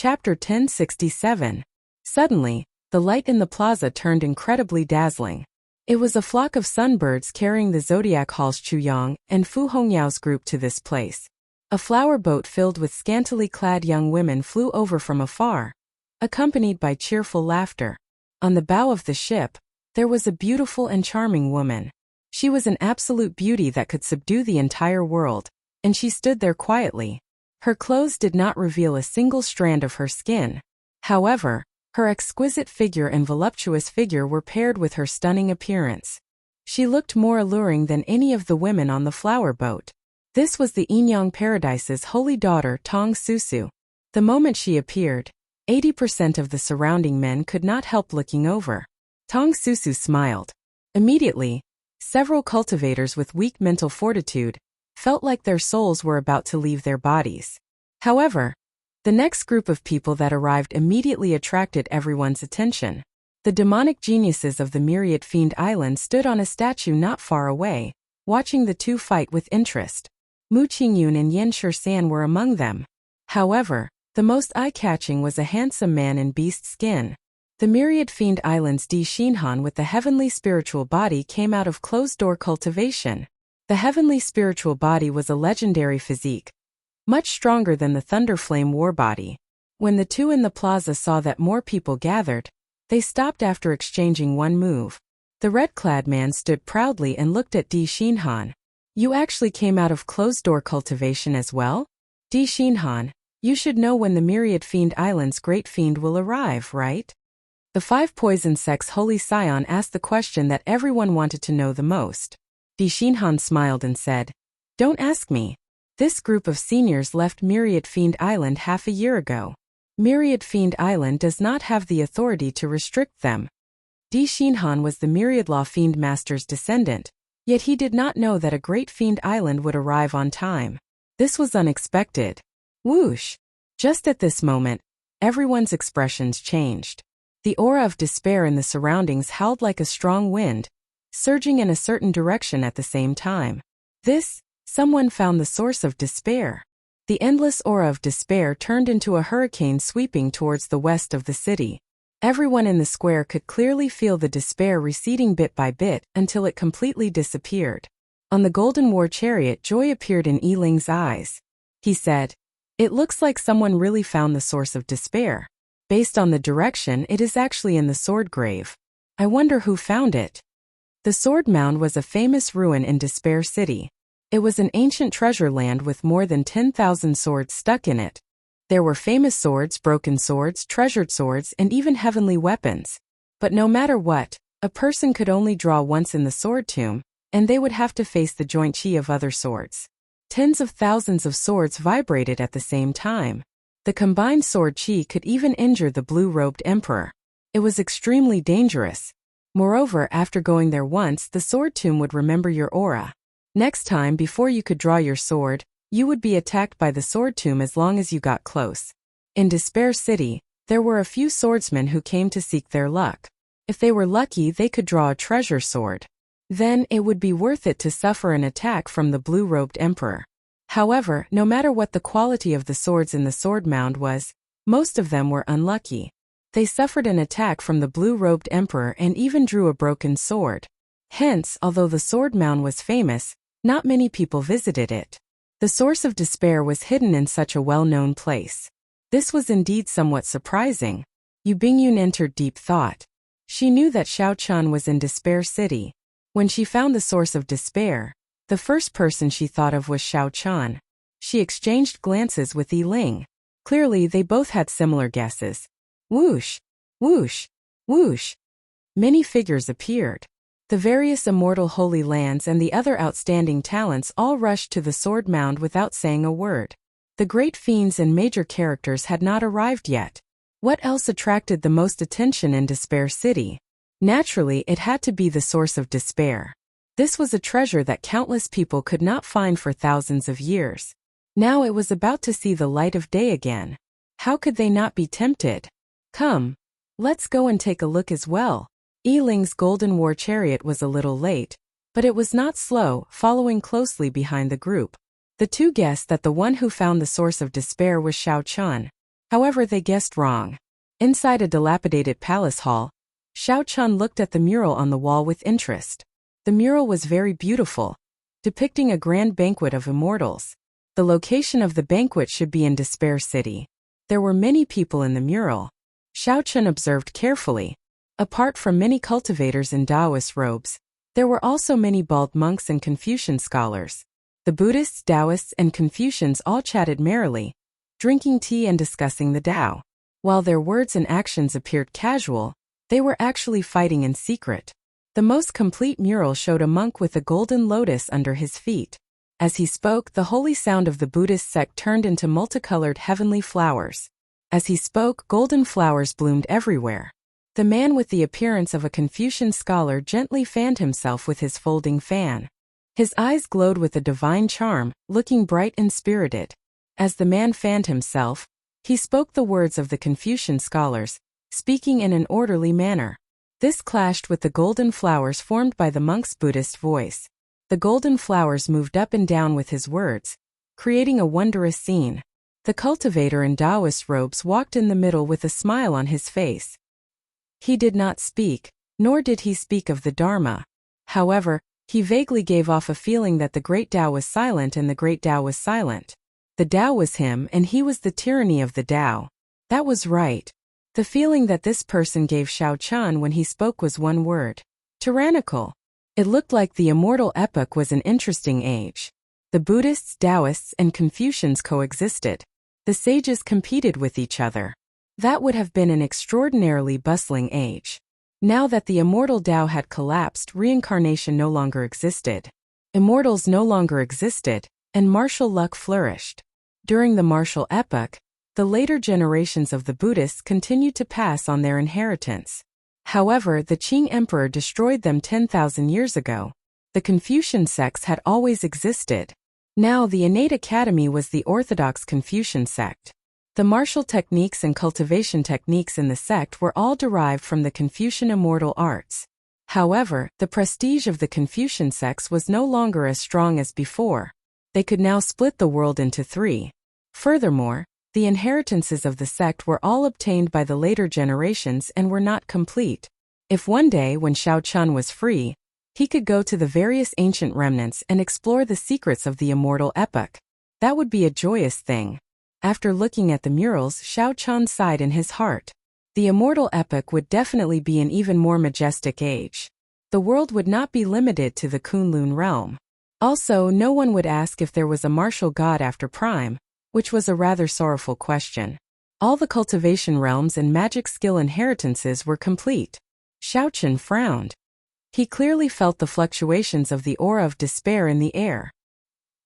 Chapter 1067. Suddenly, the light in the plaza turned incredibly dazzling. It was a flock of sunbirds carrying the zodiac Hall's Chuyang and Fu Hongyao's group to this place. A flower boat filled with scantily clad young women flew over from afar, accompanied by cheerful laughter. On the bow of the ship, there was a beautiful and charming woman. She was an absolute beauty that could subdue the entire world, and she stood there quietly. Her clothes did not reveal a single strand of her skin. However, her exquisite figure and voluptuous figure were paired with her stunning appearance. She looked more alluring than any of the women on the flower boat. This was the Inyang Paradise's holy daughter Tong Susu. The moment she appeared, 80% of the surrounding men could not help looking over. Tong Susu smiled. Immediately, several cultivators with weak mental fortitude felt like their souls were about to leave their bodies. However, the next group of people that arrived immediately attracted everyone's attention. The demonic geniuses of the Myriad Fiend Island stood on a statue not far away, watching the two fight with interest. Mu Qingyun and Yen Shisan were among them. However, the most eye-catching was a handsome man in beast skin. The Myriad Fiend Island's Di Xinhan with the heavenly spiritual body came out of closed-door cultivation. The heavenly spiritual body was a legendary physique, much stronger than the Thunderflame war body. When the two in the plaza saw that more people gathered, they stopped after exchanging one move. The red-clad man stood proudly and looked at Di Xinhan. You actually came out of closed-door cultivation as well? Di Xinhan, you should know when the Myriad Fiend Island's great fiend will arrive, right? The five poison sect's holy scion asked the question that everyone wanted to know the most. Di Xinhan smiled and said, "Don't ask me. This group of seniors left Myriad Fiend Island half a year ago. Myriad Fiend Island does not have the authority to restrict them." Di Xinhan was the Myriad Law Fiend Master's descendant, yet he did not know that a great fiend island would arrive on time. This was unexpected. Whoosh! Just at this moment, everyone's expressions changed. The aura of despair in the surroundings howled like a strong wind, surging in a certain direction at the same time. Someone found the source of despair. The endless aura of despair turned into a hurricane sweeping towards the west of the city. Everyone in the square could clearly feel the despair receding bit by bit until it completely disappeared. On the Golden War Chariot, joy appeared in Yiling's eyes. He said, "It looks like someone really found the source of despair. Based on the direction, it is actually in the Sword Grave. I wonder who found it." The Sword Mound was a famous ruin in Despair City. It was an ancient treasure land with more than 10,000 swords stuck in it. There were famous swords, broken swords, treasured swords, and even heavenly weapons. But no matter what, a person could only draw once in the sword tomb, and they would have to face the joint chi of other swords. Tens of thousands of swords vibrated at the same time. The combined sword chi could even injure the blue-robed emperor. It was extremely dangerous. Moreover, after going there once, the sword tomb would remember your aura. Next time, before you could draw your sword, you would be attacked by the sword tomb as long as you got close. In Despair City, there were a few swordsmen who came to seek their luck. If they were lucky, they could draw a treasure sword. Then, it would be worth it to suffer an attack from the blue-robed emperor. However, no matter what the quality of the swords in the sword mound was, most of them were unlucky. They suffered an attack from the blue-robed emperor and even drew a broken sword. Hence, although the sword mound was famous, not many people visited it. The source of despair was hidden in such a well-known place. This was indeed somewhat surprising. Yu Bingyun entered deep thought. She knew that Xiaochan was in Despair City. When she found the source of despair, the first person she thought of was Xiaochan. She exchanged glances with Yiling. Clearly, they both had similar guesses. Whoosh! Whoosh! Whoosh! Many figures appeared. The various immortal holy lands and the other outstanding talents all rushed to the sword mound without saying a word. The great fiends and major characters had not arrived yet. What else attracted the most attention in Despair City? Naturally, it had to be the source of despair. This was a treasure that countless people could not find for thousands of years. Now it was about to see the light of day again. How could they not be tempted? Come, let's go and take a look as well. Yiling's Golden War Chariot was a little late, but it was not slow, following closely behind the group. The two guessed that the one who found the source of despair was Xiaochan. However, they guessed wrong. Inside a dilapidated palace hall, Xiao Chun looked at the mural on the wall with interest. The mural was very beautiful, depicting a grand banquet of immortals. The location of the banquet should be in Despair City. There were many people in the mural. Xiao Chun observed carefully. Apart from many cultivators in Taoist robes, there were also many bald monks and Confucian scholars. The Buddhists, Taoists, and Confucians all chatted merrily, drinking tea and discussing the Tao. While their words and actions appeared casual, they were actually fighting in secret. The most complete mural showed a monk with a golden lotus under his feet. As he spoke, the holy sound of the Buddhist sect turned into multicolored heavenly flowers. As he spoke, golden flowers bloomed everywhere. The man with the appearance of a Confucian scholar gently fanned himself with his folding fan. His eyes glowed with a divine charm, looking bright and spirited. As the man fanned himself, he spoke the words of the Confucian scholars, speaking in an orderly manner. This clashed with the golden flowers formed by the monk's Buddhist voice. The golden flowers moved up and down with his words, creating a wondrous scene. The cultivator in Taoist robes walked in the middle with a smile on his face. He did not speak, nor did he speak of the Dharma. However, he vaguely gave off a feeling that the great Tao was silent and the great Tao was silent. The Tao was him and he was the tyranny of the Tao. That was right. The feeling that this person gave Xiao Chun when he spoke was one word: tyrannical. It looked like the immortal epoch was an interesting age. The Buddhists, Taoists, and Confucians coexisted. The sages competed with each other. That would have been an extraordinarily bustling age. Now that the immortal Tao had collapsed, reincarnation no longer existed. Immortals no longer existed, and martial luck flourished. During the martial epoch, the later generations of the Buddhists continued to pass on their inheritance. However, the Qing Emperor destroyed them 10,000 years ago. The Confucian sects had always existed. Now the innate academy was the orthodox Confucian sect. The martial techniques and cultivation techniques in the sect were all derived from the Confucian immortal arts. However, the prestige of the Confucian sects was no longer as strong as before. They could now split the world into three. Furthermore, the inheritances of the sect were all obtained by the later generations and were not complete. If one day, when Xiao Chun was free, he could go to the various ancient remnants and explore the secrets of the immortal epoch, that would be a joyous thing. After looking at the murals, Xiao Chun sighed in his heart. The immortal epoch would definitely be an even more majestic age. The world would not be limited to the Kunlun realm. Also, no one would ask if there was a martial god after Prime, which was a rather sorrowful question. All the cultivation realms and magic skill inheritances were complete. Xiao Chun frowned. He clearly felt the fluctuations of the aura of despair in the air.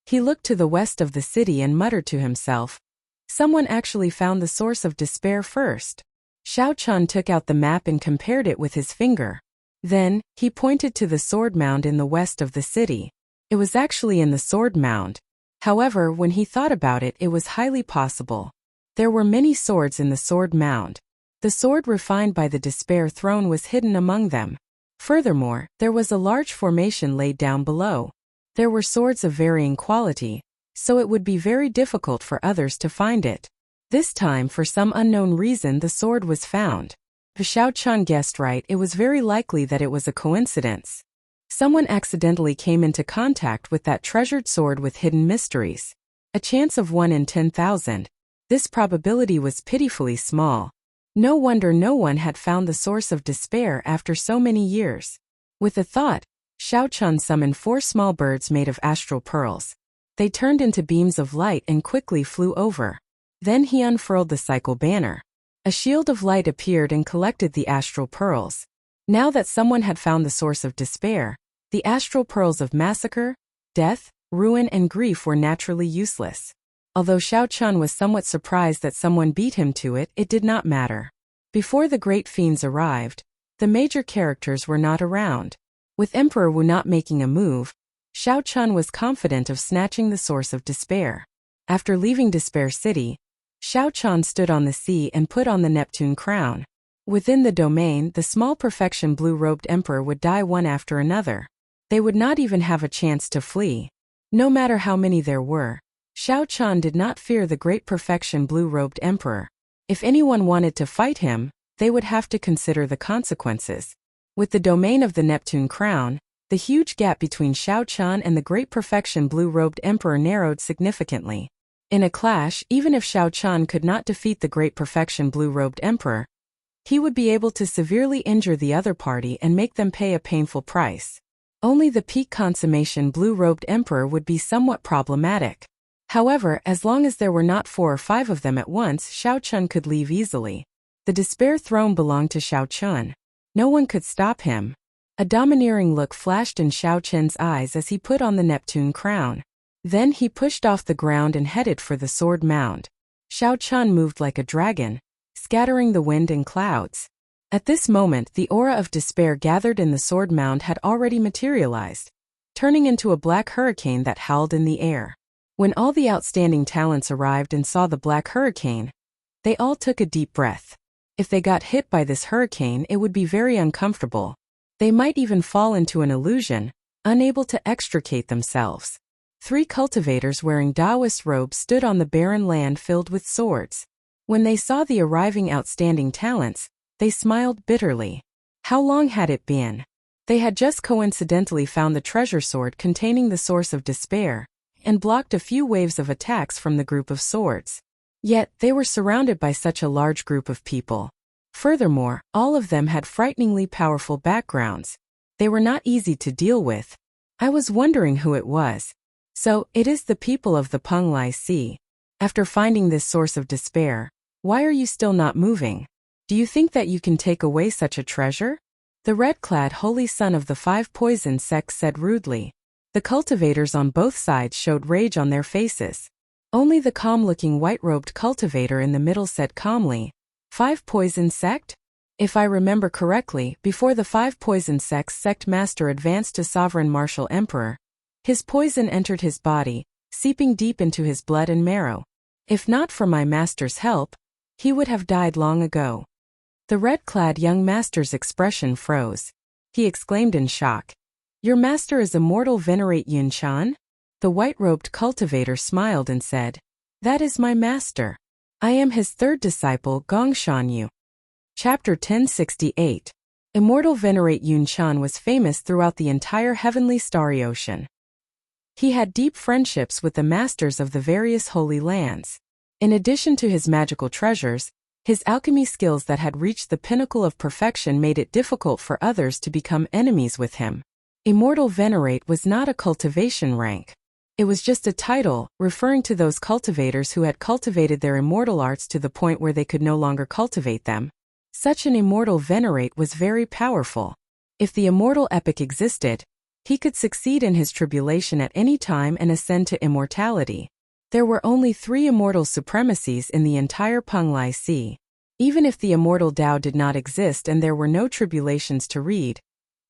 He looked to the west of the city and muttered to himself, "Someone actually found the source of despair first." Xiao Chun took out the map and compared it with his finger. Then, he pointed to the sword mound in the west of the city. It was actually in the sword mound. However, when he thought about it, it was highly possible. There were many swords in the sword mound. The sword refined by the despair throne was hidden among them. Furthermore, there was a large formation laid down below. There were swords of varying quality, so it would be very difficult for others to find it. This time, for some unknown reason, the sword was found. If Xiao Chun guessed right, it was very likely that it was a coincidence. Someone accidentally came into contact with that treasured sword with hidden mysteries. A chance of 1 in 10,000. This probability was pitifully small. No wonder no one had found the source of despair after so many years. With a thought, Xiao Chun summoned 4 small birds made of astral pearls. They turned into beams of light and quickly flew over. Then he unfurled the cycle banner. A shield of light appeared and collected the astral pearls. Now that someone had found the source of despair, the astral pearls of massacre, death, ruin, and grief were naturally useless. Although Xiao Chun was somewhat surprised that someone beat him to it, it did not matter. Before the great fiends arrived, the major characters were not around. With Emperor Wu not making a move, Xiao Chun was confident of snatching the source of despair. After leaving Despair City, Xiao Chun stood on the sea and put on the Neptune crown. Within the domain, the small perfection blue-robed emperor would die one after another. They would not even have a chance to flee. No matter how many there were, Xiao Chun did not fear the great perfection blue-robed emperor. If anyone wanted to fight him, they would have to consider the consequences. With the domain of the Neptune crown, the huge gap between Xiao Chun and the great perfection blue-robed emperor narrowed significantly. In a clash, even if Xiao Chun could not defeat the great perfection blue-robed emperor, he would be able to severely injure the other party and make them pay a painful price. Only the peak consummation blue-robed emperor would be somewhat problematic. However, as long as there were not 4 or 5 of them at once, Xiao Chun could leave easily. The despair throne belonged to Xiao Chun. No one could stop him. A domineering look flashed in Xiao Chun's eyes as he put on the Neptune crown. Then he pushed off the ground and headed for the sword mound. Xiao Chun moved like a dragon, scattering the wind and clouds. At this moment, the aura of despair gathered in the sword mound had already materialized, turning into a black hurricane that howled in the air. When all the outstanding talents arrived and saw the black hurricane, they all took a deep breath. If they got hit by this hurricane, it would be very uncomfortable. They might even fall into an illusion, unable to extricate themselves. 3 cultivators wearing Taoist robes stood on the barren land filled with swords. When they saw the arriving outstanding talents, they smiled bitterly. How long had it been? They had just coincidentally found the treasure sword containing the source of despair, and blocked a few waves of attacks from the group of swords. Yet, they were surrounded by such a large group of people. Furthermore, all of them had frighteningly powerful backgrounds. They were not easy to deal with. I was wondering who it was. So, it is the people of the Penglai Sea. After finding this source of despair, why are you still not moving? Do you think that you can take away such a treasure? The red-clad holy son of the 5 poison sects said rudely. The cultivators on both sides showed rage on their faces. Only the calm-looking white-robed cultivator in the middle said calmly, 5 poison sect? If I remember correctly, before the 5 poison sects sect master advanced to sovereign martial emperor, his poison entered his body, seeping deep into his blood and marrow. If not for my master's help, he would have died long ago. The red-clad young master's expression froze. He exclaimed in shock, Your master is immortal Venerate Yun Chan? The white-robed cultivator smiled and said, That is my master. I am his 3rd disciple Gongshan Yu. Chapter 1068. Immortal Venerate Yun Chan was famous throughout the entire heavenly starry ocean. He had deep friendships with the masters of the various holy lands. In addition to his magical treasures, his alchemy skills that had reached the pinnacle of perfection made it difficult for others to become enemies with him. Immortal Venerate was not a cultivation rank. It was just a title, referring to those cultivators who had cultivated their immortal arts to the point where they could no longer cultivate them. Such an immortal Venerate was very powerful. If the immortal epic existed, he could succeed in his tribulation at any time and ascend to immortality. There were only 3 immortal supremacies in the entire Penglai Sea. Even if the immortal Tao did not exist and there were no tribulations to read,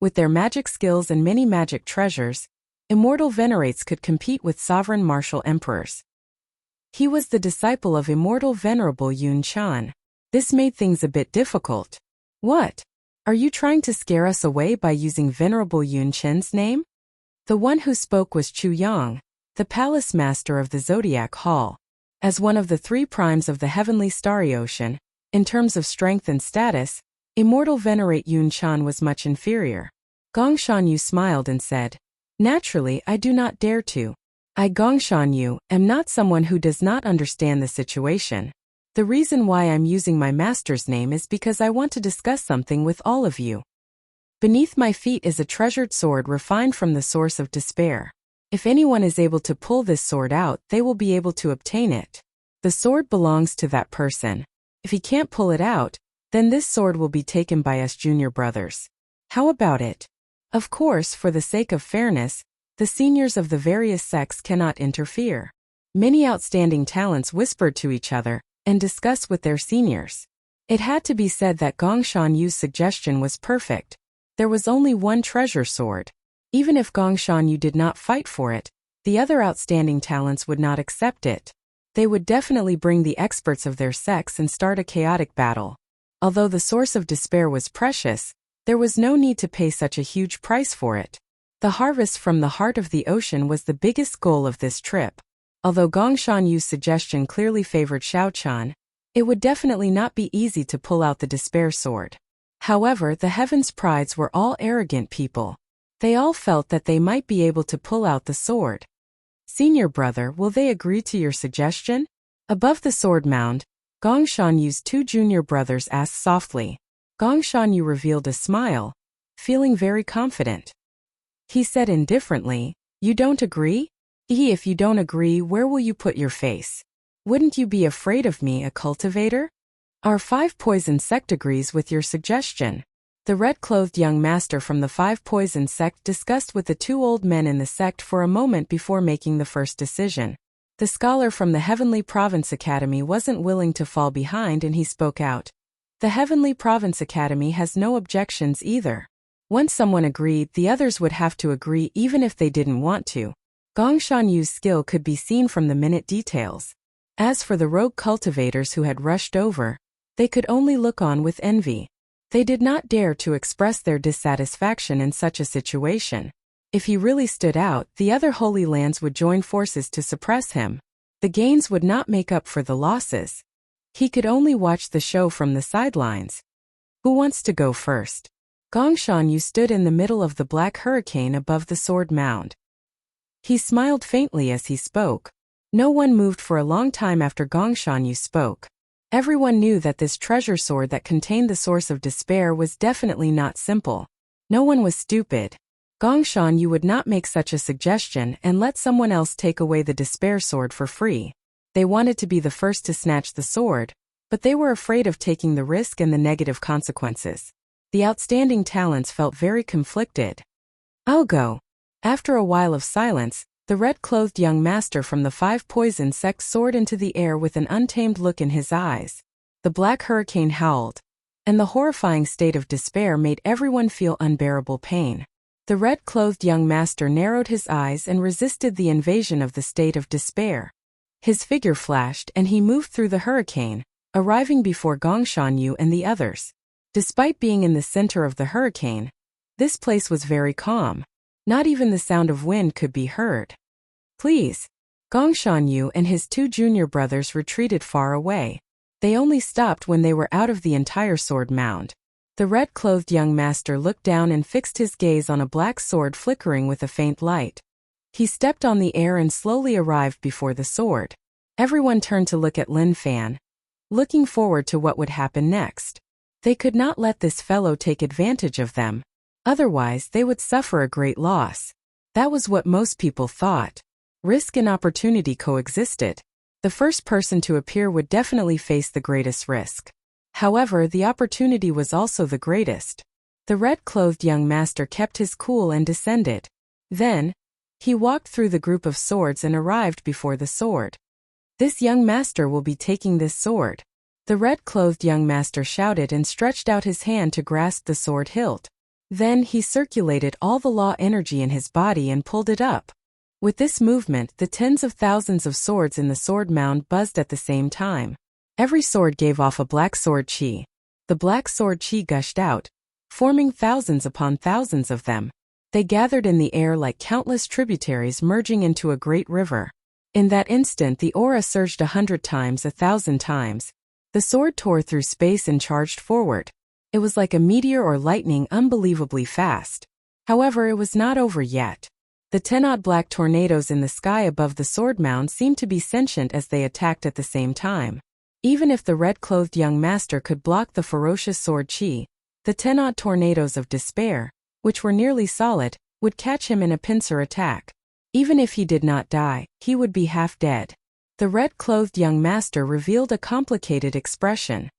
with their magic skills and many magic treasures, immortal venerates could compete with sovereign martial emperors. He was the disciple of immortal venerable Yun Chan. This made things a bit difficult. What? Are you trying to scare us away by using venerable Yun Chen's name? The one who spoke was Chu Yang, the palace master of the Zodiac Hall. As one of the 3 primes of the heavenly starry ocean, in terms of strength and status, immortal venerate Yun Chan was much inferior. Gongshan Yu smiled and said, Naturally, I do not dare to. I, Gongshan Yu, am not someone who does not understand the situation. The reason why I'm using my master's name is because I want to discuss something with all of you. Beneath my feet is a treasured sword refined from the source of despair. If anyone is able to pull this sword out, they will be able to obtain it. The sword belongs to that person. If he can't pull it out, then this sword will be taken by us junior brothers. How about it? Of course, for the sake of fairness, the seniors of the various sects cannot interfere. Many outstanding talents whispered to each other and discussed with their seniors. It had to be said that Gongshan Yu's suggestion was perfect. There was only one treasure sword. Even if Gongshan Yu did not fight for it, the other outstanding talents would not accept it. They would definitely bring the experts of their sects and start a chaotic battle. Although the source of despair was precious, there was no need to pay such a huge price for it. The harvest from the heart of the ocean was the biggest goal of this trip. Although Gongshan Yu's suggestion clearly favored Xiao Chan, It would definitely not be easy to pull out the despair sword. However, the Heaven's Prides were all arrogant people. They all felt that they might be able to pull out the sword. Senior brother, will they agree to your suggestion? Above the sword mound, Gong Shanyu's two junior brothers asked softly. Gong Shanyu revealed a smile, feeling very confident. He said indifferently, "You don't agree? If you don't agree, where will you put your face? Wouldn't you be afraid of me, a cultivator? Our 5 poison sect agrees with your suggestion." The red-clothed young master from the 5 poison sect discussed with the 2 old men in the sect for a moment before making the first decision. The scholar from the Heavenly Province Academy wasn't willing to fall behind and he spoke out. The Heavenly Province Academy has no objections either. Once someone agreed, the others would have to agree even if they didn't want to. Gong Shanyu's skill could be seen from the minute details. As for the rogue cultivators who had rushed over, they could only look on with envy. They did not dare to express their dissatisfaction in such a situation. If he really stood out, the other Holy Lands would join forces to suppress him. The gains would not make up for the losses. He could only watch the show from the sidelines. Who wants to go first? Gong Shanyu stood in the middle of the black hurricane above the sword mound. He smiled faintly as he spoke. No one moved for a long time after Gong Shanyu spoke. Everyone knew that this treasure sword that contained the source of despair was definitely not simple. No one was stupid. Gong Shanyu would not make such a suggestion and let someone else take away the despair sword for free. They wanted to be the first to snatch the sword, but they were afraid of taking the risk and the negative consequences. The outstanding talents felt very conflicted. "I'll go." After a while of silence, the red-clothed young master from the 5 poison sect soared into the air with an untamed look in his eyes. The black hurricane howled, and the horrifying state of despair made everyone feel unbearable pain. The red-clothed young master narrowed his eyes and resisted the invasion of the state of despair. His figure flashed and he moved through the hurricane, arriving before Gong Shanyu and the others. Despite being in the center of the hurricane, this place was very calm. Not even the sound of wind could be heard. "Please." Gong Shanyu and his 2 junior brothers retreated far away. They only stopped when they were out of the entire sword mound. The red-clothed young master looked down and fixed his gaze on a black sword flickering with a faint light. He stepped on the air and slowly arrived before the sword. Everyone turned to look at Lin Fan, looking forward to what would happen next. They could not let this fellow take advantage of them. Otherwise, they would suffer a great loss. That was what most people thought. Risk and opportunity coexisted. The first person to appear would definitely face the greatest risk. However, the opportunity was also the greatest. The red-clothed young master kept his cool and descended. Then, he walked through the group of swords and arrived before the sword. "This young master will be taking this sword." The red-clothed young master shouted and stretched out his hand to grasp the sword hilt. Then he circulated all the law energy in his body and pulled it up. With this movement, the tens of thousands of swords in the sword mound buzzed at the same time. Every sword gave off a black sword chi. The black sword chi gushed out, forming thousands upon thousands of them. They gathered in the air like countless tributaries merging into a great river. In that instant, the aura surged 100 times, 1,000 times. The sword tore through space and charged forward. It was like a meteor or lightning, unbelievably fast. However, it was not over yet. The 10-odd black tornadoes in the sky above the sword mound seemed to be sentient as they attacked at the same time. Even if the red-clothed young master could block the ferocious sword chi, the 10-odd tornadoes of despair, which were nearly solid, would catch him in a pincer attack. Even if he did not die, he would be half dead. The red-clothed young master revealed a complicated expression.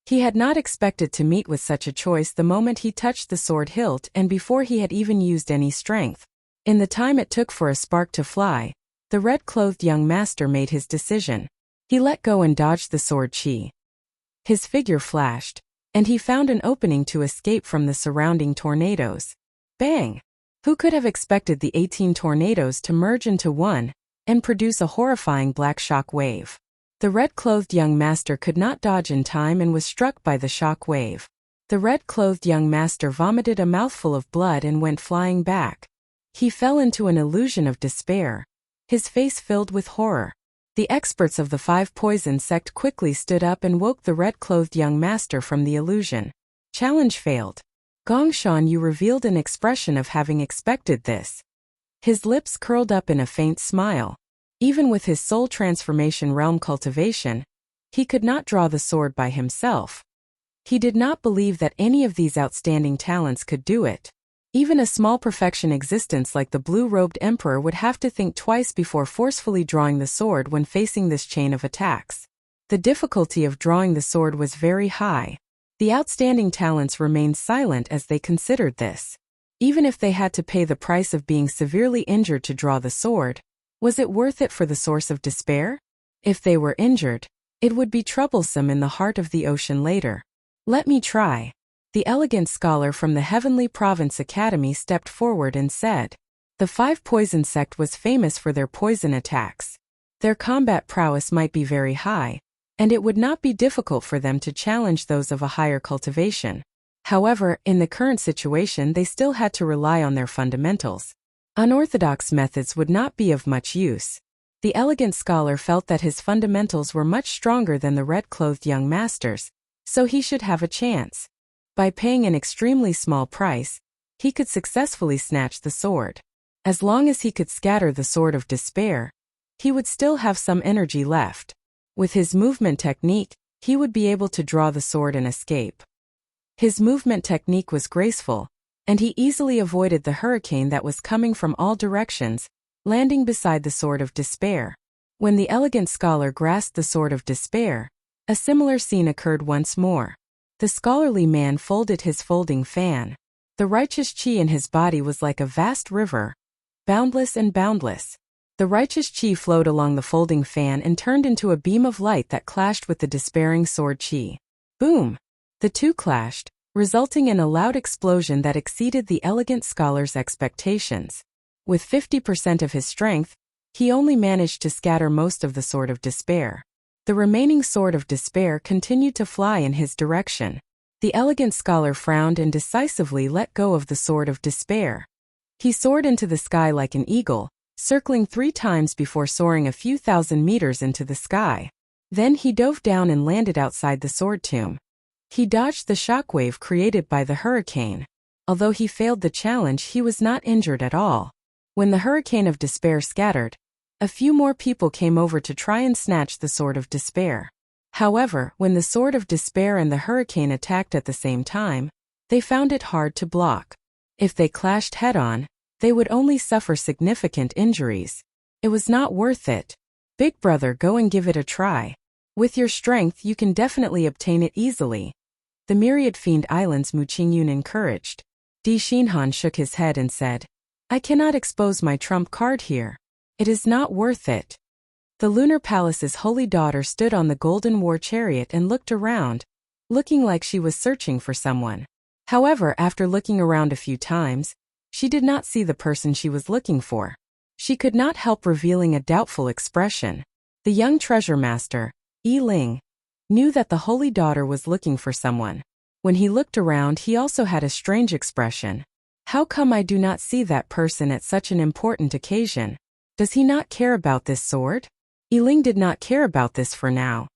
He had not expected to meet with such a choice the moment he touched the sword hilt and before he had even used any strength. In the time it took for a spark to fly, the red-clothed young master made his decision. He let go and dodged the sword chi. His figure flashed, and he found an opening to escape from the surrounding tornadoes. Bang! Who could have expected the 18 tornadoes to merge into one and produce a horrifying black shock wave? The red-clothed young master could not dodge in time and was struck by the shock wave. The red-clothed young master vomited a mouthful of blood and went flying back. He fell into an illusion of despair, his face filled with horror. The experts of the 5 poison sect quickly stood up and woke the red-clothed young master from the illusion. Challenge failed. Gong Shan Yu revealed an expression of having expected this. His lips curled up in a faint smile. Even with his soul transformation realm cultivation, he could not draw the sword by himself. He did not believe that any of these outstanding talents could do it. Even a small perfection existence like the blue-robed emperor would have to think twice before forcefully drawing the sword when facing this chain of attacks. The difficulty of drawing the sword was very high. The outstanding talents remained silent as they considered this. Even if they had to pay the price of being severely injured to draw the sword, was it worth it for the source of despair? If they were injured, it would be troublesome in the heart of the ocean later. Let me try. The elegant scholar from the Heavenly Province Academy stepped forward and said. The 5 poison sect was famous for their poison attacks. Their combat prowess might be very high, and it would not be difficult for them to challenge those of a higher cultivation. However, in the current situation they still had to rely on their fundamentals. Unorthodox methods would not be of much use. The elegant scholar felt that his fundamentals were much stronger than the red-clothed young masters, so he should have a chance. By paying an extremely small price, he could successfully snatch the sword. As long as he could scatter the sword of despair, he would still have some energy left. With his movement technique, he would be able to draw the sword and escape. His movement technique was graceful, and he easily avoided the hurricane that was coming from all directions, landing beside the sword of despair. When the elegant scholar grasped the sword of despair, a similar scene occurred once more. The scholarly man folded his folding fan. The righteous chi in his body was like a vast river, boundless and boundless. The righteous chi flowed along the folding fan and turned into a beam of light that clashed with the despairing sword chi. Boom! The two clashed, resulting in a loud explosion that exceeded the elegant scholar's expectations. With 50% of his strength, he only managed to scatter most of the sword of despair. The remaining sword of despair continued to fly in his direction. The elegant scholar frowned and decisively let go of the sword of despair. He soared into the sky like an eagle, circling 3 times before soaring a few thousand meters into the sky. Then he dove down and landed outside the sword tomb. He dodged the shockwave created by the hurricane. Although he failed the challenge, he was not injured at all. When the hurricane of despair scattered, a few more people came over to try and snatch the sword of despair. However, when the sword of despair and the hurricane attacked at the same time, they found it hard to block. If they clashed head-on, they would only suffer significant injuries. It was not worth it. Big brother, go and give it a try. With your strength you can definitely obtain it easily. The myriad fiend islands Mu Qingyun encouraged. Di Xinhan shook his head and said, I cannot expose my trump card here. It is not worth it. The Lunar Palace's holy daughter stood on the golden war chariot and looked around, looking like she was searching for someone. However, after looking around a few times, she did not see the person she was looking for. She could not help revealing a doubtful expression. The young treasure master, Yi Ling, knew that the holy daughter was looking for someone. When he looked around, he also had a strange expression. How come I do not see that person at such an important occasion? Does he not care about this sword? Yi Ling did not care about this for now.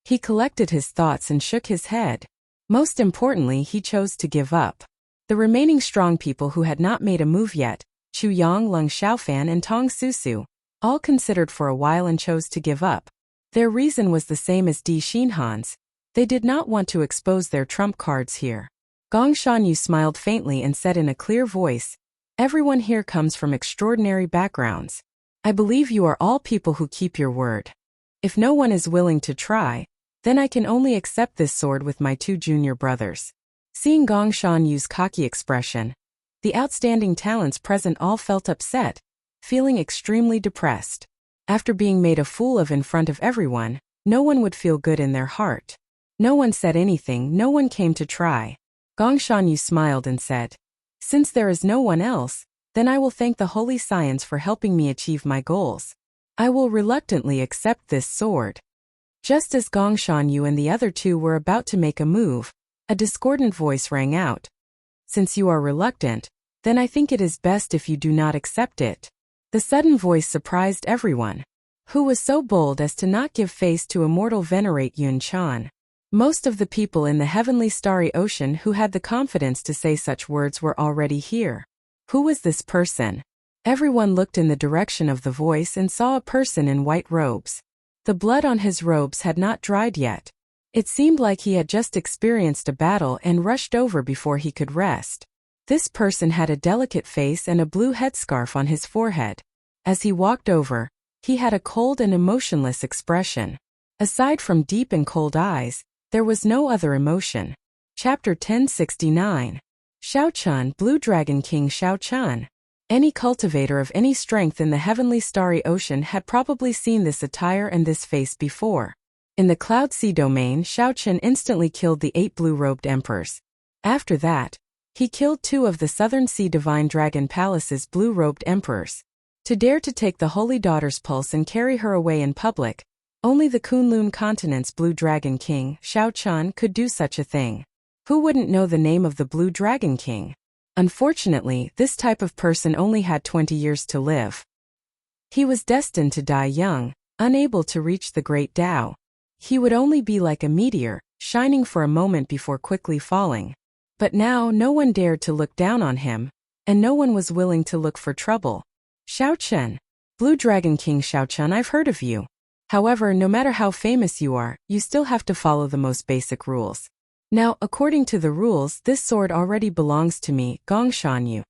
He collected his thoughts and shook his head. Most importantly, he chose to give up. The remaining strong people who had not made a move yet, Chu Yang, Lung Xiaofan and Tong Susu, all considered for a while and chose to give up. Their reason was the same as Di Xinhan's. They did not want to expose their trump cards here. Gong Shanyu smiled faintly and said in a clear voice, Everyone here comes from extraordinary backgrounds. I believe you are all people who keep your word. If no one is willing to try, then I can only accept this sword with my 2 junior brothers. Seeing Gong Shanyu's cocky expression, the outstanding talents present all felt upset, feeling extremely depressed. After being made a fool of in front of everyone, no one would feel good in their heart. No one said anything, no one came to try. Gong Shanyu smiled and said, Since there is no one else, then I will thank the Holy Science for helping me achieve my goals. I will reluctantly accept this sword. Just as Gong Shanyu and the other 2 were about to make a move, a discordant voice rang out. Since you are reluctant, then I think it is best if you do not accept it. The sudden voice surprised everyone. who was so bold as to not give face to immortal venerate Yun Chan. Most of the people in the heavenly starry ocean who had the confidence to say such words were already here. Who was this person? Everyone looked in the direction of the voice and saw a person in white robes. The blood on his robes had not dried yet. It seemed like he had just experienced a battle and rushed over before he could rest. This person had a delicate face and a blue headscarf on his forehead. As he walked over, he had a cold and emotionless expression. Aside from deep and cold eyes, there was no other emotion. Chapter 1069. Shao Chun, Blue Dragon King Shao Chun. Any cultivator of any strength in the heavenly starry ocean had probably seen this attire and this face before. In the Cloud Sea domain, Shao Chun instantly killed the 8 blue-robed emperors. After that, he killed 2 of the Southern Sea Divine Dragon Palace's blue-robed emperors. To dare to take the Holy Daughter's pulse and carry her away in public, only the Kunlun continent's Blue Dragon King, Shao Chun, could do such a thing. Who wouldn't know the name of the Blue Dragon King? Unfortunately, this type of person only had 20 years to live. He was destined to die young, unable to reach the Great Tao. He would only be like a meteor, shining for a moment before quickly falling. But now no one dared to look down on him, and no one was willing to look for trouble. Shao Chun, Blue Dragon King Shao Chun, I've heard of you. However, no matter how famous you are, you still have to follow the most basic rules. Now, according to the rules, this sword already belongs to me, Gong Shanyu.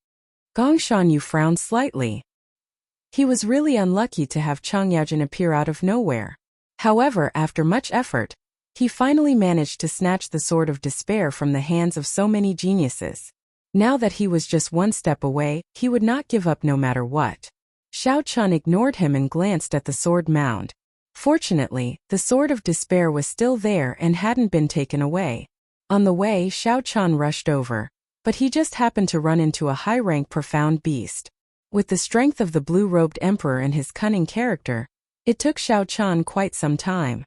Gong Shanyu frowned slightly. He was really unlucky to have Chang Yaojin appear out of nowhere. However, after much effort, he finally managed to snatch the Sword of Despair from the hands of so many geniuses. Now that he was just one step away, he would not give up no matter what. Shao Chun ignored him and glanced at the sword mound. Fortunately, the Sword of Despair was still there and hadn't been taken away. On the way, Shao Chun rushed over, but he just happened to run into a high-rank profound beast. With the strength of the blue-robed emperor and his cunning character, it took Shao Chun quite some time.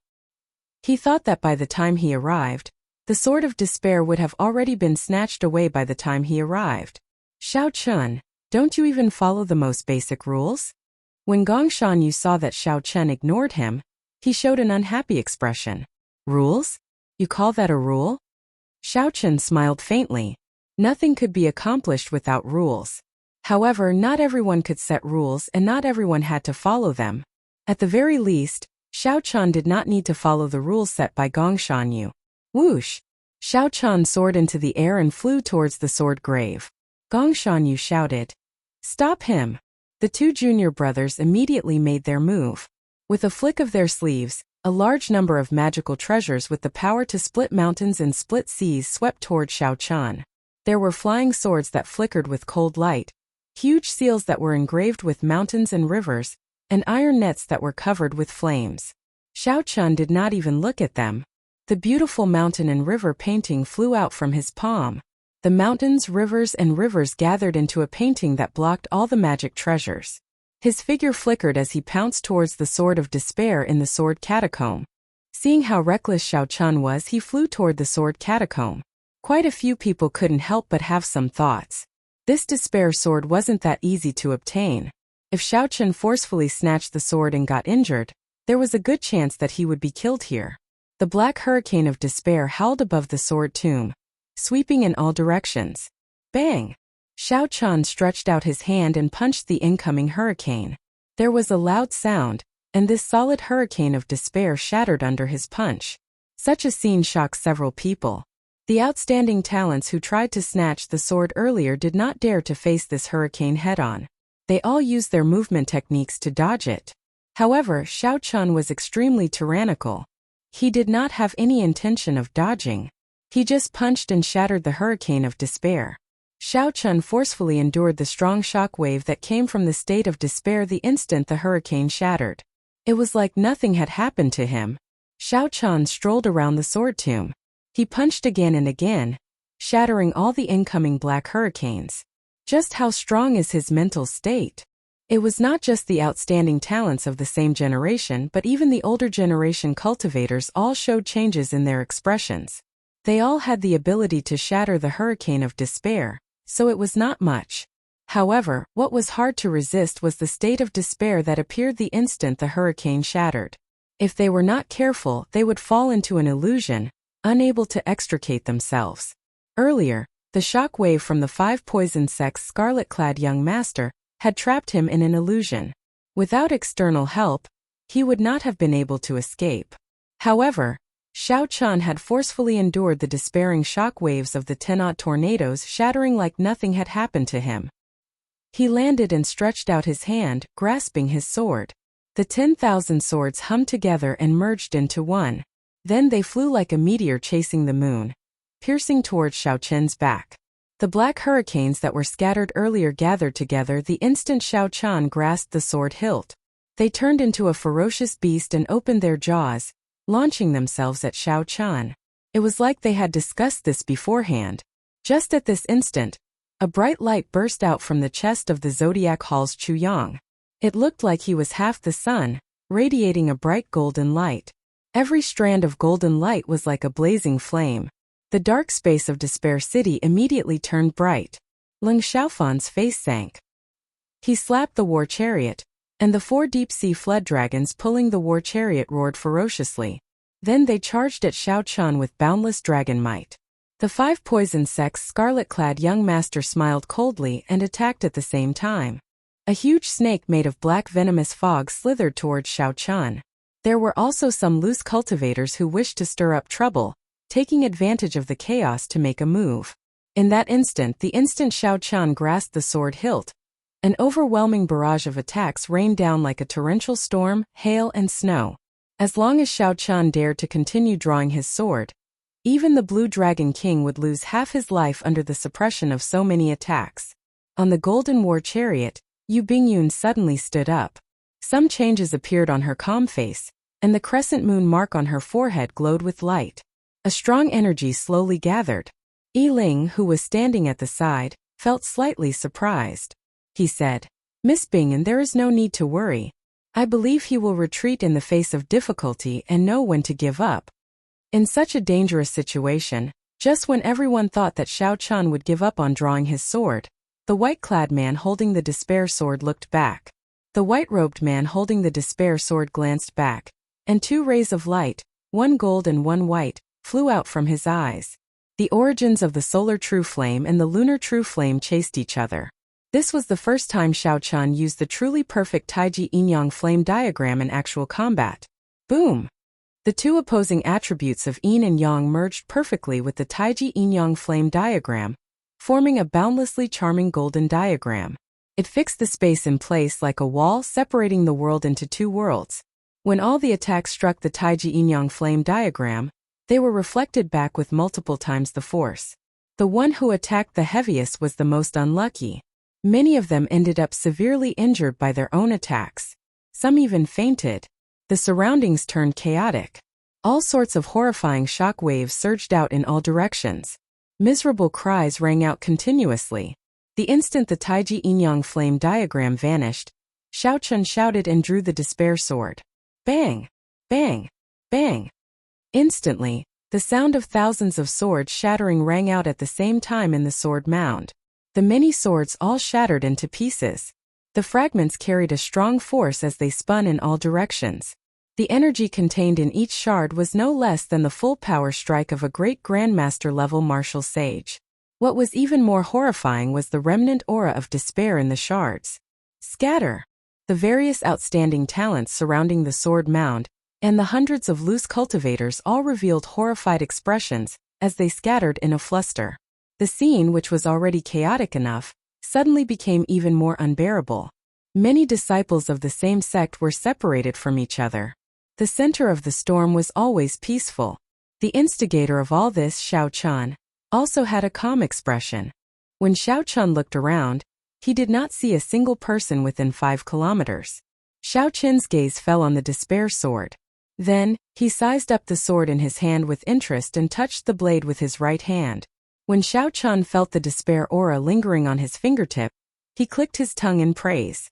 He thought that by the time he arrived, the Sword of Despair would have already been snatched away by the time he arrived. Shao Chun, don't you even follow the most basic rules? When Gong Shanyu saw that Shao Chun ignored him, he showed an unhappy expression. Rules? You call that a rule? Shao Chun smiled faintly. Nothing could be accomplished without rules. However, not everyone could set rules and not everyone had to follow them. At the very least, Shao Chun did not need to follow the rules set by Gong Shanyu. Whoosh! Shao Chun soared into the air and flew towards the sword grave. Gong Shanyu shouted, "Stop him!" The 2 junior brothers immediately made their move. With a flick of their sleeves, a large number of magical treasures with the power to split mountains and split seas swept toward Shao Chun. There were flying swords that flickered with cold light, huge seals that were engraved with mountains and rivers, and iron nets that were covered with flames. Shao Chun did not even look at them. The beautiful mountain and river painting flew out from his palm. The mountains, rivers, and rivers gathered into a painting that blocked all the magic treasures. His figure flickered as he pounced towards the Sword of Despair in the Sword Catacomb. Seeing how reckless Shao Chun was, he flew toward the Sword Catacomb. Quite a few people couldn't help but have some thoughts. This Despair sword wasn't that easy to obtain. If Shao Chun forcefully snatched the sword and got injured, there was a good chance that he would be killed here. The black hurricane of despair howled above the sword tomb, sweeping in all directions. Bang! Shao Chun stretched out his hand and punched the incoming hurricane. There was a loud sound, and this solid hurricane of despair shattered under his punch. Such a scene shocked several people. The outstanding talents who tried to snatch the sword earlier did not dare to face this hurricane head-on. They all used their movement techniques to dodge it. However, Shao Chun was extremely tyrannical. He did not have any intention of dodging. He just punched and shattered the hurricane of despair. Shao Chun forcefully endured the strong shock wave that came from the state of despair the instant the hurricane shattered. It was like nothing had happened to him. Shao Chun strolled around the sword tomb. He punched again and again, shattering all the incoming black hurricanes. Just how strong is his mental state? It was not just the outstanding talents of the same generation, but even the older generation cultivators all showed changes in their expressions. They all had the ability to shatter the hurricane of despair, so it was not much. However, what was hard to resist was the state of despair that appeared the instant the hurricane shattered. If they were not careful, they would fall into an illusion, unable to extricate themselves. Earlier, the shock wave from the 5 poison sect's scarlet-clad young master had trapped him in an illusion. Without external help, he would not have been able to escape. However, Xiao Chun had forcefully endured the despairing shock waves of the 10-odd tornadoes, shattering like nothing had happened to him. He landed and stretched out his hand, grasping his sword. The 10,000 swords hummed together and merged into one. Then they flew like a meteor chasing the moon, piercing towards Xiao Chun's back. The black hurricanes that were scattered earlier gathered together the instant Xiao Chun grasped the sword hilt. They turned into a ferocious beast and opened their jaws, launching themselves at Xiao Chun. It was like they had discussed this beforehand. Just at this instant, a bright light burst out from the chest of the Zodiac Hall's Chuyang. It looked like he was half the sun, radiating a bright golden light. Every strand of golden light was like a blazing flame. The dark space of Despair City immediately turned bright. Leng Xiaofan's face sank. He slapped the war chariot, and the 4 deep-sea flood dragons pulling the war chariot roared ferociously. Then they charged at Xiao Chun with boundless dragon might. The 5 poison sect's scarlet-clad young master smiled coldly and attacked at the same time. A huge snake made of black venomous fog slithered towards Xiao Chun. There were also some loose cultivators who wished to stir up trouble, taking advantage of the chaos to make a move. In that instant, the instant Xiao Chun grasped the sword hilt, an overwhelming barrage of attacks rained down like a torrential storm, hail and snow. As long as Xiao Chun dared to continue drawing his sword, even the Blue Dragon King would lose half his life under the suppression of so many attacks. On the Golden War Chariot, Yu Bingyun suddenly stood up. Some changes appeared on her calm face, and the crescent moon mark on her forehead glowed with light. A strong energy slowly gathered. Yi Ling, who was standing at the side, felt slightly surprised. He said, "Miss Bingyun, there is no need to worry. I believe he will retreat in the face of difficulty and know when to give up." In such a dangerous situation, just when everyone thought that Xiao Chun would give up on drawing his sword, the white-clad man holding the despair sword looked back. The white-robed man holding the despair sword glanced back, and 2 rays of light, one gold and one white, flew out from his eyes. The origins of the solar true flame and the lunar true flame chased each other. This was the first time Xiao Chun used the truly perfect Taiji Yin-Yang flame diagram in actual combat. Boom! The 2 opposing attributes of Yin and Yang merged perfectly with the Taiji Yin-Yang flame diagram, forming a boundlessly charming golden diagram. It fixed the space in place like a wall separating the world into 2 worlds. When all the attacks struck the Taiji Yin-Yang flame diagram, they were reflected back with multiple times the force. The one who attacked the heaviest was the most unlucky. Many of them ended up severely injured by their own attacks. Some even fainted. The surroundings turned chaotic. All sorts of horrifying shock waves surged out in all directions. Miserable cries rang out continuously. The instant the Taiji Yin-Yang flame diagram vanished, Xiao Chun shouted and drew the despair sword. Bang! Bang! Bang! Instantly, the sound of thousands of swords shattering rang out at the same time in the sword mound. The many swords all shattered into pieces. The fragments carried a strong force as they spun in all directions. The energy contained in each shard was no less than the full power strike of a great grandmaster-level martial sage. What was even more horrifying was the remnant aura of despair in the shards. Scatter! The various outstanding talents surrounding the sword mound, and the hundreds of loose cultivators all revealed horrified expressions as they scattered in a fluster. The scene, which was already chaotic enough, suddenly became even more unbearable. Many disciples of the same sect were separated from each other. The center of the storm was always peaceful. The instigator of all this, Xiao Chun, also had a calm expression. When Xiao Chun looked around, he did not see a single person within 5 kilometers. Xiao Chun's gaze fell on the despair sword. Then, he sized up the sword in his hand with interest and touched the blade with his right hand. When Xiao Chun felt the despair aura lingering on his fingertip, he clicked his tongue in praise.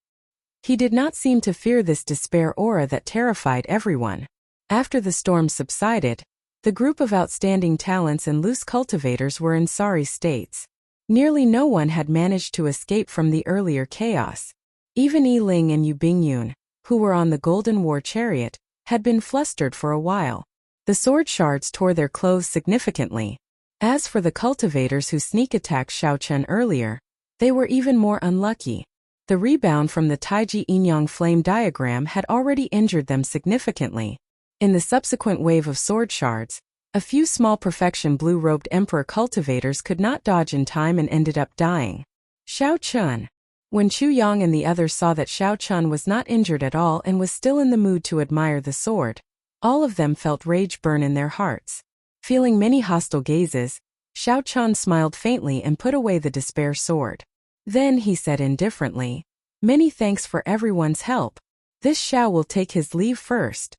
He did not seem to fear this despair aura that terrified everyone. After the storm subsided, the group of outstanding talents and loose cultivators were in sorry states. Nearly no one had managed to escape from the earlier chaos. Even Yi Ling and Yu Bingyun, who were on the Golden War chariot, had been flustered for a while. The sword shards tore their clothes significantly. As for the cultivators who sneak attacked Xiao Chen earlier, they were even more unlucky. The rebound from the Taiji Yinyang flame diagram had already injured them significantly. In the subsequent wave of sword shards, a few small perfection blue-robed emperor cultivators could not dodge in time and ended up dying. Xiao Chun. When Chu Yang and the others saw that Xiao Chun was not injured at all and was still in the mood to admire the sword, all of them felt rage burn in their hearts. Feeling many hostile gazes, Xiao Chun smiled faintly and put away the despair sword. Then he said indifferently, "Many thanks for everyone's help. This Xiao will take his leave first."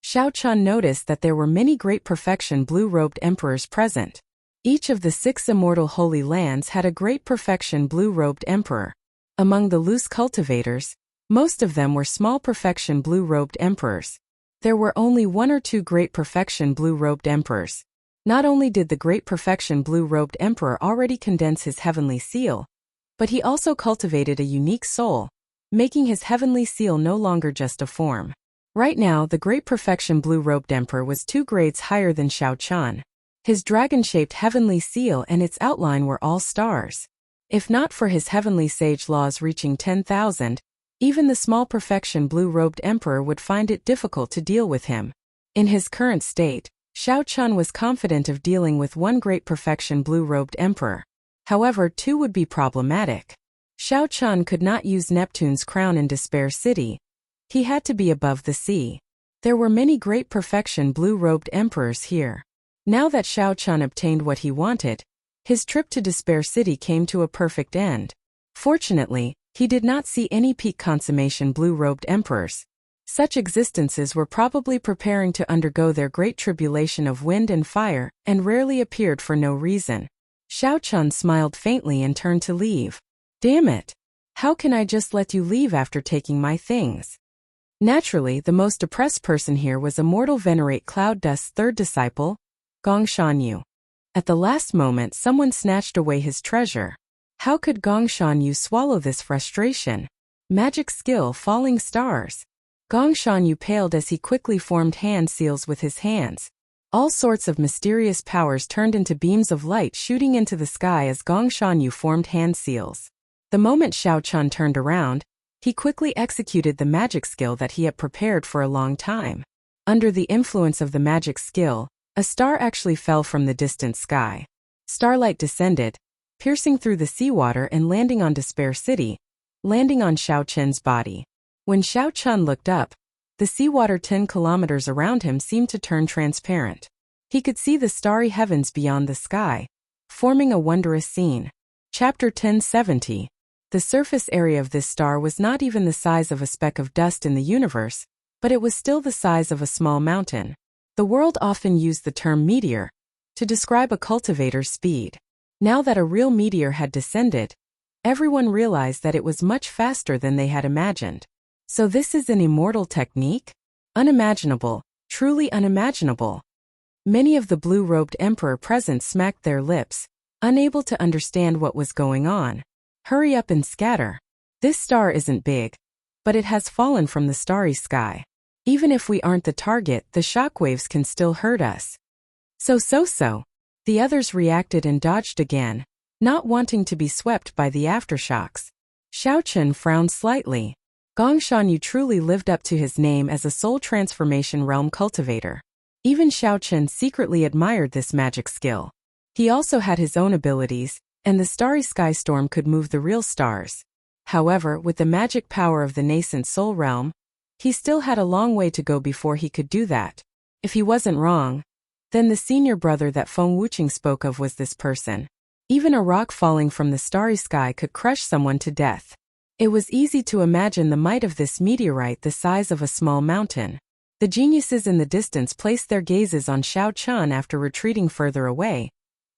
Xiao Chun noticed that there were many great perfection blue-robed emperors present. Each of the 6 immortal holy lands had a great perfection blue-robed emperor. Among the loose cultivators, most of them were small perfection blue-robed emperors. There were only 1 or 2 great perfection blue-robed emperors. Not only did the great perfection blue-robed emperor already condense his heavenly seal, but he also cultivated a unique soul, making his heavenly seal no longer just a form. Right now, the great perfection blue-robed emperor was 2 grades higher than Xiao Chun. His dragon-shaped heavenly seal and its outline were all stars. If not for his heavenly sage laws reaching 10,000, even the small perfection blue-robed emperor would find it difficult to deal with him. In his current state, Xiao Chun was confident of dealing with 1 great perfection blue-robed emperor. However, 2 would be problematic. Xiao Chun could not use Neptune's crown in Despair City. He had to be above the sea. There were many great perfection blue-robed emperors here. Now that Xiao Chun obtained what he wanted, his trip to Despair City came to a perfect end. Fortunately, he did not see any peak consummation blue-robed emperors. Such existences were probably preparing to undergo their great tribulation of wind and fire, and rarely appeared for no reason. Xiao Chun smiled faintly and turned to leave. "Damn it! How can I just let you leave after taking my things?" Naturally, the most oppressed person here was Immortal Venerate Cloud Dust's 3rd disciple, Gong Shanyu. At the last moment, someone snatched away his treasure. How could Gong Shanyu swallow this frustration? Magic skill, falling stars. Gong Shanyu paled as he quickly formed hand seals with his hands. All sorts of mysterious powers turned into beams of light shooting into the sky as Gong Shanyu formed hand seals. The moment Xiao Chun turned around, he quickly executed the magic skill that he had prepared for a long time. Under the influence of the magic skill, a star actually fell from the distant sky. Starlight descended, piercing through the seawater and landing on Despair City, landing on Xiao Chen's body. When Xiao Chun looked up, the seawater 10 kilometers around him seemed to turn transparent. He could see the starry heavens beyond the sky, forming a wondrous scene. Chapter 1070. The surface area of this star was not even the size of a speck of dust in the universe, but it was still the size of a small mountain. The world often used the term meteor to describe a cultivator's speed. Now that a real meteor had descended, everyone realized that it was much faster than they had imagined. So this is an immortal technique? Unimaginable, truly unimaginable. Many of the blue-robed emperor present smacked their lips, unable to understand what was going on. Hurry up and scatter. This star isn't big, but it has fallen from the starry sky. Even if we aren't the target, the shockwaves can still hurt us. So. The others reacted and dodged again, not wanting to be swept by the aftershocks. Xiao Chun frowned slightly. Gong Shanyu truly lived up to his name as a soul transformation realm cultivator. Even Xiao Chun secretly admired this magic skill. He also had his own abilities, and the starry sky storm could move the real stars. However, with the magic power of the nascent soul realm, he still had a long way to go before he could do that. If he wasn't wrong, then the senior brother that Feng Wuqing spoke of was this person. Even a rock falling from the starry sky could crush someone to death. It was easy to imagine the might of this meteorite the size of a small mountain. The geniuses in the distance placed their gazes on Xiao Chun after retreating further away,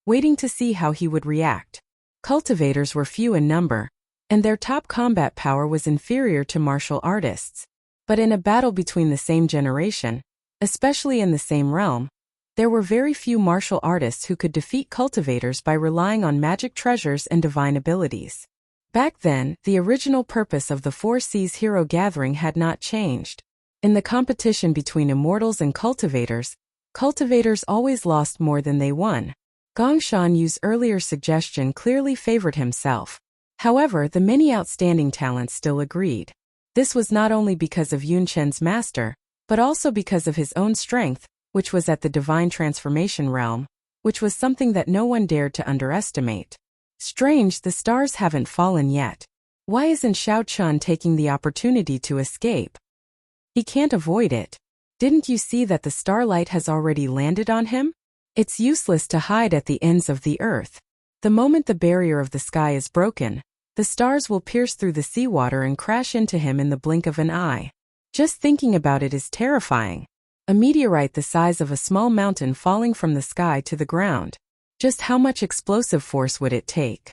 waiting to see how he would react. Cultivators were few in number, and their top combat power was inferior to martial artists. But in a battle between the same generation, especially in the same realm, There were very few martial artists who could defeat cultivators by relying on magic treasures and divine abilities. Back then, the original purpose of the Four Seas hero gathering had not changed. In the competition between immortals and cultivators, cultivators always lost more than they won. Gongshan Yu's earlier suggestion clearly favored himself. However, the many outstanding talents still agreed. This was not only because of Yun Chen's master, but also because of his own strength, which was at the divine transformation realm, which was something that no one dared to underestimate. Strange, the stars haven't fallen yet. Why isn't Xiao Chun taking the opportunity to escape? He can't avoid it. Didn't you see that the starlight has already landed on him? It's useless to hide at the ends of the earth. The moment the barrier of the sky is broken, the stars will pierce through the seawater and crash into him in the blink of an eye. Just thinking about it is terrifying. A meteorite the size of a small mountain falling from the sky to the ground. Just how much explosive force would it take?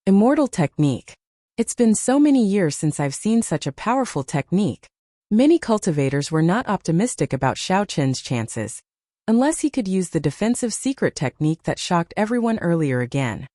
Immortal technique. It's been so many years since I've seen such a powerful technique. Many cultivators were not optimistic about Xiao Chen's chances, unless he could use the defensive secret technique that shocked everyone earlier again.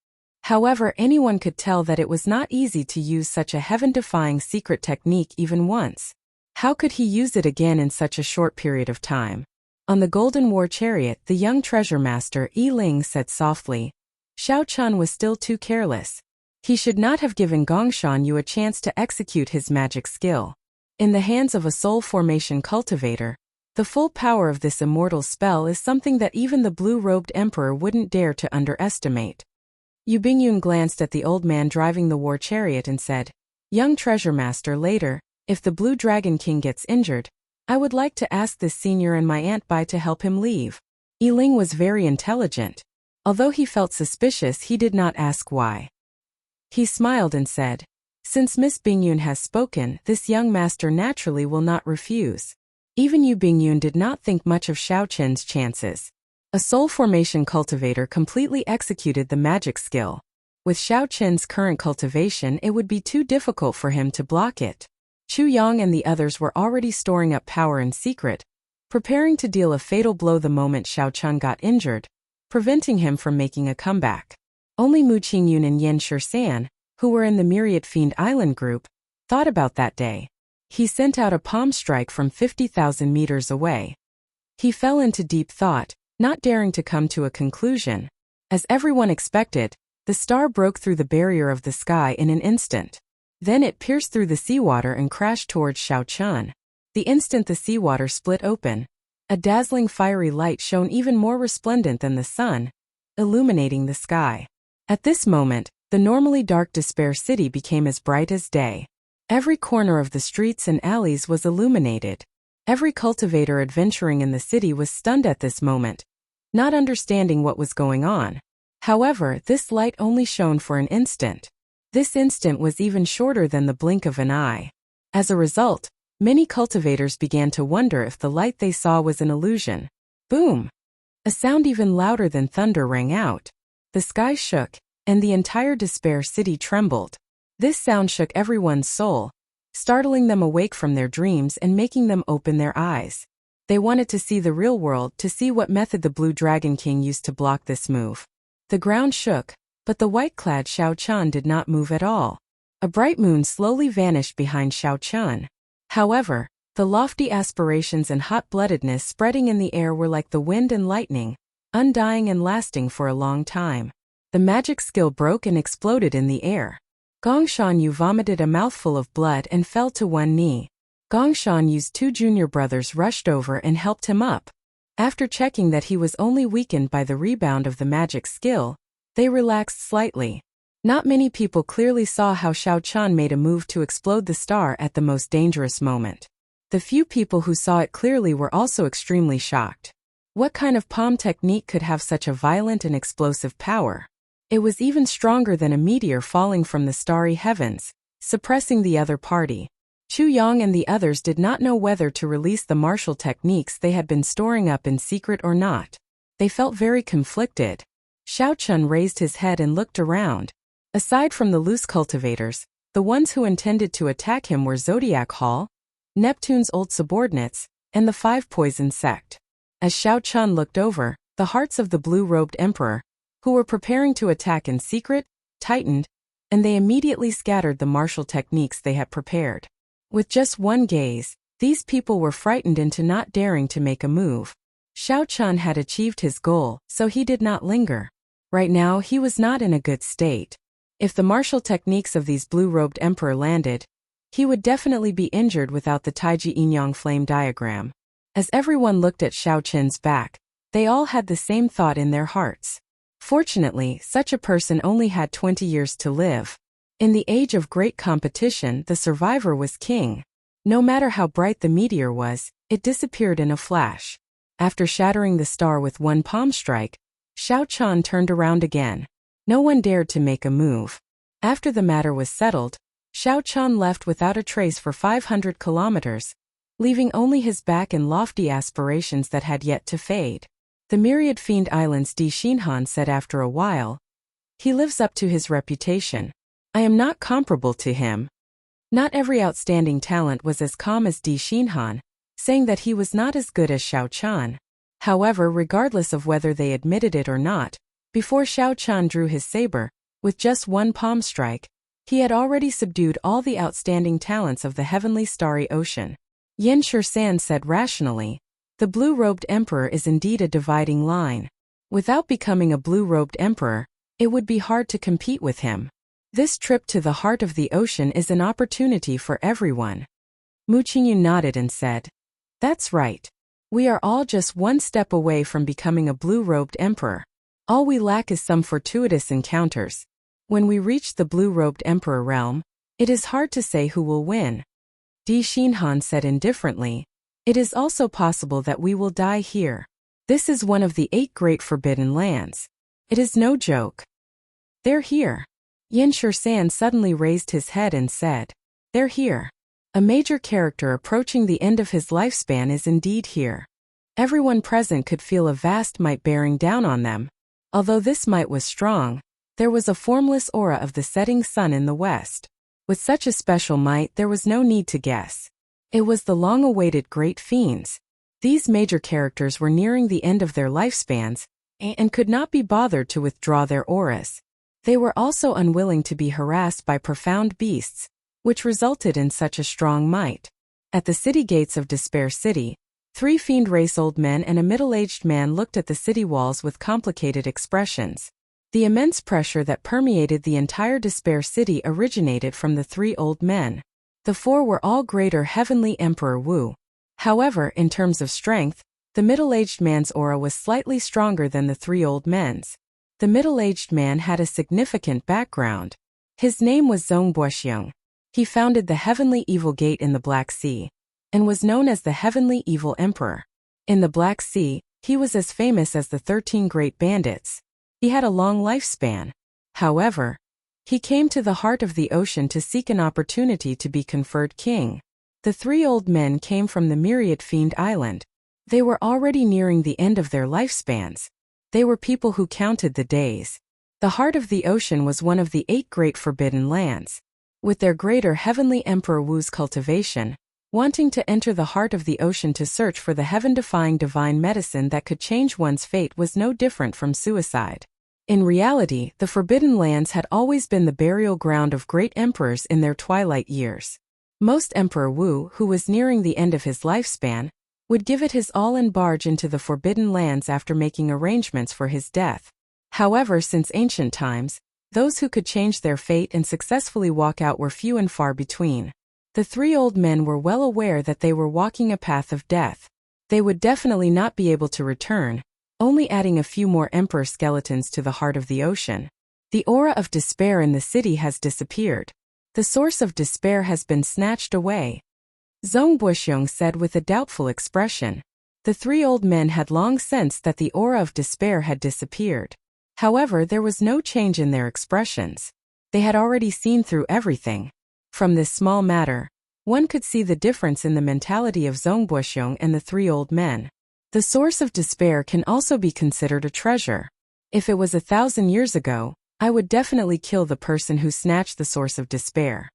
However, anyone could tell that it was not easy to use such a heaven-defying secret technique even once. How could he use it again in such a short period of time? On the Golden War Chariot, the young treasure master Yi Ling said softly, Xiao Chun was still too careless. He should not have given Gongshan Yu a chance to execute his magic skill. In the hands of a soul formation cultivator, the full power of this immortal spell is something that even the blue-robed emperor wouldn't dare to underestimate. Yu Bingyun glanced at the old man driving the war chariot and said, Young treasure master, later, if the Blue Dragon King gets injured, I would like to ask this senior and my Aunt Bai to help him leave. Yi Ling was very intelligent. Although he felt suspicious, he did not ask why. He smiled and said, Since Miss Bingyun has spoken, this young master naturally will not refuse. Even Yu Bingyun did not think much of Xiao Chen's chances. A soul formation cultivator completely executed the magic skill. With Xiao Chen's current cultivation, it would be too difficult for him to block it. Chu Yang and the others were already storing up power in secret, preparing to deal a fatal blow the moment Xiao Chun got injured, preventing him from making a comeback. Only Mu Qingyun and Yen Shisan, who were in the Myriad Fiend Island group, thought about that day. He sent out a palm strike from 50,000 meters away. He fell into deep thought, not daring to come to a conclusion. As everyone expected, the star broke through the barrier of the sky in an instant. Then it pierced through the seawater and crashed towards Xiao Chun. The instant the seawater split open, a dazzling fiery light shone even more resplendent than the sun, illuminating the sky. At this moment, the normally dark Despair City became as bright as day. Every corner of the streets and alleys was illuminated. Every cultivator adventuring in the city was stunned at this moment, not understanding what was going on. However, this light only shone for an instant. This instant was even shorter than the blink of an eye. As a result, many cultivators began to wonder if the light they saw was an illusion. Boom! A sound even louder than thunder rang out. The sky shook, and the entire Despair City trembled. This sound shook everyone's soul, startling them awake from their dreams and making them open their eyes. They wanted to see the real world, to see what method the Blue Dragon King used to block this move. The ground shook, but the white-clad Xiao Chun did not move at all. A bright moon slowly vanished behind Xiao Chun. However, the lofty aspirations and hot-bloodedness spreading in the air were like the wind and lightning, undying and lasting for a long time. The magic skill broke and exploded in the air. Gongshan Yu vomited a mouthful of blood and fell to one knee. Gongshan Yu's two junior brothers rushed over and helped him up. After checking that he was only weakened by the rebound of the magic skill, they relaxed slightly. Not many people clearly saw how Xiao Chun made a move to explode the star at the most dangerous moment. The few people who saw it clearly were also extremely shocked. What kind of palm technique could have such a violent and explosive power? It was even stronger than a meteor falling from the starry heavens, suppressing the other party. Chu Yang and the others did not know whether to release the martial techniques they had been storing up in secret or not. They felt very conflicted. Xiao Chun raised his head and looked around. Aside from the loose cultivators, the ones who intended to attack him were Zodiac Hall, Neptune's old subordinates, and the Five Poison Sect. As Xiao Chun looked over, the hearts of the blue-robed emperor, who were preparing to attack in secret, tightened, and they immediately scattered the martial techniques they had prepared. With just one gaze, these people were frightened into not daring to make a move. Xiao Chun had achieved his goal, so he did not linger. Right now he was not in a good state. If the martial techniques of these blue-robed emperor landed, he would definitely be injured without the Taiji Yin-Yang flame diagram. As everyone looked at Xiao Chun's back, they all had the same thought in their hearts. Fortunately, such a person only had 20 years to live. In the age of great competition, the survivor was king. No matter how bright the meteor was, it disappeared in a flash. After shattering the star with one palm strike, Xiao Chun turned around again. No one dared to make a move. After the matter was settled, Xiao Chun left without a trace for 500 kilometers, leaving only his back and lofty aspirations that had yet to fade. The myriad fiend islands Di Xinhan said after a while. He lives up to his reputation. I am not comparable to him. Not every outstanding talent was as calm as Di Xinhan, saying that he was not as good as Xiao Chun. However, regardless of whether they admitted it or not, before Xiao Chun drew his saber, with just one palm strike, he had already subdued all the outstanding talents of the heavenly starry ocean. Yin Shursan said rationally, the blue-robed emperor is indeed a dividing line. Without becoming a blue-robed emperor, it would be hard to compete with him. This trip to the heart of the ocean is an opportunity for everyone. Mu Qingyun nodded and said, that's right. We are all just one step away from becoming a blue-robed emperor. All we lack is some fortuitous encounters. When we reach the blue-robed emperor realm, it is hard to say who will win. Di Xinhan said indifferently, it is also possible that we will die here. This is one of the 8 great forbidden lands. It is no joke. They're here. Yin Shursan suddenly raised his head and said, they're here. A major character approaching the end of his lifespan is indeed here. Everyone present could feel a vast might bearing down on them. Although this might was strong, there was a formless aura of the setting sun in the west. With such a special might, there was no need to guess. It was the long-awaited great fiends. These major characters were nearing the end of their lifespans, and could not be bothered to withdraw their auras. They were also unwilling to be harassed by profound beasts, which resulted in such a strong might. At the city gates of Despair City, 3 fiend race old men and a middle-aged man looked at the city walls with complicated expressions. The immense pressure that permeated the entire Despair City originated from the 3 old men. The 4 were all greater heavenly Emperor Wu. However, in terms of strength, the middle-aged man's aura was slightly stronger than the 3 old men's. The middle-aged man had a significant background. His name was Zong Buoxiong. He founded the Heavenly Evil Gate in the Black Sea, and was known as the Heavenly Evil Emperor. In the Black Sea, he was as famous as the 13 Great Bandits. He had a long lifespan. However, he came to the heart of the ocean to seek an opportunity to be conferred king. The 3 old men came from the Myriad Fiend Island. They were already nearing the end of their lifespans. They were people who counted the days. The heart of the ocean was one of the 8 great forbidden lands. With their greater heavenly Emperor Wu's cultivation, wanting to enter the heart of the ocean to search for the heaven-defying divine medicine that could change one's fate was no different from suicide. In reality, the Forbidden Lands had always been the burial ground of great emperors in their twilight years. Most Emperor Wu, who was nearing the end of his lifespan, would give it his all and barge into the Forbidden Lands after making arrangements for his death. However, since ancient times, those who could change their fate and successfully walk out were few and far between. The 3 old men were well aware that they were walking a path of death. They would definitely not be able to return, only adding a few more emperor skeletons to the heart of the ocean. The aura of despair in the city has disappeared. The source of despair has been snatched away. Zong Buoxiong said with a doubtful expression. The 3 old men had long sensed that the aura of despair had disappeared. However, there was no change in their expressions. They had already seen through everything. From this small matter, one could see the difference in the mentality of Zong Buoxiong and the 3 old men. The source of despair can also be considered a treasure. If it was 1,000 years ago, I would definitely kill the person who snatched the source of despair.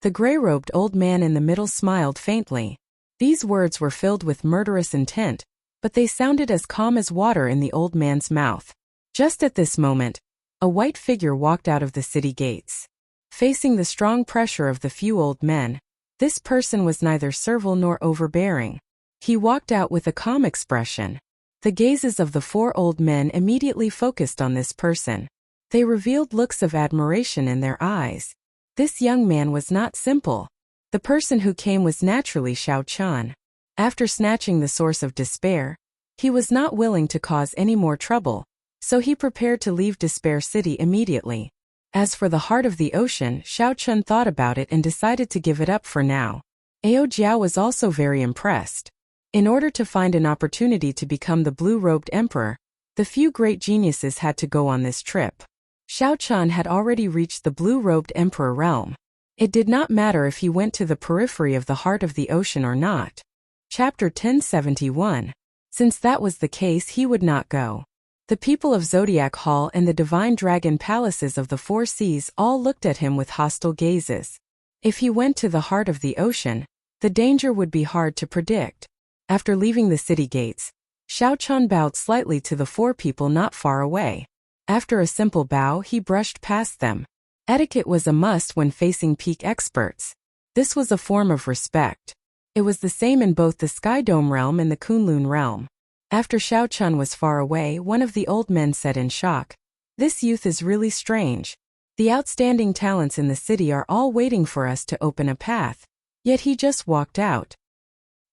The gray-robed old man in the middle smiled faintly. These words were filled with murderous intent, but they sounded as calm as water in the old man's mouth. Just at this moment, a white figure walked out of the city gates. Facing the strong pressure of the few old men, this person was neither servile nor overbearing. He walked out with a calm expression. The gazes of the 4 old men immediately focused on this person. They revealed looks of admiration in their eyes. This young man was not simple. The person who came was naturally Xiao Chan. After snatching the source of despair, he was not willing to cause any more trouble, so he prepared to leave Despair City immediately. As for the heart of the ocean, Xiao Chun thought about it and decided to give it up for now. Ao Jiao was also very impressed. In order to find an opportunity to become the blue-robed emperor, the few great geniuses had to go on this trip. Xiao Chun had already reached the blue-robed emperor realm. It did not matter if he went to the periphery of the heart of the ocean or not. Chapter 1071. Since that was the case, he would not go. The people of Zodiac Hall and the Divine Dragon Palaces of the 4 seas all looked at him with hostile gazes. If he went to the heart of the ocean, the danger would be hard to predict. After leaving the city gates, Xiao Chun bowed slightly to the 4 people not far away. After a simple bow, he brushed past them. Etiquette was a must when facing peak experts. This was a form of respect. It was the same in both the Sky Dome realm and the Kunlun realm. After Xiao Chun was far away, one of the old men said in shock, "This youth is really strange. The outstanding talents in the city are all waiting for us to open a path, yet he just walked out.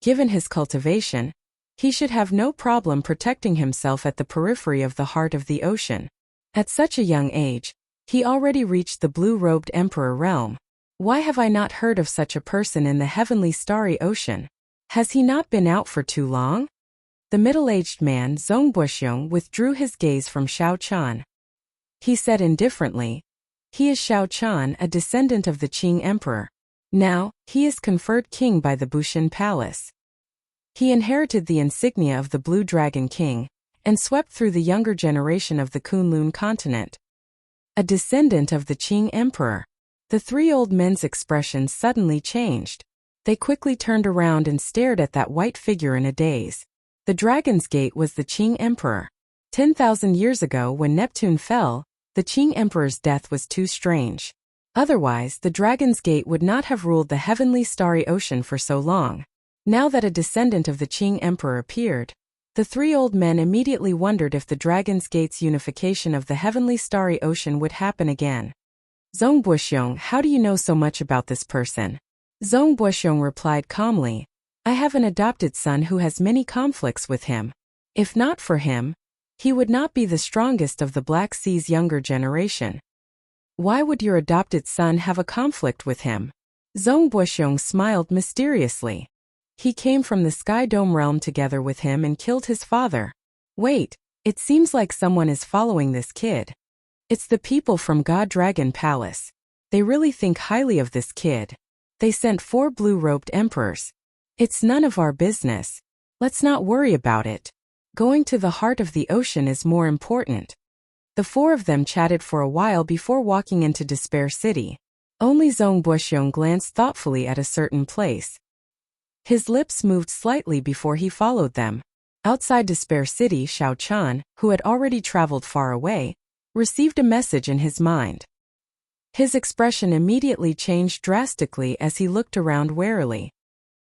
Given his cultivation, he should have no problem protecting himself at the periphery of the heart of the ocean. At such a young age, he already reached the blue-robed emperor realm. Why have I not heard of such a person in the heavenly starry ocean? Has he not been out for too long?" The middle-aged man, Zhong Buxiong, withdrew his gaze from Xiao Chan. He said indifferently, "He is Xiao Chan, a descendant of the Qing emperor. Now, he is conferred king by the Bushan Palace. He inherited the insignia of the Blue Dragon King, and swept through the younger generation of the Kunlun continent. A descendant of the Qing emperor." The 3 old men's expressions suddenly changed. They quickly turned around and stared at that white figure in a daze. The Dragon's Gate was the Qing emperor. 10,000 years ago, when Neptune fell, the Qing emperor's death was too strange. Otherwise, the Dragon's Gate would not have ruled the heavenly starry ocean for so long. Now that a descendant of the Qing emperor appeared, the 3 old men immediately wondered if the Dragon's Gate's unification of the heavenly starry ocean would happen again. "Zhong Buxiong, how do you know so much about this person?" Zhong Buxiong replied calmly, "I have an adopted son who has many conflicts with him. If not for him, he would not be the strongest of the Black Sea's younger generation." "Why would your adopted son have a conflict with him?" Zhong Buxiong smiled mysteriously. "He came from the Sky Dome realm together with him and killed his father." "Wait, it seems like someone is following this kid." "It's the people from God Dragon Palace. They really think highly of this kid. They sent 4 blue-robed emperors. It's none of our business. Let's not worry about it. Going to the heart of the ocean is more important." The 4 of them chatted for a while before walking into Despair City. Only Zhong Buxiong glanced thoughtfully at a certain place. His lips moved slightly before he followed them. Outside Despair City, Xiao Chan, who had already traveled far away, received a message in his mind. His expression immediately changed drastically as he looked around warily.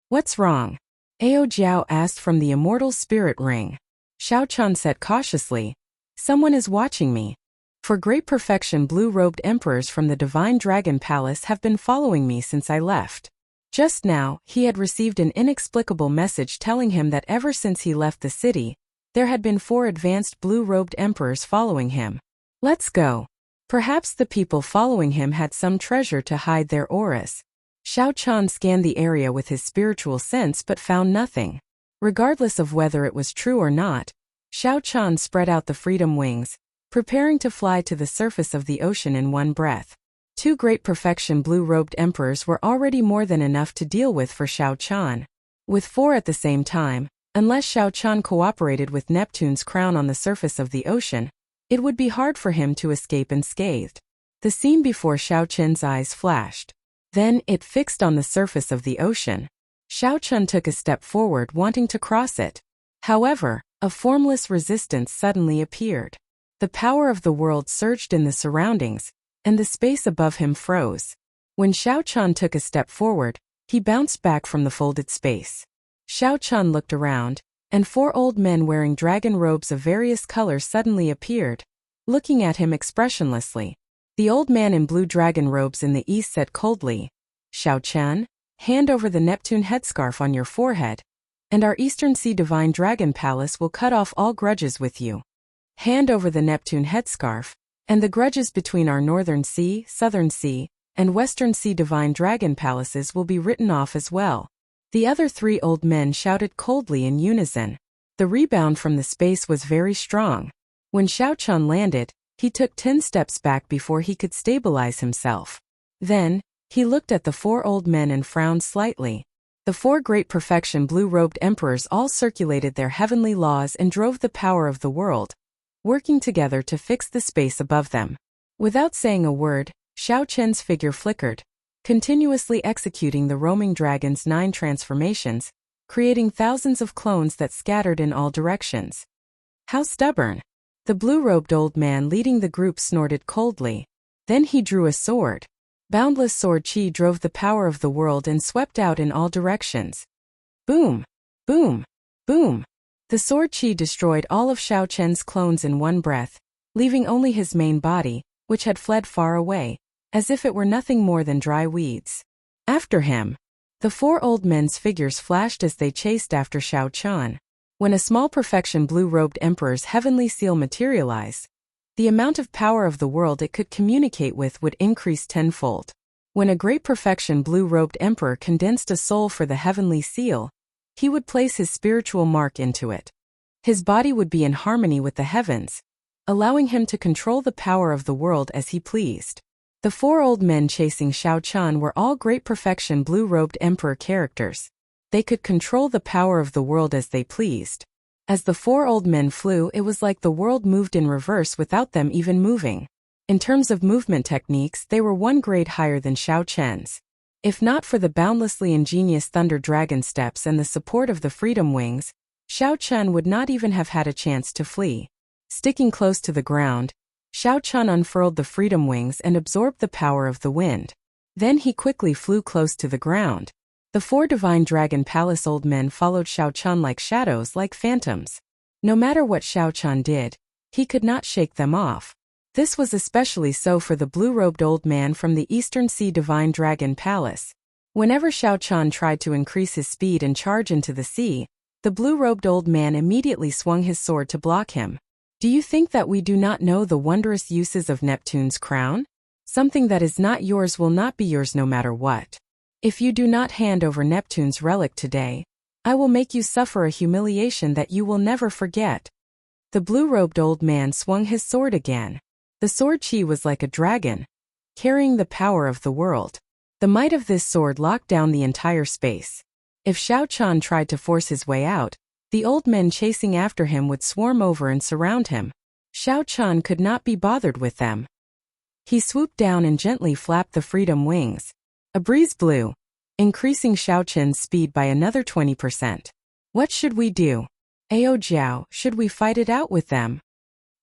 "What's wrong?" Ao Jiao asked from the immortal spirit ring. Xiao Chan said cautiously, "Someone is watching me. For great perfection, blue-robed emperors from the Divine Dragon Palace have been following me since I left." Just now, he had received an inexplicable message telling him that ever since he left the city, there had been 4 advanced blue-robed emperors following him. "Let's go." Perhaps the people following him had some treasure to hide their auras. Xiao Chan scanned the area with his spiritual sense but found nothing. Regardless of whether it was true or not, Xiao Chan spread out the freedom wings, preparing to fly to the surface of the ocean in one breath. 2 great perfection blue-robed emperors were already more than enough to deal with for Xiao Chan. With 4 at the same time, unless Xiao Chan cooperated with Neptune's crown on the surface of the ocean, it would be hard for him to escape unscathed. The scene before Xiao Chen's eyes flashed. Then it fixed on the surface of the ocean. Xiao Chun took a step forward, wanting to cross it. However, a formless resistance suddenly appeared. The power of the world surged in the surroundings, and the space above him froze. When Xiao Chan took a step forward, he bounced back from the folded space. Xiao Chan looked around, and 4 old men wearing dragon robes of various colors suddenly appeared, looking at him expressionlessly. The old man in blue dragon robes in the east said coldly, "Xiao Chan, hand over the Neptune headscarf on your forehead, and our Eastern Sea Divine Dragon Palace will cut off all grudges with you. Hand over the Neptune headscarf, and the grudges between our Northern Sea, Southern Sea, and Western Sea Divine Dragon Palaces will be written off as well." The other 3 old men shouted coldly in unison. The rebound from the space was very strong. When Xiao Chan landed, he took 10 steps back before he could stabilize himself. Then, he looked at the 4 old men and frowned slightly. The 4 great perfection blue-robed emperors all circulated their heavenly laws and drove the power of the world, working together to fix the space above them. Without saying a word, Xiao Chen's figure flickered, continuously executing the roaming dragon's 9 transformations, creating thousands of clones that scattered in all directions. "How stubborn!" The blue-robed old man leading the group snorted coldly. Then he drew a sword. Boundless sword chi drove the power of the world and swept out in all directions. Boom! Boom! Boom! The sword chi destroyed all of Xiao Chen's clones in one breath, leaving only his main body, which had fled far away, as if it were nothing more than dry weeds. After him, the 4 old men's figures flashed as they chased after Xiao Chan. When a small perfection blue-robed emperor's heavenly seal materialized, the amount of power of the world it could communicate with would increase tenfold. When a great perfection blue-robed emperor condensed a soul for the heavenly seal, he would place his spiritual mark into it. His body would be in harmony with the heavens, allowing him to control the power of the world as he pleased. The 4 old men chasing Xiao Chan were all great perfection blue-robed emperor characters. They could control the power of the world as they pleased. As the 4 old men flew, it was like the world moved in reverse without them even moving. In terms of movement techniques, they were 1 grade higher than Xiao Chen's. If not for the boundlessly ingenious thunder dragon steps and the support of the freedom wings, Xiao Chen would not even have had a chance to flee. Sticking close to the ground, Xiao Chen unfurled the freedom wings and absorbed the power of the wind. Then he quickly flew close to the ground. The 4 divine dragon palace old men followed Xiao Chen like shadows, like phantoms. No matter what Xiao Chen did, he could not shake them off. This was especially so for the blue-robed old man from the Eastern Sea Divine Dragon Palace. Whenever Xiao Chen tried to increase his speed and charge into the sea, the blue-robed old man immediately swung his sword to block him. Do you think that we do not know the wondrous uses of Neptune's crown? Something that is not yours will not be yours no matter what. If you do not hand over Neptune's relic today, I will make you suffer a humiliation that you will never forget. The blue-robed old man swung his sword again. The sword chi was like a dragon, carrying the power of the world. The might of this sword locked down the entire space. If Xiao Chen tried to force his way out, the old men chasing after him would swarm over and surround him. Xiao Chen could not be bothered with them. He swooped down and gently flapped the freedom wings. A breeze blew, increasing Xiao Chen's speed by another 20%. What should we do? Ao Jiao, should we fight it out with them?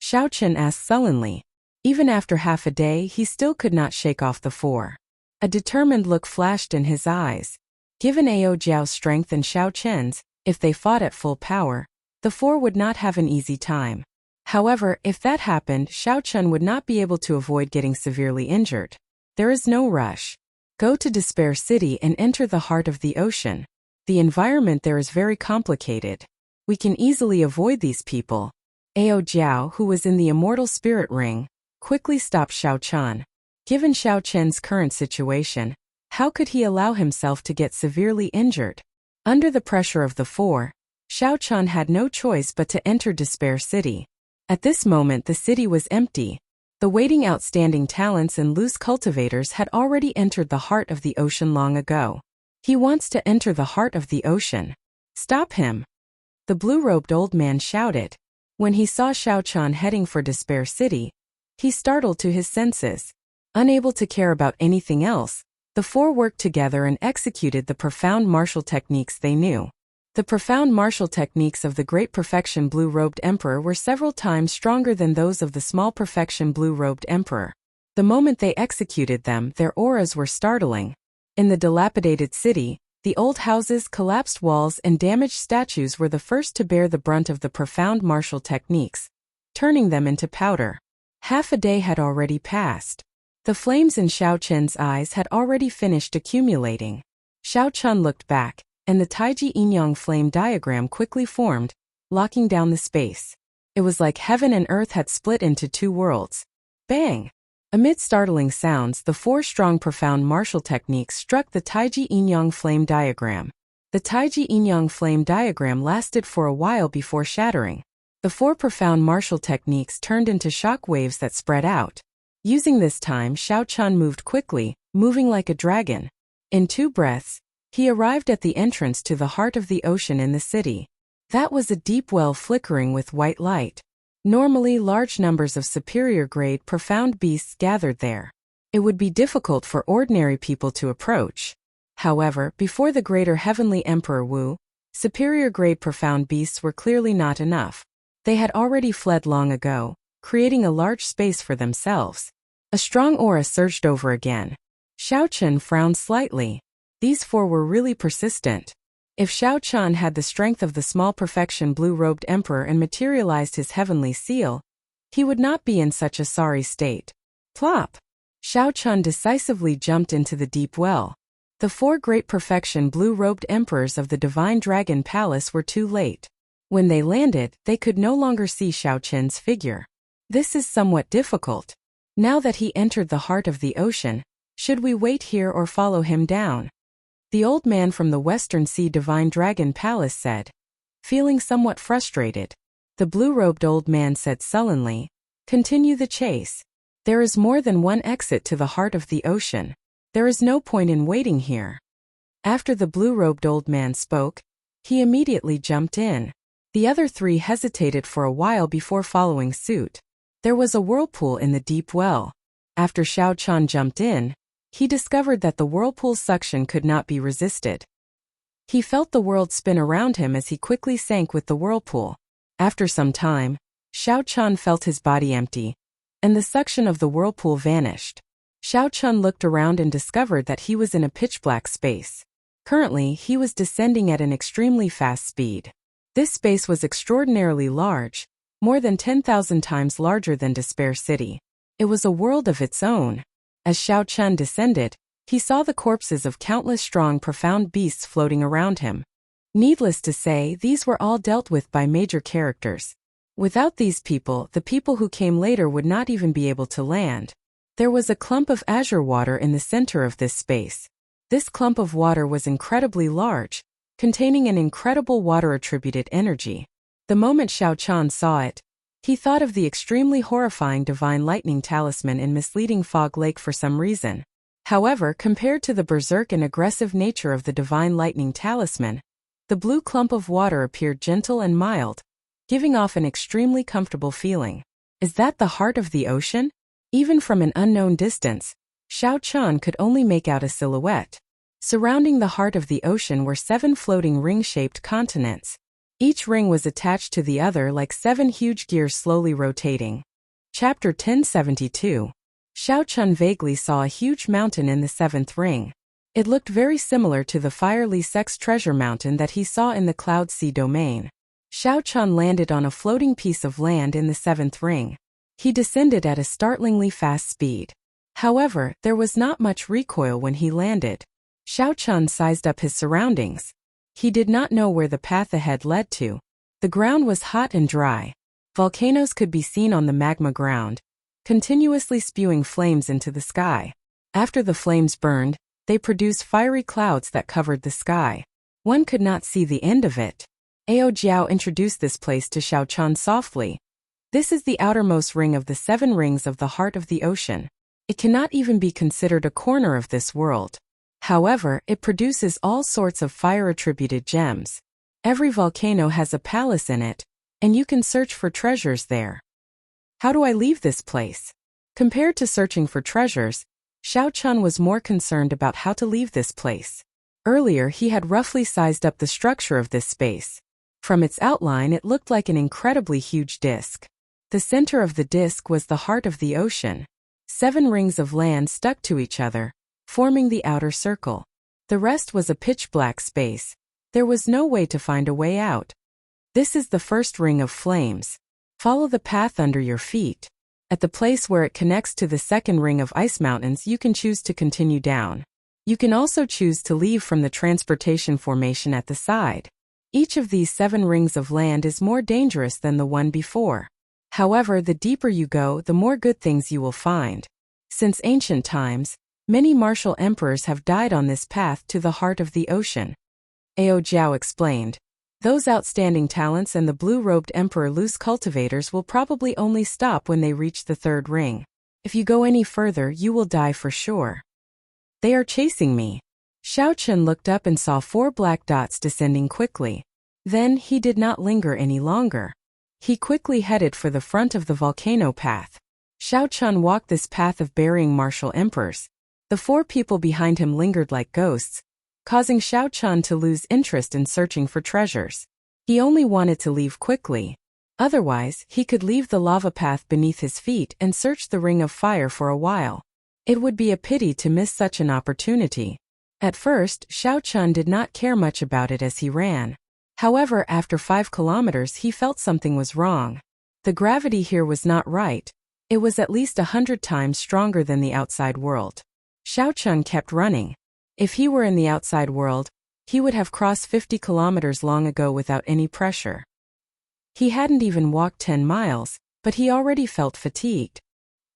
Xiao Chen asked sullenly. Even after half a day, he still could not shake off the 4. A determined look flashed in his eyes. Given Ao Jiao's strength and Xiao Chen's, if they fought at full power, the 4 would not have an easy time. However, if that happened, Xiao Chen would not be able to avoid getting severely injured. There is no rush. Go to Despair City and enter the heart of the ocean. The environment there is very complicated. We can easily avoid these people. Ao Jiao, who was in the immortal spirit ring, quickly stopped Xiao Chen. Given Xiao Chen's current situation, how could he allow himself to get severely injured? Under the pressure of the 4, Xiao Chen had no choice but to enter Despair City. At this moment the city was empty. The waiting outstanding talents and loose cultivators had already entered the heart of the ocean long ago. He wants to enter the heart of the ocean. Stop him! The blue-robed old man shouted. When he saw Xiao Chen heading for Despair City, he startled to his senses. Unable to care about anything else, the 4 worked together and executed the profound martial techniques they knew. The profound martial techniques of the great perfection blue-robed emperor were several times stronger than those of the small perfection blue-robed emperor. The moment they executed them, their auras were startling. In the dilapidated city, the old houses, collapsed walls, and damaged statues were the first to bear the brunt of the profound martial techniques, turning them into powder. Half a day had already passed. The flames in Xiao Chen's eyes had already finished accumulating. Xiao Chen looked back, and the Taiji Yin-Yang flame diagram quickly formed, locking down the space. It was like heaven and earth had split into two worlds. Bang! Amid startling sounds, the four strong profound martial techniques struck the Taiji Yin-Yang flame diagram. The Taiji Yin-Yang flame diagram lasted for a while before shattering. The four profound martial techniques turned into shock waves that spread out. Using this time, Xiao Chen moved quickly, moving like a dragon. In 2 breaths, he arrived at the entrance to the heart of the ocean in the city. That was a deep well flickering with white light. Normally, large numbers of superior-grade profound beasts gathered there. It would be difficult for ordinary people to approach. However, before the greater heavenly Emperor Wu, superior-grade profound beasts were clearly not enough. They had already fled long ago, creating a large space for themselves. A strong aura surged over again. Xiao Chen frowned slightly. These four were really persistent. If Xiao Chen had the strength of the small perfection blue-robed emperor and materialized his heavenly seal, he would not be in such a sorry state. Plop! Xiao Chen decisively jumped into the deep well. The 4 great perfection blue-robed emperors of the Divine Dragon Palace were too late. When they landed, they could no longer see Xiao Chen's figure. This is somewhat difficult. Now that he entered the heart of the ocean, should we wait here or follow him down? The old man from the Western Sea Divine Dragon Palace said, feeling somewhat frustrated. The blue-robed old man said sullenly, "Continue the chase. There is more than one exit to the heart of the ocean. There is no point in waiting here." After the blue-robed old man spoke, he immediately jumped in. The other 3 hesitated for a while before following suit. There was a whirlpool in the deep well. After Xiao Chen jumped in, he discovered that the whirlpool's suction could not be resisted. He felt the world spin around him as he quickly sank with the whirlpool. After some time, Xiao Chen felt his body empty, and the suction of the whirlpool vanished. Xiao Chen looked around and discovered that he was in a pitch-black space. Currently, he was descending at an extremely fast speed. This space was extraordinarily large, more than 10,000 times larger than Despair City. It was a world of its own. As Xiao Chen descended, he saw the corpses of countless strong profound beasts floating around him. Needless to say, these were all dealt with by major characters. Without these people, the people who came later would not even be able to land. There was a clump of azure water in the center of this space. This clump of water was incredibly large, containing an incredible water-attributed energy. The moment Xiao Chen saw it, he thought of the extremely horrifying Divine Lightning Talisman in Misleading Fog Lake for some reason. However, compared to the berserk and aggressive nature of the Divine Lightning Talisman, the blue clump of water appeared gentle and mild, giving off an extremely comfortable feeling. Is that the heart of the ocean? Even from an unknown distance, Xiao Chen could only make out a silhouette. Surrounding the heart of the ocean were 7 floating ring-shaped continents. Each ring was attached to the other like 7 huge gears slowly rotating. Chapter 1072. Xiao Chen vaguely saw a huge mountain in the 7th ring. It looked very similar to the fiery sex treasure mountain that he saw in the Cloud Sea domain. Xiao Chen landed on a floating piece of land in the 7th ring. He descended at a startlingly fast speed. However, there was not much recoil when he landed. Xiao Chen sized up his surroundings. He did not know where the path ahead led to. The ground was hot and dry. Volcanoes could be seen on the magma ground, continuously spewing flames into the sky. After the flames burned, they produced fiery clouds that covered the sky. One could not see the end of it. Ao Jiao introduced this place to Xiao Chen softly. This is the outermost ring of the 7 rings of the heart of the ocean. It cannot even be considered a corner of this world. However, it produces all sorts of fire-attributed gems. Every volcano has a palace in it, and you can search for treasures there. How do I leave this place? Compared to searching for treasures, Xiao Chen was more concerned about how to leave this place. Earlier he had roughly sized up the structure of this space. From its outline it looked like an incredibly huge disk. The center of the disk was the heart of the ocean. 7 rings of land stuck to each other, forming the outer circle. The rest was a pitch-black space. There was no way to find a way out. This is the first ring of flames. Follow the path under your feet. At the place where it connects to the second ring of ice mountains, you can choose to continue down. You can also choose to leave from the transportation formation at the side. Each of these 7 rings of land is more dangerous than the one before. However, the deeper you go, the more good things you will find. Since ancient times, many martial emperors have died on this path to the heart of the ocean. Ao Jiao explained. Those outstanding talents and the blue-robed emperor loose cultivators will probably only stop when they reach the 3rd ring. If you go any further, you will die for sure. They are chasing me. Xiao Chun looked up and saw 4 black dots descending quickly. Then he did not linger any longer. He quickly headed for the front of the volcano path. Xiao Chun walked this path of burying martial emperors. The 4 people behind him lingered like ghosts, causing Xiao Chun to lose interest in searching for treasures. He only wanted to leave quickly. Otherwise, he could leave the lava path beneath his feet and search the ring of fire for a while. It would be a pity to miss such an opportunity. At first, Xiao Chun did not care much about it as he ran. However, after 5 kilometers he felt something was wrong. The gravity here was not right. It was at least 100 times stronger than the outside world. Xiao Chun kept running. If he were in the outside world, he would have crossed 50 kilometers long ago without any pressure. He hadn't even walked 10 miles, but he already felt fatigued.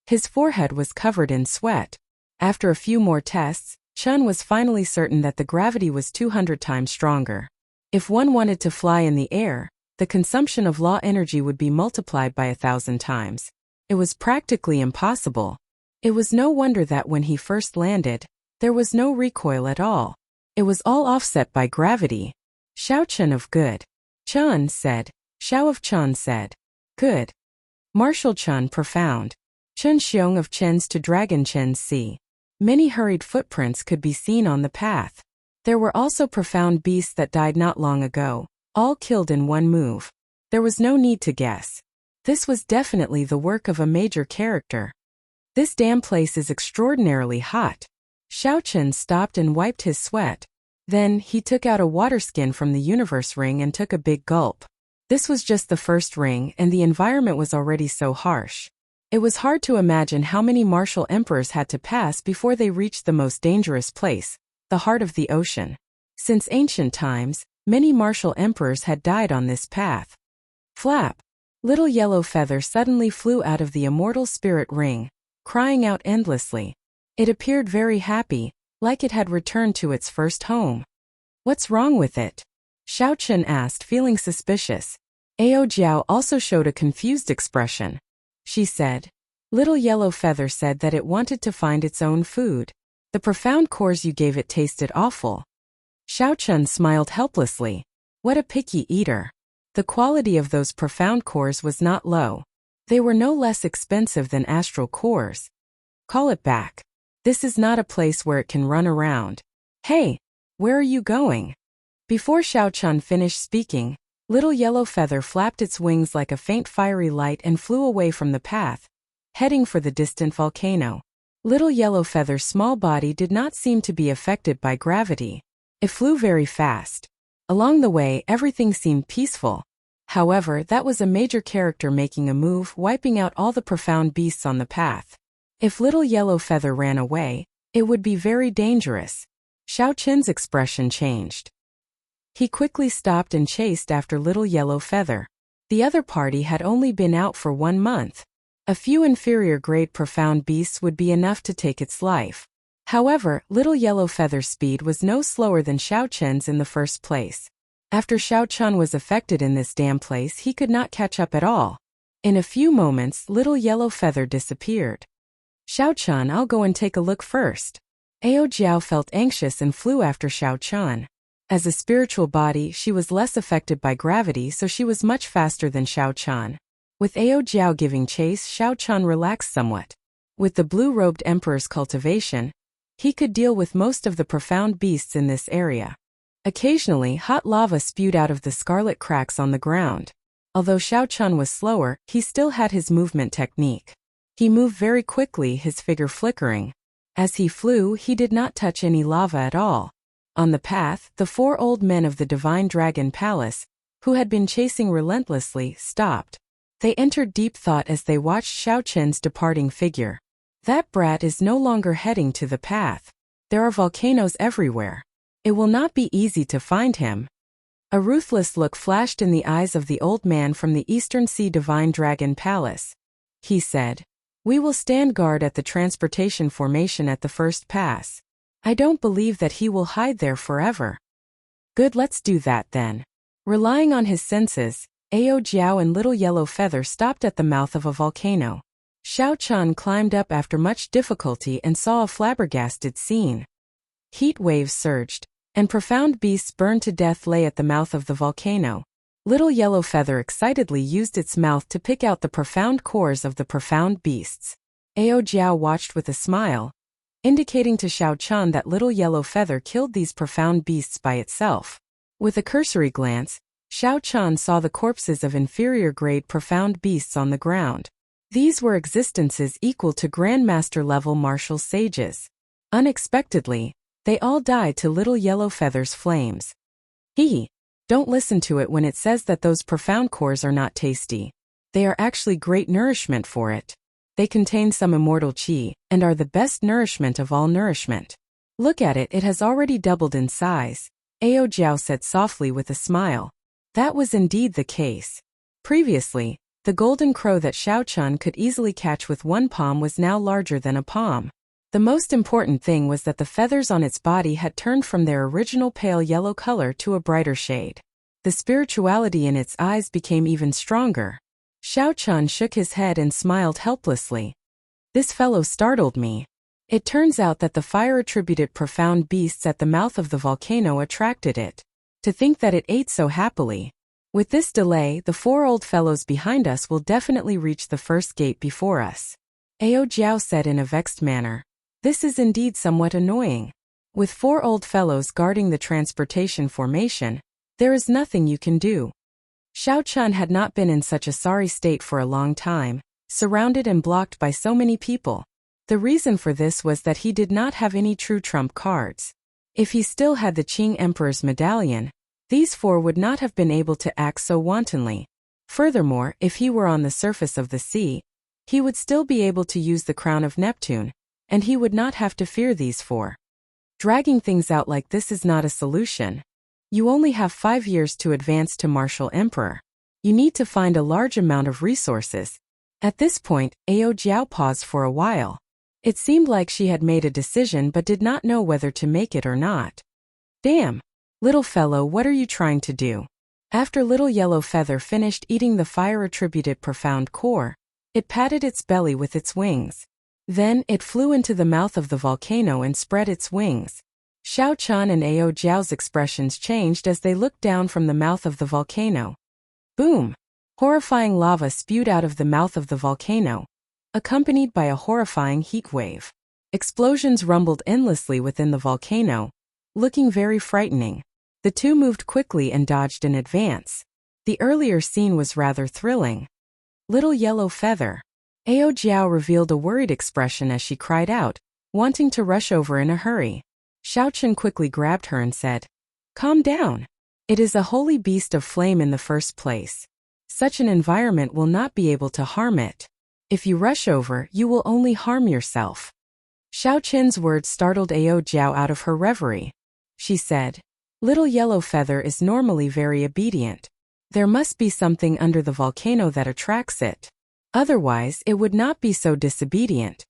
His forehead was covered in sweat. After a few more tests, Chun was finally certain that the gravity was 200 times stronger. If one wanted to fly in the air, the consumption of law energy would be multiplied by 1,000 times. It was practically impossible. It was no wonder that when he first landed, there was no recoil at all. It was all offset by gravity. Xiao Chun of good. Chun said. Xiao of Chun said. Good. Martial Chun profound. Chun Xiong of Chen's to Dragon Chen's Sea. Many hurried footprints could be seen on the path. There were also profound beasts that died not long ago, all killed in one move. There was no need to guess. This was definitely the work of a major character. This damn place is extraordinarily hot. Xiao Chun stopped and wiped his sweat. Then, he took out a water skin from the universe ring and took a big gulp. This was just the first ring, and the environment was already so harsh. It was hard to imagine how many martial emperors had to pass before they reached the most dangerous place, the heart of the ocean. Since ancient times, many martial emperors had died on this path. Flap! Little Yellow Feather suddenly flew out of the immortal spirit ring, crying out endlessly. It appeared very happy, like it had returned to its first home. What's wrong with it? Xiao Chun asked, feeling suspicious. Ao Jiao also showed a confused expression. She said. Little Yellow Feather said that it wanted to find its own food. The profound cores you gave it tasted awful. Xiao Chun smiled helplessly. What a picky eater. The quality of those profound cores was not low. They were no less expensive than astral cores. Call it back. This is not a place where it can run around. Hey, where are you going? Before Xiao Chun finished speaking, Little Yellow Feather flapped its wings like a faint fiery light and flew away from the path, heading for the distant volcano. Little Yellow Feather's small body did not seem to be affected by gravity. It flew very fast. Along the way, everything seemed peaceful. However, that was a major character making a move, wiping out all the profound beasts on the path. If Little Yellow Feather ran away, it would be very dangerous. Xiao Chun's expression changed. He quickly stopped and chased after Little Yellow Feather. The other party had only been out for 1 month. A few inferior-grade profound beasts would be enough to take its life. However, Little Yellow Feather's speed was no slower than Xiao Chun's in the first place. After Xiao Chun was affected in this damn place, he could not catch up at all. In a few moments, Little Yellow Feather disappeared. Xiao Chun, I'll go and take a look first. Ao Jiao felt anxious and flew after Xiao Chun. As a spiritual body, she was less affected by gravity, so she was much faster than Xiao Chun. With Ao Jiao giving chase, Xiao Chun relaxed somewhat. With the blue-robed emperor's cultivation, He could deal with most of the profound beasts in this area. Occasionally, hot lava spewed out of the scarlet cracks on the ground. Although Xiao Chun was slower, he still had his movement technique. He moved very quickly, his figure flickering. As he flew, he did not touch any lava at all. On the path, the 4 old men of the Divine Dragon Palace, who had been chasing relentlessly, stopped. They entered deep thought as they watched Xiao Chen's departing figure. That brat is no longer heading to the path. There are volcanoes everywhere. It will not be easy to find him. A ruthless look flashed in the eyes of the old man from the Eastern Sea Divine Dragon Palace. He said, "We will stand guard at the transportation formation at the first pass. I don't believe that he will hide there forever." "Good, let's do that then." Relying on his senses, Ao Jiao and Little Yellow Feather stopped at the mouth of a volcano. Xiao Chun climbed up after much difficulty and saw a flabbergasted scene. Heat waves surged, and profound beasts burned to death lay at the mouth of the volcano. Little Yellow Feather excitedly used its mouth to pick out the profound cores of the profound beasts. Ao Jiao watched with a smile, indicating to Xiao Chun that Little Yellow Feather killed these profound beasts by itself. With a cursory glance, Xiao Chun saw the corpses of inferior-grade profound beasts on the ground. These were existences equal to Grandmaster-level martial sages. Unexpectedly, they all died to Little Yellow Feather's flames. Don't listen to it when it says that those profound cores are not tasty. They are actually great nourishment for it. They contain some immortal qi, and are the best nourishment of all nourishment. Look at it, it has already doubled in size, Ao Jiao said softly with a smile. That was indeed the case. Previously, the golden crow that Xiao Chun could easily catch with one palm was now larger than a palm. The most important thing was that the feathers on its body had turned from their original pale yellow color to a brighter shade. The spirituality in its eyes became even stronger. Xiao Chun shook his head and smiled helplessly. This fellow startled me. It turns out that the fire-attributed profound beasts at the mouth of the volcano attracted it. To think that it ate so happily. With this delay, the 4 old fellows behind us will definitely reach the first gate before us. Ao Jiao said in a vexed manner. This is indeed somewhat annoying. With 4 old fellows guarding the transportation formation, there is nothing you can do. Xiao Chun had not been in such a sorry state for a long time, surrounded and blocked by so many people. The reason for this was that he did not have any true trump cards. If he still had the Qing Emperor's medallion, these 4 would not have been able to act so wantonly. Furthermore, if he were on the surface of the sea, he would still be able to use the crown of Neptune, and he would not have to fear these 4. Dragging things out like this is not a solution. You only have 5 years to advance to Martial Emperor. You need to find a large amount of resources. At this point, Ao Jiao paused for a while. It seemed like she had made a decision but did not know whether to make it or not. Damn! Little fellow, what are you trying to do? After Little Yellow Feather finished eating the fire-attributed profound core, it patted its belly with its wings. Then, it flew into the mouth of the volcano and spread its wings. Xiao Chun and Ao Jiao's expressions changed as they looked down from the mouth of the volcano. Boom! Horrifying lava spewed out of the mouth of the volcano, accompanied by a horrifying heat wave. Explosions rumbled endlessly within the volcano, looking very frightening. The 2 moved quickly and dodged in advance. The earlier scene was rather thrilling. Little Yellow Feather. Ao Jiao revealed a worried expression as she cried out, wanting to rush over in a hurry. Xiao Chun quickly grabbed her and said, "Calm down. It is a holy beast of flame in the first place. Such an environment will not be able to harm it. If you rush over, you will only harm yourself." Xiao Chun's words startled Ao Jiao out of her reverie. She said, "Little Yellow Feather is normally very obedient. There must be something under the volcano that attracts it. Otherwise, it would not be so disobedient."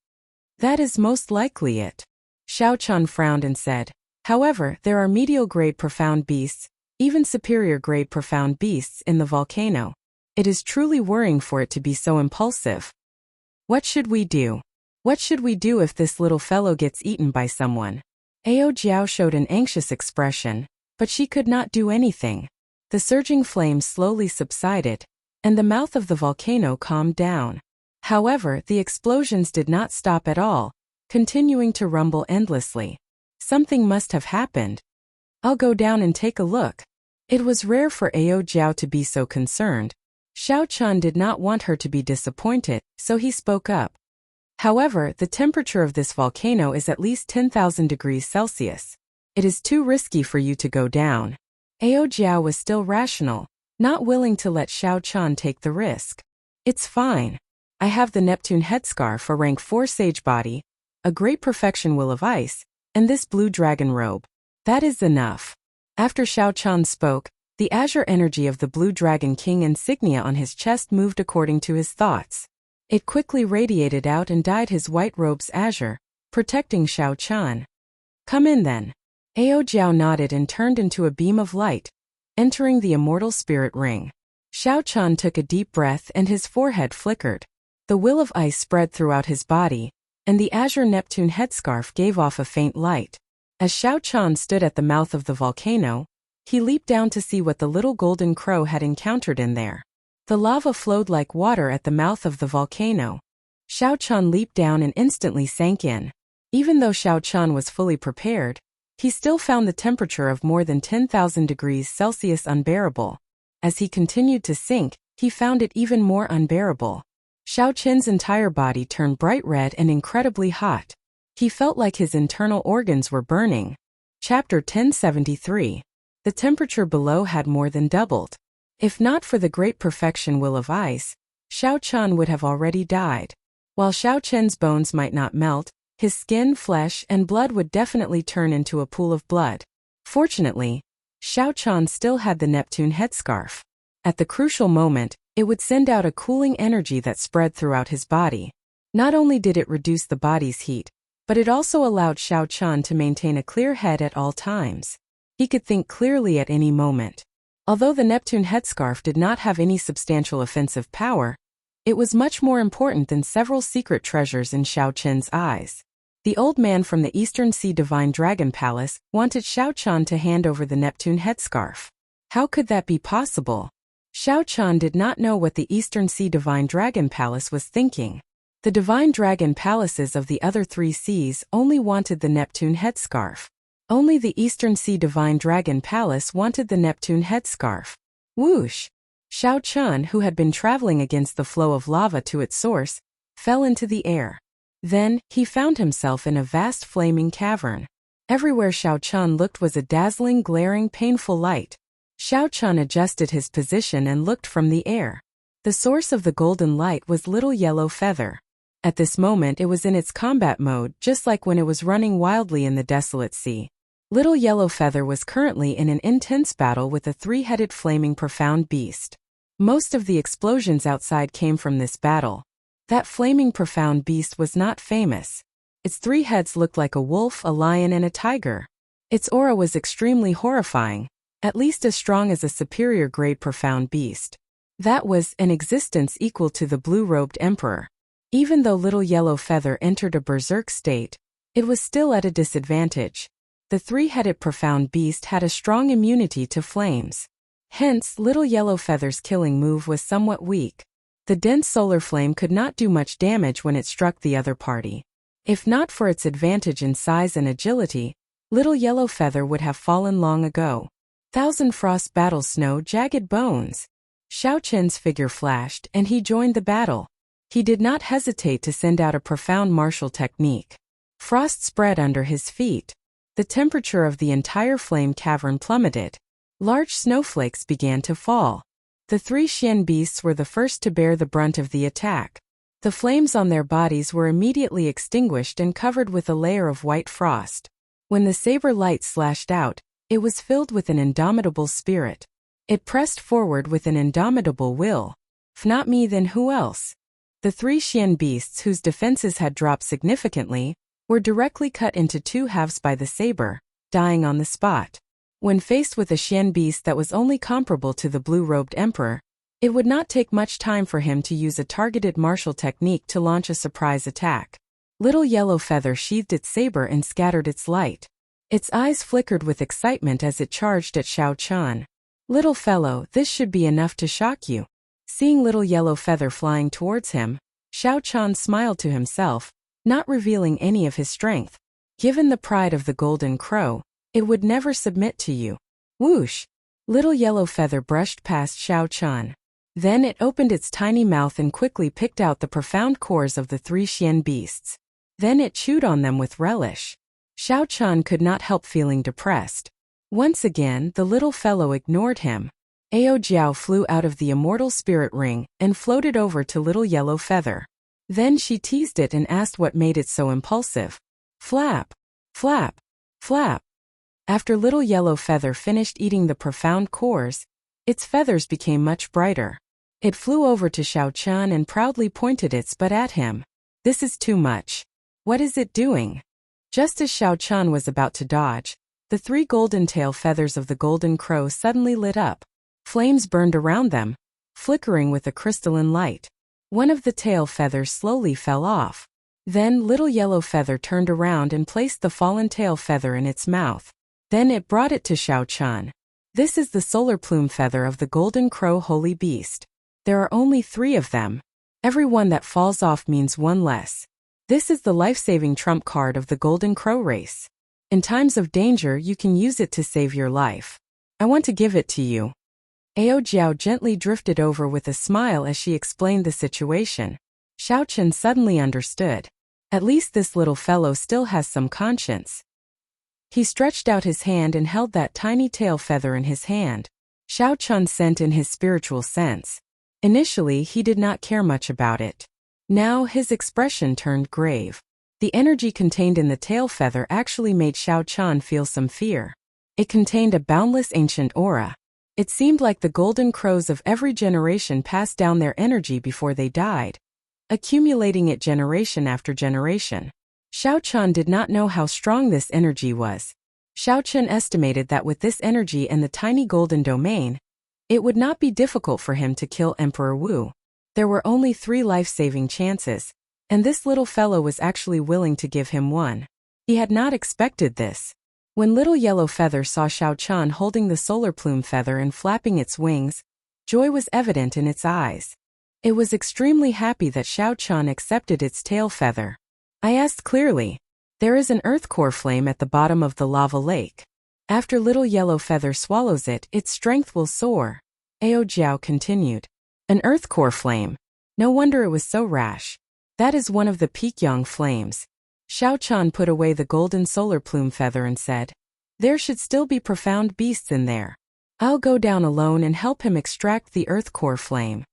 "That is most likely it." Xiao Chun frowned and said, "However, there are medial-grade profound beasts, even superior-grade profound beasts in the volcano. It is truly worrying for it to be so impulsive. What should we do? What should we do if this little fellow gets eaten by someone?" Ao Jiao showed an anxious expression, but she could not do anything. The surging flames slowly subsided, and the mouth of the volcano calmed down. However, the explosions did not stop at all, continuing to rumble endlessly. Something must have happened. I'll go down and take a look. It was rare for Ao Jiao to be so concerned. Xiao Chun did not want her to be disappointed, so he spoke up. However, the temperature of this volcano is at least 10,000 degrees Celsius. It is too risky for you to go down. Ao Jiao was still rational, not willing to let Xiao Chun take the risk. It's fine. I have the Neptune headscarf for rank 4 sage body, a great perfection will of ice, and this blue dragon robe. That is enough. After Xiao Chun spoke, the azure energy of the blue dragon king insignia on his chest moved according to his thoughts. It quickly radiated out and dyed his white robe's azure, protecting Xiao Chun. Come in then. Ao Jiao nodded and turned into a beam of light, entering the immortal spirit ring. Xiao Chun took a deep breath and his forehead flickered. The will of ice spread throughout his body, and the azure Neptune headscarf gave off a faint light. As Xiao Chun stood at the mouth of the volcano, he leaped down to see what the little golden crow had encountered in there. The lava flowed like water at the mouth of the volcano. Xiao Chun leaped down and instantly sank in. Even though Xiao Chun was fully prepared, he still found the temperature of more than 10,000 degrees Celsius unbearable. As he continued to sink, he found it even more unbearable. Xiao Chun's entire body turned bright red and incredibly hot. He felt like his internal organs were burning. Chapter 1073. The temperature below had more than doubled. If not for the great perfection will of ice, Xiao Chun would have already died. While Xiao Chun's bones might not melt, his skin, flesh, and blood would definitely turn into a pool of blood. Fortunately, Xiao Chun still had the Neptune headscarf. At the crucial moment, it would send out a cooling energy that spread throughout his body. Not only did it reduce the body's heat, but it also allowed Xiao Chun to maintain a clear head at all times. He could think clearly at any moment. Although the Neptune headscarf did not have any substantial offensive power, it was much more important than several secret treasures in Xiao Chun's eyes. The old man from the Eastern Sea Divine Dragon Palace wanted Xiao Chun to hand over the Neptune headscarf. How could that be possible? Xiao Chun did not know what the Eastern Sea Divine Dragon Palace was thinking. The Divine Dragon Palaces of the other 3 seas only wanted the Neptune headscarf. Only the Eastern Sea Divine Dragon Palace wanted the Neptune headscarf. Whoosh! Xiao Chun, who had been traveling against the flow of lava to its source, fell into the air. Then, he found himself in a vast flaming cavern. Everywhere Xiao Chun looked was a dazzling, glaring, painful light. Xiao Chun adjusted his position and looked from the air. The source of the golden light was Little Yellow Feather. At this moment it was in its combat mode, just like when it was running wildly in the desolate sea. Little Yellow Feather was currently in an intense battle with a 3-headed flaming profound beast. Most of the explosions outside came from this battle. That flaming profound beast was not famous. Its 3 heads looked like a wolf, a lion, and a tiger. Its aura was extremely horrifying, at least as strong as a superior grade profound beast. That was an existence equal to the blue-robed emperor. Even though Little Yellow Feather entered a berserk state, it was still at a disadvantage. The 3-headed profound beast had a strong immunity to flames. Hence, Little Yellow Feather's killing move was somewhat weak. The dense solar flame could not do much damage when it struck the other party. If not for its advantage in size and agility, Little Yellow Feather would have fallen long ago. Thousand Frost Battle Snow Jagged Bones. Xiao Chun's figure flashed, and he joined the battle. He did not hesitate to send out a profound martial technique. Frost spread under his feet. The temperature of the entire flame cavern plummeted. Large snowflakes began to fall. The 3 Xian beasts were the first to bear the brunt of the attack. The flames on their bodies were immediately extinguished and covered with a layer of white frost. When the saber light slashed out, it was filled with an indomitable spirit. It pressed forward with an indomitable will. If not me, then who else? The 3 Xian beasts, whose defenses had dropped significantly, were directly cut into 2 halves by the saber, dying on the spot. When faced with a Xian beast that was only comparable to the blue-robed emperor, it would not take much time for him to use a targeted martial technique to launch a surprise attack. Little Yellow Feather sheathed its saber and scattered its light. Its eyes flickered with excitement as it charged at Xiao Chun. Little fellow, this should be enough to shock you. Seeing Little Yellow Feather flying towards him, Xiao Chun smiled to himself, not revealing any of his strength. Given the pride of the golden crow, it would never submit to you. Whoosh! Little yellow feather brushed past Xiao Chun. Then it opened its tiny mouth and quickly picked out the profound cores of the 3 Xian beasts. Then it chewed on them with relish. Xiao Chun could not help feeling depressed. Once again, the little fellow ignored him. Ao Jiao flew out of the immortal spirit ring and floated over to little yellow feather. Then she teased it and asked what made it so impulsive. Flap! Flap! Flap! After little yellow feather finished eating the profound cores, its feathers became much brighter. It flew over to Xiao Chun and proudly pointed its butt at him. This is too much. What is it doing? Just as Xiao Chun was about to dodge, the 3 golden tail feathers of the golden crow suddenly lit up. Flames burned around them, flickering with a crystalline light. One of the tail feathers slowly fell off. Then little yellow feather turned around and placed the fallen tail feather in its mouth. Then it brought it to Xiao Chun. This is the solar plume feather of the golden crow holy beast. There are only 3 of them. Every one that falls off means 1 less. This is the life-saving trump card of the golden crow race. In times of danger you can use it to save your life. I want to give it to you. Ao Jiao gently drifted over with a smile as she explained the situation. Xiao Chun suddenly understood. At least this little fellow still has some conscience. He stretched out his hand and held that tiny tail feather in his hand. Xiao Chun sent in his spiritual sense. Initially he did not care much about it. Now his expression turned grave. The energy contained in the tail feather actually made Xiao Chun feel some fear. It contained a boundless ancient aura. It seemed like the golden crows of every generation passed down their energy before they died, accumulating it generation after generation. Xiao Chun did not know how strong this energy was. Xiao Chun estimated that with this energy and the tiny golden domain, it would not be difficult for him to kill Emperor Wu. There were only 3 life-saving chances, and this little fellow was actually willing to give him one. He had not expected this. When little yellow feather saw Xiao Chun holding the solar plume feather and flapping its wings, joy was evident in its eyes. It was extremely happy that Xiao Chun accepted its tail feather. I asked clearly. There is an earth core flame at the bottom of the lava lake. After little yellow feather swallows it, its strength will soar. Ao Jiao continued. An earth core flame. No wonder it was so rash. That is one of the Pekyang flames. Xiao Chun put away the golden solar plume feather and said, there should still be profound beasts in there. I'll go down alone and help him extract the earth core flame.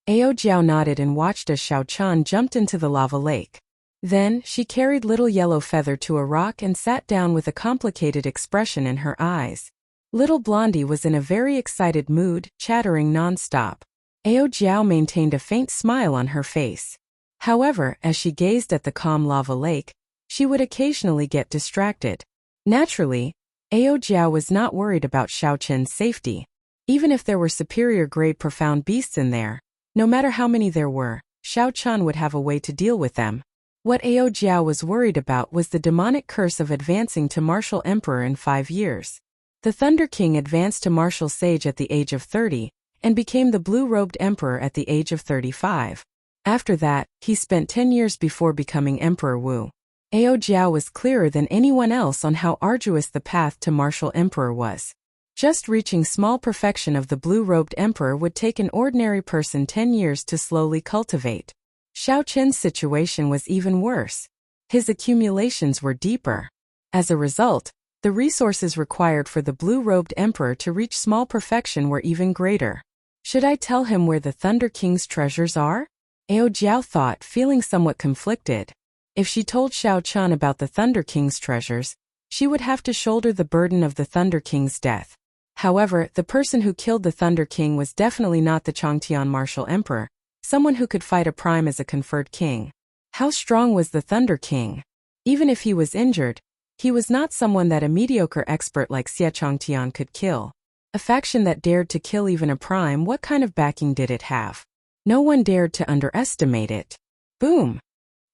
Ao Jiao nodded and watched as Xiao Chun jumped into the lava lake. Then, she carried little yellow feather to a rock and sat down with a complicated expression in her eyes. Little Blondie was in a very excited mood, chattering non-stop. Ao Jiao maintained a faint smile on her face. However, as she gazed at the calm lava lake, she would occasionally get distracted. Naturally, Ao Jiao was not worried about Xiao Chun's safety. Even if there were superior-grade profound beasts in there, no matter how many there were, Xiao Chun would have a way to deal with them. What Ao Jiao was worried about was the demonic curse of advancing to martial emperor in 5 years. The Thunder King advanced to martial sage at the age of 30, and became the blue-robed emperor at the age of 35. After that, he spent 10 years before becoming Emperor Wu. Ao Jiao was clearer than anyone else on how arduous the path to martial emperor was. Just reaching small perfection of the blue-robed emperor would take an ordinary person 10 years to slowly cultivate. Xiao Chun's situation was even worse. His accumulations were deeper. As a result, the resources required for the blue-robed emperor to reach small perfection were even greater. Should I tell him where the Thunder King's treasures are? Ao Jiao thought, feeling somewhat conflicted. If she told Xiao Chun about the Thunder King's treasures, she would have to shoulder the burden of the Thunder King's death. However, the person who killed the Thunder King was definitely not the Chongtian martial emperor, someone who could fight a prime as a conferred king. How strong was the Thunder King? Even if he was injured, he was not someone that a mediocre expert like Xie Chongtian could kill. A faction that dared to kill even a prime, what kind of backing did it have? No one dared to underestimate it. Boom!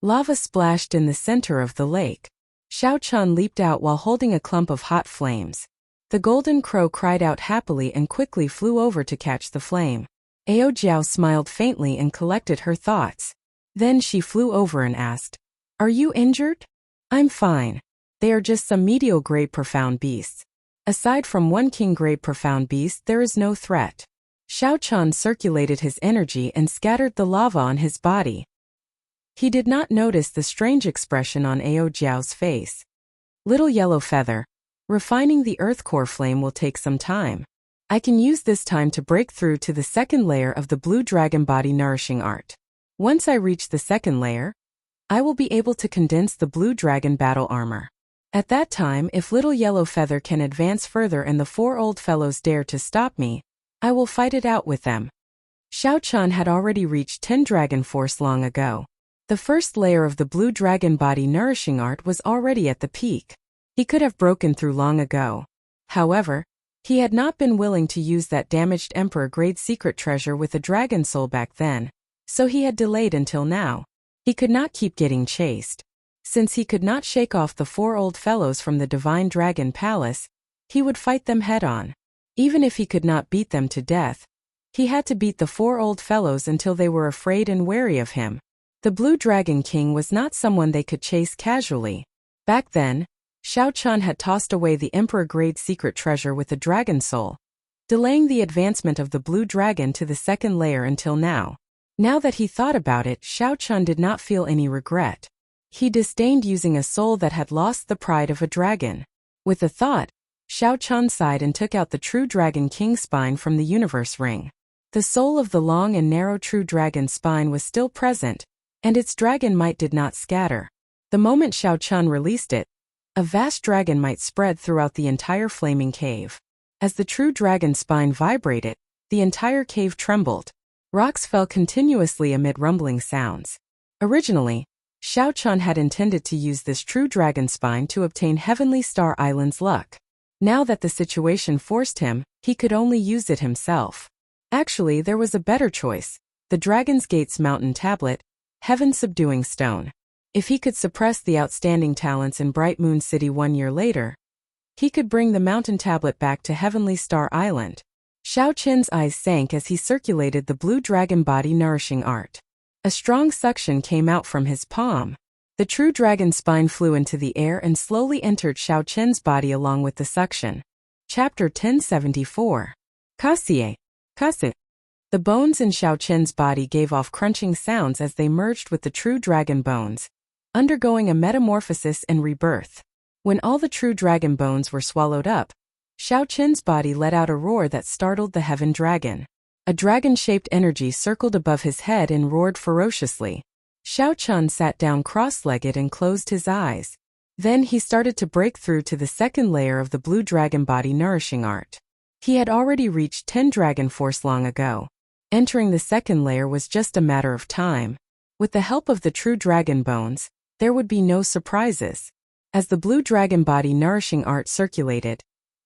Lava splashed in the center of the lake. Xiao Chun leaped out while holding a clump of hot flames. The golden crow cried out happily and quickly flew over to catch the flame. Ao Jiao smiled faintly and collected her thoughts. Then she flew over and asked, Are you injured? I'm fine. They are just some mediocre-grade profound beasts. Aside from one king-grade profound beast, there is no threat. Xiao Chan circulated his energy and scattered the lava on his body. He did not notice the strange expression on Ao Jiao's face. Little yellow feather, refining the earth core flame will take some time. I can use this time to break through to the second layer of the blue dragon body nourishing art. Once I reach the second layer, I will be able to condense the blue dragon battle armor. At that time, if little yellow feather can advance further and the 4 old fellows dare to stop me, I will fight it out with them. Xiao Chan had already reached 10 dragon force long ago. The first layer of the blue dragon body nourishing art was already at the peak. He could have broken through long ago. However, he had not been willing to use that damaged emperor-grade secret treasure with a dragon soul back then, so he had delayed until now. He could not keep getting chased. Since he could not shake off the 4 old fellows from the Divine Dragon Palace, he would fight them head-on. Even if he could not beat them to death, he had to beat the 4 old fellows until they were afraid and wary of him. The Blue Dragon King was not someone they could chase casually. Back then, Xiao Chan had tossed away the emperor-grade secret treasure with the dragon soul, delaying the advancement of the blue dragon to the second layer until now. Now that he thought about it, Xiao Chan did not feel any regret. He disdained using a soul that had lost the pride of a dragon. With the thought, Xiao Chan sighed and took out the true Dragon King spine from the universe ring. The soul of the long and narrow true dragon spine was still present, and its dragon might did not scatter. The moment Xiao Chan released it, a vast dragon might spread throughout the entire flaming cave. As the true dragon spine vibrated, the entire cave trembled. Rocks fell continuously amid rumbling sounds. Originally, Xiao Chan had intended to use this true dragon spine to obtain Heavenly Star Island's luck. Now that the situation forced him, he could only use it himself. Actually, there was a better choice: the Dragon's Gate's mountain tablet, Heaven Subduing Stone. If he could suppress the outstanding talents in Bright Moon City 1 year later, he could bring the mountain tablet back to Heavenly Star Island. Xiao Chen's eyes sank as he circulated the blue dragon body nourishing art. A strong suction came out from his palm. The true dragon spine flew into the air and slowly entered Xiao Chen's body along with the suction. Chapter 1074. Kasie. Kasu. The bones in Xiao Chen's body gave off crunching sounds as they merged with the true dragon bones, undergoing a metamorphosis and rebirth. When all the true dragon bones were swallowed up, Xiao Chen's body let out a roar that startled the heaven dragon. A dragon-shaped energy circled above his head and roared ferociously. Xiao Chen sat down cross-legged and closed his eyes. Then he started to break through to the second layer of the blue dragon body nourishing art. He had already reached 10 dragon force long ago. Entering the second layer was just a matter of time. With the help of the true dragon bones, there would be no surprises. As the blue dragon body nourishing art circulated,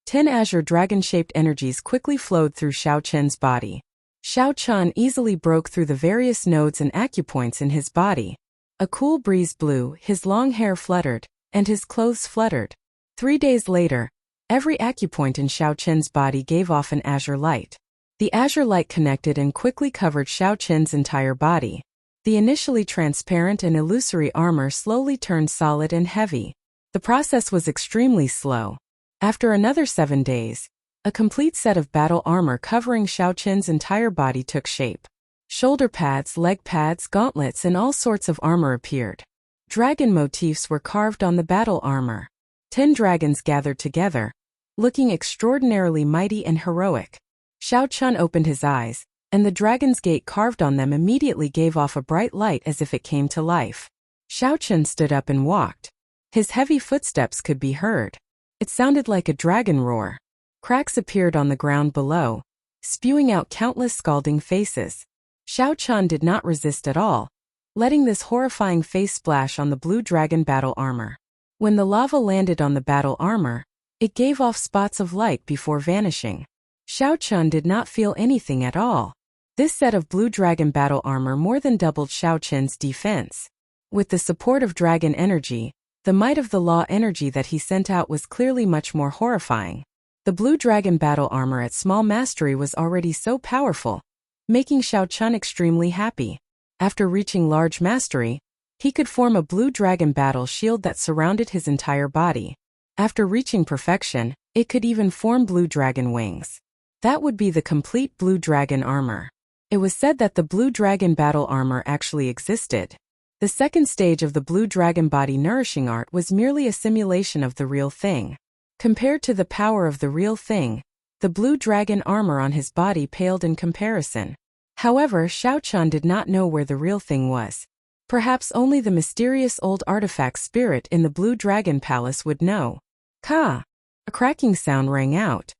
10 azure dragon-shaped energies quickly flowed through Xiao Chen's body. Xiao Chen easily broke through the various nodes and acupoints in his body. A cool breeze blew, his long hair fluttered, and his clothes fluttered. 3 days later, every acupoint in Xiao Chen's body gave off an azure light. The azure light connected and quickly covered Xiao Chen's entire body. The initially transparent and illusory armor slowly turned solid and heavy. The process was extremely slow. After another 7 days, a complete set of battle armor covering Xiao Chen's entire body took shape. Shoulder pads, leg pads, gauntlets, and all sorts of armor appeared. Dragon motifs were carved on the battle armor. 10 dragons gathered together, looking extraordinarily mighty and heroic. Xiao Chen opened his eyes, and the dragon's gate carved on them immediately gave off a bright light as if it came to life. Xiao Chen stood up and walked. His heavy footsteps could be heard. It sounded like a dragon roar. Cracks appeared on the ground below, spewing out countless scalding faces. Xiao Chen did not resist at all, letting this horrifying face splash on the blue dragon battle armor. When the lava landed on the battle armor, it gave off spots of light before vanishing. Xiao Chen did not feel anything at all. This set of blue dragon battle armor more than doubled Xiao Chen's defense. With the support of dragon energy, the might of the law energy that he sent out was clearly much more horrifying. The blue dragon battle armor at small mastery was already so powerful, making Xiao Chen extremely happy. After reaching large mastery, He could form a blue dragon battle shield that surrounded his entire body. After reaching perfection, it could even form blue dragon wings. That would be the complete blue dragon armor. It was said that the blue dragon battle armor actually existed. The second stage of the blue dragon body nourishing art was merely a simulation of the real thing. Compared to the power of the real thing, the blue dragon armor on his body paled in comparison. However, Xiao Chun did not know where the real thing was. Perhaps only the mysterious old artifact spirit in the Blue Dragon Palace would know. Ka! A cracking sound rang out.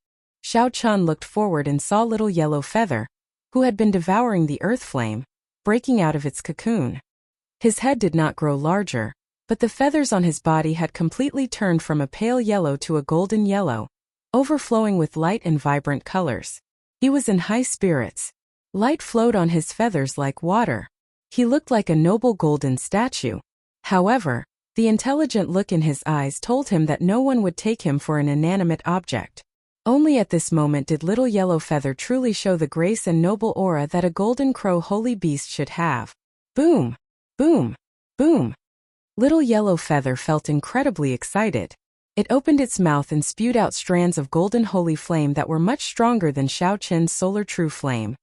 Xiao Chun looked forward and saw little yellow feather, who had been devouring the earth flame, breaking out of its cocoon. His head did not grow larger, but the feathers on his body had completely turned from a pale yellow to a golden yellow, overflowing with light and vibrant colors. He was in high spirits. Light flowed on his feathers like water. He looked like a noble golden statue. However, the intelligent look in his eyes told him that no one would take him for an inanimate object. Only at this moment did little yellow feather truly show the grace and noble aura that a golden crow holy beast should have. Boom! Boom! Boom! Little yellow feather felt incredibly excited. It opened its mouth and spewed out strands of golden holy flame that were much stronger than Xiao Qin's solar true flame,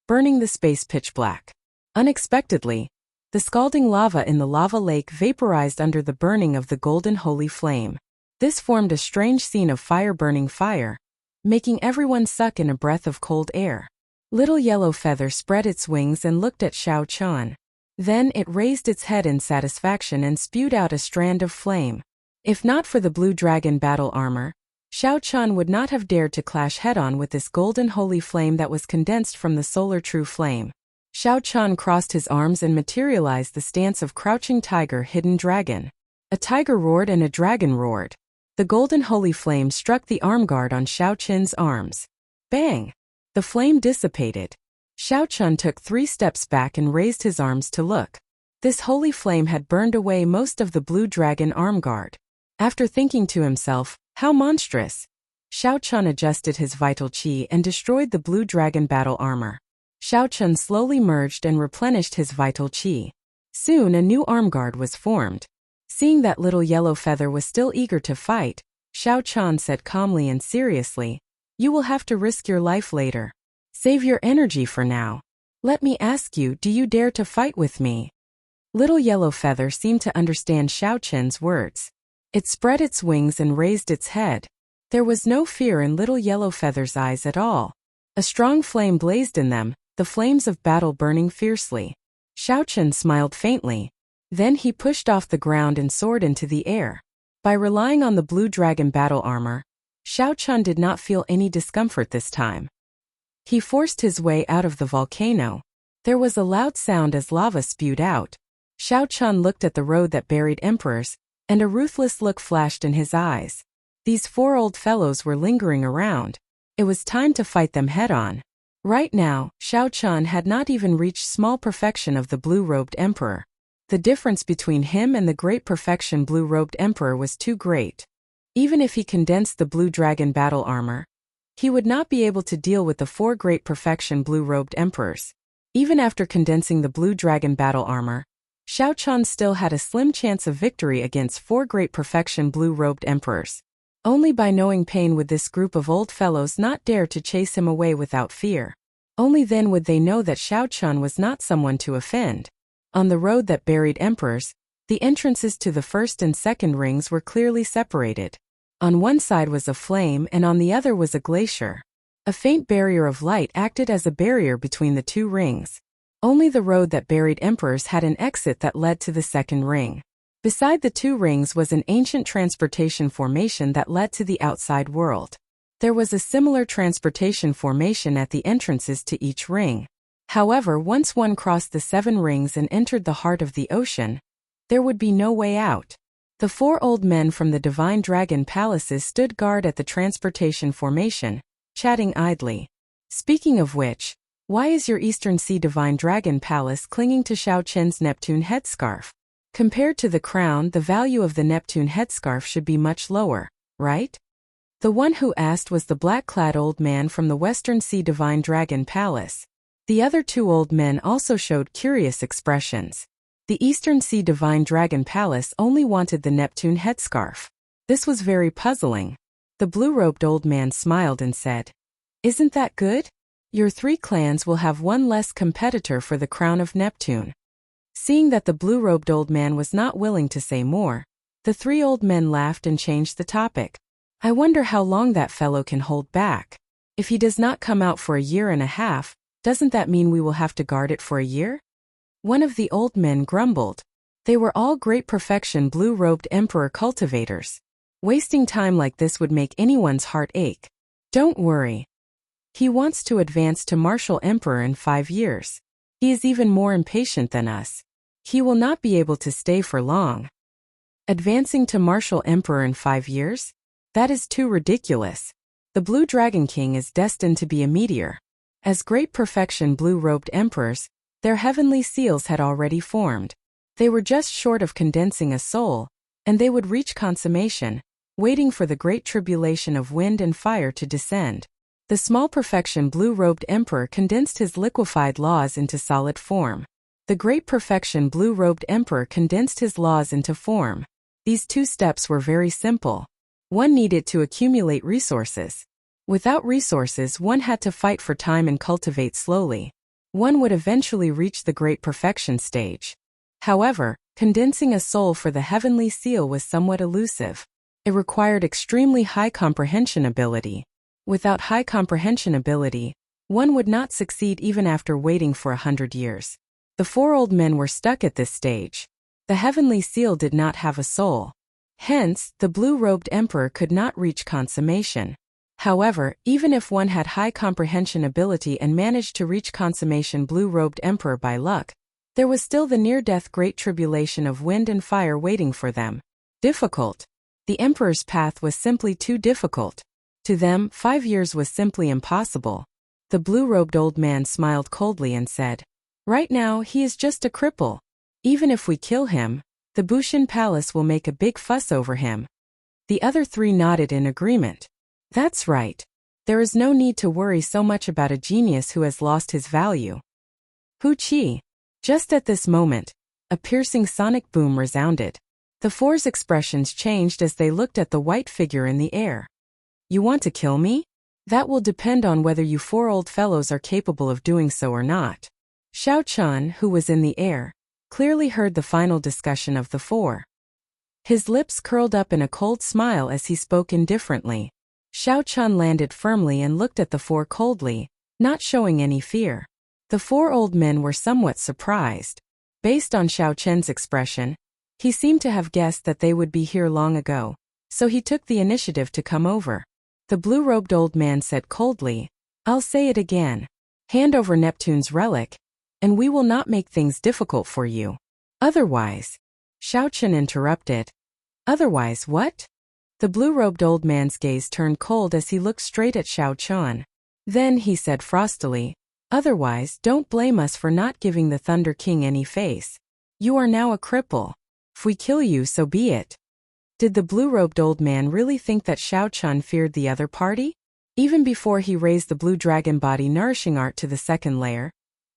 burning the space pitch black. Unexpectedly, the scalding lava in the lava lake vaporized under the burning of the golden holy flame. This formed a strange scene of fire burning fire, making everyone suck in a breath of cold air. Little yellow feather spread its wings and looked at Xiao Chun. Then it raised its head in satisfaction and spewed out a strand of flame. If not for the blue dragon battle armor, Xiao Chun would not have dared to clash head-on with this golden holy flame that was condensed from the solar true flame. Xiao Chun crossed his arms and materialized the stance of crouching tiger hidden dragon. A tiger roared and a dragon roared. The golden holy flame struck the arm guard on Xiao Chun's arms. Bang! The flame dissipated. Xiao Chun took 3 steps back and raised his arms to look. This holy flame had burned away most of the blue dragon arm guard. After thinking to himself, how monstrous! Xiao Chun adjusted his vital qi and destroyed the blue dragon battle armor. Xiao Chun slowly merged and replenished his vital qi. Soon a new arm guard was formed. Seeing that little yellow feather was still eager to fight, Xiao Chun said calmly and seriously, "You will have to risk your life later. Save your energy for now. Let me ask you, do you dare to fight with me?" Little yellow feather seemed to understand Xiao Chun's words. It spread its wings and raised its head. There was no fear in little yellow feather's eyes at all. A strong flame blazed in them, the flames of battle burning fiercely. Xiao Chun smiled faintly. Then he pushed off the ground and soared into the air. By relying on the blue dragon battle armor, Xiao Chun did not feel any discomfort this time. He forced his way out of the volcano. There was a loud sound as lava spewed out. Xiao Chun looked at the road that buried emperors, and a ruthless look flashed in his eyes. These 4 old fellows were lingering around. It was time to fight them head-on. Right now, Xiao Chun had not even reached small perfection of the blue-robed emperor. The difference between him and the great perfection blue-robed emperor was too great. Even if he condensed the blue dragon battle armor, he would not be able to deal with the 4 great perfection blue-robed emperors. Even after condensing the blue dragon battle armor, Xiao Chun still had a slim chance of victory against 4 great perfection blue-robed emperors. Only by knowing pain would this group of old fellows not dare to chase him away without fear. Only then would they know that Xiao Chun was not someone to offend. On the road that buried emperors, the entrances to the first and second rings were clearly separated. On one side was a flame and on the other was a glacier. A faint barrier of light acted as a barrier between the 2 rings. Only the road that buried emperors had an exit that led to the second ring. Beside the 2 rings was an ancient transportation formation that led to the outside world. There was a similar transportation formation at the entrances to each ring. However, once one crossed the 7 rings and entered the heart of the ocean, there would be no way out. The 4 old men from the Divine Dragon Palaces stood guard at the transportation formation, chatting idly. Speaking of which, why is your Eastern Sea Divine Dragon Palace clinging to Xiao Chen's Neptune headscarf? Compared to the crown, the value of the Neptune headscarf should be much lower, right? The one who asked was the black-clad old man from the Western Sea Divine Dragon Palace. The other 2 old men also showed curious expressions. The Eastern Sea Divine Dragon Palace only wanted the Neptune headscarf. This was very puzzling. The blue-robed old man smiled and said, "Isn't that good? Your 3 clans will have one less competitor for the crown of Neptune." Seeing that the blue-robed old man was not willing to say more, the 3 old men laughed and changed the topic. "I wonder how long that fellow can hold back. If he does not come out for a year and a half, doesn't that mean we will have to guard it for a year?" One of the old men grumbled. They were all great perfection blue-robed emperor cultivators. Wasting time like this would make anyone's heart ache. "Don't worry. He wants to advance to martial emperor in 5 years. He is even more impatient than us. He will not be able to stay for long." Advancing to martial emperor in 5 years? That is too ridiculous. The Blue Dragon King is destined to be a meteor. As great perfection blue-robed emperors, their heavenly seals had already formed. They were just short of condensing a soul, and they would reach consummation, waiting for the great tribulation of wind and fire to descend. The small perfection blue-robed emperor condensed his liquefied laws into solid form. The great perfection blue-robed emperor condensed his laws into form. These 2 steps were very simple. One needed to accumulate resources. Without resources, one had to fight for time and cultivate slowly. One would eventually reach the great perfection stage. However, condensing a soul for the heavenly seal was somewhat elusive. It required extremely high comprehension ability. Without high comprehension ability, one would not succeed even after waiting for 100 years. The 4 old men were stuck at this stage. The heavenly seal did not have a soul. Hence, the blue-robed emperor could not reach consummation. However, even if one had high comprehension ability and managed to reach consummation blue-robed emperor by luck, there was still the near-death great tribulation of wind and fire waiting for them. Difficult. The emperor's path was simply too difficult. To them, 5 years was simply impossible. The blue-robed old man smiled coldly and said, "Right now he is just a cripple. Even if we kill him, the Bushin Palace will make a big fuss over him." The other 3 nodded in agreement. "That's right. There is no need to worry so much about a genius who has lost his value." Hu-chi. Just at this moment, a piercing sonic boom resounded. The 4's expressions changed as they looked at the white figure in the air. "You want to kill me? That will depend on whether you 4 old fellows are capable of doing so or not." Xiao Chun, who was in the air, clearly heard the final discussion of the 4. His lips curled up in a cold smile as he spoke indifferently. Xiao Chun landed firmly and looked at the 4 coldly, not showing any fear. The 4 old men were somewhat surprised. Based on Xiao Chen's expression, he seemed to have guessed that they would be here long ago, so he took the initiative to come over. The blue-robed old man said coldly, "I'll say it again. Hand over Neptune's relic, and we will not make things difficult for you. Otherwise..." Xiao Chen interrupted. "Otherwise what?" The blue-robed old man's gaze turned cold as he looked straight at Xiao Chun. Then he said frostily, "Otherwise, don't blame us for not giving the Thunder King any face. You are now a cripple. If we kill you, so be it." Did the blue-robed old man really think that Xiao Chun feared the other party? Even before he raised the blue dragon body nourishing art to the 2nd layer,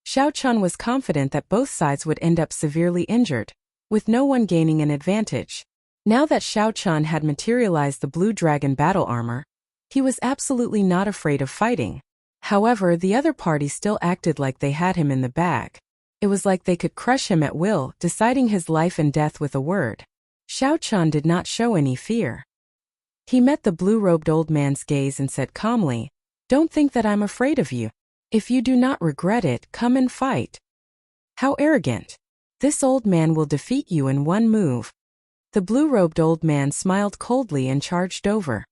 Xiao Chun was confident that both sides would end up severely injured, with no one gaining an advantage. Now that Xiao Chun had materialized the blue dragon battle armor, he was absolutely not afraid of fighting. However, the other party still acted like they had him in the bag. It was like they could crush him at will, deciding his life and death with a word. Xiao Chun did not show any fear. He met the blue-robed old man's gaze and said calmly, "Don't think that I'm afraid of you. If you do not regret it, come and fight." How arrogant. This old man will defeat you in one move. The blue-robed old man smiled coldly and charged over.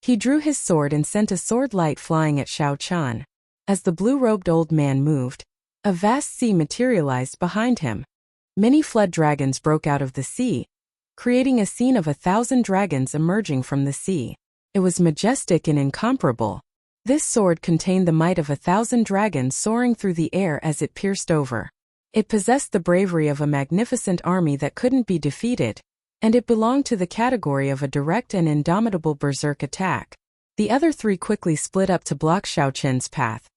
He drew his sword and sent a sword light flying at Xiao Chun. As the blue-robed old man moved, a vast sea materialized behind him. Many flood dragons broke out of the sea, creating a scene of 1,000 dragons emerging from the sea. It was majestic and incomparable. This sword contained the might of 1,000 dragons soaring through the air as it pierced over. It possessed the bravery of a magnificent army that couldn't be defeated, and it belonged to the category of a direct and indomitable berserk attack. The other 3 quickly split up to block Xiao Chen's path,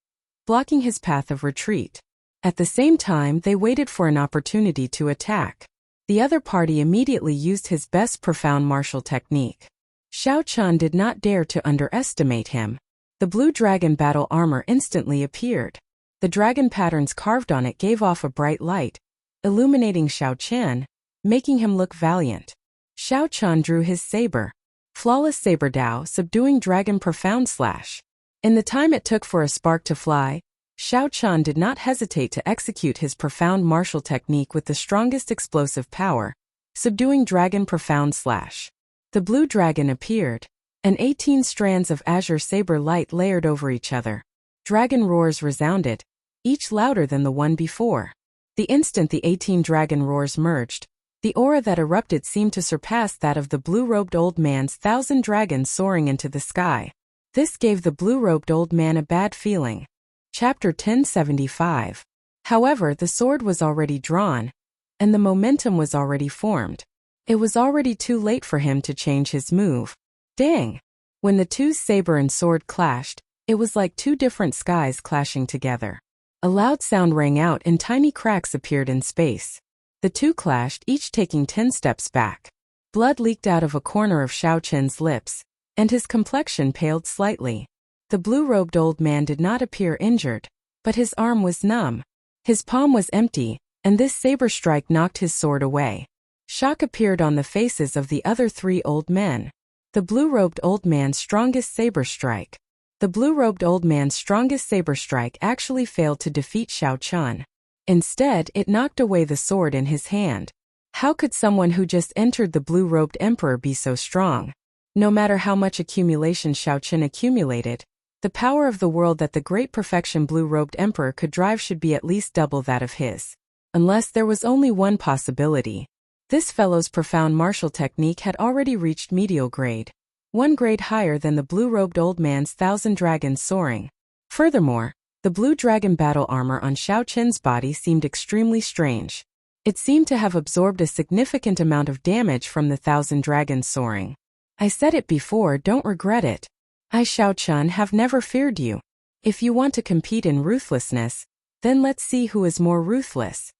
blocking his path of retreat. At the same time, they waited for an opportunity to attack. The other party immediately used his best profound martial technique. Xiao Chun did not dare to underestimate him. The blue dragon battle armor instantly appeared. The dragon patterns carved on it gave off a bright light, illuminating Xiao Chun, making him look valiant. Xiao Chun drew his saber. Flawless saber Dao, subduing dragon profound slash. In the time it took for a spark to fly, Xiao Chun did not hesitate to execute his profound martial technique with the strongest explosive power, subduing dragon profound slash. The blue dragon appeared, and 18 strands of azure saber light layered over each other. Dragon roars resounded, each louder than the one before. The instant the 18 dragon roars merged, the aura that erupted seemed to surpass that of the blue-robed old man's 1,000 dragons soaring into the sky. This gave the blue-robed old man a bad feeling. Chapter 1075. However, the sword was already drawn, and the momentum was already formed. It was already too late for him to change his move. Dang! When the two saber and sword clashed, it was like two different skies clashing together. A loud sound rang out and tiny cracks appeared in space. The two clashed, each taking 10 steps back. Blood leaked out of a corner of Xiao Chun's lips, and his complexion paled slightly. The blue-robed old man did not appear injured, but his arm was numb. His palm was empty, and this saber strike knocked his sword away. Shock appeared on the faces of the other 3 old men. The blue-robed old man's strongest saber strike. The blue-robed old man's strongest saber strike actually failed to defeat Xiao Chun. Instead, it knocked away the sword in his hand. How could someone who just entered the blue-robed emperor be so strong? No matter how much accumulation Xiao Chun accumulated, the power of the world that the great perfection blue-robed emperor could drive should be at least double that of his. Unless there was only one possibility. This fellow's profound martial technique had already reached medial grade, 1 grade higher than the blue-robed old man's 1,000 dragons soaring. Furthermore, the blue dragon battle armor on Xiao Chun's body seemed extremely strange. It seemed to have absorbed a significant amount of damage from the 1,000 dragons soaring. I said it before, don't regret it. I, Xiao Chun, have never feared you. If you want to compete in ruthlessness, then let's see who is more ruthless.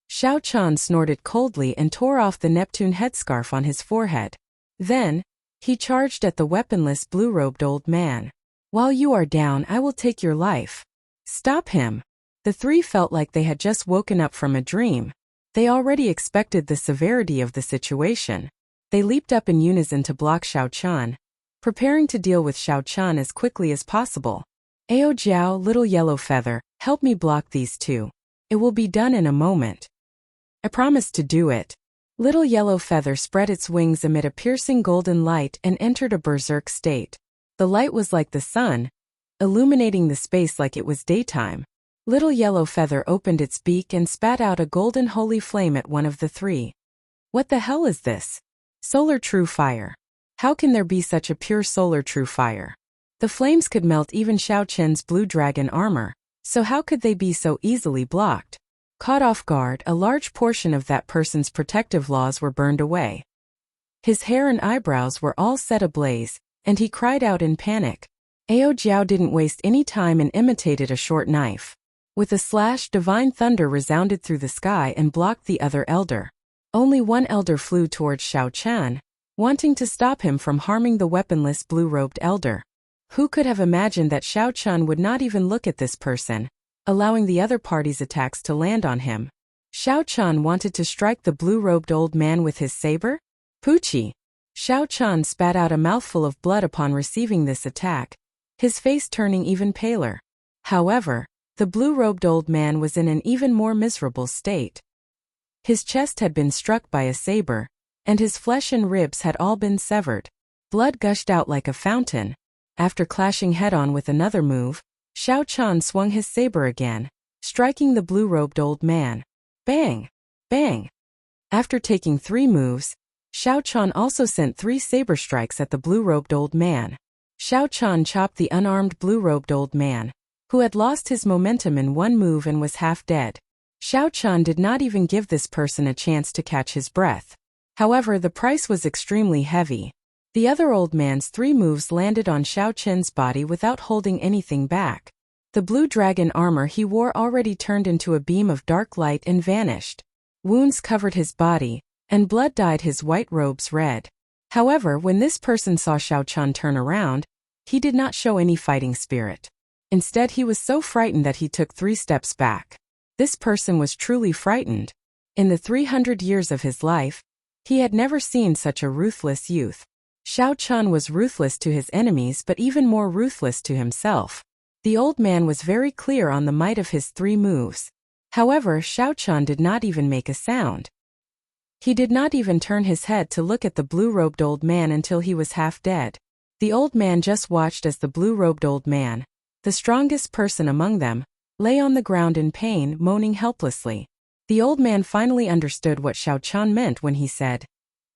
Xiao Chun snorted coldly and tore off the Neptune headscarf on his forehead. Then, he charged at the weaponless blue-robed old man. While you are down, I will take your life. Stop him. The 3 felt like they had just woken up from a dream. They already expected the severity of the situation. They leaped up in unison to block Xiao Chun, preparing to deal with Xiao Chun as quickly as possible. Ao Jiao, little yellow feather, help me block these 2. It will be done in a moment. I promised to do it. Little yellow feather spread its wings amid a piercing golden light and entered a berserk state. The light was like the sun, illuminating the space like it was daytime. Little yellow feather opened its beak and spat out a golden holy flame at one of the 3. What the hell is this? Solar true fire. How can there be such a pure solar true fire? The flames could melt even Xiao Chun's blue dragon armor, so how could they be so easily blocked? Caught off guard, a large portion of that person's protective laws were burned away. His hair and eyebrows were all set ablaze, and he cried out in panic. Ao Jiao didn't waste any time and imitated a short knife. With a slash, divine thunder resounded through the sky and blocked the other elder. Only one elder flew towards Xiao Chun, wanting to stop him from harming the weaponless blue-robed elder. Who could have imagined that Xiao Chun would not even look at this person, allowing the other party's attacks to land on him? Xiao Chun wanted to strike the blue-robed old man with his saber? Poochie! Xiao Chun spat out a mouthful of blood upon receiving this attack, his face turning even paler. However, the blue-robed old man was in an even more miserable state. His chest had been struck by a saber, and his flesh and ribs had all been severed. Blood gushed out like a fountain. After clashing head-on with another move, Xiao Chun swung his saber again, striking the blue-robed old man. Bang! Bang! After taking 3 moves, Xiao Chun also sent 3 saber strikes at the blue-robed old man. Xiao Chun chopped the unarmed blue-robed old man, who had lost his momentum in one move and was half dead. Xiao Chun did not even give this person a chance to catch his breath. However, the price was extremely heavy. The other old man's 3 moves landed on Xiao Chun's body without holding anything back. The blue dragon armor he wore already turned into a beam of dark light and vanished. Wounds covered his body, and blood dyed his white robes red. However, when this person saw Xiao Chan turn around, he did not show any fighting spirit. Instead, he was so frightened that he took 3 steps back. This person was truly frightened. In the 300 years of his life, he had never seen such a ruthless youth. Xiao Chan was ruthless to his enemies but even more ruthless to himself. The old man was very clear on the might of his 3 moves. However, Xiao Chan did not even make a sound. He did not even turn his head to look at the blue-robed old man until he was half dead. The old man just watched as the blue-robed old man, the strongest person among them, lay on the ground in pain, moaning helplessly. The old man finally understood what Xiao Chan meant when he said,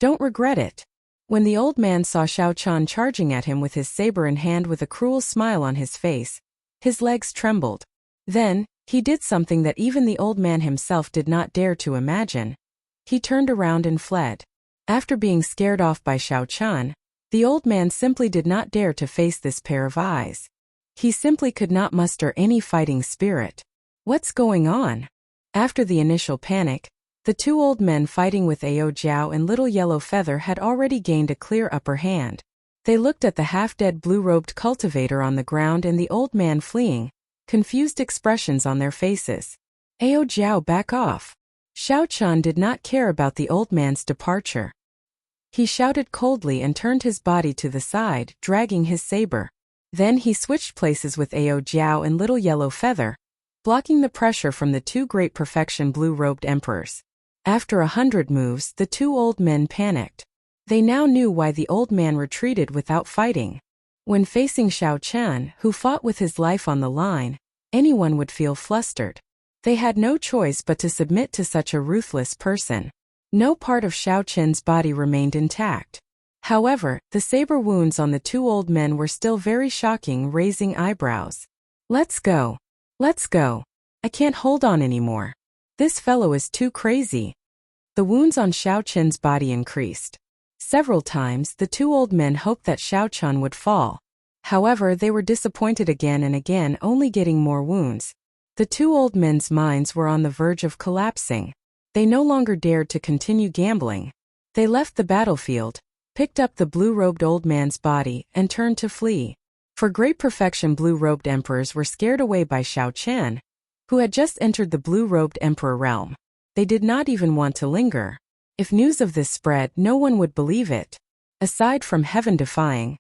"Don't regret it." When the old man saw Xiao Chan charging at him with his saber in hand with a cruel smile on his face, his legs trembled. Then, he did something that even the old man himself did not dare to imagine. He turned around and fled. After being scared off by Xiao Chan, the old man simply did not dare to face this pair of eyes. He simply could not muster any fighting spirit. What's going on? After the initial panic, the 2 old men fighting with Ao Jiao and Little Yellow Feather had already gained a clear upper hand. They looked at the half-dead blue-robed cultivator on the ground and the old man fleeing, confused expressions on their faces. Ao Jiao, back off. Xiao Chan did not care about the old man's departure. He shouted coldly and turned his body to the side, dragging his saber. Then he switched places with Ao Jiao and Little Yellow Feather, blocking the pressure from the 2 great perfection blue-robed emperors. After 100 moves, the 2 old men panicked. They now knew why the old man retreated without fighting. When facing Xiao Chan, who fought with his life on the line, anyone would feel flustered. They had no choice but to submit to such a ruthless person. No part of Xiao Chen's body remained intact. However, the saber wounds on the 2 old men were still very shocking, raising eyebrows. "Let's go. Let's go. I can't hold on anymore. This fellow is too crazy." The wounds on Xiao Chen's body increased. Several times, the 2 old men hoped that Xiao Chan would fall. However, they were disappointed again and again, only getting more wounds. The 2 old men's minds were on the verge of collapsing. They no longer dared to continue gambling. They left the battlefield, picked up the blue-robed old man's body, and turned to flee. For great perfection, blue-robed emperors were scared away by Xiao Chan, who had just entered the blue-robed emperor realm. They did not even want to linger. If news of this spread, no one would believe it. Aside from heaven-defying,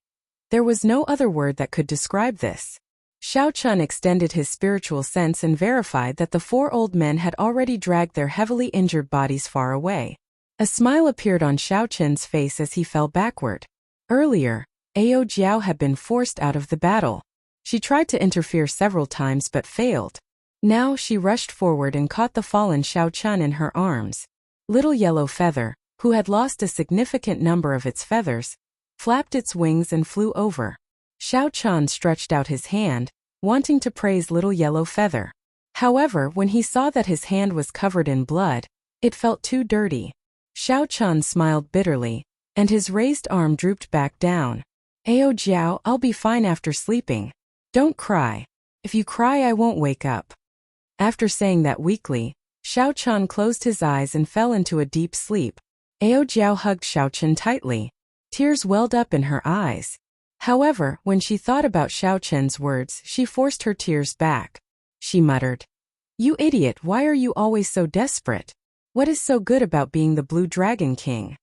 there was no other word that could describe this. Xiao Chan extended his spiritual sense and verified that the 4 old men had already dragged their heavily injured bodies far away. A smile appeared on Xiao Chen's face as he fell backward. Earlier, Ao Jiao had been forced out of the battle. She tried to interfere several times but failed. Now she rushed forward and caught the fallen Xiao Chan in her arms. Little Yellow Feather, who had lost a significant number of its feathers, flapped its wings and flew over. Xiao Chan stretched out his hand, wanting to praise Little Yellow Feather. However, when he saw that his hand was covered in blood, it felt too dirty. Xiao Chan smiled bitterly, and his raised arm drooped back down. "Ao Jiao, I'll be fine after sleeping. Don't cry. If you cry, I won't wake up." After saying that weakly, Xiao Chan closed his eyes and fell into a deep sleep. Ao Jiao hugged Xiao Chan tightly. Tears welled up in her eyes. However, when she thought about Xiao Chen's words, she forced her tears back. She muttered, "You idiot, why are you always so desperate? What is so good about being the Blue Dragon King?"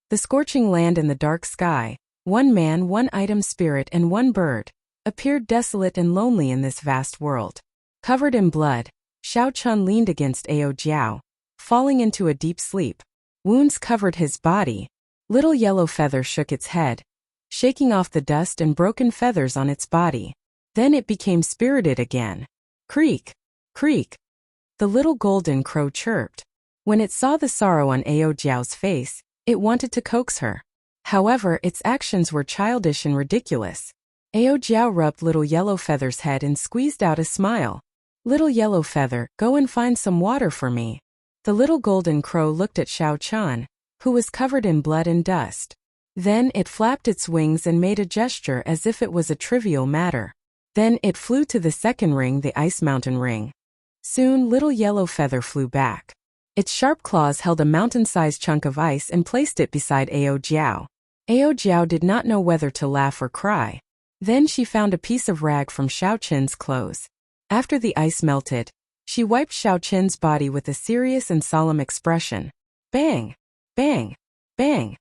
The scorching land and the dark sky, 1 man, 1 item spirit and 1 bird, appeared desolate and lonely in this vast world. Covered in blood, Xiao Chan leaned against Ao Jiao, falling into a deep sleep. Wounds covered his body. Little Yellow Feather shook its head, shaking off the dust and broken feathers on its body. Then it became spirited again. Creak, creak. The little golden crow chirped. When it saw the sorrow on Ao Jiao's face, it wanted to coax her. However, its actions were childish and ridiculous. Ao Jiao rubbed Little Yellow Feather's head and squeezed out a smile. "Little Yellow Feather, go and find some water for me." The little golden crow looked at Xiao Chan, who was covered in blood and dust. Then it flapped its wings and made a gesture as if it was a trivial matter. Then it flew to the second ring, the Ice Mountain ring. Soon Little Yellow Feather flew back. Its sharp claws held a mountain-sized chunk of ice and placed it beside Ao Jiao. Ao Jiao did not know whether to laugh or cry. Then she found a piece of rag from Xiao Qin's clothes. After the ice melted, she wiped Xiao Qin's body with a serious and solemn expression. Bang! Bang! Bang!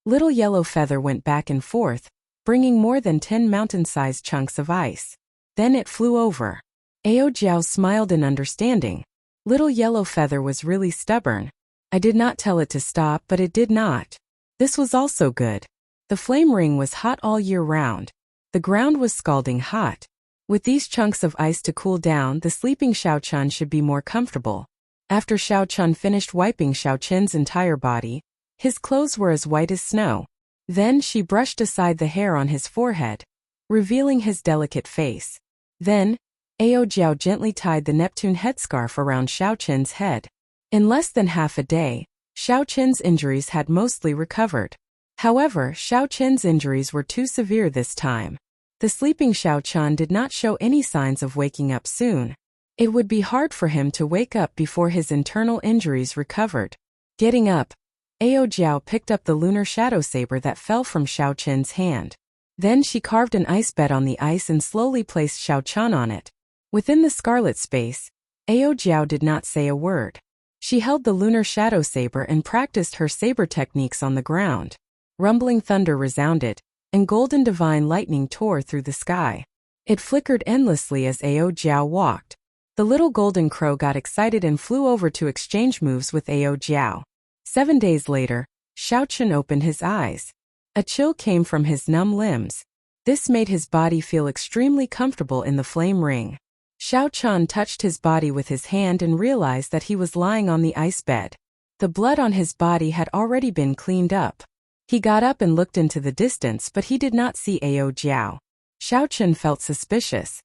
Little Yellow Feather went back and forth, bringing more than 10 mountain-sized chunks of ice. Then it flew over. Ao Jiao smiled in understanding. Little Yellow Feather was really stubborn. I did not tell it to stop, but it did not. This was also good. The flame ring was hot all year round. The ground was scalding hot. With these chunks of ice to cool down, the sleeping Xiao Qin should be more comfortable. After Xiao Qin finished wiping Xiao Qin's entire body, his clothes were as white as snow. Then she brushed aside the hair on his forehead, revealing his delicate face. Then, Ao Jiao gently tied the Neptune headscarf around Xiao Qin's head. In less than half a day, Xiao Qin's injuries had mostly recovered. However, Xiao Qin's injuries were too severe this time. The sleeping Xiao Qin did not show any signs of waking up soon. It would be hard for him to wake up before his internal injuries recovered. Getting up, Ao Jiao picked up the lunar shadow saber that fell from Xiao Qin's hand. Then she carved an ice bed on the ice and slowly placed Xiao Qin on it. Within the scarlet space, Ao Jiao did not say a word. She held the lunar shadow saber and practiced her saber techniques on the ground. Rumbling thunder resounded, and golden divine lightning tore through the sky. It flickered endlessly as Ao Jiao walked. The little golden crow got excited and flew over to exchange moves with Ao Jiao. 7 days later, Xiao Qin opened his eyes. A chill came from his numb limbs. This made his body feel extremely comfortable in the flame ring. Xiao Qin touched his body with his hand and realized that he was lying on the ice bed. The blood on his body had already been cleaned up. He got up and looked into the distance, but he did not see Ao Jiao. Xiao Qin felt suspicious.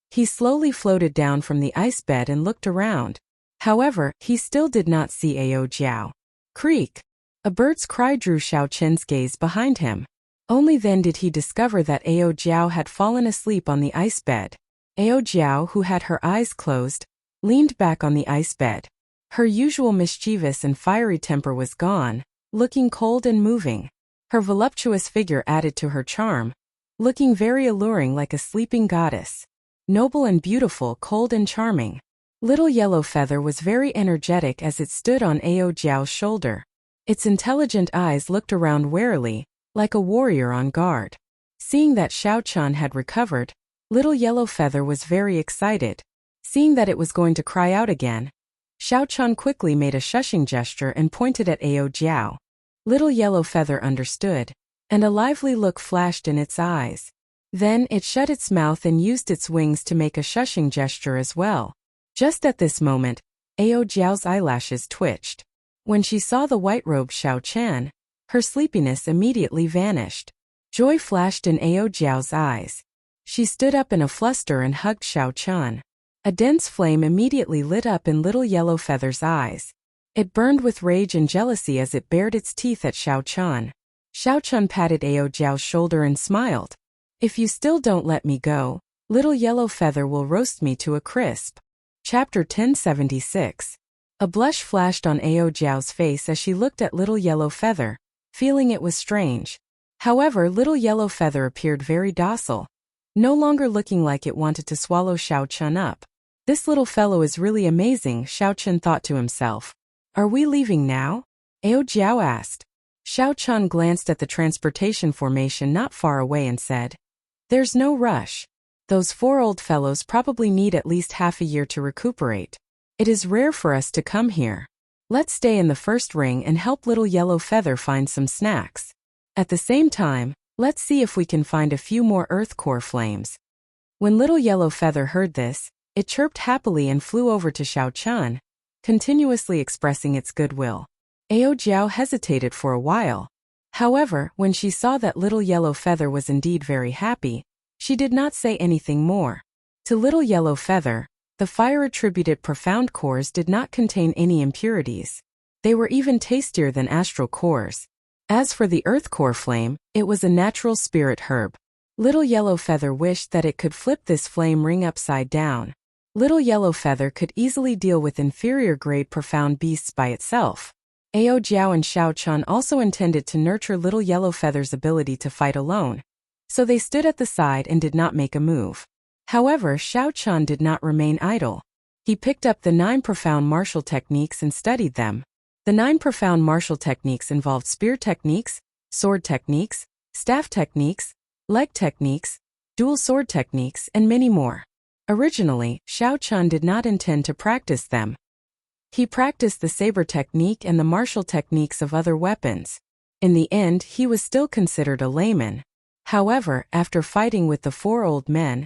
He slowly floated down from the ice bed and looked around. However, he still did not see Ao Jiao. Creak! A bird's cry drew Xiao Qin's gaze behind him. Only then did he discover that Ao Jiao had fallen asleep on the ice bed. Ao Jiao, who had her eyes closed, leaned back on the ice bed. Her usual mischievous and fiery temper was gone, looking cold and moving. Her voluptuous figure added to her charm, looking very alluring like a sleeping goddess. Noble and beautiful, cold and charming. Little Yellow Feather was very energetic as it stood on Ao Jiao's shoulder. Its intelligent eyes looked around warily, like a warrior on guard. Seeing that Xiao Qin had recovered, Little Yellow Feather was very excited. Seeing that it was going to cry out again, Xiao Qin quickly made a shushing gesture and pointed at Ao Jiao. Little Yellow Feather understood, and a lively look flashed in its eyes. Then it shut its mouth and used its wings to make a shushing gesture as well. Just at this moment, Ao Jiao's eyelashes twitched. When she saw the white-robed Xiao Qin, her sleepiness immediately vanished. Joy flashed in Ao Jiao's eyes. She stood up in a fluster and hugged Xiao Qin. A dense flame immediately lit up in Little Yellow Feather's eyes. It burned with rage and jealousy as it bared its teeth at Xiao Qin. Xiao Qin patted Ao Jiao's shoulder and smiled. If you still don't let me go, Little Yellow Feather will roast me to a crisp. Chapter 1076. A blush flashed on Ao Jiao's face as she looked at Little Yellow Feather, feeling it was strange. However, Little Yellow Feather appeared very docile, no longer looking like it wanted to swallow Xiao Qin up. This little fellow is really amazing, Xiao Qin thought to himself. Are we leaving now? Ao Jiao asked. Xiao Qin glanced at the transportation formation not far away and said, There's no rush. Those 4 old fellows probably need at least half a year to recuperate. It is rare for us to come here. Let's stay in the first ring and help Little Yellow Feather find some snacks. At the same time, let's see if we can find a few more earth core flames. When Little Yellow Feather heard this, it chirped happily and flew over to Xiao Qin, continuously expressing its goodwill. Ao Jiao hesitated for a while. However, when she saw that Little Yellow Feather was indeed very happy, she did not say anything more. To Little Yellow Feather, the fire-attributed profound cores did not contain any impurities. They were even tastier than astral cores. As for the earth core flame, it was a natural spirit herb. Little Yellow Feather wished that it could flip this flame ring upside down. Little Yellow Feather could easily deal with inferior-grade profound beasts by itself. Ao Jiao and Xiao Chun also intended to nurture Little Yellow Feather's ability to fight alone, so they stood at the side and did not make a move. However, Xiao Chun did not remain idle. He picked up the 9 profound martial techniques and studied them. The 9 profound martial techniques involved spear techniques, sword techniques, staff techniques, leg techniques, dual sword techniques, and many more. Originally, Xiao Chun did not intend to practice them. He practiced the saber technique and the martial techniques of other weapons. In the end, he was still considered a layman. However, after fighting with the 4 old men,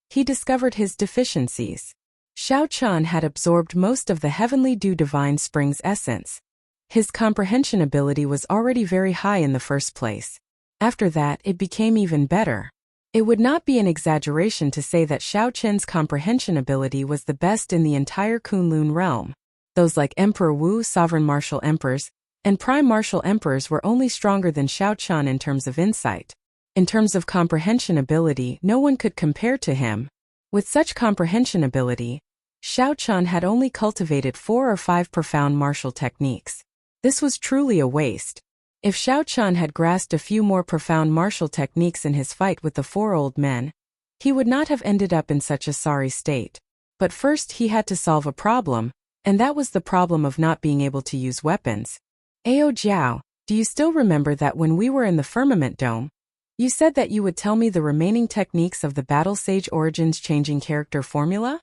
he discovered his deficiencies. Xiao Chun had absorbed most of the Heavenly Dew Divine Spring's essence. His comprehension ability was already very high in the first place. After that, it became even better. It would not be an exaggeration to say that Xiao Chun's comprehension ability was the best in the entire Kunlun realm. Those like Emperor Wu, Sovereign Martial Emperors, and Prime Martial Emperors were only stronger than Xiao Chun in terms of insight. In terms of comprehension ability, no one could compare to him. With such comprehension ability, Xiao Chun had only cultivated 4 or 5 profound martial techniques. This was truly a waste. If Xiao Chun had grasped a few more profound martial techniques in his fight with the 4 old men, he would not have ended up in such a sorry state. But first he had to solve a problem, and that was the problem of not being able to use weapons. Ao Jiao, do you still remember that when we were in the Firmament Dome, you said that you would tell me the remaining techniques of the Battle Sage Origins changing character formula?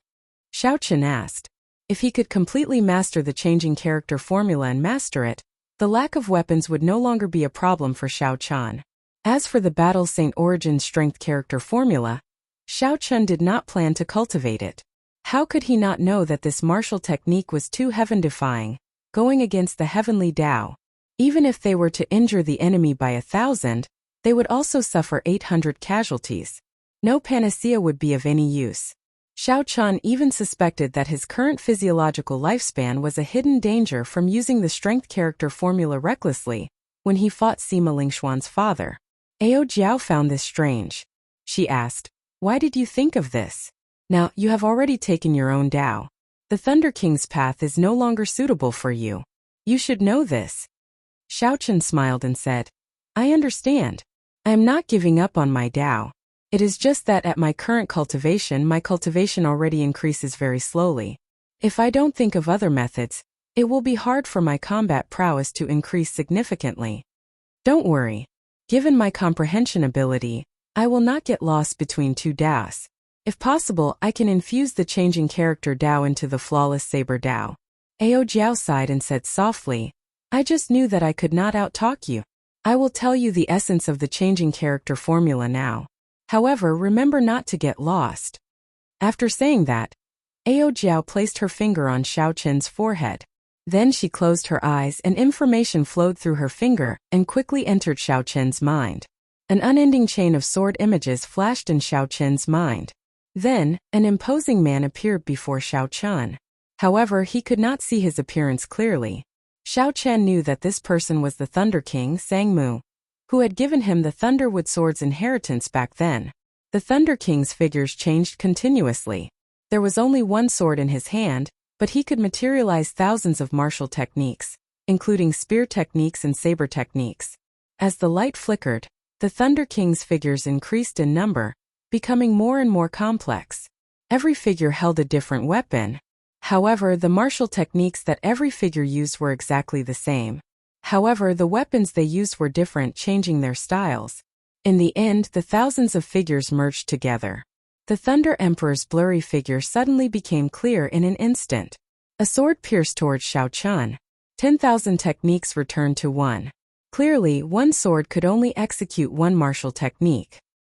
Xiao Chun asked. If he could completely master the changing character formula and master it, the lack of weapons would no longer be a problem for Xiao Chun. As for the Battle Saint Origins strength character formula, Xiao Chun did not plan to cultivate it. How could he not know that this martial technique was too heaven-defying, going against the heavenly Tao? Even if they were to injure the enemy by 1,000, they would also suffer 800 casualties. No panacea would be of any use. Xiao Chun even suspected that his current physiological lifespan was a hidden danger from using the strength character formula recklessly when he fought Sima Lingxuan's father. Ao Jiao found this strange. She asked, "Why did you think of this? Now, you have already taken your own Tao. The Thunder King's path is no longer suitable for you. You should know this." Xiao Chun smiled and said, "I understand. I am not giving up on my Tao. It is just that at my current cultivation, my cultivation already increases very slowly. If I don't think of other methods, it will be hard for my combat prowess to increase significantly. Don't worry. Given my comprehension ability, I will not get lost between 2 Taos. If possible, I can infuse the changing character Tao into the flawless saber Tao." Ao Jiao sighed and said softly, "I just knew that I could not outtalk you. I will tell you the essence of the changing character formula now. However, remember not to get lost." After saying that, Ao Jiao placed her finger on Xiao Chun's forehead. Then she closed her eyes and information flowed through her finger and quickly entered Xiao Chun's mind. An unending chain of sword images flashed in Xiao Chun's mind. Then, an imposing man appeared before Xiao Chun. However, he could not see his appearance clearly. Xiao Chun knew that this person was the Thunder King, Sangmu, who had given him the Thunderwood Sword's inheritance back then. The Thunder King's figures changed continuously. There was only one sword in his hand, but he could materialize thousands of martial techniques, including spear techniques and saber techniques. As the light flickered, the Thunder King's figures increased in number, becoming more and more complex. Every figure held a different weapon. However, the martial techniques that every figure used were exactly the same. However, the weapons they used were different, changing their styles. In the end, the thousands of figures merged together. The Thunder Emperor's blurry figure suddenly became clear in an instant. A sword pierced towards Xiao Chun. 10,000 techniques returned to one. Clearly, one sword could only execute one martial technique.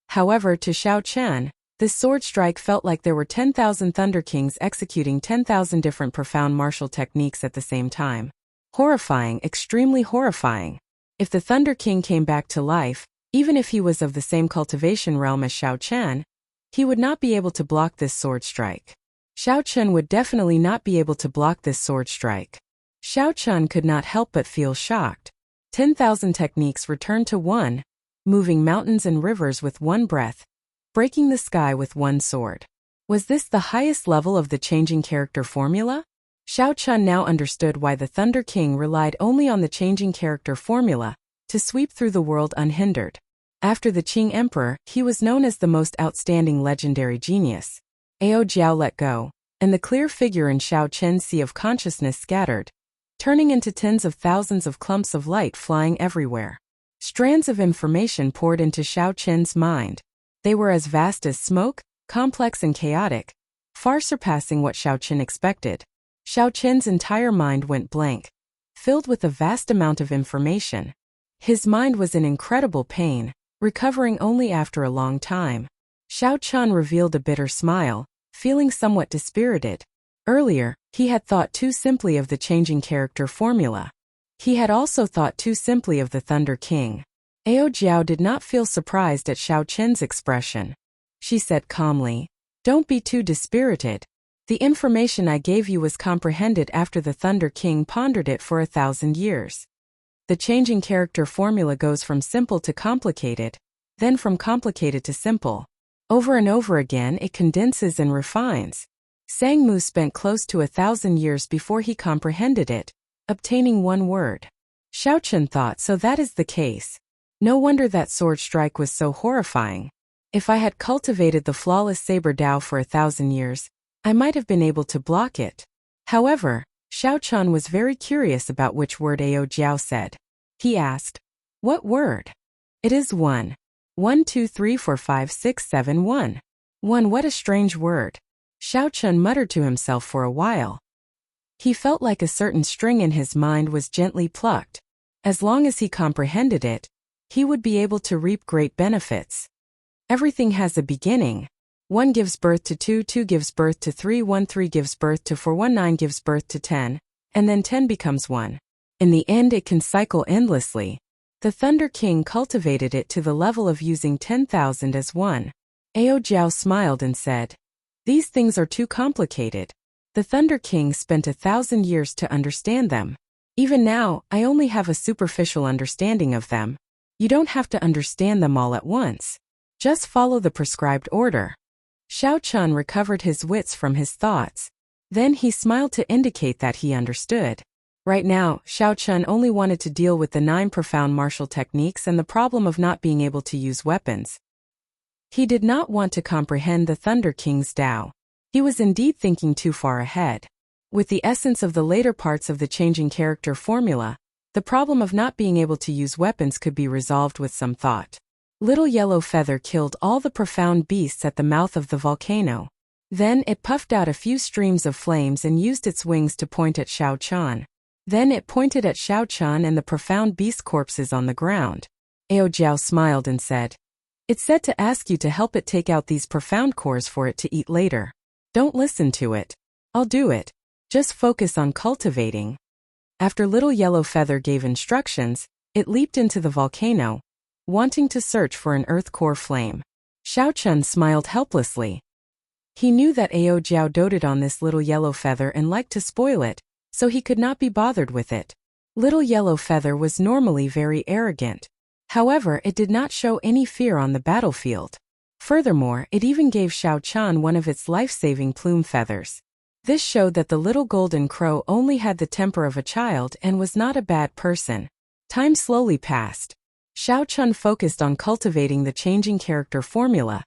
However, to Xiao Chun, this sword strike felt like there were 10,000 Thunder Kings executing 10,000 different profound martial techniques at the same time. Horrifying, extremely horrifying. If the Thunder King came back to life, even if he was of the same cultivation realm as Xiao Chun, he would not be able to block this sword strike. Xiao Chun would definitely not be able to block this sword strike. Xiao Chun could not help but feel shocked. 10,000 techniques returned to one. moving mountains and rivers with one breath, breaking the sky with one sword. Was this the highest level of the changing character formula? Xiao Chun now understood why the Thunder King relied only on the changing character formula to sweep through the world unhindered. After the Qing Emperor, he was known as the most outstanding legendary genius. Ao Jiao let go, and the clear figure in Xiao Chen's sea of consciousness scattered, turning into tens of thousands of clumps of light flying everywhere. Strands of information poured into Xiao Chen's mind. They were as vast as smoke, complex and chaotic, far surpassing what Xiao Chen expected. Xiao Chen's entire mind went blank, filled with a vast amount of information. His mind was in incredible pain, recovering only after a long time. Xiao Chun revealed a bitter smile, feeling somewhat dispirited. Earlier, he had thought too simply of the changing character formula. He had also thought too simply of the Thunder King. Ao Jiao did not feel surprised at Xiao Chen's expression. She said calmly, "Don't be too dispirited. The information I gave you was comprehended after the Thunder King pondered it for 1,000 years. The changing character formula goes from simple to complicated, then from complicated to simple. Over and over again it condenses and refines. Sang Mu spent close to 1,000 years before he comprehended it, obtaining one word." Xiao Chun thought, so that is the case. No wonder that sword strike was so horrifying. If I had cultivated the flawless saber Dao for 1,000 years, I might have been able to block it. However, Xiao Chun was very curious about which word Ao Jiao said. He asked, "What word?" "It is 1. 1, 2, 3, 4, 5, 6, 7, 1. 1. What a strange word." Xiao Chun muttered to himself for a while. He felt like a certain string in his mind was gently plucked. As long as he comprehended it, he would be able to reap great benefits. Everything has a beginning. 1 gives birth to 2, 2 gives birth to 3, 1, 3 gives birth to 4, 1, 9 gives birth to 10, and then 10 becomes 1. In the end it can cycle endlessly. The Thunder King cultivated it to the level of using 10,000 as 1. Ao Jiao smiled and said, "These things are too complicated. The Thunder King spent 1,000 years to understand them. Even now, I only have a superficial understanding of them. You don't have to understand them all at once. Just follow the prescribed order." Xiao Chun recovered his wits from his thoughts. Then he smiled to indicate that he understood. Right now, Xiao Chun only wanted to deal with the 9 profound martial techniques and the problem of not being able to use weapons. He did not want to comprehend the Thunder King's Tao. He was indeed thinking too far ahead. With the essence of the later parts of the changing character formula, the problem of not being able to use weapons could be resolved with some thought. Little Yellow Feather killed all the profound beasts at the mouth of the volcano. Then it puffed out a few streams of flames and used its wings to point at Xiao Chun. Then it pointed at Xiao Chun and the profound beast corpses on the ground. Ao Jiao smiled and said, "It's said to ask you to help it take out these profound cores for it to eat later. Don't listen to it. I'll do it. Just focus on cultivating." After Little Yellow Feather gave instructions, it leaped into the volcano, wanting to search for an earth core flame. Xiao Chun smiled helplessly. He knew that Ao Jiao doted on this Little Yellow Feather and liked to spoil it, so he could not be bothered with it. Little Yellow Feather was normally very arrogant. However, it did not show any fear on the battlefield. Furthermore, it even gave Xiao Chun one of its life-saving plume feathers. This showed that the little golden crow only had the temper of a child and was not a bad person. Time slowly passed. Xiao Chun focused on cultivating the changing character formula,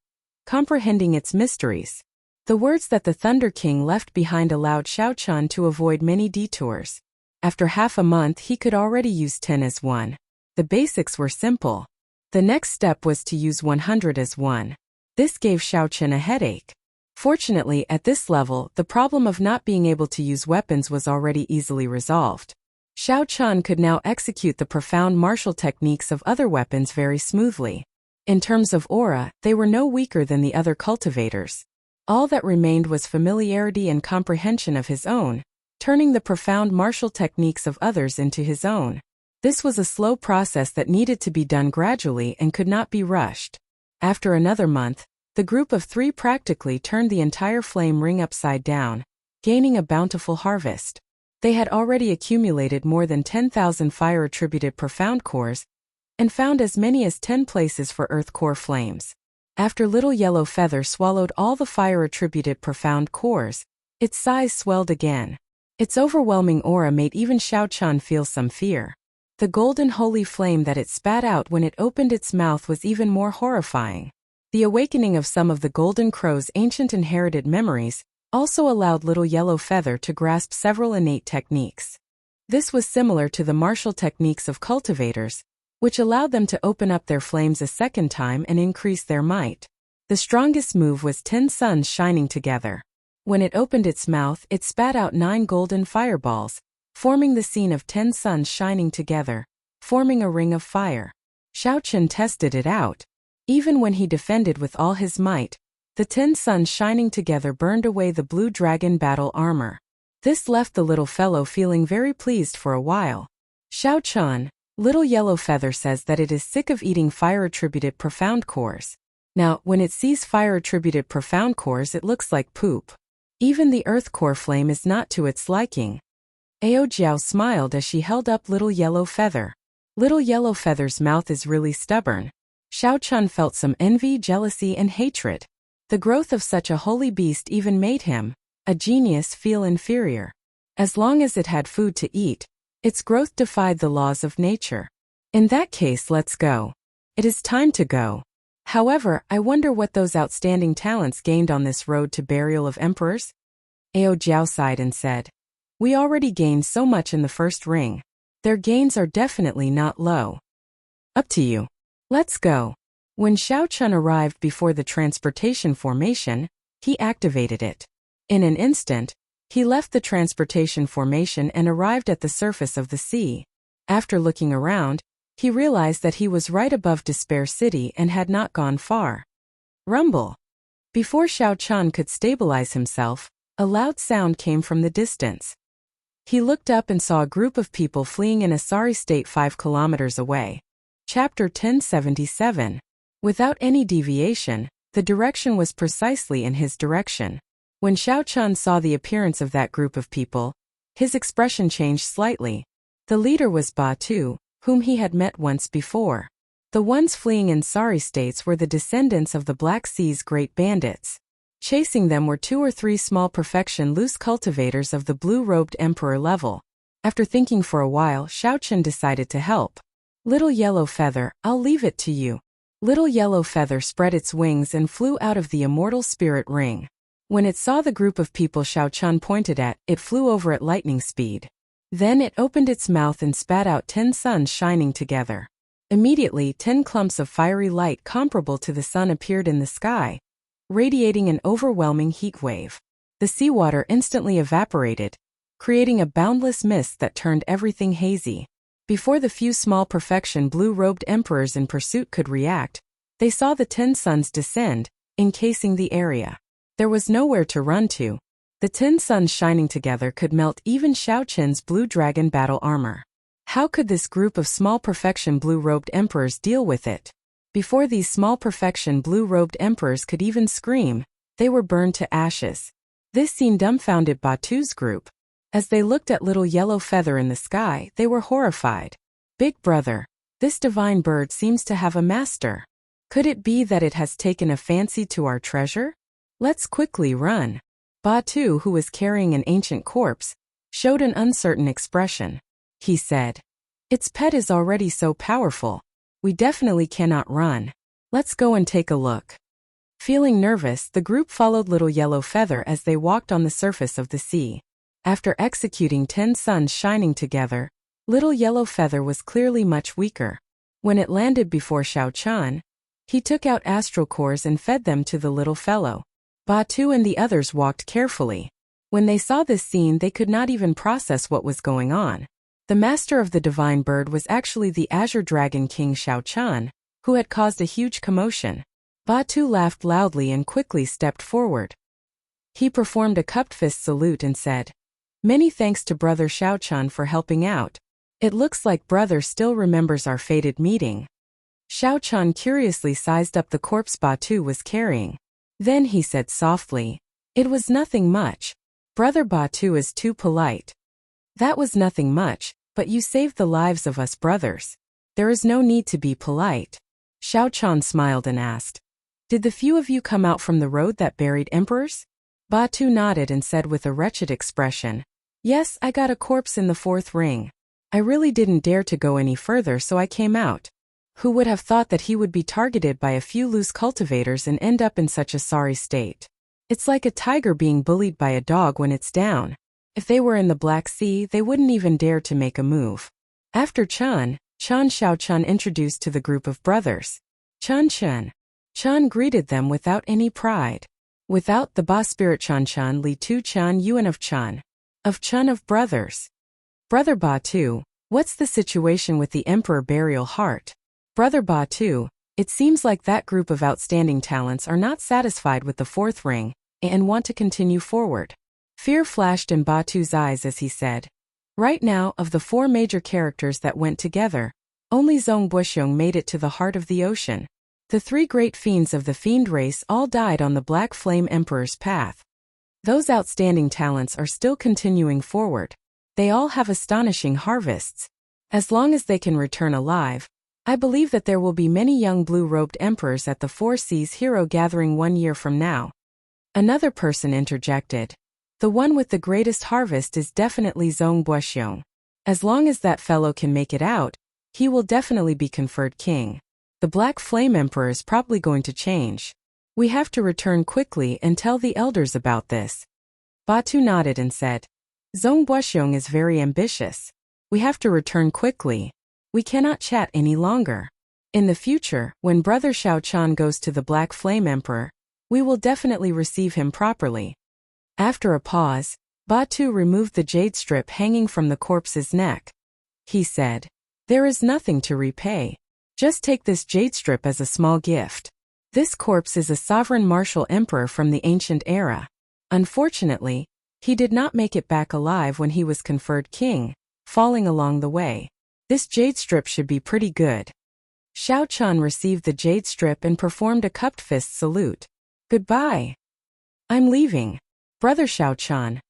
comprehending its mysteries. The words that the Thunder King left behind allowed Xiao Chun to avoid many detours. After half a month he could already use 10 as 1. The basics were simple. The next step was to use 100 as 1. This gave Xiao Chun a headache. Fortunately, at this level, the problem of not being able to use weapons was already easily resolved. Xiao Chun could now execute the profound martial techniques of other weapons very smoothly. In terms of aura, they were no weaker than the other cultivators. All that remained was familiarity and comprehension of his own, turning the profound martial techniques of others into his own. This was a slow process that needed to be done gradually and could not be rushed. After another month, the group of 3 practically turned the entire flame ring upside down, gaining a bountiful harvest. They had already accumulated more than 10,000 fire-attributed profound cores, and found as many as 10 places for earth core flames. After Little Yellow Feather swallowed all the fire-attributed profound cores, its size swelled again. Its overwhelming aura made even Xiao Chan feel some fear. The golden holy flame that it spat out when it opened its mouth was even more horrifying. The awakening of some of the Golden Crow's ancient inherited memories also allowed Little Yellow Feather to grasp several innate techniques. This was similar to the martial techniques of cultivators, which allowed them to open up their flames a second time and increase their might. The strongest move was 10 suns shining together. When it opened its mouth, it spat out 9 golden fireballs, forming the scene of 10 suns shining together, forming a ring of fire. Xiao Chen tested it out. Even when he defended with all his might, the 10 suns shining together burned away the blue dragon battle armor. This left the little fellow feeling very pleased for a while. Xiao Chen, Little Yellow Feather says that it is sick of eating fire-attributed profound cores. Now, when it sees fire-attributed profound cores, it looks like poop. Even the earth core flame is not to its liking. Ao Jiao smiled as she held up Little Yellow Feather. Little Yellow Feather's mouth is really stubborn. Xiao Chen felt some envy, jealousy, and hatred. The growth of such a holy beast even made him, a genius, feel inferior. As long as it had food to eat, its growth defied the laws of nature. In that case, let's go. It is time to go. However, I wonder what those outstanding talents gained on this road to burial of emperors? Ao Jiao sighed and said, "We already gained so much in the first ring. Their gains are definitely not low. Up to you. Let's go." When Xiao Chen arrived before the transportation formation, he activated it. In an instant, he left the transportation formation and arrived at the surface of the sea. After looking around, he realized that he was right above Despair City and had not gone far. Rumble! Before Xiao Chen could stabilize himself, a loud sound came from the distance. He looked up and saw a group of people fleeing in a sorry state 5 kilometers away. Chapter 1077. Without any deviation, the direction was precisely in his direction. When Xiao Chen saw the appearance of that group of people, his expression changed slightly. The leader was Ba Tu, whom he had met once before. The ones fleeing in sorry states were the descendants of the Black Sea's great bandits. Chasing them were 2 or 3 small perfection loose cultivators of the blue-robed emperor level. After thinking for a while, Xiao Chen decided to help. Little Yellow Feather, I'll leave it to you. Little Yellow Feather spread its wings and flew out of the immortal spirit ring. When it saw the group of people Xiao Chen pointed at, it flew over at lightning speed. Then it opened its mouth and spat out 10 suns shining together. Immediately, 10 clumps of fiery light comparable to the sun appeared in the sky, radiating an overwhelming heat wave. The seawater instantly evaporated, creating a boundless mist that turned everything hazy. Before the few small perfection blue-robed emperors in pursuit could react, they saw the 10 suns descend, encasing the area. There was nowhere to run to. The 10 suns shining together could melt even Xiao Chen's blue dragon battle armor. How could this group of small perfection blue-robed emperors deal with it? Before these small perfection blue-robed emperors could even scream, they were burned to ashes. This scene dumbfounded Batu's group. As they looked at Little Yellow Feather in the sky, they were horrified. Big brother, this divine bird seems to have a master. Could it be that it has taken a fancy to our treasure? Let's quickly run. Batu, who was carrying an ancient corpse, showed an uncertain expression. He said, "Its pet is already so powerful. We definitely cannot run. Let's go and take a look." Feeling nervous, the group followed Little Yellow Feather as they walked on the surface of the sea. After executing 10 suns shining together, Little Yellow Feather was clearly much weaker. When it landed before Xiao Chen, he took out astral cores and fed them to the little fellow. Batu and the others walked carefully. When they saw this scene, they could not even process what was going on. The master of the divine bird was actually the Azure Dragon King Xiao Chen, who had caused a huge commotion. Batu laughed loudly and quickly stepped forward. He performed a cupped fist salute and said, "Many thanks to Brother Xiao Chen for helping out. It looks like Brother still remembers our fated meeting." Xiao Chen curiously sized up the corpse Batu was carrying. Then he said softly, "It was nothing much. Brother Batu is too polite." "That was nothing much, but you saved the lives of us brothers." There is no need to be polite. Xiao Chan smiled and asked, "Did the few of you come out from the road that buried emperors?" Batu nodded and said with a wretched expression, "Yes, I got a corpse in the fourth ring. I really didn't dare to go any further, so I came out." Who would have thought that he would be targeted by a few loose cultivators and end up in such a sorry state? It's like a tiger being bullied by a dog when it's down. If they were in the Black Sea, they wouldn't even dare to make a move. After Chan Xiao Chan introduced to the group of brothers. Chan. Chan greeted them without any pride. Without the Ba spirit Chan Li Tu Chan Yuan of Chan of brothers. Brother Batu, what's the situation with the Emperor Burial Heart? Brother Batu, it seems like that group of outstanding talents are not satisfied with the fourth ring and want to continue forward. Fear flashed in Batu's eyes as he said, "Right now, of the four major characters that went together, only Zhong Buxiong made it to the heart of the ocean. The three great fiends of the fiend race all died on the Black Flame Emperor's path. Those outstanding talents are still continuing forward. They all have astonishing harvests. As long as they can return alive, I believe that there will be many young blue-robed emperors at the Four Seas Hero Gathering 1 year from now." Another person interjected, "The one with the greatest harvest is definitely Zhong Buxiong. As long as that fellow can make it out, he will definitely be conferred king. The Black Flame Emperor is probably going to change. We have to return quickly and tell the elders about this." Batu nodded and said, "Zhong Buxiong is very ambitious. We have to return quickly. We cannot chat any longer. In the future, when Brother Xiao Chan goes to the Black Flame Emperor, we will definitely receive him properly." After a pause, Batu removed the jade strip hanging from the corpse's neck. He said, "There is nothing to repay. Just take this jade strip as a small gift. This corpse is a sovereign martial emperor from the ancient era. Unfortunately, he did not make it back alive when he was conferred king, falling along the way. This jade strip should be pretty good." Xiao Chan received the jade strip and performed a cupped fist salute. "Goodbye. I'm leaving. Brother Xiao Chan,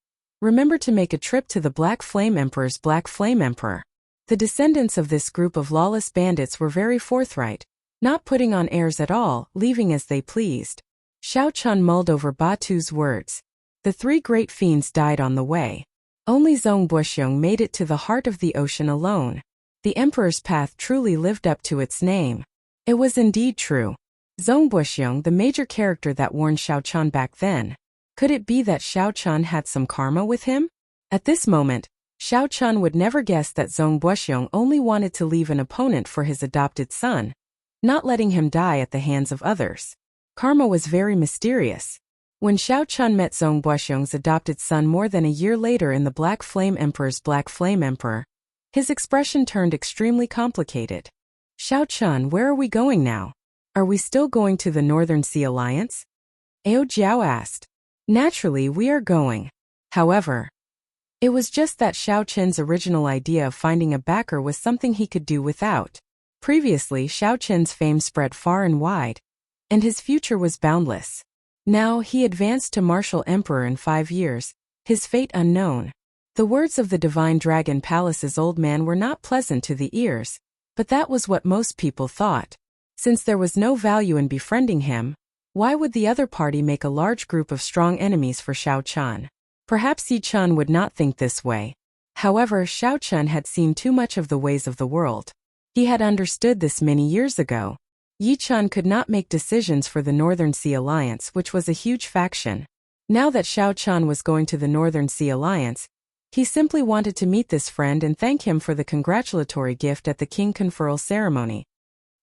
remember to make a trip to the Black Flame Emperor's Black Flame Emperor." The descendants of this group of lawless bandits were very forthright, not putting on airs at all, leaving as they pleased. Xiao Chan mulled over Batu's words. The three great fiends died on the way. Only Zhong Buxiong made it to the heart of the ocean alone. The Emperor's path truly lived up to its name. It was indeed true. Zhong Buxiong, the major character that warned Xiao Chan back then. Could it be that Xiao Chan had some karma with him? At this moment, Xiao Chan would never guess that Zhong Buxiong only wanted to leave an opponent for his adopted son, not letting him die at the hands of others. Karma was very mysterious. When Xiao Chan met Zhong Buxiong's adopted son more than a year later in the Black Flame Emperor's Black Flame Emperor, his expression turned extremely complicated. "Xiao Chan, where are we going now? Are we still going to the Northern Sea Alliance?" Ao Jiao asked. "Naturally, we are going. However, it was just that Xiao Chen's original idea of finding a backer was something he could do without. Previously, Xiao Chen's fame spread far and wide, and his future was boundless. Now, he advanced to Martial Emperor in 5 years, his fate unknown. The words of the Divine Dragon Palace's old man were not pleasant to the ears, but that was what most people thought. Since there was no value in befriending him, why would the other party make a large group of strong enemies for Xiao Chan? Perhaps Yi Chan would not think this way. However, Xiao Chan had seen too much of the ways of the world. He had understood this many years ago. Yi Chan could not make decisions for the Northern Sea Alliance, which was a huge faction. Now that Xiao Chan was going to the Northern Sea Alliance, he simply wanted to meet this friend and thank him for the congratulatory gift at the King Conferral ceremony.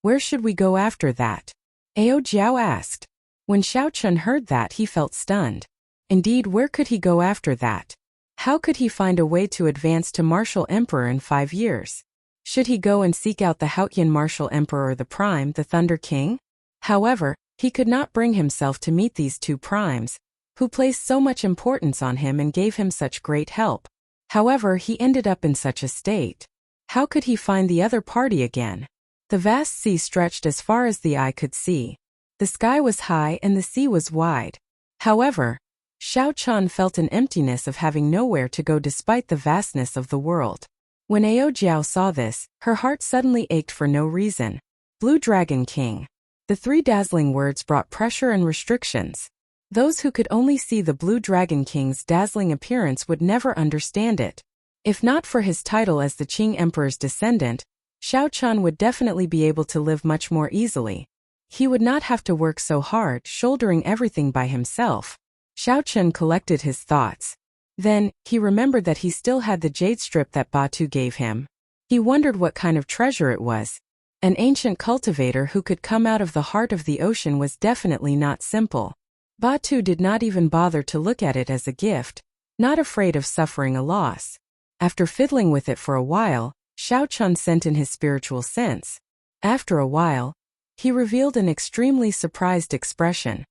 "Where should we go after that?" Ao Jiao asked. When Xiao Chan heard that, he felt stunned. Indeed, where could he go after that? How could he find a way to advance to Martial Emperor in 5 years? Should he go and seek out the Haotian Martial Emperor or the Prime, the Thunder King? However, he could not bring himself to meet these two primes, who placed so much importance on him and gave him such great help. However, he ended up in such a state. How could he find the other party again? The vast sea stretched as far as the eye could see. The sky was high and the sea was wide. However, Xiao Chan felt an emptiness of having nowhere to go despite the vastness of the world. When Ao Jiao saw this, her heart suddenly ached for no reason. Blue Dragon King. The three dazzling words brought pressure and restrictions. Those who could only see the Blue Dragon King's dazzling appearance would never understand it. If not for his title as the Qing Emperor's descendant, Xiao Chen would definitely be able to live much more easily. He would not have to work so hard, shouldering everything by himself. Xiao Chen collected his thoughts. Then, he remembered that he still had the jade strip that Batu gave him. He wondered what kind of treasure it was. An ancient cultivator who could come out of the heart of the ocean was definitely not simple. Batu did not even bother to look at it as a gift, not afraid of suffering a loss. After fiddling with it for a while, Xiao Chen sent in his spiritual sense. After a while, he revealed an extremely surprised expression.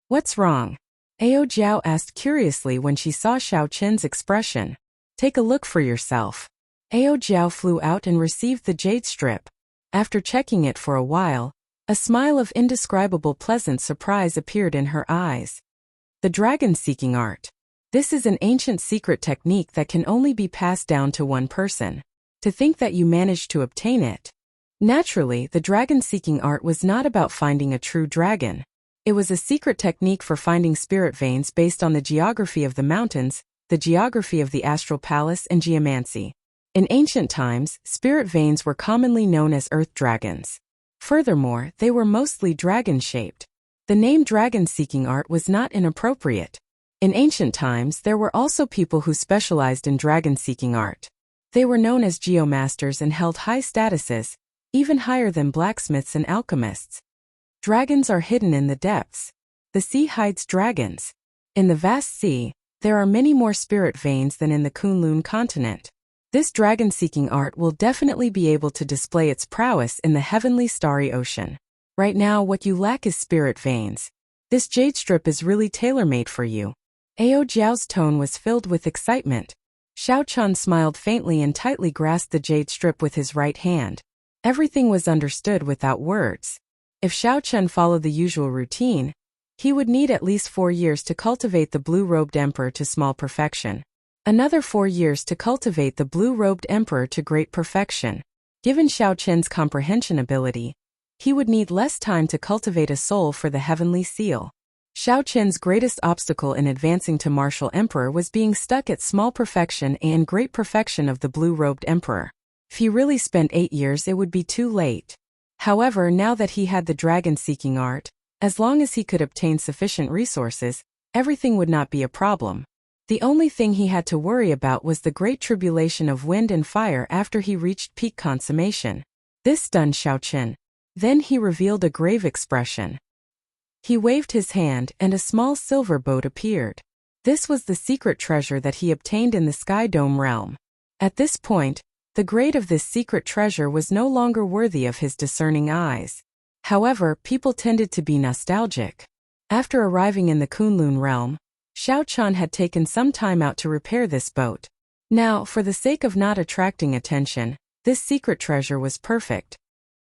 "What's wrong?" Ao Jiao asked curiously when she saw Xiao Chen's expression. "Take a look for yourself." Ao Jiao flew out and received the jade strip. After checking it for a while, a smile of indescribable pleasant surprise appeared in her eyes. The dragon-seeking art. This is an ancient secret technique that can only be passed down to one person. To think that you managed to obtain it. Naturally, the dragon-seeking art was not about finding a true dragon. It was a secret technique for finding spirit veins based on the geography of the mountains, the geography of the astral palace, and geomancy. In ancient times, spirit veins were commonly known as earth dragons. Furthermore, they were mostly dragon-shaped. The name dragon-seeking art was not inappropriate. In ancient times, there were also people who specialized in dragon-seeking art. They were known as geomasters and held high statuses, even higher than blacksmiths and alchemists. Dragons are hidden in the depths. The sea hides dragons. In the vast sea, there are many more spirit veins than in the Kunlun continent. This dragon-seeking art will definitely be able to display its prowess in the heavenly starry ocean. Right now, what you lack is spirit veins. This jade strip is really tailor-made for you. Ao Jiao's tone was filled with excitement. Xiao Chen smiled faintly and tightly grasped the jade strip with his right hand. Everything was understood without words. If Xiao Chen followed the usual routine, he would need at least 4 years to cultivate the blue-robed emperor to small perfection. Another 4 years to cultivate the blue-robed emperor to great perfection. Given Xiao Chen's comprehension ability, he would need less time to cultivate a soul for the heavenly seal. Xiao Chen's greatest obstacle in advancing to martial emperor was being stuck at small perfection and great perfection of the blue-robed emperor. If he really spent 8 years, it would be too late. However, now that he had the dragon-seeking art, as long as he could obtain sufficient resources, everything would not be a problem. The only thing he had to worry about was the great tribulation of wind and fire after he reached peak consummation. This stunned Xiao Chen. Then he revealed a grave expression. He waved his hand and a small silver boat appeared. This was the secret treasure that he obtained in the Sky Dome realm. At this point, the grade of this secret treasure was no longer worthy of his discerning eyes. However, people tended to be nostalgic. After arriving in the Kunlun realm, Xiao Chen had taken some time out to repair this boat. Now, for the sake of not attracting attention, this secret treasure was perfect.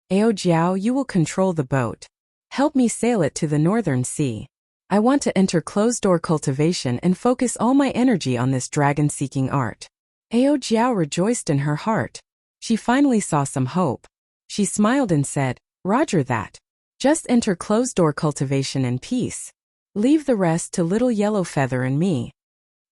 Ao Jiao, you will control the boat. Help me sail it to the northern sea. I want to enter closed-door cultivation and focus all my energy on this dragon-seeking art. Ao Jiao rejoiced in her heart. She finally saw some hope. She smiled and said, "Roger that. Just enter closed-door cultivation in peace. Leave the rest to little Yellow Feather and me."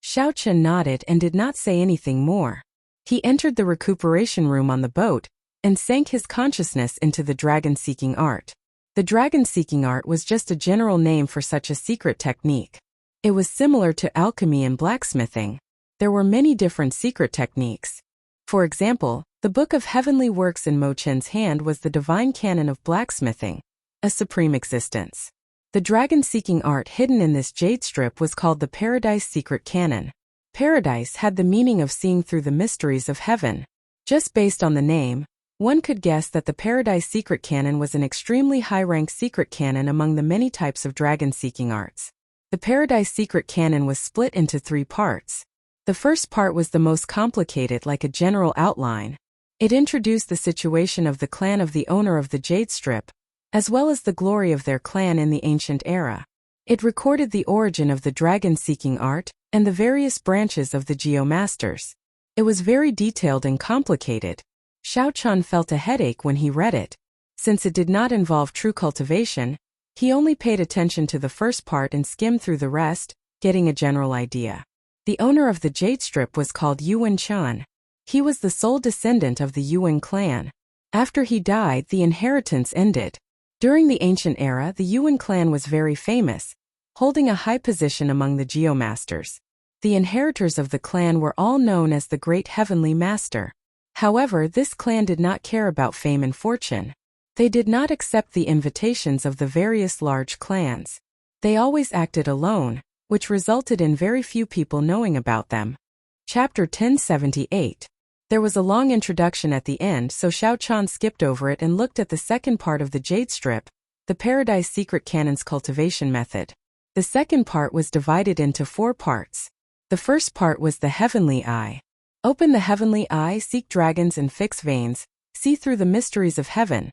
Xiao Chen nodded and did not say anything more. He entered the recuperation room on the boat and sank his consciousness into the dragon-seeking art. The dragon-seeking art was just a general name for such a secret technique. It was similar to alchemy and blacksmithing. There were many different secret techniques. For example, the Book of Heavenly Works in Mo Chen's hand was the divine canon of blacksmithing, a supreme existence. The dragon-seeking art hidden in this jade strip was called the Paradise Secret Canon. Paradise had the meaning of seeing through the mysteries of heaven. Just based on the name, one could guess that the Paradise Secret Canon was an extremely high-ranked secret canon among the many types of dragon-seeking arts. The Paradise Secret Canon was split into 3 parts. The first part was the most complicated, like a general outline. It introduced the situation of the clan of the owner of the jade strip, as well as the glory of their clan in the ancient era. It recorded the origin of the dragon-seeking art and the various branches of the geomasters. It was very detailed and complicated. Xiao Chun felt a headache when he read it. Since it did not involve true cultivation, he only paid attention to the first part and skimmed through the rest, getting a general idea. The owner of the jade strip was called Yuan Chun. He was the sole descendant of the Yuan clan. After he died, the inheritance ended. During the ancient era, the Yuan clan was very famous, holding a high position among the geomasters. The inheritors of the clan were all known as the Great Heavenly Master. However, this clan did not care about fame and fortune. They did not accept the invitations of the various large clans. They always acted alone, which resulted in very few people knowing about them. Chapter 1078. There was a long introduction at the end, so Xiao Chun skipped over it and looked at the second part of the jade strip, the Paradise Secret Canon's cultivation method. The second part was divided into 4 parts. The first part was the heavenly eye. Open the heavenly eye, seek dragons and fix veins, see through the mysteries of heaven.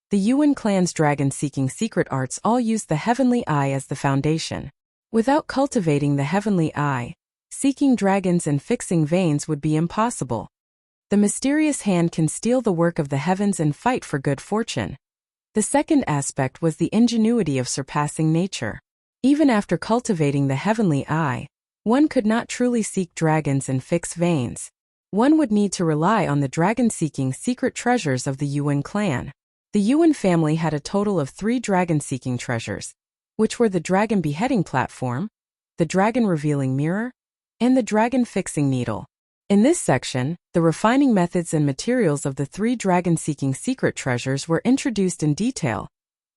The Yuan clan's dragon-seeking secret arts all used the heavenly eye as the foundation. Without cultivating the heavenly eye, seeking dragons and fixing veins would be impossible. The mysterious hand can steal the work of the heavens and fight for good fortune. The second aspect was the ingenuity of surpassing nature. Even after cultivating the heavenly eye, one could not truly seek dragons and fix veins. One would need to rely on the dragon-seeking secret treasures of the Yuan clan. The Yuan family had a total of 3 dragon-seeking treasures, which were the dragon beheading platform, the dragon revealing mirror, and the dragon fixing needle. In this section, the refining methods and materials of the 3 dragon-seeking secret treasures were introduced in detail,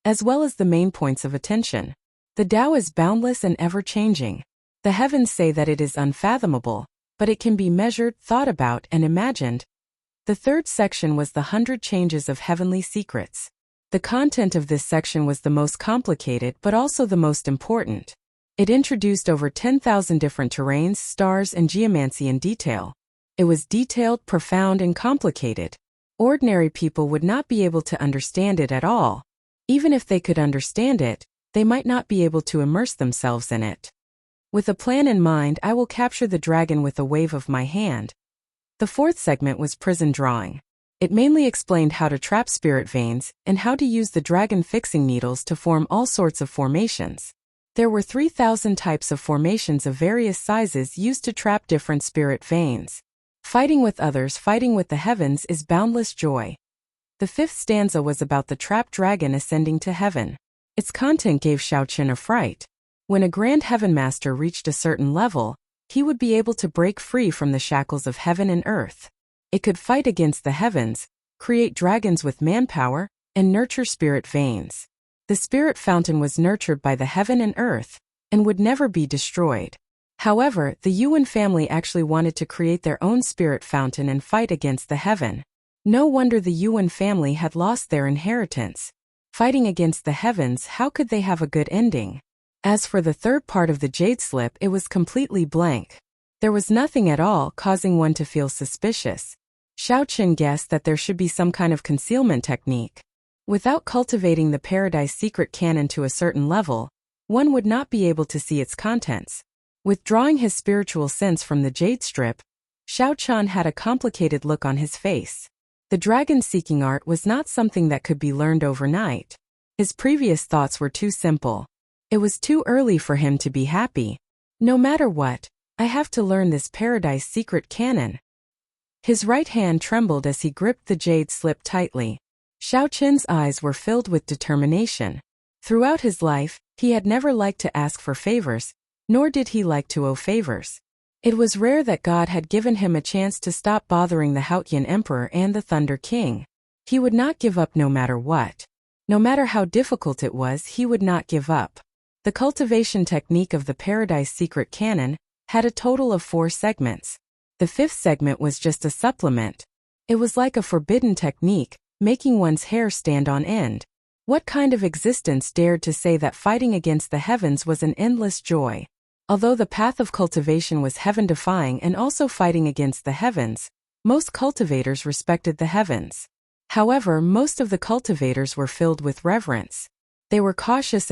as well as the main points of attention. The Tao is boundless and ever-changing. The heavens say that it is unfathomable, but it can be measured, thought about, and imagined. The third section was the 100 changes of heavenly secrets. The content of this section was the most complicated but also the most important. It introduced over 10,000 different terrains, stars, and geomancy in detail. It was detailed, profound, and complicated. Ordinary people would not be able to understand it at all. Even if they could understand it, they might not be able to immerse themselves in it. With a plan in mind, I will capture the dragon with a wave of my hand. The fourth segment was prison drawing. It mainly explained how to trap spirit veins and how to use the dragon fixing needles to form all sorts of formations. There were 3,000 types of formations of various sizes used to trap different spirit veins. Fighting with others, fighting with the heavens is boundless joy. The fifth stanza was about the trapped dragon ascending to heaven. Its content gave Xiao Chun a fright. When a grand heaven master reached a certain level, he would be able to break free from the shackles of heaven and earth. It could fight against the heavens, create dragons with manpower, and nurture spirit veins. The spirit fountain was nurtured by the heaven and earth, and would never be destroyed. However, the Yuan family actually wanted to create their own spirit fountain and fight against the heaven. No wonder the Yuan family had lost their inheritance. Fighting against the heavens, how could they have a good ending? As for the third part of the jade slip, it was completely blank. There was nothing at all, causing one to feel suspicious. Xiao Chun guessed that there should be some kind of concealment technique. Without cultivating the Paradise Secret Canon to a certain level, one would not be able to see its contents. Withdrawing his spiritual sense from the jade strip, Xiao Chun had a complicated look on his face. The dragon-seeking art was not something that could be learned overnight. His previous thoughts were too simple. It was too early for him to be happy. No matter what, I have to learn this Paradise Secret Canon. His right hand trembled as he gripped the jade slip tightly. Xiao Chun's eyes were filled with determination. Throughout his life, he had never liked to ask for favors, nor did he like to owe favors. It was rare that God had given him a chance to stop bothering the Haotian Emperor and the Thunder King. He would not give up no matter what. No matter how difficult it was, he would not give up. The cultivation technique of the Paradise Secret Canon had a total of 4 segments. The 5th segment was just a supplement. It was like a forbidden technique, making one's hair stand on end. What kind of existence dared to say that fighting against the heavens was an endless joy? Although the path of cultivation was heaven-defying and also fighting against the heavens, most cultivators respected the heavens. However, most of the cultivators were filled with reverence. They were cautious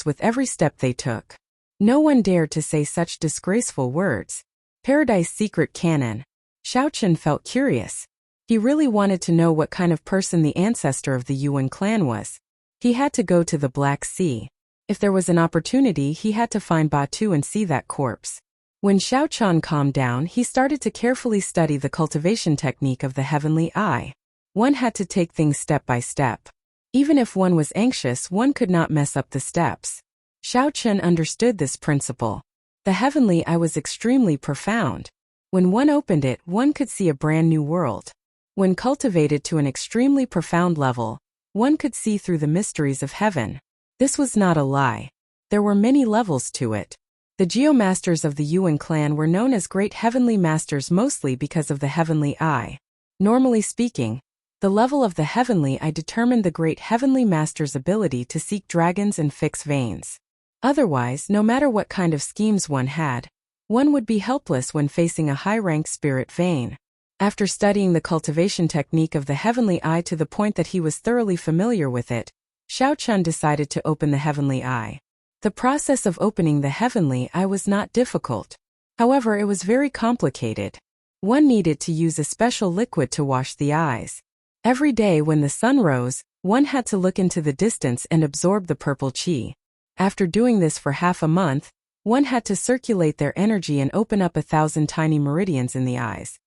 with every step they took. No one dared to say such disgraceful words. Paradise Secret Canon. Xiao Chen felt curious. He really wanted to know what kind of person the ancestor of the Yuan clan was. He had to go to the Black Sea. If there was an opportunity, he had to find Batu and see that corpse. When Xiao Chen calmed down, he started to carefully study the cultivation technique of the heavenly eye. One had to take things step by step. Even if one was anxious, one could not mess up the steps. Xiao Chen understood this principle. The heavenly eye was extremely profound. When one opened it, one could see a brand new world. When cultivated to an extremely profound level, one could see through the mysteries of heaven. This was not a lie. There were many levels to it. The Geomasters of the Yuan clan were known as Great Heavenly Masters mostly because of the heavenly eye. Normally speaking, the level of the heavenly eye determined the Great Heavenly Master's ability to seek dragons and fix veins. Otherwise, no matter what kind of schemes one had, one would be helpless when facing a high-ranked spirit vein. After studying the cultivation technique of the heavenly eye to the point that he was thoroughly familiar with it, Xiao Chen decided to open the heavenly eye. The process of opening the heavenly eye was not difficult. However, it was very complicated. One needed to use a special liquid to wash the eyes. Every day when the sun rose, one had to look into the distance and absorb the purple qi. After doing this for half a month, one had to circulate their energy and open up 1,000 tiny meridians in the eyes.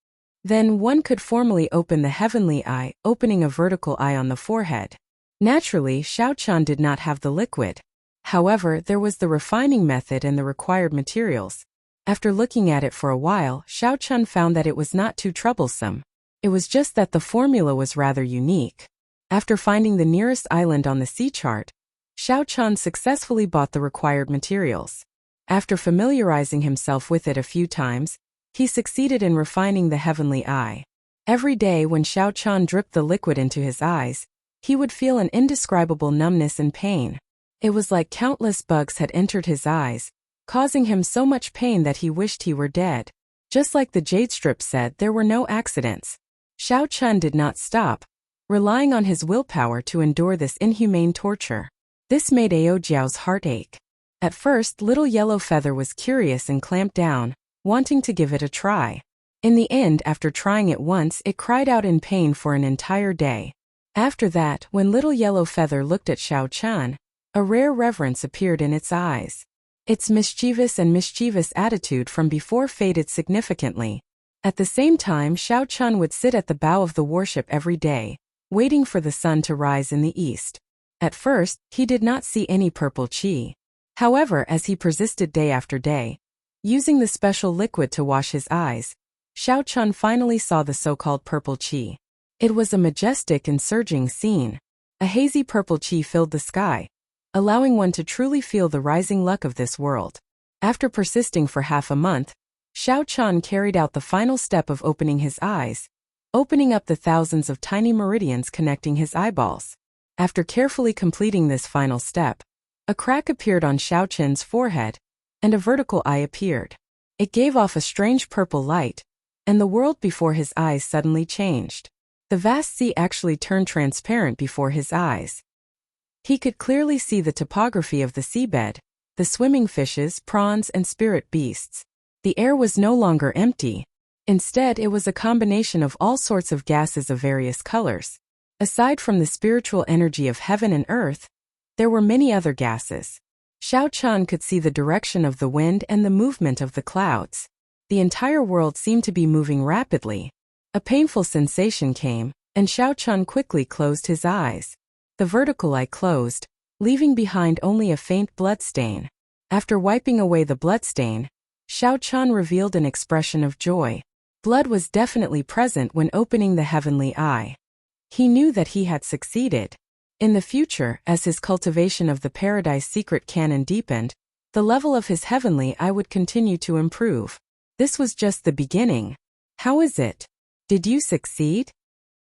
Then one could formally open the heavenly eye, opening a vertical eye on the forehead. Naturally, Xiao Chen did not have the liquid. However, there was the refining method and the required materials. After looking at it for a while, Xiao Chen found that it was not too troublesome. It was just that the formula was rather unique. After finding the nearest island on the sea chart, Xiao Chen successfully bought the required materials. After familiarizing himself with it a few times, he succeeded in refining the heavenly eye. Every day when Xiao Chen dripped the liquid into his eyes, he would feel an indescribable numbness and pain. It was like countless bugs had entered his eyes, causing him so much pain that he wished he were dead. Just like the jade strip said, there were no accidents. Xiao Chen did not stop, relying on his willpower to endure this inhumane torture. This made Aojiao's heart ache. At first, Little Yellow Feather was curious and clamped down, wanting to give it a try. In the end, after trying it once, it cried out in pain for an entire day. After that, when Little Yellow Feather looked at Xiao Chen, a rare reverence appeared in its eyes. Its mischievous attitude from before faded significantly. At the same time, Xiao Chen would sit at the bow of the warship every day, waiting for the sun to rise in the east. At first, he did not see any purple qi. However, as he persisted day after day, using the special liquid to wash his eyes, Xiao Chen finally saw the so-called purple qi. It was a majestic and surging scene. A hazy purple qi filled the sky, allowing one to truly feel the rising luck of this world. After persisting for half a month, Xiao Chen carried out the final step of opening his eyes, opening up the thousands of tiny meridians connecting his eyeballs. After carefully completing this final step, a crack appeared on Xiao Chen's forehead, and a vertical eye appeared. It gave off a strange purple light, and the world before his eyes suddenly changed. The vast sea actually turned transparent before his eyes. He could clearly see the topography of the seabed, the swimming fishes, prawns, and spirit beasts. The air was no longer empty. Instead, it was a combination of all sorts of gases of various colors. Aside from the spiritual energy of heaven and earth, there were many other gases. Xiao Chen could see the direction of the wind and the movement of the clouds. The entire world seemed to be moving rapidly. A painful sensation came, and Xiao Chen quickly closed his eyes. The vertical eye closed, leaving behind only a faint bloodstain. After wiping away the bloodstain, Xiao Chen revealed an expression of joy. Blood was definitely present when opening the heavenly eye. He knew that he had succeeded. In the future, as his cultivation of the Paradise Secret canon deepened, the level of his heavenly eye would continue to improve. This was just the beginning. How is it? Did you succeed?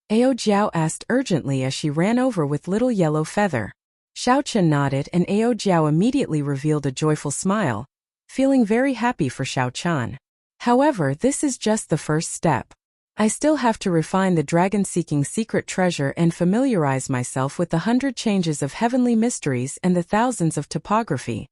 Ao Jiao asked urgently as she ran over with Little Yellow Feather. Xiao Chen nodded and Ao Jiao immediately revealed a joyful smile, feeling very happy for Xiao Chen. However, this is just the first step. I still have to refine the dragon-seeking secret treasure and familiarize myself with the 100 changes of heavenly mysteries and the thousands of topography.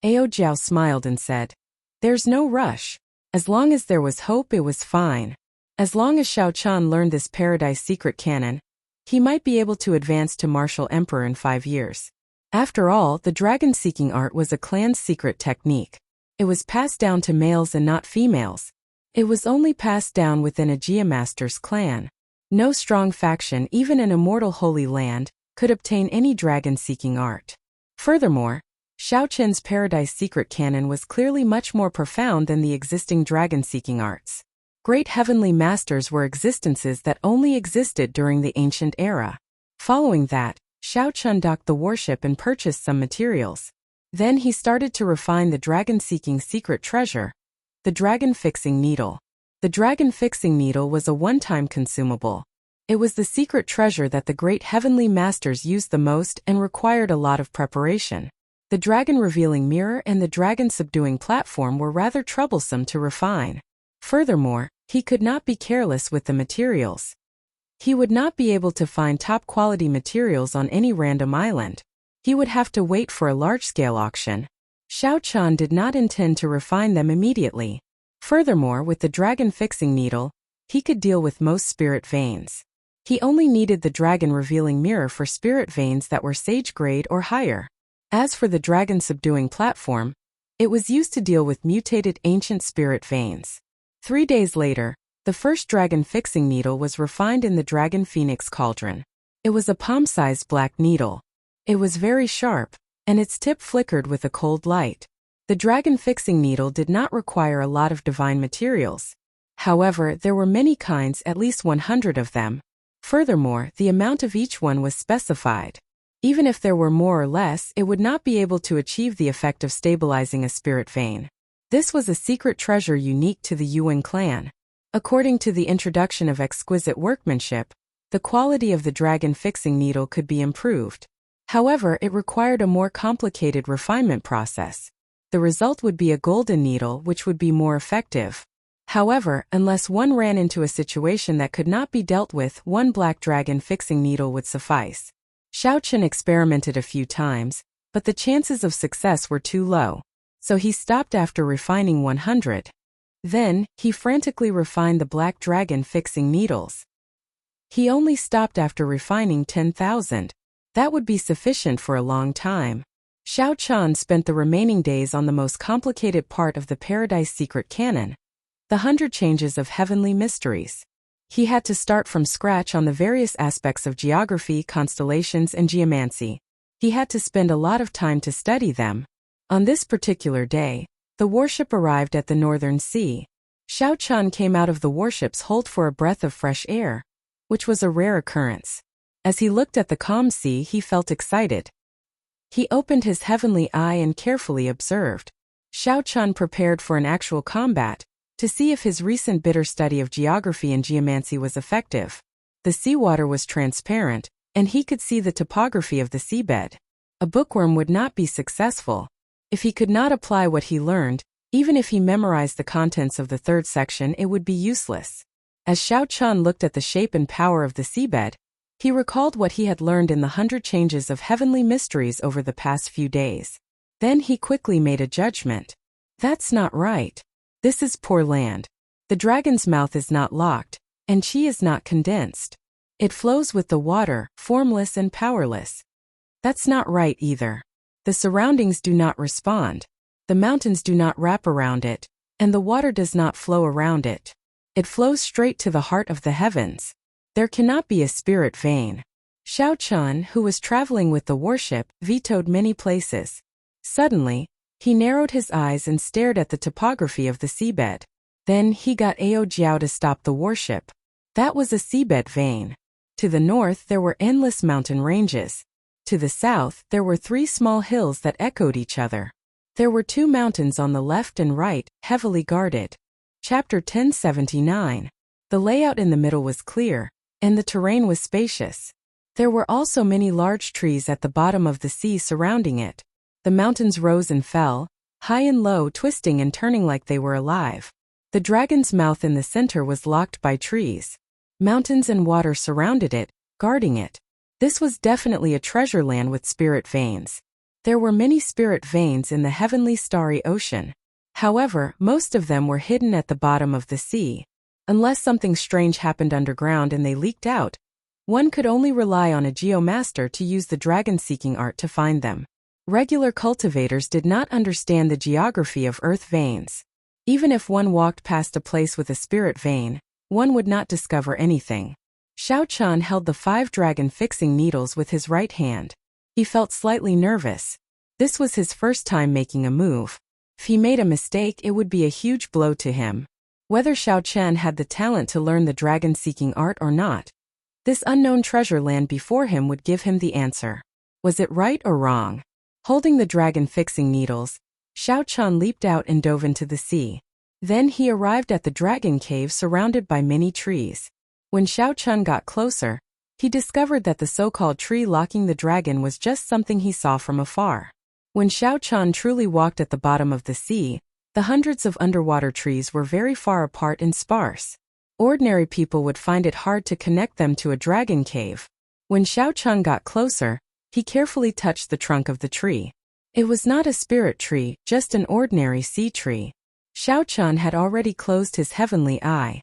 Ao Jiao smiled and said, "There's no rush. As long as there was hope, it was fine." As long as Xiao Chan learned this paradise secret canon, he might be able to advance to martial emperor in 5 years. After all, the dragon-seeking art was a clan's secret technique. It was passed down to males and not females. It was only passed down within a Geomaster's clan. No strong faction, even an immortal holy land, could obtain any dragon-seeking art. Furthermore, Xiao Chen's paradise secret canon was clearly much more profound than the existing dragon-seeking arts. Great heavenly masters were existences that only existed during the ancient era. Following that, Xiao Chen docked the warship and purchased some materials. Then he started to refine the dragon-seeking secret treasure, the dragon-fixing needle. The dragon-fixing needle was a one-time consumable. It was the secret treasure that the great heavenly masters used the most and required a lot of preparation. The dragon-revealing mirror and the dragon-subduing platform were rather troublesome to refine. Furthermore, he could not be careless with the materials. He would not be able to find top-quality materials on any random island. He would have to wait for a large-scale auction. Xiao Chan did not intend to refine them immediately. Furthermore, with the dragon-fixing needle, he could deal with most spirit veins. He only needed the dragon-revealing mirror for spirit veins that were sage grade or higher. As for the dragon-subduing platform, it was used to deal with mutated ancient spirit veins. 3 days later, the first dragon-fixing needle was refined in the Dragon Phoenix cauldron. It was a palm-sized black needle. It was very sharp, and its tip flickered with a cold light. The dragon-fixing needle did not require a lot of divine materials. However, there were many kinds, at least 100 of them. Furthermore, the amount of each one was specified. Even if there were more or less, it would not be able to achieve the effect of stabilizing a spirit vein. This was a secret treasure unique to the Yuan clan. According to the introduction of exquisite workmanship, the quality of the dragon-fixing needle could be improved. However, it required a more complicated refinement process. The result would be a golden needle, which would be more effective. However, unless one ran into a situation that could not be dealt with, one black dragon-fixing needle would suffice. Xiao Chen experimented a few times, but the chances of success were too low. So he stopped after refining 100. Then, he frantically refined the black dragon-fixing needles. He only stopped after refining 10,000. That would be sufficient for a long time. Xiao Chan spent the remaining days on the most complicated part of the Paradise Secret Canon, the 100 Changes of Heavenly Mysteries. He had to start from scratch on the various aspects of geography, constellations, and geomancy. He had to spend a lot of time to study them. On this particular day, the warship arrived at the Northern Sea. Xiao Chan came out of the warship's hold for a breath of fresh air, which was a rare occurrence. As he looked at the calm sea, he felt excited. He opened his heavenly eye and carefully observed. Xiao Chan prepared for an actual combat, to see if his recent bitter study of geography and geomancy was effective. The seawater was transparent, and he could see the topography of the seabed. A bookworm would not be successful. If he could not apply what he learned, even if he memorized the contents of the third section, it would be useless. As Xiao Chan looked at the shape and power of the seabed, he recalled what he had learned in the 100 Changes of Heavenly Mysteries over the past few days. Then he quickly made a judgment. That's not right. This is poor land. The dragon's mouth is not locked, and qi is not condensed. It flows with the water, formless and powerless. That's not right either. The surroundings do not respond. The mountains do not wrap around it, and the water does not flow around it. It flows straight to the heart of the heavens. There cannot be a spirit vein. Xiao Chan, who was traveling with the warship, vetoed many places. Suddenly, he narrowed his eyes and stared at the topography of the seabed. Then he got Ao Jiao to stop the warship. That was a seabed vein. To the north there were endless mountain ranges. To the south there were 3 small hills that echoed each other. There were 2 mountains on the left and right, heavily guarded. Chapter 1079. The layout in the middle was clear, and the terrain was spacious. There were also many large trees at the bottom of the sea surrounding it. The mountains rose and fell, high and low, twisting and turning like they were alive. The dragon's mouth in the center was locked by trees. Mountains and water surrounded it, guarding it. This was definitely a treasure land with spirit veins. There were many spirit veins in the heavenly starry ocean. However, most of them were hidden at the bottom of the sea. Unless something strange happened underground and they leaked out, one could only rely on a geomaster to use the dragon-seeking art to find them. Regular cultivators did not understand the geography of earth veins. Even if one walked past a place with a spirit vein, one would not discover anything. Xiao Chan held the 5 dragon fixing needles with his right hand. He felt slightly nervous. This was his first time making a move. If he made a mistake, it would be a huge blow to him. Whether Xiao Chan had the talent to learn the dragon-seeking art or not, this unknown treasure land before him would give him the answer. Was it right or wrong? Holding the dragon-fixing needles, Xiao Chan leaped out and dove into the sea. Then he arrived at the dragon cave surrounded by many trees. When Xiao Chan got closer, he discovered that the so-called tree locking the dragon was just something he saw from afar. When Xiao Chan truly walked at the bottom of the sea, the hundreds of underwater trees were very far apart and sparse. Ordinary people would find it hard to connect them to a dragon cave. When Xiao Chan got closer, he carefully touched the trunk of the tree. It was not a spirit tree, just an ordinary sea tree. Xiao Chan had already closed his heavenly eye.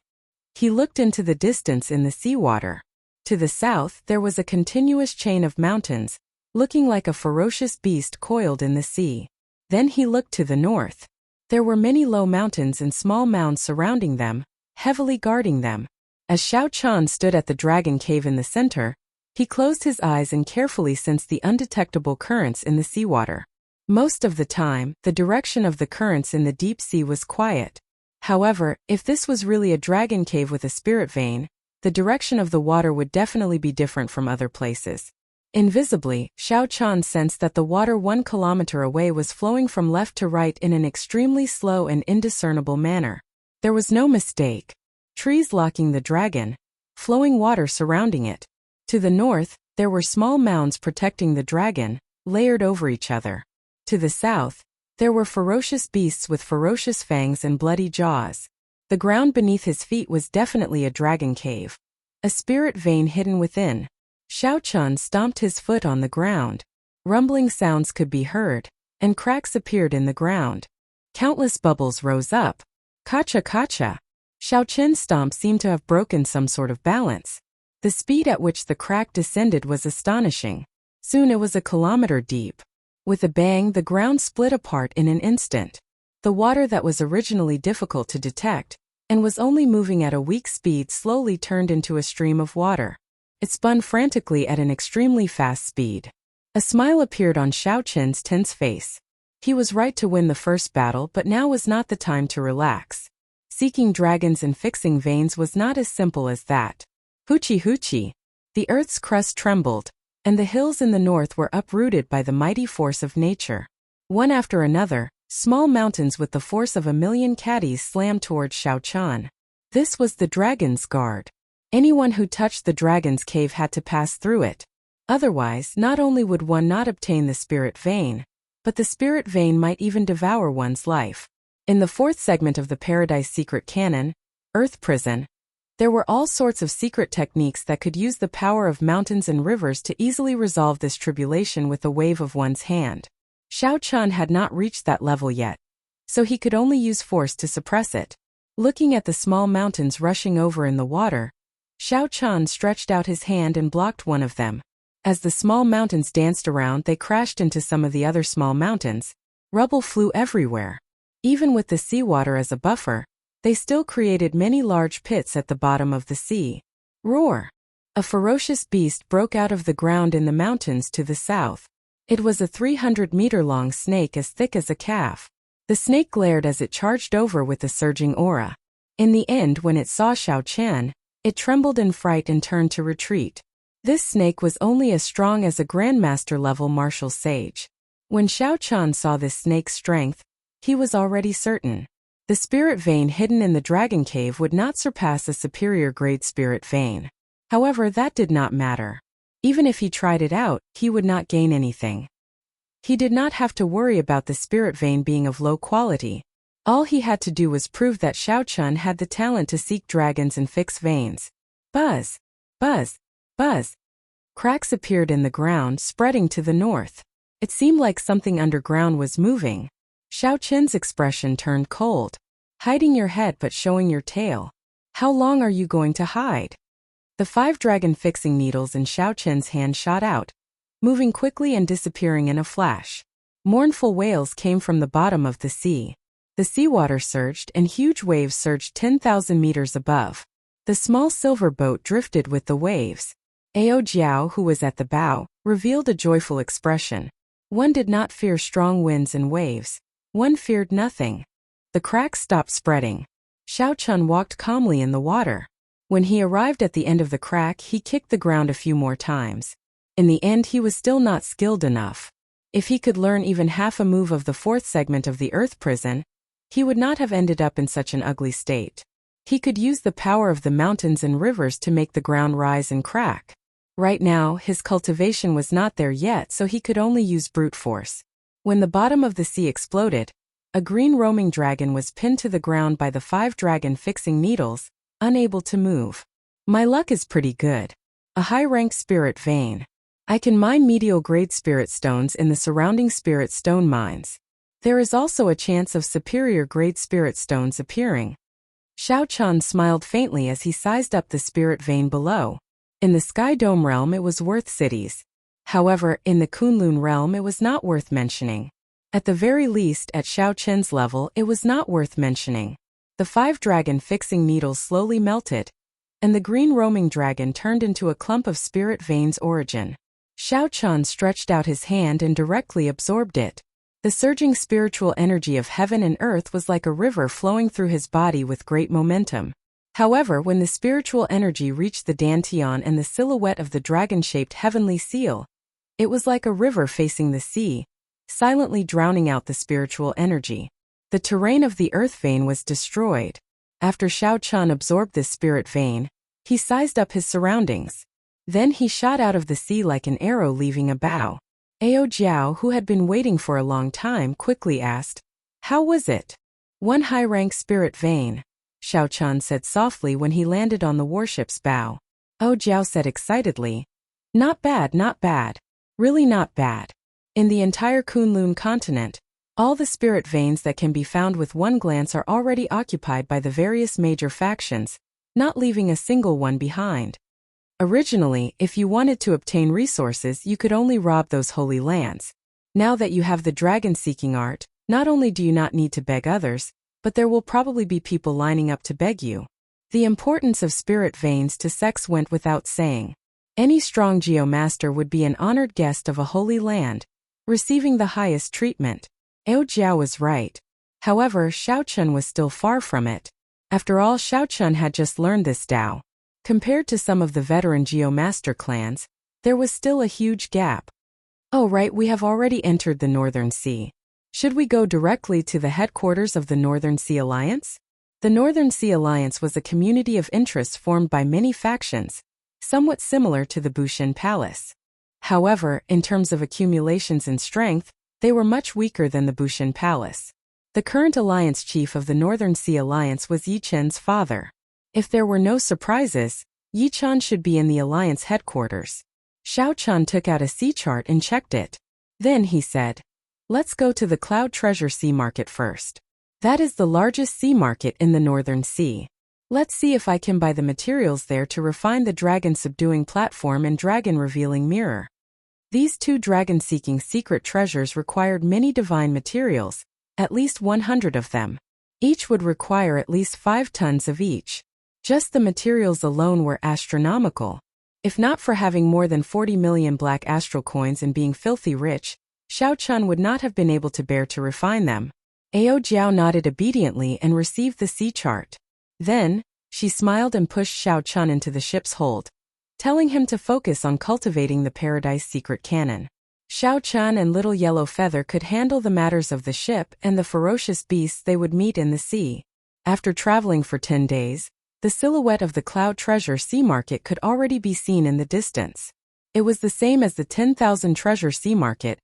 He looked into the distance in the seawater. To the south, there was a continuous chain of mountains, looking like a ferocious beast coiled in the sea. Then he looked to the north. There were many low mountains and small mounds surrounding them, heavily guarding them. As Xiao Chan stood at the dragon cave in the center, he closed his eyes and carefully sensed the undetectable currents in the seawater. Most of the time, the direction of the currents in the deep sea was quiet. However, if this was really a dragon cave with a spirit vein, the direction of the water would definitely be different from other places. Invisibly, Xiao Chan sensed that the water 1 kilometer away was flowing from left to right in an extremely slow and indiscernible manner. There was no mistake. Trees locking the dragon, flowing water surrounding it. To the north, there were small mounds protecting the dragon, layered over each other. To the south, there were ferocious beasts with ferocious fangs and bloody jaws. The ground beneath his feet was definitely a dragon cave. A spirit vein hidden within. Xiao Chan stomped his foot on the ground. Rumbling sounds could be heard, and cracks appeared in the ground. Countless bubbles rose up. Kacha kacha. Xiao Chen's stomp seemed to have broken some sort of balance. The speed at which the crack descended was astonishing. Soon it was a kilometer deep. With a bang, the ground split apart in an instant. The water that was originally difficult to detect, and was only moving at a weak speed, slowly turned into a stream of water. It spun frantically at an extremely fast speed. A smile appeared on Xiao Chen's tense face. He was right to win the first battle, but now was not the time to relax. Seeking dragons and fixing veins was not as simple as that. Hoochie hoochie. The earth's crust trembled, and the hills in the north were uprooted by the mighty force of nature. One after another, small mountains with the force of 1,000,000 caddies slammed towards Xiao Chan. This was the dragon's guard. Anyone who touched the dragon's cave had to pass through it. Otherwise, not only would one not obtain the spirit vein, but the spirit vein might even devour one's life. In the 4th segment of the Paradise Secret Canon, Earth Prison, there were all sorts of secret techniques that could use the power of mountains and rivers to easily resolve this tribulation with a wave of one's hand. Xiao Chan had not reached that level yet, so he could only use force to suppress it. Looking at the small mountains rushing over in the water, Xiao Chan stretched out his hand and blocked one of them. As the small mountains danced around, they crashed into some of the other small mountains. Rubble flew everywhere. Even with the seawater as a buffer, they still created many large pits at the bottom of the sea. Roar! A ferocious beast broke out of the ground in the mountains to the south. It was a 300-meter-long snake as thick as a calf. The snake glared as it charged over with a surging aura. In the end, when it saw Xiao Chan, it trembled in fright and turned to retreat. This snake was only as strong as a grandmaster-level martial sage. When Xiao Chan saw this snake's strength, he was already certain. The spirit vein hidden in the dragon cave would not surpass a superior grade spirit vein. However, that did not matter. Even if he tried it out, he would not gain anything. He did not have to worry about the spirit vein being of low quality. All he had to do was prove that Xiao Chan had the talent to seek dragons and fix veins. Buzz! Buzz! Buzz! Cracks appeared in the ground, spreading to the north. It seemed like something underground was moving. Xiao Chen's expression turned cold. Hiding your head but showing your tail. How long are you going to hide? The 5 dragon fixing needles in Xiao Chen's hand shot out, moving quickly and disappearing in a flash. Mournful wails came from the bottom of the sea. The seawater surged and huge waves surged 10,000 meters above. The small silver boat drifted with the waves. Ao Jiao, who was at the bow, revealed a joyful expression. One did not fear strong winds and waves. One feared nothing. The cracks stopped spreading. Xiao Chun walked calmly in the water. When he arrived at the end of the crack, he kicked the ground a few more times. In the end, he was still not skilled enough. If he could learn even half a move of the 4th segment of the Earth Prison, he would not have ended up in such an ugly state. He could use the power of the mountains and rivers to make the ground rise and crack. Right now, his cultivation was not there yet, so he could only use brute force. When the bottom of the sea exploded, a green roaming dragon was pinned to the ground by the 5 dragon fixing needles, unable to move. My luck is pretty good. A high-rank spirit vein. I can mine medial-grade spirit stones in the surrounding spirit stone mines. There is also a chance of superior-grade spirit stones appearing. Xiao Chun smiled faintly as he sized up the spirit vein below. In the Sky Dome realm it was worth cities. However, in the Kunlun realm it was not worth mentioning. At the very least, at Xiao Chen's level, it was not worth mentioning. The 5 dragon fixing needles slowly melted, and the green roaming dragon turned into a clump of spirit vein's origin. Xiao Chun stretched out his hand and directly absorbed it. The surging spiritual energy of heaven and earth was like a river flowing through his body with great momentum. However, when the spiritual energy reached the dantian and the silhouette of the dragon-shaped heavenly seal, it was like a river facing the sea, silently drowning out the spiritual energy. The terrain of the earth vein was destroyed. After Xiao Chun absorbed this spirit vein, he sized up his surroundings. Then he shot out of the sea like an arrow leaving a bow. Ao Jiao, who had been waiting for a long time, quickly asked, "How was it?" "One high-rank spirit vein," Xiao Chun said softly when he landed on the warship's bow. Ao Jiao said excitedly, "Not bad, not bad. Really not bad. In the entire Kunlun continent, all the spirit veins that can be found with one glance are already occupied by the various major factions, not leaving a single one behind. Originally, if you wanted to obtain resources, you could only rob those holy lands. Now that you have the dragon-seeking art, not only do you not need to beg others, but there will probably be people lining up to beg you." The importance of spirit veins to sex went without saying. Any strong geomaster would be an honored guest of a holy land, receiving the highest treatment. Ao Jiao was right. However, Xiao Chun was still far from it. After all, Xiao Chun had just learned this Tao. Compared to some of the veteran geomaster clans, there was still a huge gap. "Oh right, we have already entered the Northern Sea. Should we go directly to the headquarters of the Northern Sea Alliance?" The Northern Sea Alliance was a community of interests formed by many factions, somewhat similar to the Bushin Palace. However, in terms of accumulations in strength, they were much weaker than the Bushin Palace. The current alliance chief of the Northern Sea Alliance was Yi Chen's father. If there were no surprises, Yi Chen should be in the alliance headquarters. Xiao Chun took out a sea chart and checked it. Then he said, "Let's go to the Cloud Treasure Sea Market first. That is the largest sea market in the Northern Sea. Let's see if I can buy the materials there to refine the dragon-subduing platform and dragon-revealing mirror." These 2 dragon-seeking secret treasures required many divine materials, at least 100 of them. Each would require at least 5 tons of each. Just the materials alone were astronomical. If not for having more than 40 million black astral coins and being filthy rich, Xiao Chun would not have been able to bear to refine them. Ao Jiao nodded obediently and received the sea chart. Then, she smiled and pushed Xiao Chun into the ship's hold, telling him to focus on cultivating the Paradise Secret Cannon. Xiao Chun and Little Yellow Feather could handle the matters of the ship and the ferocious beasts they would meet in the sea. After traveling for 10 days, the silhouette of the Cloud Treasure Sea Market could already be seen in the distance. It was the same as the 10,000 Treasure Sea Market,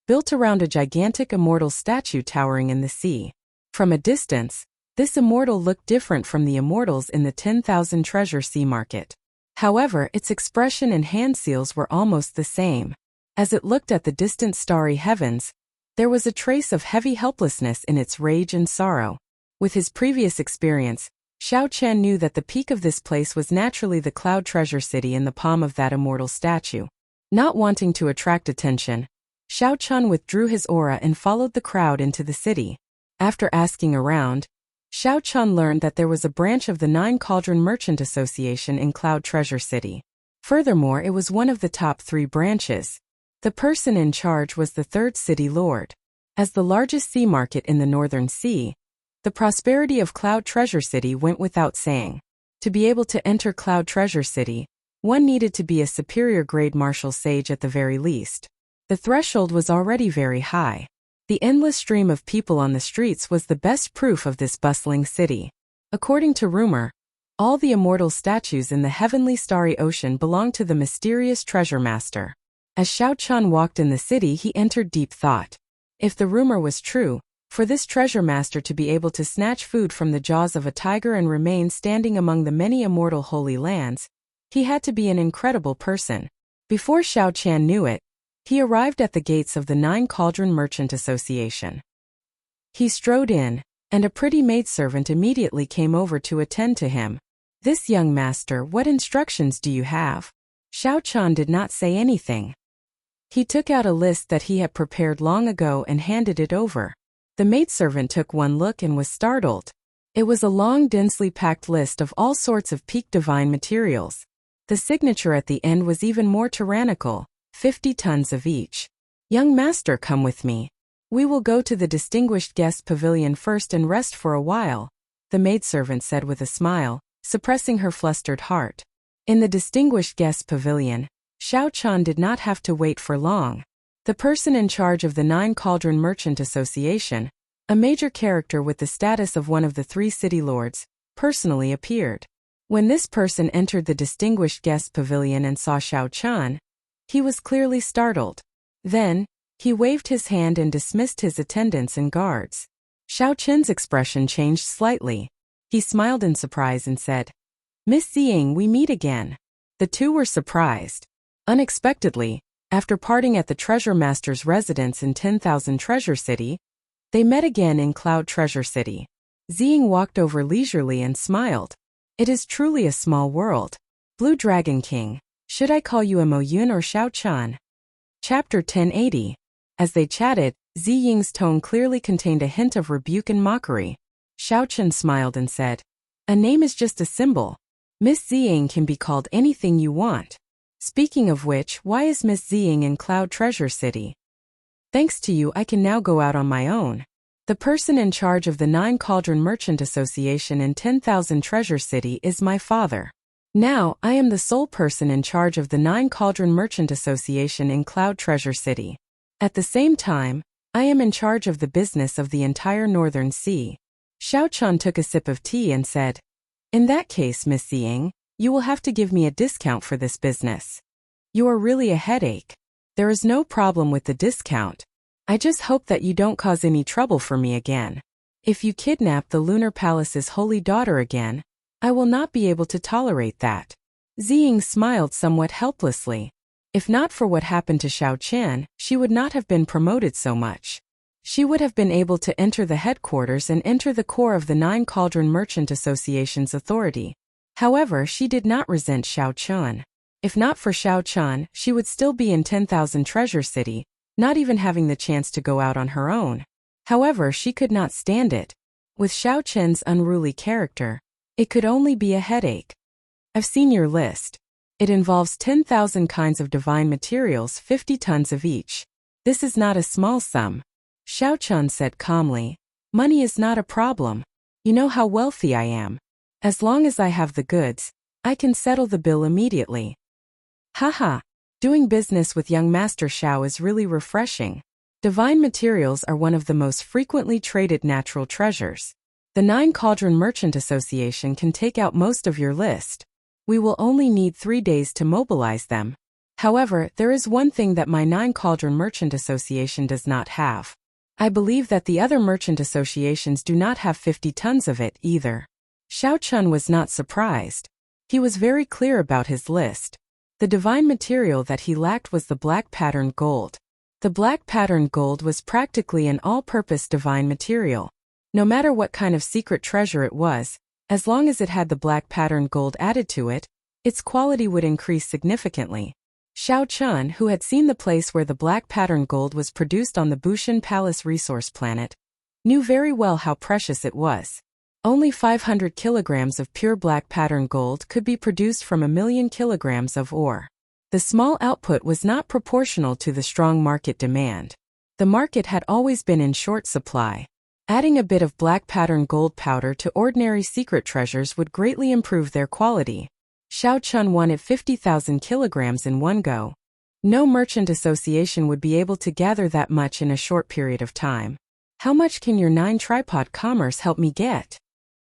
built around a gigantic immortal statue towering in the sea. From a distance, this immortal looked different from the immortals in the 10,000 Treasure Sea Market. However, its expression and hand seals were almost the same. As it looked at the distant starry heavens, there was a trace of heavy helplessness in its rage and sorrow. With his previous experience, Xiao Chen knew that the peak of this place was naturally the Cloud Treasure City in the palm of that immortal statue. Not wanting to attract attention, Xiao Chen withdrew his aura and followed the crowd into the city. After asking around, Xiao Chen learned that there was a branch of the Nine Cauldron Merchant Association in Cloud Treasure City. Furthermore, it was one of the top 3 branches. The person in charge was the third city lord. As the largest sea market in the Northern Sea, the prosperity of Cloud Treasure City went without saying. To be able to enter Cloud Treasure City, one needed to be a superior grade martial sage at the very least. The threshold was already very high. The endless stream of people on the streets was the best proof of this bustling city. According to rumor, all the immortal statues in the heavenly starry ocean belonged to the mysterious treasure master. As Xiao Chen walked in the city, he entered deep thought. If the rumor was true, for this treasure master to be able to snatch food from the jaws of a tiger and remain standing among the many immortal holy lands, he had to be an incredible person. Before Xiao Chen knew it, he arrived at the gates of the Nine Cauldron Merchant Association. He strode in, and a pretty maidservant immediately came over to attend to him. "This young master, what instructions do you have?" Xiao Chen did not say anything. He took out a list that he had prepared long ago and handed it over. The maidservant took one look and was startled. It was a long, densely packed list of all sorts of peak divine materials. The signature at the end was even more tyrannical, 50 tons of each. "Young master, come with me. We will go to the distinguished guest pavilion first and rest for a while," the maidservant said with a smile, suppressing her flustered heart. In the distinguished guest pavilion, Xiao Chen did not have to wait for long. The person in charge of the Nine Cauldron Merchant Association, a major character with the status of one of the 3 city lords, personally appeared. When this person entered the distinguished guest pavilion and saw Xiao Chen, he was clearly startled. Then, he waved his hand and dismissed his attendants and guards. Xiao Chen's expression changed slightly. He smiled in surprise and said, "Miss Ziying, we meet again." The two were surprised. Unexpectedly, after parting at the treasure master's residence in 10,000 Treasure City, they met again in Cloud Treasure City. Ziying walked over leisurely and smiled. "It is truly a small world. Blue Dragon King, should I call you Mo Yun or Xiao Chen?" Chapter 1080. As they chatted, Ziying's tone clearly contained a hint of rebuke and mockery. Xiao Chen smiled and said, "A name is just a symbol. Miss Ziying can be called anything you want. Speaking of which, why is Miss Ziying in Cloud Treasure City? Thanks to you, I can now go out on my own. The person in charge of the Nine Cauldron Merchant Association in 10,000 Treasure City is my father. Now, I am the sole person in charge of the Nine Cauldron Merchant Association in Cloud Treasure City. At the same time, I am in charge of the business of the entire Northern Sea." Xiao Chen took a sip of tea and said, "In that case, Miss Ziying, you will have to give me a discount for this business. You are really a headache. There is no problem with the discount. I just hope that you don't cause any trouble for me again. If you kidnap the Lunar Palace's holy daughter again, I will not be able to tolerate that." Ziying smiled somewhat helplessly. If not for what happened to Xiao Chen, she would not have been promoted so much. She would have been able to enter the headquarters and enter the core of the Nine Cauldron Merchant Association's authority. However, she did not resent Xiao Chen. If not for Xiao Chen, she would still be in 10,000 Treasure City, not even having the chance to go out on her own. However, she could not stand it. With Xiao Chen's unruly character, it could only be a headache. "I've seen your list. It involves 10,000 kinds of divine materials, 50 tons of each. This is not a small sum," Xiao Chen said calmly. "Money is not a problem. You know how wealthy I am. As long as I have the goods, I can settle the bill immediately." Haha, doing business with young Master Xiao is really refreshing. Divine materials are one of the most frequently traded natural treasures. The Nine Cauldron Merchant Association can take out most of your list. We will only need 3 days to mobilize them. However, there is one thing that my Nine Cauldron Merchant Association does not have. I believe that the other merchant associations do not have 50 tons of it either. Xiao Chen was not surprised. He was very clear about his list. The divine material that he lacked was the black patterned gold. The black patterned gold was practically an all-purpose divine material. No matter what kind of secret treasure it was, As long as it had the black patterned gold added to it, its quality would increase significantly. Xiao Chun, who had seen the place where the black patterned gold was produced on the Bushan Palace resource planet, knew very well how precious it was. Only 500 kilograms of pure black patterned gold could be produced from 1,000,000 kilograms of ore. The small output was not proportional to the strong market demand. The market had always been in short supply. Adding a bit of black patterned gold powder to ordinary secret treasures would greatly improve their quality. Xiao Chun wanted 50,000 kilograms in one go. No merchant association would be able to gather that much in a short period of time. How much can your 9-tripod commerce help me get?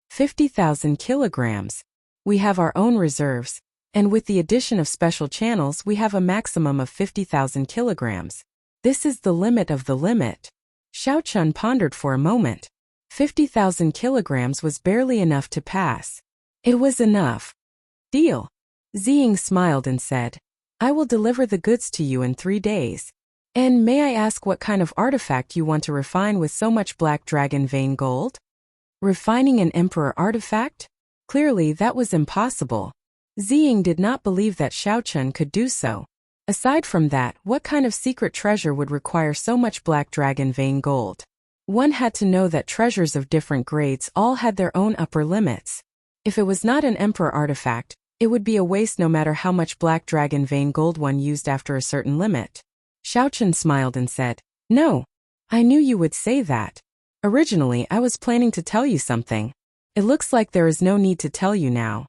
50,000 kilograms. We have our own reserves, and with the addition of special channels we have a maximum of 50,000 kilograms. This is the limit of the limit. Xiao Chun pondered for a moment. 50,000 kilograms was barely enough to pass. It was enough. Deal. Ziying smiled and said, I will deliver the goods to you in 3 days. And may I ask what kind of artifact you want to refine with so much black dragon vein gold? Refining an emperor artifact? Clearly that was impossible. Ziying did not believe that Xiao Chun could do so. Aside from that, what kind of secret treasure would require so much black dragon vein gold? One had to know that treasures of different grades all had their own upper limits. If it was not an emperor artifact, it would be a waste no matter how much black dragon vein gold one used after a certain limit. Xiao Chun smiled and said, No. I knew you would say that. Originally, I was planning to tell you something. It looks like there is no need to tell you now.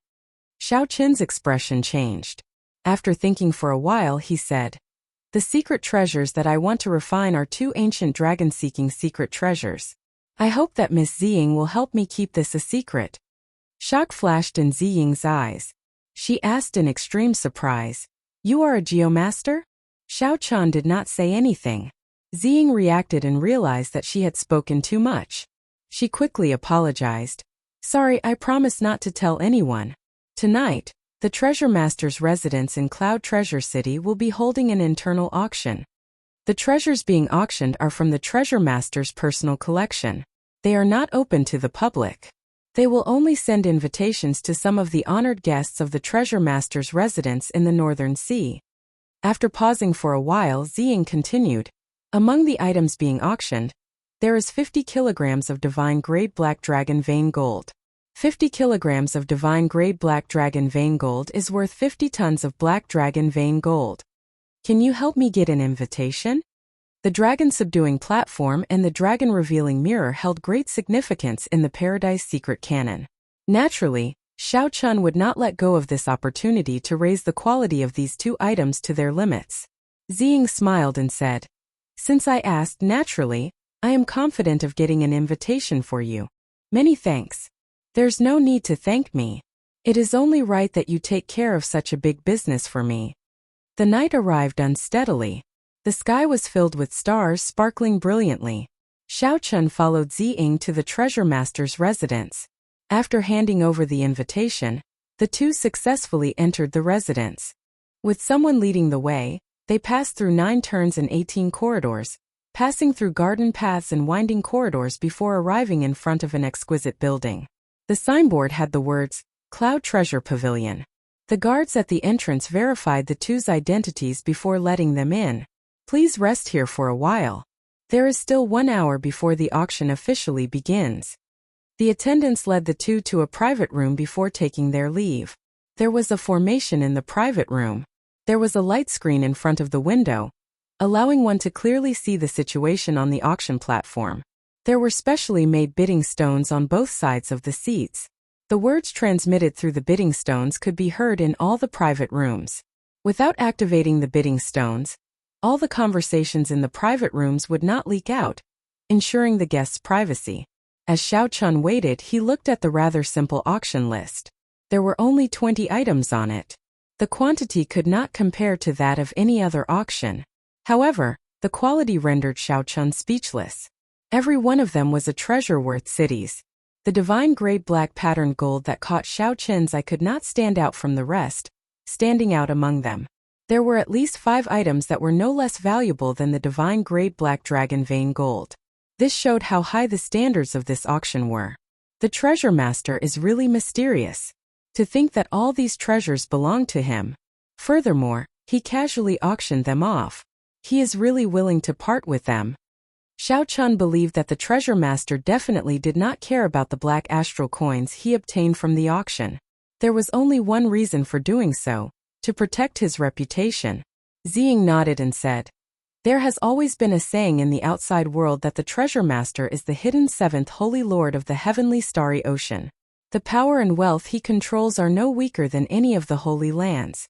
Xiao Chun's expression changed. After thinking for a while, he said, The secret treasures that I want to refine are 2 ancient dragon-seeking secret treasures. I hope that Miss Ziying will help me keep this a secret. Shock flashed in Ziying's eyes. She asked in extreme surprise, You are a geomaster? Xiao Chun did not say anything. Ziying reacted and realized that she had spoken too much. She quickly apologized. Sorry, I promise not to tell anyone. Tonight, the Treasure Master's residence in Cloud Treasure City will be holding an internal auction. The treasures being auctioned are from the Treasure Master's personal collection. They are not open to the public. They will only send invitations to some of the honored guests of the Treasure Master's residence in the Northern Sea. After pausing for a while, Ziying continued, Among the items being auctioned, there is 50 kilograms of divine-grade black dragon vein gold. 50 kilograms of divine-grade black dragon vein gold is worth 50 tons of black dragon vein gold. Can you help me get an invitation? The dragon-subduing platform and the dragon-revealing mirror held great significance in the Paradise Secret canon. Naturally, Xiao Chun would not let go of this opportunity to raise the quality of these 2 items to their limits. Ziying smiled and said, Since I asked naturally, I am confident of getting an invitation for you. Many thanks. There's no need to thank me. It is only right that you take care of such a big business for me. The night arrived unsteadily. The sky was filled with stars sparkling brilliantly. Xiao Chun followed Ziying to the Treasure Master's residence. After handing over the invitation, the 2 successfully entered the residence. With someone leading the way, they passed through 9 turns and 18 corridors, passing through garden paths and winding corridors before arriving in front of an exquisite building. The signboard had the words, Cloud Treasure Pavilion. The guards at the entrance verified the 2's identities before letting them in. Please rest here for a while. There is still 1 hour before the auction officially begins. The attendants led the 2 to a private room before taking their leave. There was a formation in the private room. There was a light screen in front of the window, allowing one to clearly see the situation on the auction platform. There were specially made bidding stones on both sides of the seats. The words transmitted through the bidding stones could be heard in all the private rooms. Without activating the bidding stones, all the conversations in the private rooms would not leak out, ensuring the guests' privacy. As Xiao Chun waited, he looked at the rather simple auction list. There were only 20 items on it. The quantity could not compare to that of any other auction. However, the quality rendered Xiao Chun speechless. Every one of them was a treasure worth cities. The divine-grade black patterned gold that caught Xiao Chun's eye could not stand out from the rest, standing out among them. There were at least 5 items that were no less valuable than the divine-grade black dragon vein gold. This showed how high the standards of this auction were. The treasure master is really mysterious. To think that all these treasures belong to him. Furthermore, he casually auctioned them off. He is really willing to part with them. Xiao Chun believed that the treasure master definitely did not care about the black astral coins he obtained from the auction. There was only one reason for doing so, to protect his reputation. Ziying nodded and said, "There has always been a saying in the outside world that the treasure master is the hidden seventh holy lord of the heavenly starry ocean. The power and wealth he controls are no weaker than any of the holy lands.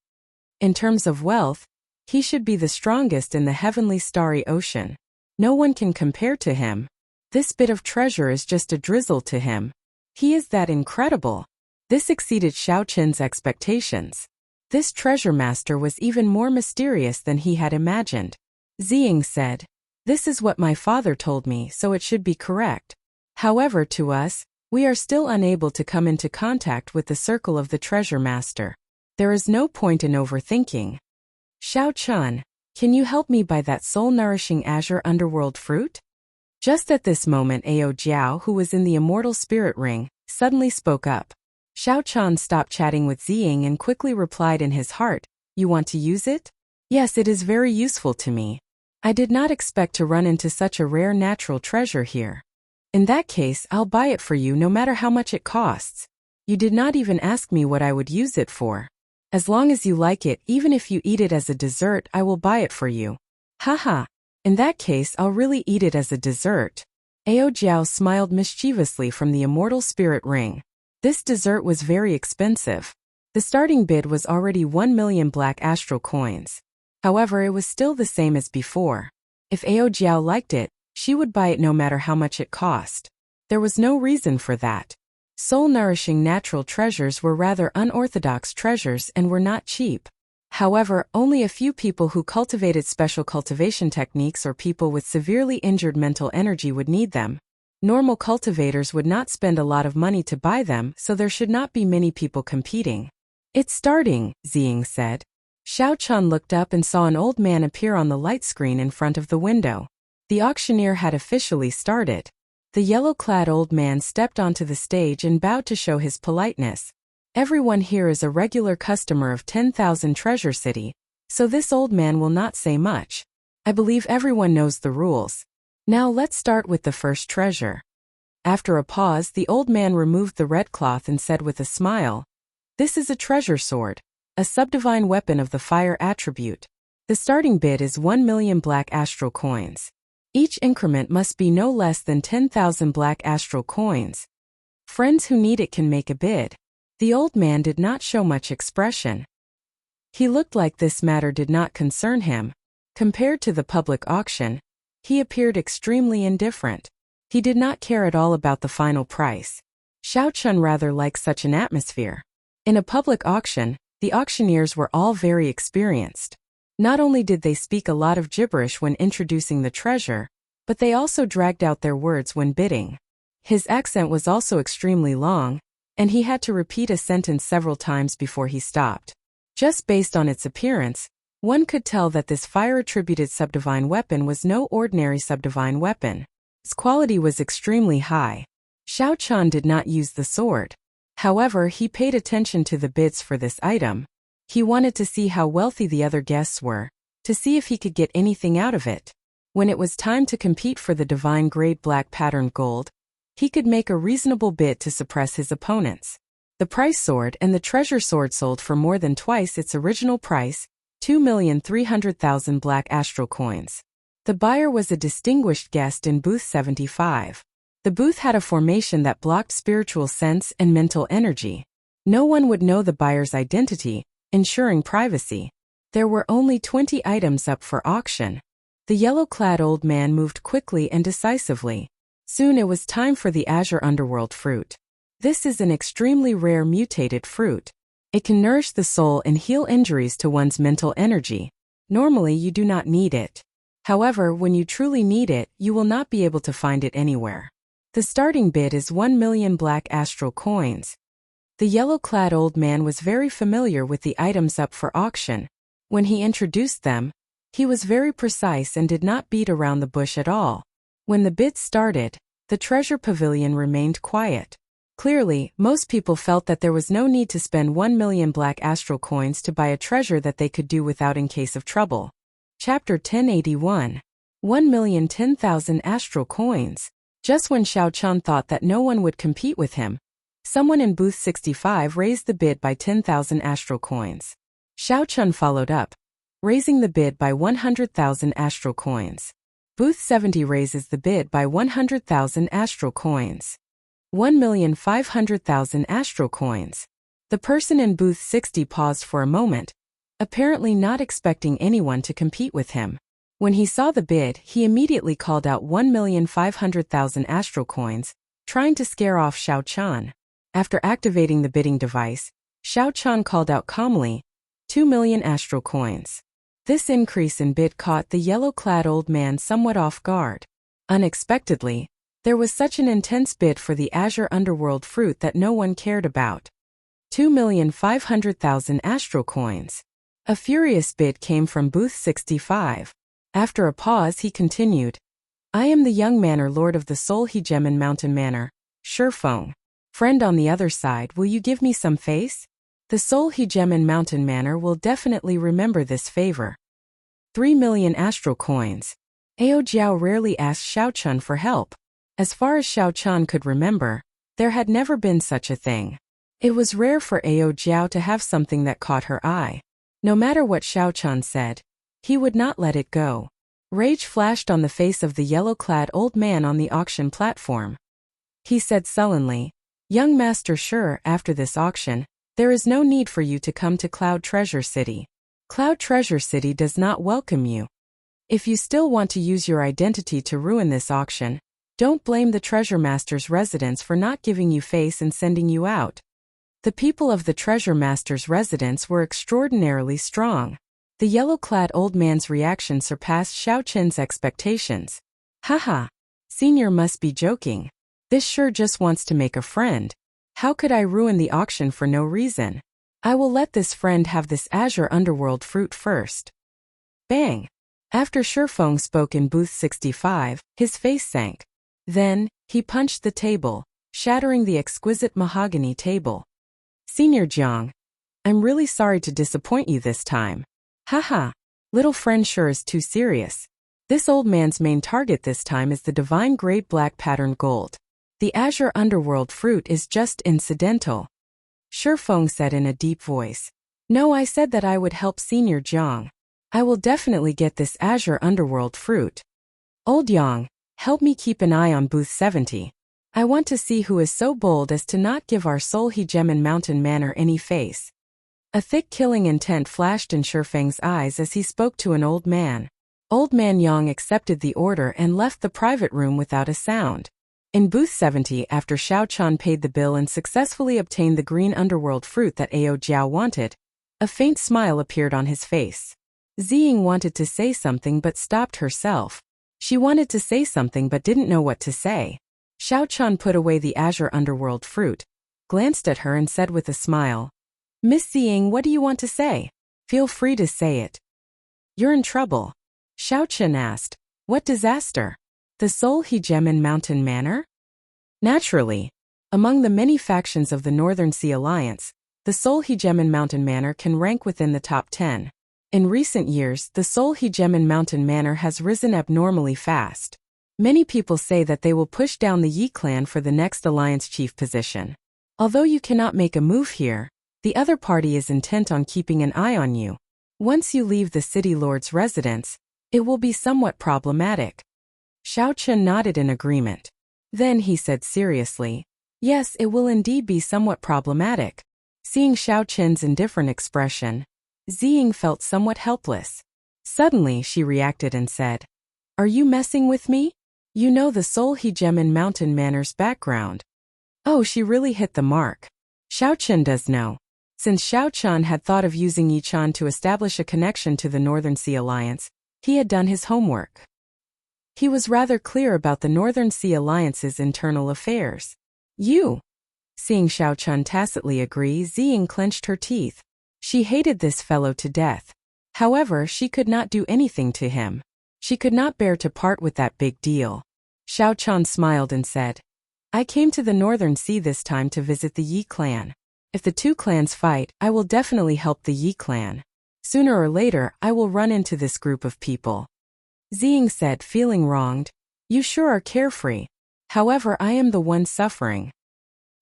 In terms of wealth, he should be the strongest in the heavenly starry ocean. No one can compare to him. This bit of treasure is just a drizzle to him. He is that incredible." This exceeded Xiao Chun's expectations. This treasure master was even more mysterious than he had imagined. Ziying said, "This is what my father told me, so it should be correct. However, to us, we are still unable to come into contact with the circle of the treasure master. There is no point in overthinking. Xiao Chun, can you help me buy that soul-nourishing azure underworld fruit?" Just at this moment, Ao Jiao, who was in the immortal spirit ring, suddenly spoke up. Xiao Chun stopped chatting with Ziying and quickly replied in his heart, "You want to use it? Yes, it is very useful to me. I did not expect to run into such a rare natural treasure here. In that case, I'll buy it for you no matter how much it costs. You did not even ask me what I would use it for. As long as you like it, even if you eat it as a dessert, I will buy it for you." Haha. In that case, I'll really eat it as a dessert. Ao Jiao smiled mischievously from the immortal spirit ring. This dessert was very expensive. The starting bid was already 1 million black astral coins. However, it was still the same as before. If Ao Jiao liked it, she would buy it no matter how much it cost. There was no reason for that. Soul-nourishing natural treasures were rather unorthodox treasures and were not cheap. However, only a few people who cultivated special cultivation techniques or people with severely injured mental energy would need them. Normal cultivators would not spend a lot of money to buy them, so there should not be many people competing. "It's starting," Ziying said. Xiao Chun looked up and saw an old man appear on the light screen in front of the window. The auctioneer had officially started. The yellow-clad old man stepped onto the stage and bowed to show his politeness. "Everyone here is a regular customer of 10,000 Treasure City, so this old man will not say much. I believe everyone knows the rules. Now let's start with the first treasure." After a pause, the old man removed the red cloth and said with a smile, "This is a treasure sword, a subdivine weapon of the fire attribute. The starting bid is 1 million black astral coins. Each increment must be no less than 10,000 black astral coins. Friends who need it can make a bid." The old man did not show much expression. He looked like this matter did not concern him. Compared to the public auction, he appeared extremely indifferent. He did not care at all about the final price. Xiao Chun rather liked such an atmosphere. In a public auction, the auctioneers were all very experienced. Not only did they speak a lot of gibberish when introducing the treasure, but they also dragged out their words when bidding. His accent was also extremely long, and he had to repeat a sentence several times before he stopped. Just based on its appearance, one could tell that this fire-attributed subdivine weapon was no ordinary subdivine weapon. Its quality was extremely high. Xiao Chun did not use the sword. However, he paid attention to the bids for this item. He wanted to see how wealthy the other guests were, to see if he could get anything out of it. When it was time to compete for the divine grade black patterned gold, he could make a reasonable bid to suppress his opponents. The price sword and the treasure sword sold for more than twice its original price, 2,300,000 black astral coins. The buyer was a distinguished guest in booth 75. The booth had a formation that blocked spiritual sense and mental energy. No one would know the buyer's identity, ensuring privacy. There were only 20 items up for auction. The yellow-clad old man moved quickly and decisively. Soon it was time for the azure underworld fruit. This is an extremely rare mutated fruit. It can nourish the soul and heal injuries to one's mental energy. Normally you do not need it. However, when you truly need it, you will not be able to find it anywhere. The starting bid is 1 million black astral coins. The yellow-clad old man was very familiar with the items up for auction. When he introduced them, he was very precise and did not beat around the bush at all. When the bids started, the treasure pavilion remained quiet. Clearly, most people felt that there was no need to spend 1 million black astral coins to buy a treasure that they could do without in case of trouble. Chapter 1081. 1,010,000 astral coins. Just when Xiao Chun thought that no one would compete with him, someone in booth 65 raised the bid by 10,000 astral coins. Xiao Chun followed up, raising the bid by 100,000 astral coins. Booth 70 raises the bid by 100,000 astral coins. 1,500,000 astral coins. The person in booth 60 paused for a moment, apparently not expecting anyone to compete with him. When he saw the bid, he immediately called out 1,500,000 astral coins, trying to scare off Xiao Chun. After activating the bidding device, Xiao Chun called out calmly, 2 million astral coins. This increase in bid caught the yellow-clad old man somewhat off guard. Unexpectedly, there was such an intense bid for the azure underworld fruit that no one cared about. 2,500,000 astral coins. A furious bid came from booth 65. After a pause he continued, I am the young manor lord of the Seoul Hegemen Mountain Manor, Shifeng. Friend on the other side, will you give me some face? The Seoul Hegemen Mountain Manor will definitely remember this favor. 3 million astral coins. Ao Jiao rarely asked Xiao Chun for help. As far as Xiao Chun could remember, there had never been such a thing. It was rare for Ao Jiao to have something that caught her eye. No matter what Xiao Chun said, he would not let it go. Rage flashed on the face of the yellow-clad old man on the auction platform. He said sullenly, Young Master Sure, after this auction, there is no need for you to come to Cloud Treasure City. Cloud Treasure City does not welcome you. If you still want to use your identity to ruin this auction, don't blame the Treasure Master's residence for not giving you face and sending you out. The people of the Treasure Master's residence were extraordinarily strong. The yellow-clad old man's reaction surpassed Xiao Chun's expectations. Haha. Senior must be joking. This sure just wants to make a friend. How could I ruin the auction for no reason? I will let this friend have this azure underworld fruit first. Bang! After Shifeng spoke in booth 65, his face sank. Then, he punched the table, shattering the exquisite mahogany table. Senior Jiang, I'm really sorry to disappoint you this time. Haha, little friend sure is too serious. This old man's main target this time is the divine great black patterned gold. The azure underworld fruit is just incidental. Shifeng said in a deep voice. No, I said that I would help Senior Jiang. I will definitely get this azure underworld fruit. Old Yang, help me keep an eye on booth 70. I want to see who is so bold as to not give our Seoul Hegemen Mountain Manor any face. A thick killing intent flashed in Shifeng's eyes as he spoke to an old man. Old man Yang accepted the order and left the private room without a sound. In booth 70, after Xiao Chun paid the bill and successfully obtained the green underworld fruit that Ao Jiao wanted, a faint smile appeared on his face. Ziying wanted to say something but stopped herself. She wanted to say something but didn't know what to say. Xiao Chun put away the azure underworld fruit, glanced at her and said with a smile, Miss Ziying, what do you want to say? Feel free to say it. You're in trouble. Xiao Chun asked, What disaster? The Seoul Hegemen Mountain Manor? Naturally. Among the many factions of the Northern Sea Alliance, the Seoul Hegemen Mountain Manor can rank within the top 10. In recent years, the Seoul Hegemen Mountain Manor has risen abnormally fast. Many people say that they will push down the Yi clan for the next alliance chief position. Although you cannot make a move here, the other party is intent on keeping an eye on you. Once you leave the city lord's residence, it will be somewhat problematic. Xiao Chun nodded in agreement. Then he said seriously, Yes, it will indeed be somewhat problematic. Seeing Xiao Chun's indifferent expression, Ziying felt somewhat helpless. Suddenly she reacted and said, Are you messing with me? You know the Seoul Hegemen Mountain Manor's background. Oh, she really hit the mark. Xiao Chun does know. Since Xiao Chun had thought of using Yi Chan to establish a connection to the Northern Sea Alliance, he had done his homework. He was rather clear about the Northern Sea Alliance's internal affairs. You. Seeing Xiao Chun tacitly agree, Ziying clenched her teeth. She hated this fellow to death. However, she could not do anything to him. She could not bear to part with that big deal. Xiao Chun smiled and said, I came to the Northern Sea this time to visit the Yi clan. If the two clans fight, I will definitely help the Yi clan. Sooner or later, I will run into this group of people. Ziying said, feeling wronged. You sure are carefree. However, I am the one suffering.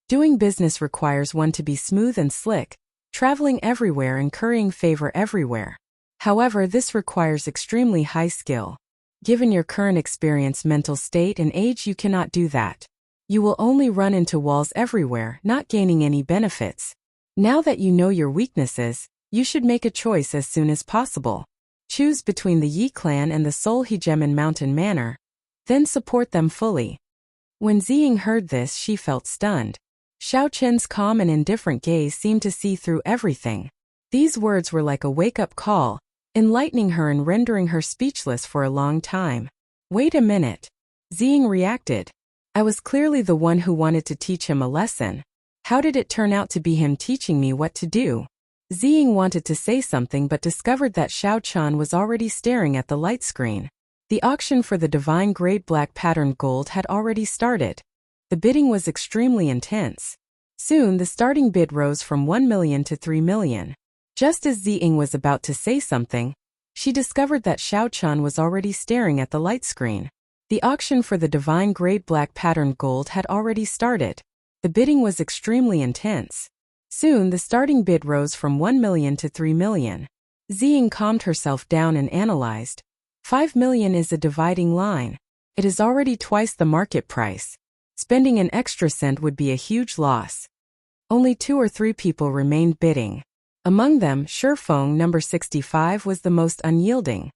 Doing business requires one to be smooth and slick, traveling everywhere and currying favor everywhere. However, this requires extremely high skill. Given your current experience, mental state, and age, you cannot do that. You will only run into walls everywhere, not gaining any benefits. Now that you know your weaknesses, you should make a choice as soon as possible. Choose between the Yi clan and the Seoul Hegemon Mountain Manor. Then support them fully. When Ziying heard this, she felt stunned. Xiao Chen's calm and indifferent gaze seemed to see through everything. These words were like a wake-up call, enlightening her and rendering her speechless for a long time. Wait a minute. Ziying reacted. I was clearly the one who wanted to teach him a lesson. How did it turn out to be him teaching me what to do? Ziying wanted to say something but discovered that Xiao Chen was already staring at the light screen. The auction for the divine grade black patterned gold had already started. The bidding was extremely intense. Soon the starting bid rose from 1 million to 3 million. Just as Ziying was about to say something, she discovered that Xiao Chen was already staring at the light screen. The auction for the divine grade black patterned gold had already started. The bidding was extremely intense. Soon the starting bid rose from 1 million to 3 million. Ziying calmed herself down and analyzed. 5 million is a dividing line. It is already twice the market price. Spending an extra cent would be a huge loss. Only 2 or 3 people remained bidding. Among them, Shifeng number 65 was the most unyielding.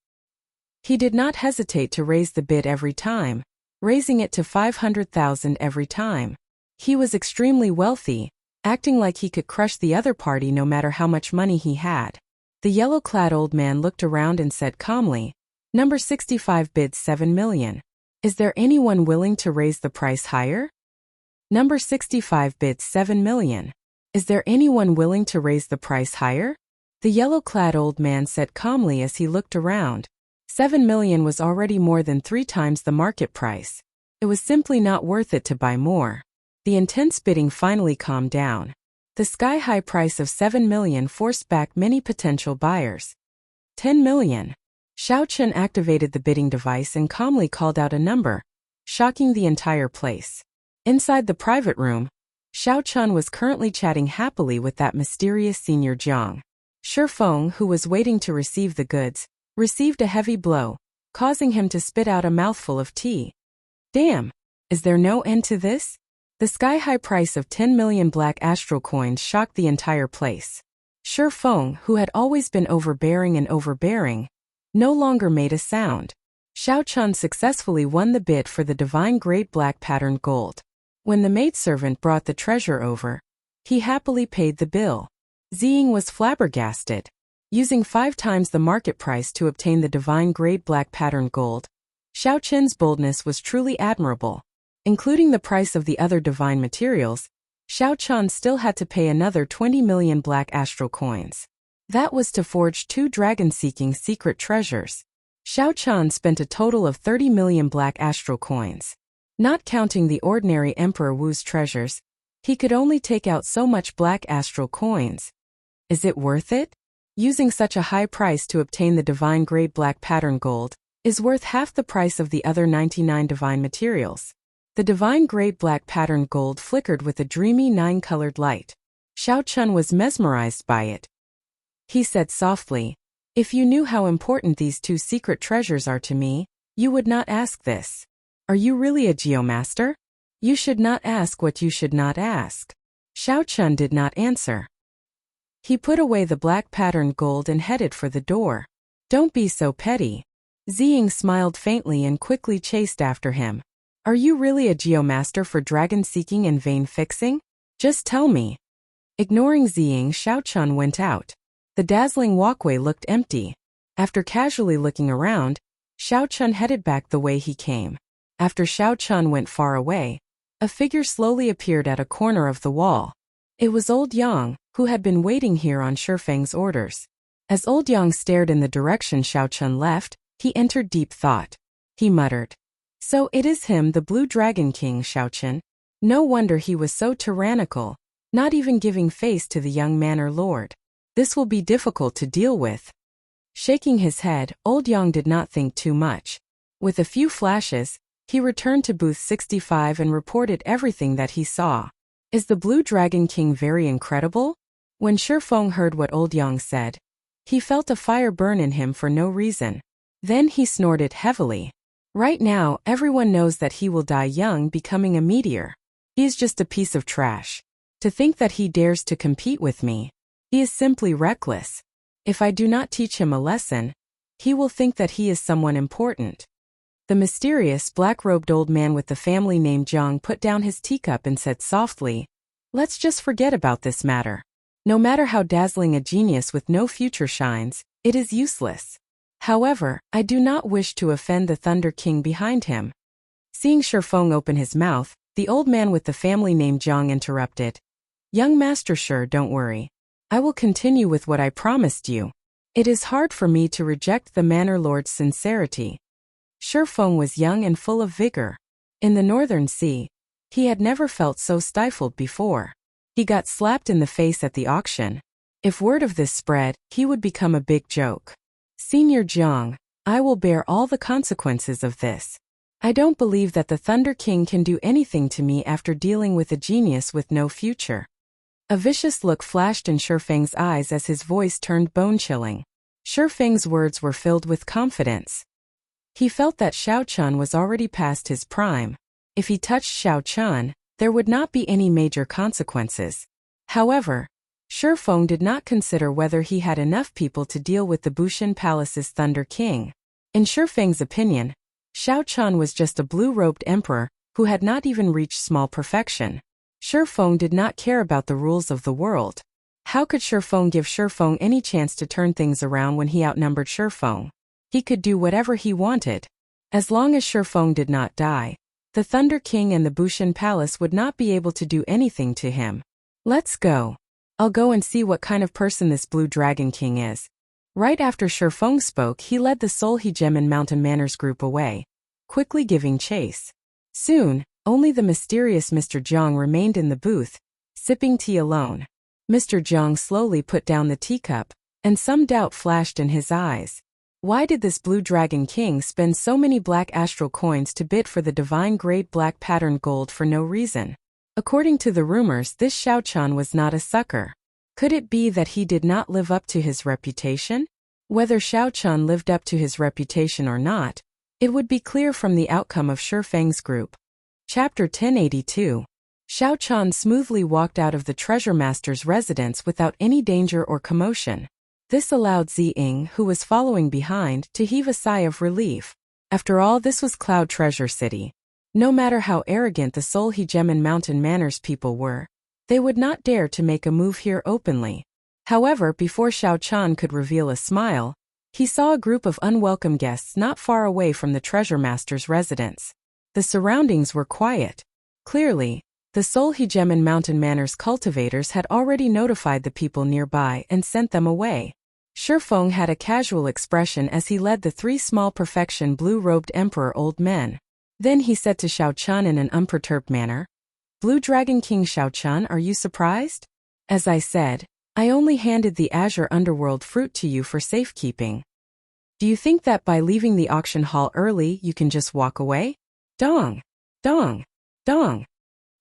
He did not hesitate to raise the bid every time, raising it to 500,000 every time. He was extremely wealthy, acting like he could crush the other party no matter how much money he had. The yellow-clad old man looked around and said calmly, Number 65 bids 7 million. Is there anyone willing to raise the price higher? Number 65 bids 7 million. Is there anyone willing to raise the price higher? The yellow-clad old man said calmly as he looked around. 7 million was already more than 3 times the market price. It was simply not worth it to buy more. The intense bidding finally calmed down. The sky-high price of 7 million forced back many potential buyers. 10 million. Xiao Chen activated the bidding device and calmly called out a number, shocking the entire place. Inside the private room, Xiao Chen was currently chatting happily with that mysterious senior Jiang. Shifeng, who was waiting to receive the goods, received a heavy blow, causing him to spit out a mouthful of tea. Damn! Is there no end to this? The sky-high price of 10 million black astral coins shocked the entire place. Shifeng, who had always been overbearing, no longer made a sound. Xiao Chen successfully won the bid for the divine grade black patterned gold. When the maidservant brought the treasure over, he happily paid the bill. Ziying was flabbergasted. Using 5 times the market price to obtain the divine grade black patterned gold, Xiao Chen's boldness was truly admirable. Including the price of the other divine materials, Xiao Chen still had to pay another 20 million black astral coins. That was to forge 2 dragon-seeking secret treasures. Xiao Chen spent a total of 30 million black astral coins. Not counting the ordinary Emperor Wu's treasures, he could only take out so much black astral coins. Is it worth it? Using such a high price to obtain the divine grade black pattern gold is worth half the price of the other 99 divine materials. The divine grade black pattern gold flickered with a dreamy 9-colored light. Xiao Chen was mesmerized by it. He said softly, If you knew how important these 2 secret treasures are to me, you would not ask this. Are you really a geomaster? You should not ask what you should not ask. Xiao Chen did not answer. He put away the black patterned gold and headed for the door. Don't be so petty. Ziying smiled faintly and quickly chased after him. Are you really a geomaster for dragon seeking and vein fixing? Just tell me. Ignoring Ziying, Xiao Chen went out. The dazzling walkway looked empty. After casually looking around, Xiao Chen headed back the way he came. After Xiao Chen went far away, a figure slowly appeared at a corner of the wall. It was Old Yang, who had been waiting here on Shifeng's orders. As Old Yang stared in the direction Xiao Chen left, he entered deep thought. He muttered, So it is him, the Blue Dragon King, Xiao Chen. No wonder he was so tyrannical, not even giving face to the young manor lord. This will be difficult to deal with. Shaking his head, old Yang did not think too much. With a few flashes, he returned to booth 65 and reported everything that he saw. Is the Blue Dragon King very incredible? When Shifeng heard what old Yang said, he felt a fire burn in him for no reason. Then he snorted heavily. Right now, everyone knows that he will die young, becoming a meteor. He is just a piece of trash. To think that he dares to compete with me. He is simply reckless. If I do not teach him a lesson, he will think that he is someone important. The mysterious black-robed old man with the family name Zhang put down his teacup and said softly, "Let's just forget about this matter. No matter how dazzling a genius with no future shines, it is useless. However, I do not wish to offend the Thunder King behind him." Seeing Shifeng open his mouth, the old man with the family name Zhang interrupted. "Young master, sure, don't worry. I will continue with what I promised you. It is hard for me to reject the manor lord's sincerity." Shifeng was young and full of vigor. In the Northern Sea, he had never felt so stifled before. He got slapped in the face at the auction. If word of this spread, he would become a big joke. "Senior Zhang, I will bear all the consequences of this. I don't believe that the Thunder King can do anything to me after dealing with a genius with no future." A vicious look flashed in Shifeng's eyes as his voice turned bone-chilling. Shifeng's words were filled with confidence. He felt that Xiao Chun was already past his prime. If he touched Xiao Chun, there would not be any major consequences. However, Shifeng did not consider whether he had enough people to deal with the Bushan Palace's Thunder King. In Shifeng's opinion, Xiao Chun was just a blue-robed emperor who had not even reached small perfection. Shifeng did not care about the rules of the world. How could Shifeng give Shifeng any chance to turn things around when he outnumbered Shifeng? He could do whatever he wanted. As long as Shifeng did not die, the Thunder King and the Bushan Palace would not be able to do anything to him. "Let's go. I'll go and see what kind of person this Blue Dragon King is." Right after Shifeng spoke, he led the Seoul Hegemon Mountain Manors group away, quickly giving chase. Soon, only the mysterious Mr. Zhang remained in the booth, sipping tea alone. Mr. Zhang slowly put down the teacup, and some doubt flashed in his eyes. Why did this Blue Dragon King spend so many black astral coins to bid for the divine grade black patterned gold for no reason? According to the rumors, this Xiao Chun was not a sucker. Could it be that he did not live up to his reputation? Whether Xiao Chun lived up to his reputation or not, it would be clear from the outcome of Shifeng's group. Chapter 1082. Xiao Chun smoothly walked out of the treasure master's residence without any danger or commotion. This allowed Ziying, who was following behind, to heave a sigh of relief. After all, this was Cloud Treasure City. No matter how arrogant the Seoul Hegemon Mountain Manors people were, they would not dare to make a move here openly. However, before Xiao Chun could reveal a smile, he saw a group of unwelcome guests not far away from the treasure master's residence. The surroundings were quiet. Clearly, the Seoul Hegemon Mountain Manors cultivators had already notified the people nearby and sent them away. Shifeng had a casual expression as he led the three small perfection blue-robed emperor old men. Then he said to Xiao Chun in an unperturbed manner, "Blue Dragon King Xiao Chun, are you surprised? As I said, I only handed the Azure Underworld fruit to you for safekeeping. Do you think that by leaving the auction hall early you can just walk away?" Dong! Dong! Dong!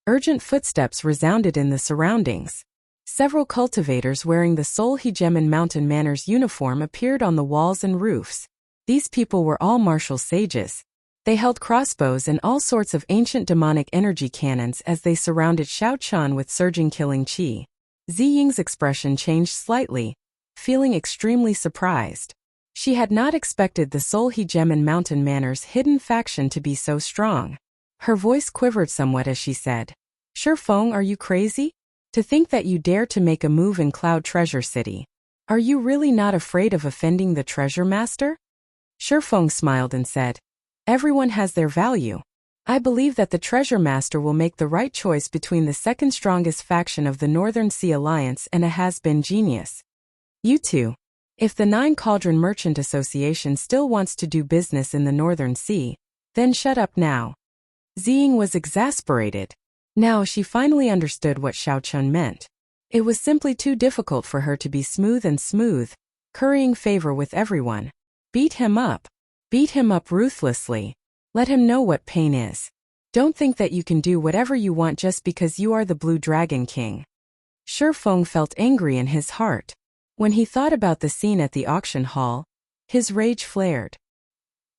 Urgent footsteps resounded in the surroundings. Several cultivators wearing the Seoul Hegemon Mountain Manors uniform appeared on the walls and roofs. These people were all martial sages. They held crossbows and all sorts of ancient demonic energy cannons as they surrounded Xiao Chun with surging killing chi. Ziying's expression changed slightly, feeling extremely surprised. She had not expected the Seoul Hegemon Mountain Manors hidden faction to be so strong. Her voice quivered somewhat as she said, "Shifeng, are you crazy? To think that you dare to make a move in Cloud Treasure City. Are you really not afraid of offending the treasure master?" Shifeng smiled and said, "Everyone has their value. I believe that the treasure master will make the right choice between the second strongest faction of the Northern Sea Alliance and a has-been genius. You two. If the Nine Cauldron Merchant Association still wants to do business in the Northern Sea, then shut up now." Ziying was exasperated. Now she finally understood what Xiao Chun meant. It was simply too difficult for her to be smooth and smooth, currying favor with everyone. Beat him up. Beat him up ruthlessly. Let him know what pain is. Don't think that you can do whatever you want just because you are the Blue Dragon King. Shi Feng felt angry in his heart. When he thought about the scene at the auction hall, his rage flared.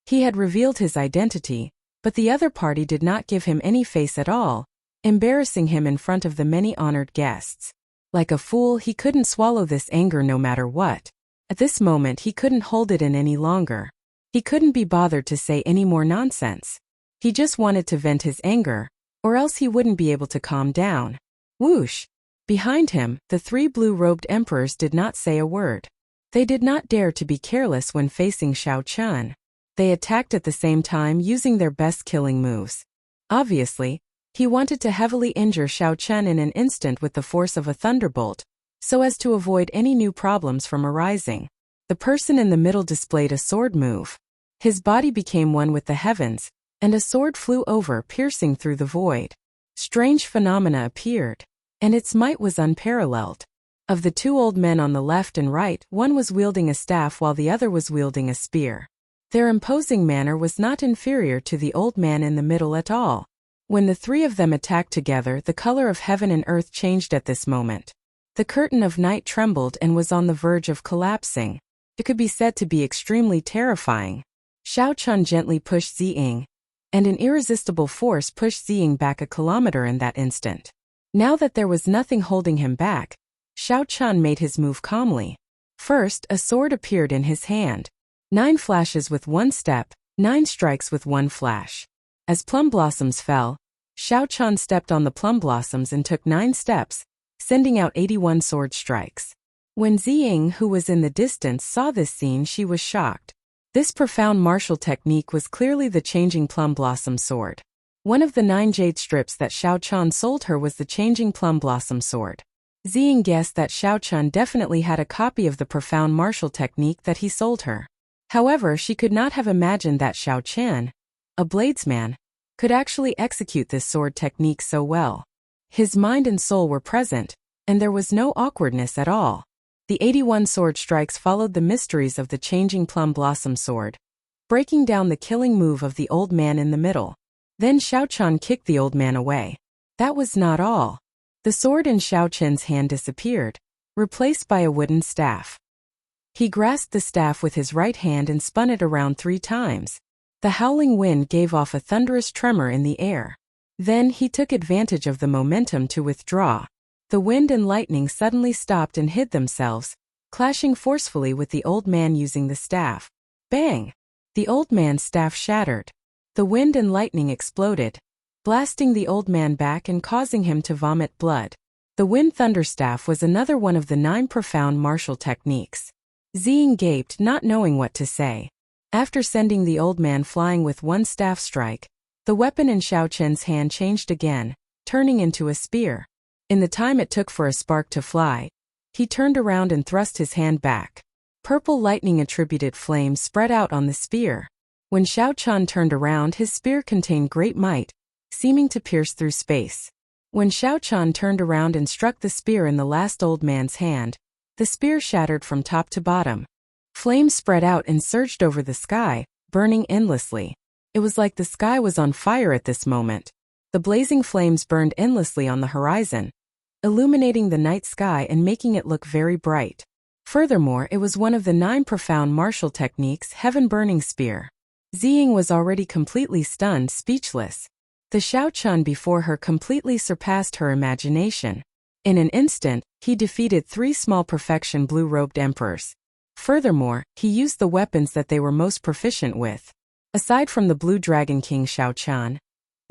He had revealed his identity, but the other party did not give him any face at all, embarrassing him in front of the many honored guests. Like a fool, he couldn't swallow this anger no matter what. At this moment he couldn't hold it in any longer. He couldn't be bothered to say any more nonsense. He just wanted to vent his anger, or else he wouldn't be able to calm down. Whoosh! Behind him, the three blue-robed emperors did not say a word. They did not dare to be careless when facing Xiao Chun. They attacked at the same time using their best killing moves. Obviously, he wanted to heavily injure Xiao Chun in an instant with the force of a thunderbolt, so as to avoid any new problems from arising. The person in the middle displayed a sword move. His body became one with the heavens, and a sword flew over, piercing through the void. Strange phenomena appeared, and its might was unparalleled. Of the two old men on the left and right, one was wielding a staff while the other was wielding a spear. Their imposing manner was not inferior to the old man in the middle at all. When the three of them attacked together, the color of heaven and earth changed at this moment. The curtain of night trembled and was on the verge of collapsing. It could be said to be extremely terrifying. Xiao Chun gently pushed Ziying, and an irresistible force pushed Ziying back a kilometer in that instant. Now that there was nothing holding him back, Xiao Chun made his move calmly. First, a sword appeared in his hand. 9 flashes with 1 step, 9 strikes with 1 flash. As plum blossoms fell, Xiao Chun stepped on the plum blossoms and took 9 steps, sending out 81 sword strikes. When Ziying, who was in the distance, saw this scene, she was shocked. This profound martial technique was clearly the changing plum blossom sword. One of the 9 jade strips that Xiao Chun sold her was the changing plum blossom sword. Ziying guessed that Xiao Chun definitely had a copy of the profound martial technique that he sold her. However, she could not have imagined that Xiao Chun, a bladesman, could actually execute this sword technique so well. His mind and soul were present, and there was no awkwardness at all. The 81 sword strikes followed the mysteries of the changing plum blossom sword, breaking down the killing move of the old man in the middle. Then Xiao Chun kicked the old man away. That was not all. The sword in Xiao Chun's hand disappeared, replaced by a wooden staff. He grasped the staff with his right hand and spun it around 3 times. The howling wind gave off a thunderous tremor in the air. Then he took advantage of the momentum to withdraw. The wind and lightning suddenly stopped and hid themselves, clashing forcefully with the old man using the staff. Bang! The old man's staff shattered. The wind and lightning exploded, blasting the old man back and causing him to vomit blood. The wind thunder staff was another one of the 9 profound martial techniques. Ziying gaped, not knowing what to say. After sending the old man flying with 1 staff strike, the weapon in Xiao Chun's hand changed again, turning into a spear. In the time it took for a spark to fly, he turned around and thrust his hand back. Purple lightning-attributed flames spread out on the spear. When Xiao Chun turned around, his spear contained great might, seeming to pierce through space. When Xiao Chun turned around and struck the spear in the last old man's hand, the spear shattered from top to bottom. Flames spread out and surged over the sky, burning endlessly. It was like the sky was on fire at this moment. The blazing flames burned endlessly on the horizon, illuminating the night sky and making it look very bright. Furthermore, it was one of the 9 profound martial techniques, Heaven Burning Spear. Ziying was already completely stunned, speechless. The Xiao Chun before her completely surpassed her imagination. In an instant, he defeated 3 small perfection blue-robed emperors. Furthermore, he used the weapons that they were most proficient with. Aside from the Blue Dragon King Xiao Chun,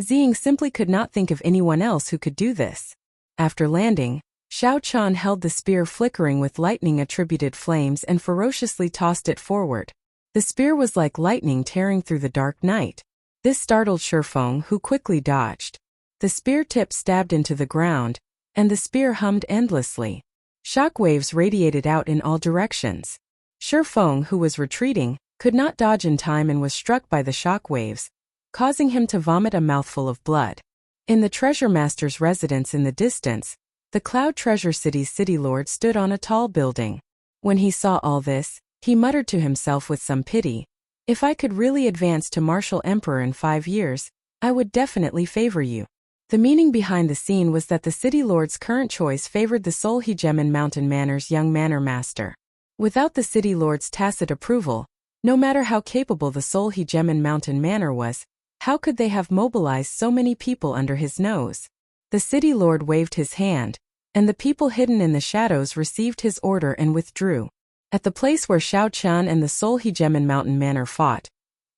Ziying simply could not think of anyone else who could do this. After landing, Xiao Chun held the spear flickering with lightning-attributed flames and ferociously tossed it forward. The spear was like lightning tearing through the dark night. This startled Shi Feng, who quickly dodged. The spear tip stabbed into the ground, and the spear hummed endlessly. Shock waves radiated out in all directions. Shi Feng, who was retreating, could not dodge in time and was struck by the shock waves, causing him to vomit a mouthful of blood. In the treasure master's residence in the distance, the Cloud Treasure City's city lord stood on a tall building. When he saw all this, he muttered to himself with some pity, "If I could really advance to Martial Emperor in 5 years, I would definitely favor you." The meaning behind the scene was that the city lord's current choice favored the Solhegemen Mountain Manor's young manor master. Without the city lord's tacit approval, no matter how capable the Solhegemen Mountain Manor was, how could they have mobilized so many people under his nose? The city lord waved his hand, and the people hidden in the shadows received his order and withdrew. At the place where Xiao Qian and the Solhegemen Mountain Manor fought,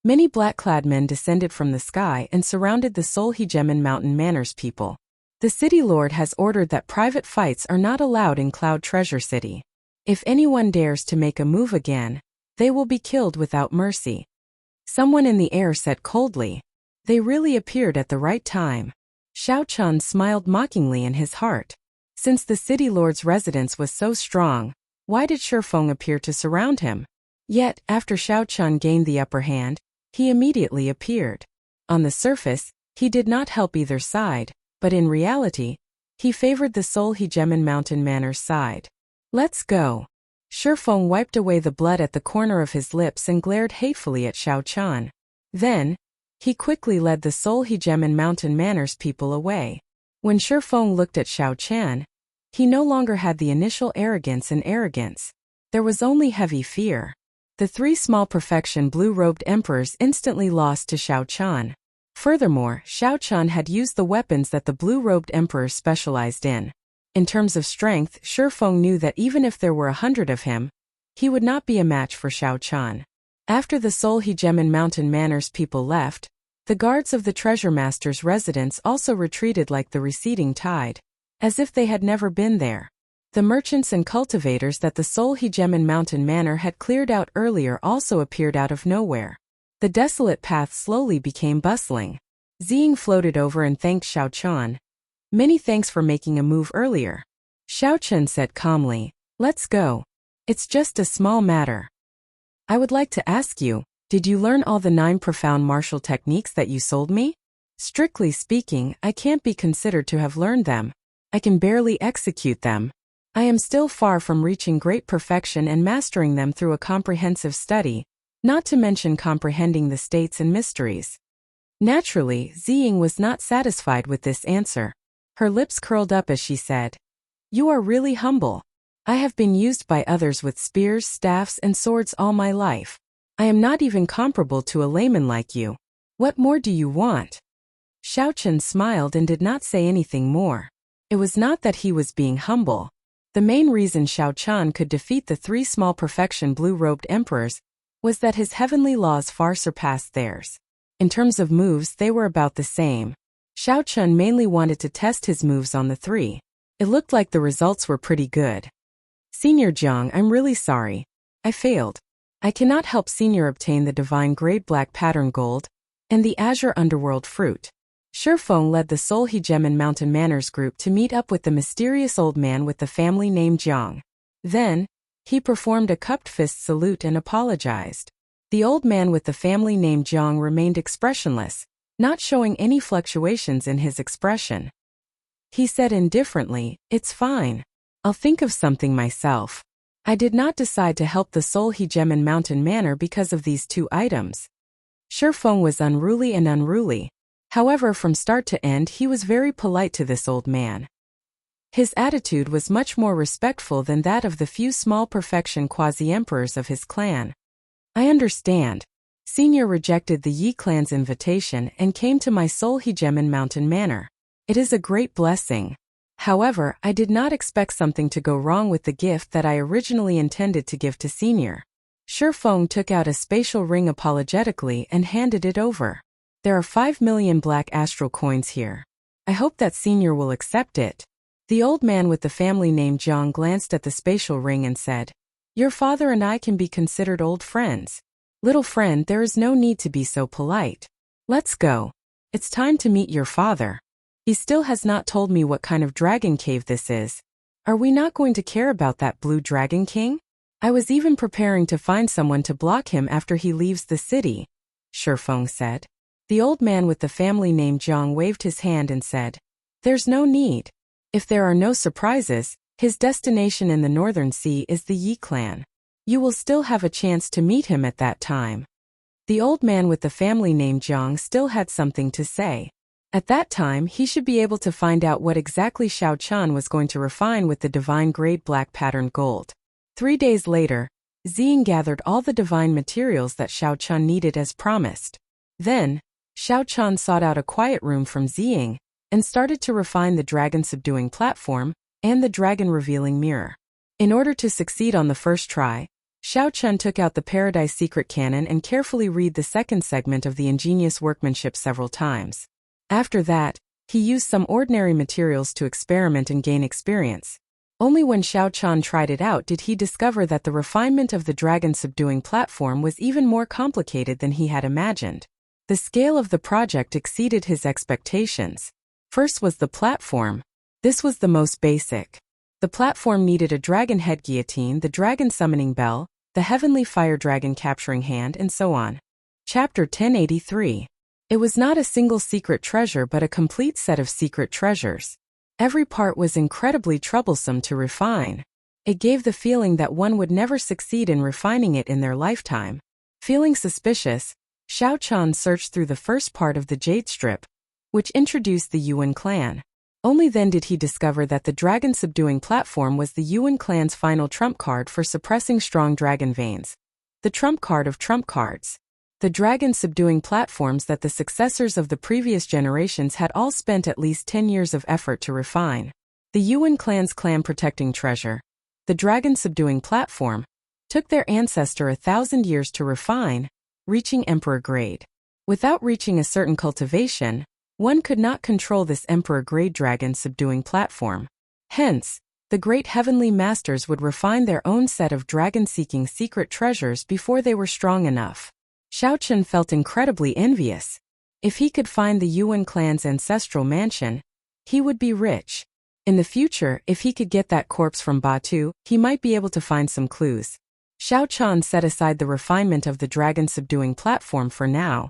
many black-clad men descended from the sky and surrounded the Solhegemen Mountain Manor's people. The city lord has ordered that private fights are not allowed in Cloud Treasure City. If anyone dares to make a move again, they will be killed without mercy. Someone in the air said coldly. They really appeared at the right time. Xiao Qian smiled mockingly in his heart. Since the city lord's residence was so strong, why did Shifeng appear to surround him? Yet, after Xiao Qian gained the upper hand, he immediately appeared. On the surface, he did not help either side, but in reality, he favored the Solhegemen Mountain Manor's side. "Let's go." Shifeng wiped away the blood at the corner of his lips and glared hatefully at Xiao Qian. Then, he quickly led the Solhegemen Mountain Manor's people away. When Shifeng looked at Xiao Qian, he no longer had the initial arrogance. There was only heavy fear. The 3 small perfection blue-robed emperors instantly lost to Xiao Qian. Furthermore, Xiao Qian had used the weapons that the blue-robed emperors specialized in. In terms of strength, Shifeng knew that even if there were 100 of him, he would not be a match for Xiao Qian. After the Solhegemen Mountain Manor's people left, the guards of the treasure master's residence also retreated like the receding tide, as if they had never been there. The merchants and cultivators that the Solhegemen Mountain Manor had cleared out earlier also appeared out of nowhere. The desolate path slowly became bustling. Ziying floated over and thanked Xiao Qian. "Many thanks for making a move earlier." Xiao Qian said calmly, "Let's go. It's just a small matter. I would like to ask you, did you learn all the 9 profound martial techniques that you sold me?" "Strictly speaking, I can't be considered to have learned them. I can barely execute them. I am still far from reaching great perfection and mastering them through a comprehensive study, not to mention comprehending the states and mysteries." Naturally, Ziying was not satisfied with this answer. Her lips curled up as she said, "You are really humble. I have been used by others with spears, staffs, and swords all my life. I am not even comparable to a layman like you. What more do you want?" Xiao Qian smiled and did not say anything more. It was not that he was being humble. The main reason Xiao Qian could defeat the 3 small perfection blue-robed emperors was that his heavenly laws far surpassed theirs. In terms of moves, they were about the same. Xiao Qian mainly wanted to test his moves on the 3. It looked like the results were pretty good. "Senior Jiang, I'm really sorry. I failed. I cannot help Senior obtain the divine grade black pattern gold and the azure underworld fruit." Shifeng led the Solhegemen Mountain Manor's group to meet up with the mysterious old man with the family name Jiang. Then, he performed a cupped fist salute and apologized. The old man with the family name Jiang remained expressionless, not showing any fluctuations in his expression. He said indifferently, "It's fine. I'll think of something myself. I did not decide to help the Solhegemen Mountain Manor because of these 2 items." Shifeng was unruly. However, from start to end he was very polite to this old man. His attitude was much more respectful than that of the few small perfection quasi-emperors of his clan. "I understand. Senior rejected the Yi clan's invitation and came to my Solhegemen Mountain Manor. It is a great blessing. However, I did not expect something to go wrong with the gift that I originally intended to give to Senior." Shifeng took out a spatial ring apologetically and handed it over. "There are 5 million black astral coins here. I hope that Senior will accept it." The old man with the family name Jiang glanced at the spatial ring and said, "Your father and I can be considered old friends. Little friend, there is no need to be so polite. Let's go. It's time to meet your father. He still has not told me what kind of dragon cave this is. Are we not going to care about that blue dragon king? I was even preparing to find someone to block him after he leaves the city," Shifeng said. The old man with the family name Jiang waved his hand and said, "There's no need. If there are no surprises, his destination in the Northern Sea is the Yi clan. You will still have a chance to meet him at that time." The old man with the family name Jiang still had something to say. At that time, he should be able to find out what exactly Xiao Chan was going to refine with the divine grade black patterned gold. 3 days later, Ziying gathered all the divine materials that Xiao Chan needed as promised. Then, Xiao Chan sought out a quiet room from Ziying and started to refine the dragon subduing platform and the dragon revealing mirror. In order to succeed on the first try, Xiao Chan took out the Paradise Secret Canon and carefully read the second segment of the ingenious workmanship several times. After that, he used some ordinary materials to experiment and gain experience. Only when Xiao Chan tried it out did he discover that the refinement of the dragon subduing platform was even more complicated than he had imagined. The scale of the project exceeded his expectations. First was the platform. This was the most basic. The platform needed a dragon head guillotine, the dragon summoning bell, the heavenly fire dragon capturing hand, and so on. Chapter 1083. It was not a single secret treasure but a complete set of secret treasures. Every part was incredibly troublesome to refine. It gave the feeling that one would never succeed in refining it in their lifetime. Feeling suspicious, Xiao Chan searched through the first part of the jade strip, which introduced the Yuan clan. Only then did he discover that the dragon subduing platform was the Yuan clan's final trump card for suppressing strong dragon veins. The trump card of trump cards. The dragon subduing platforms that the successors of the previous generations had all spent at least 10 years of effort to refine. The Yuan clan's clan protecting treasure, the dragon subduing platform, took their ancestor 1,000 years to refine, reaching emperor grade. Without reaching a certain cultivation, one could not control this emperor grade dragon subduing platform. Hence, the great heavenly masters would refine their own set of dragon-seeking secret treasures before they were strong enough. Xiao Chan felt incredibly envious. If he could find the Yuan clan's ancestral mansion, he would be rich. In the future, if he could get that corpse from Batu, he might be able to find some clues. Xiao Chan set aside the refinement of the dragon subduing platform for now,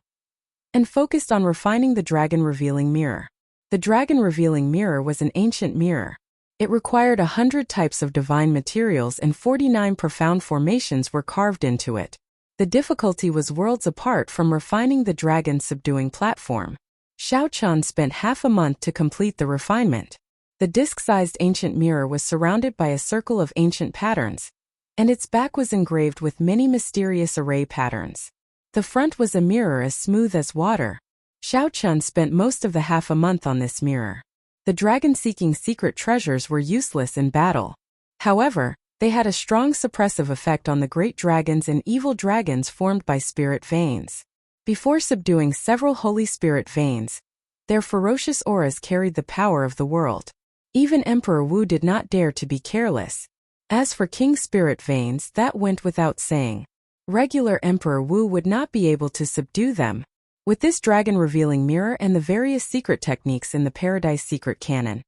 and focused on refining the dragon revealing mirror. The dragon revealing mirror was an ancient mirror. It required 100 types of divine materials and 49 profound formations were carved into it. The difficulty was worlds apart from refining the dragon subduing platform. Xiao Chan spent half a month to complete the refinement. The disc-sized ancient mirror was surrounded by a circle of ancient patterns, and its back was engraved with many mysterious array patterns. The front was a mirror as smooth as water. Xiao Chan spent most of the half a month on this mirror. The dragon-seeking secret treasures were useless in battle. However, they had a strong suppressive effect on the great dragons and evil dragons formed by spirit veins. Before subduing several holy spirit veins, their ferocious auras carried the power of the world. Even Emperor Wu did not dare to be careless. As for King Spirit veins, that went without saying. Regular Emperor Wu would not be able to subdue them. With this dragon-revealing mirror and the various secret techniques in the Paradise Secret Canon,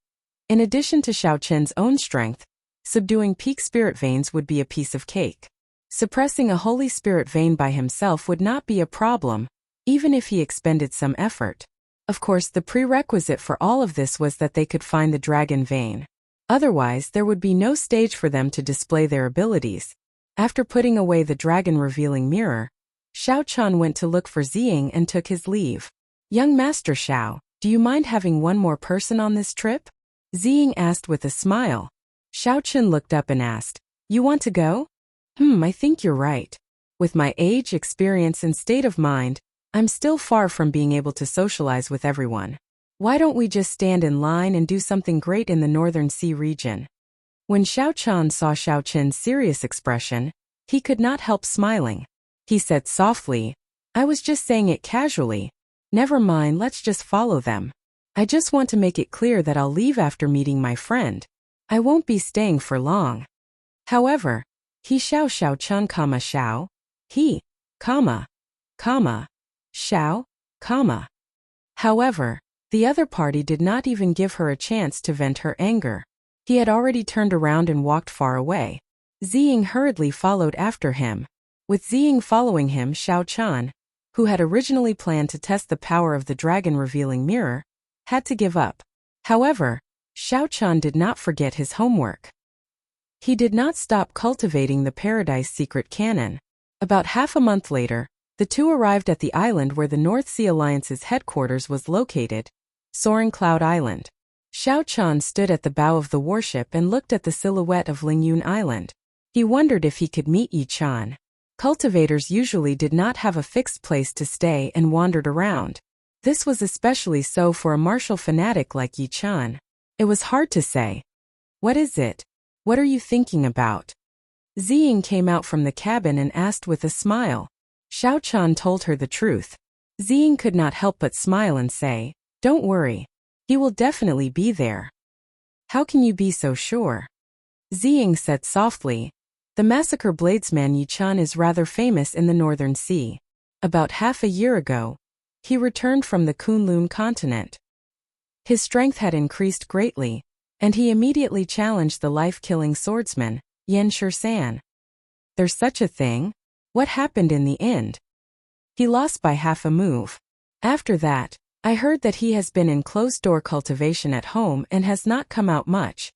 in addition to Xiao Chen's own strength, subduing peak spirit veins would be a piece of cake. Suppressing a holy spirit vein by himself would not be a problem, even if he expended some effort. Of course, the prerequisite for all of this was that they could find the dragon vein. Otherwise, there would be no stage for them to display their abilities. After putting away the dragon-revealing mirror, Xiao Chan went to look for Ziying and took his leave. "Young Master Xiao, do you mind having one more person on this trip?" Ziying asked with a smile. Xiao Chan looked up and asked, "You want to go?" I think you're right. With my age, experience, and state of mind, I'm still far from being able to socialize with everyone. Why don't we just stand in line and do something great in the Northern Sea region?" When Xiao Chan saw Xiao Chen's serious expression, he could not help smiling. He said softly, "I was just saying it casually. Never mind, let's just follow them. I just want to make it clear that I'll leave after meeting my friend. I won't be staying for long." However, he Xiao Chan, Xiao, he, Xiao, However, the other party did not even give her a chance to vent her anger. He had already turned around and walked far away. Ziying hurriedly followed after him. With Ziying following him, Xiao Chan, who had originally planned to test the power of the dragon-revealing mirror, had to give up. However, Xiao Chan did not forget his homework. He did not stop cultivating the Paradise Secret Cannon. About half a month later, the two arrived at the island where the North Sea Alliance's headquarters was located, Soaring Cloud Island. Xiao Chan stood at the bow of the warship and looked at the silhouette of Lingyun Island. He wondered if he could meet Yi Chan. Cultivators usually did not have a fixed place to stay and wandered around. This was especially so for a martial fanatic like Yi Chan. It was hard to say. "What is it? What are you thinking about?" Ziying came out from the cabin and asked with a smile. Xiao Chan told her the truth. Ziying could not help but smile and say, "Don't worry. He will definitely be there." "How can you be so sure?" Ziying said softly. "The massacre bladesman Yi Chan is rather famous in the Northern Sea. About half a year ago, he returned from the Kunlun continent. His strength had increased greatly, and he immediately challenged the life-killing swordsman, Yan Shisan. There's such a thing? What happened in the end?" "He lost by half a move. After that, I heard that he has been in closed-door cultivation at home and has not come out much.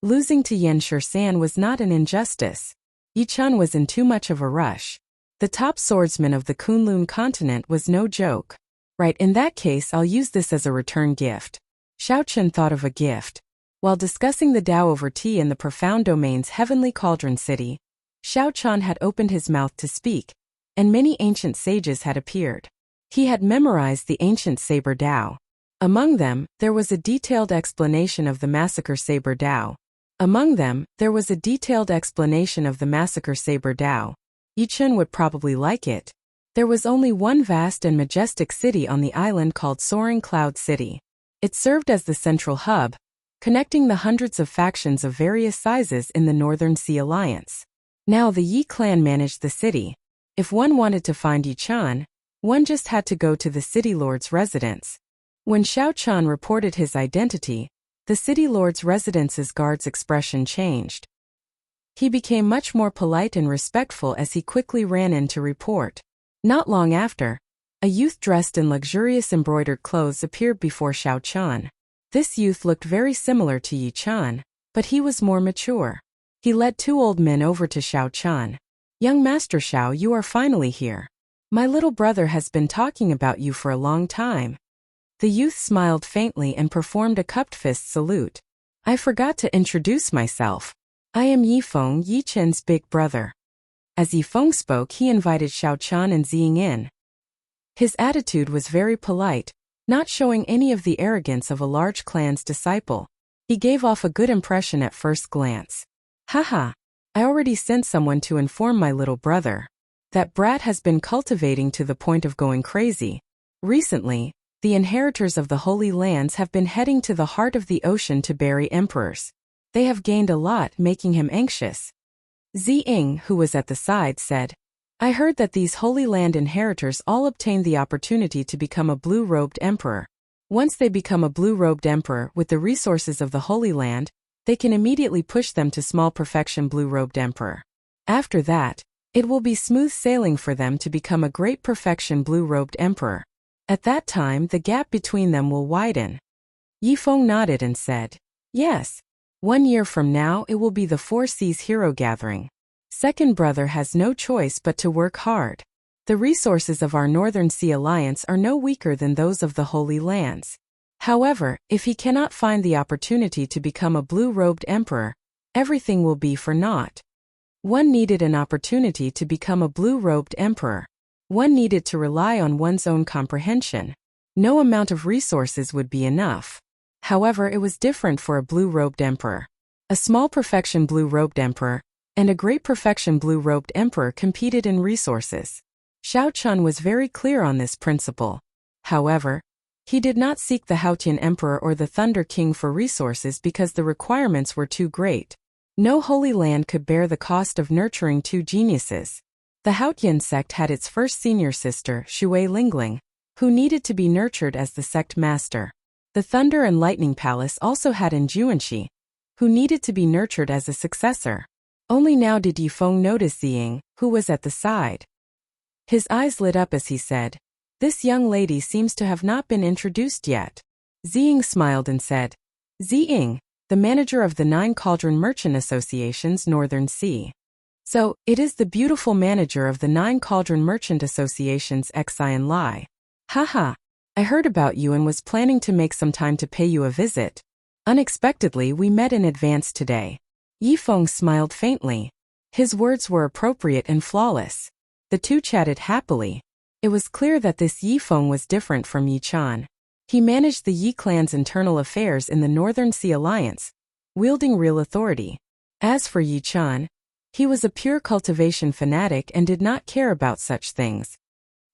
Losing to Yan Shisan was not an injustice. Yi Chan was in too much of a rush. The top swordsman of the Kunlun continent was no joke. Right, in that case I'll use this as a return gift." Xiao Chen thought of a gift. While discussing the Tao over tea in the profound domain's heavenly cauldron city, Xiao Chan had opened his mouth to speak, and many ancient sages had appeared. He had memorized the ancient saber Tao. Among them, there was a detailed explanation of the massacre saber Tao. Yi Chen would probably like it. There was only one vast and majestic city on the island called Soaring Cloud City. It served as the central hub, connecting the hundreds of factions of various sizes in the Northern Sea Alliance. Now the Yi clan managed the city. If one wanted to find Yi Chan, one just had to go to the city lord's residence. When Xiao Chan reported his identity, the city lord's residence's guard's expression changed. He became much more polite and respectful as he quickly ran in to report. Not long after, a youth dressed in luxurious embroidered clothes appeared before Xiao Chan. This youth looked very similar to Yi Chan, but he was more mature. He led two old men over to Xiao Chan. "Young Master Xiao, you are finally here. My little brother has been talking about you for a long time." The youth smiled faintly and performed a cupped fist salute. "I forgot to introduce myself. I am Yi Feng, Yi Chen's big brother." As Yi Feng spoke, he invited Xiao Chan and Ziying in. His attitude was very polite, not showing any of the arrogance of a large clan's disciple. He gave off a good impression at first glance. "Haha, I already sent someone to inform my little brother. That brat has been cultivating to the point of going crazy. Recently, the inheritors of the Holy Lands have been heading to the heart of the ocean to bury emperors. They have gained a lot, making him anxious." Ziying, who was at the side, said, "I heard that these Holy Land inheritors all obtained the opportunity to become a blue-robed emperor. Once they become a blue-robed emperor with the resources of the Holy Land, they can immediately push them to small perfection blue-robed emperor. After that, it will be smooth sailing for them to become a great perfection blue-robed emperor. At that time, the gap between them will widen." Yi Feng nodded and said, "Yes. 1 year from now it will be the Four Seas Hero Gathering. Second brother has no choice but to work hard. The resources of our Northern Sea Alliance are no weaker than those of the Holy Lands. However, if he cannot find the opportunity to become a blue-robed emperor, everything will be for naught. One needed an opportunity to become a blue-robed emperor. One needed to rely on one's own comprehension. No amount of resources would be enough. However, it was different for a blue-robed emperor. A small perfection blue-robed emperor and a great perfection blue-robed emperor competed in resources. Xiao Chun was very clear on this principle. However, he did not seek the Haotian Emperor or the Thunder King for resources because the requirements were too great. No Holy Land could bear the cost of nurturing two geniuses. The Haotian sect had its first senior sister, Shui Lingling, who needed to be nurtured as the sect master. The Thunder and Lightning Palace also had An Juanxi, who needed to be nurtured as a successor. Only now did Yifeng notice Ziying, who was at the side. His eyes lit up as he said, "This young lady seems to have not been introduced yet." Ziying smiled and said, "Ziying, the manager of the Nine Cauldron Merchant Association's Northern Sea." "So, it is the beautiful manager of the Nine Cauldron Merchant Association's Xian Lai. Haha, I heard about you and was planning to make some time to pay you a visit. Unexpectedly, we met in advance today." Yifeng smiled faintly. His words were appropriate and flawless. The two chatted happily. It was clear that this Yifeng was different from Yichan. He managed the Yi clan's internal affairs in the Northern Sea Alliance, wielding real authority. As for Yichan, he was a pure cultivation fanatic and did not care about such things.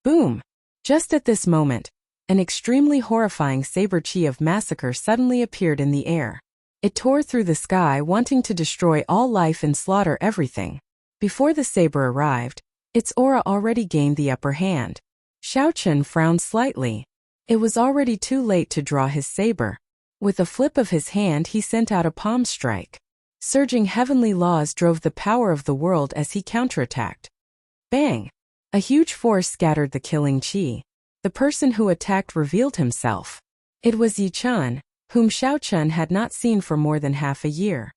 Boom! Just at this moment, an extremely horrifying saber-chi of massacre suddenly appeared in the air. It tore through the sky, wanting to destroy all life and slaughter everything. Before the saber arrived, its aura already gained the upper hand. Xiao Chen frowned slightly. It was already too late to draw his saber. With a flip of his hand, he sent out a palm strike. Surging heavenly laws drove the power of the world as he counterattacked. Bang! A huge force scattered the killing chi. The person who attacked revealed himself. It was Yichan, whom Xiao Chen had not seen for more than half a year.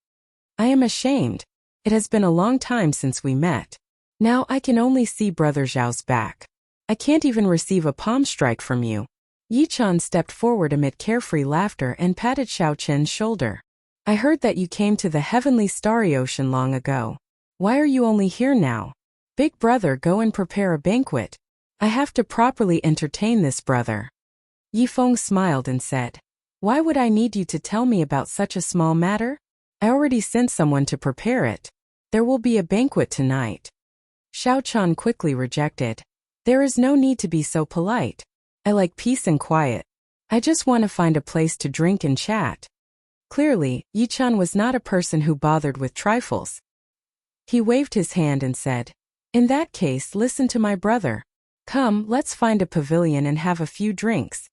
"I am ashamed. It has been a long time since we met. Now I can only see Brother Zhao's back. I can't even receive a palm strike from you." Yichan stepped forward amid carefree laughter and patted Xiao Chen's shoulder. "I heard that you came to the heavenly starry ocean long ago. Why are you only here now? Big brother, go and prepare a banquet. I have to properly entertain this brother." Yifeng smiled and said, "Why would I need you to tell me about such a small matter? I already sent someone to prepare it. There will be a banquet tonight." Xiao Chen quickly rejected. "There is no need to be so polite. I like peace and quiet. I just want to find a place to drink and chat." Clearly, Yichan was not a person who bothered with trifles. He waved his hand and said, "In that case, listen to my brother. Come, let's find a pavilion and have a few drinks."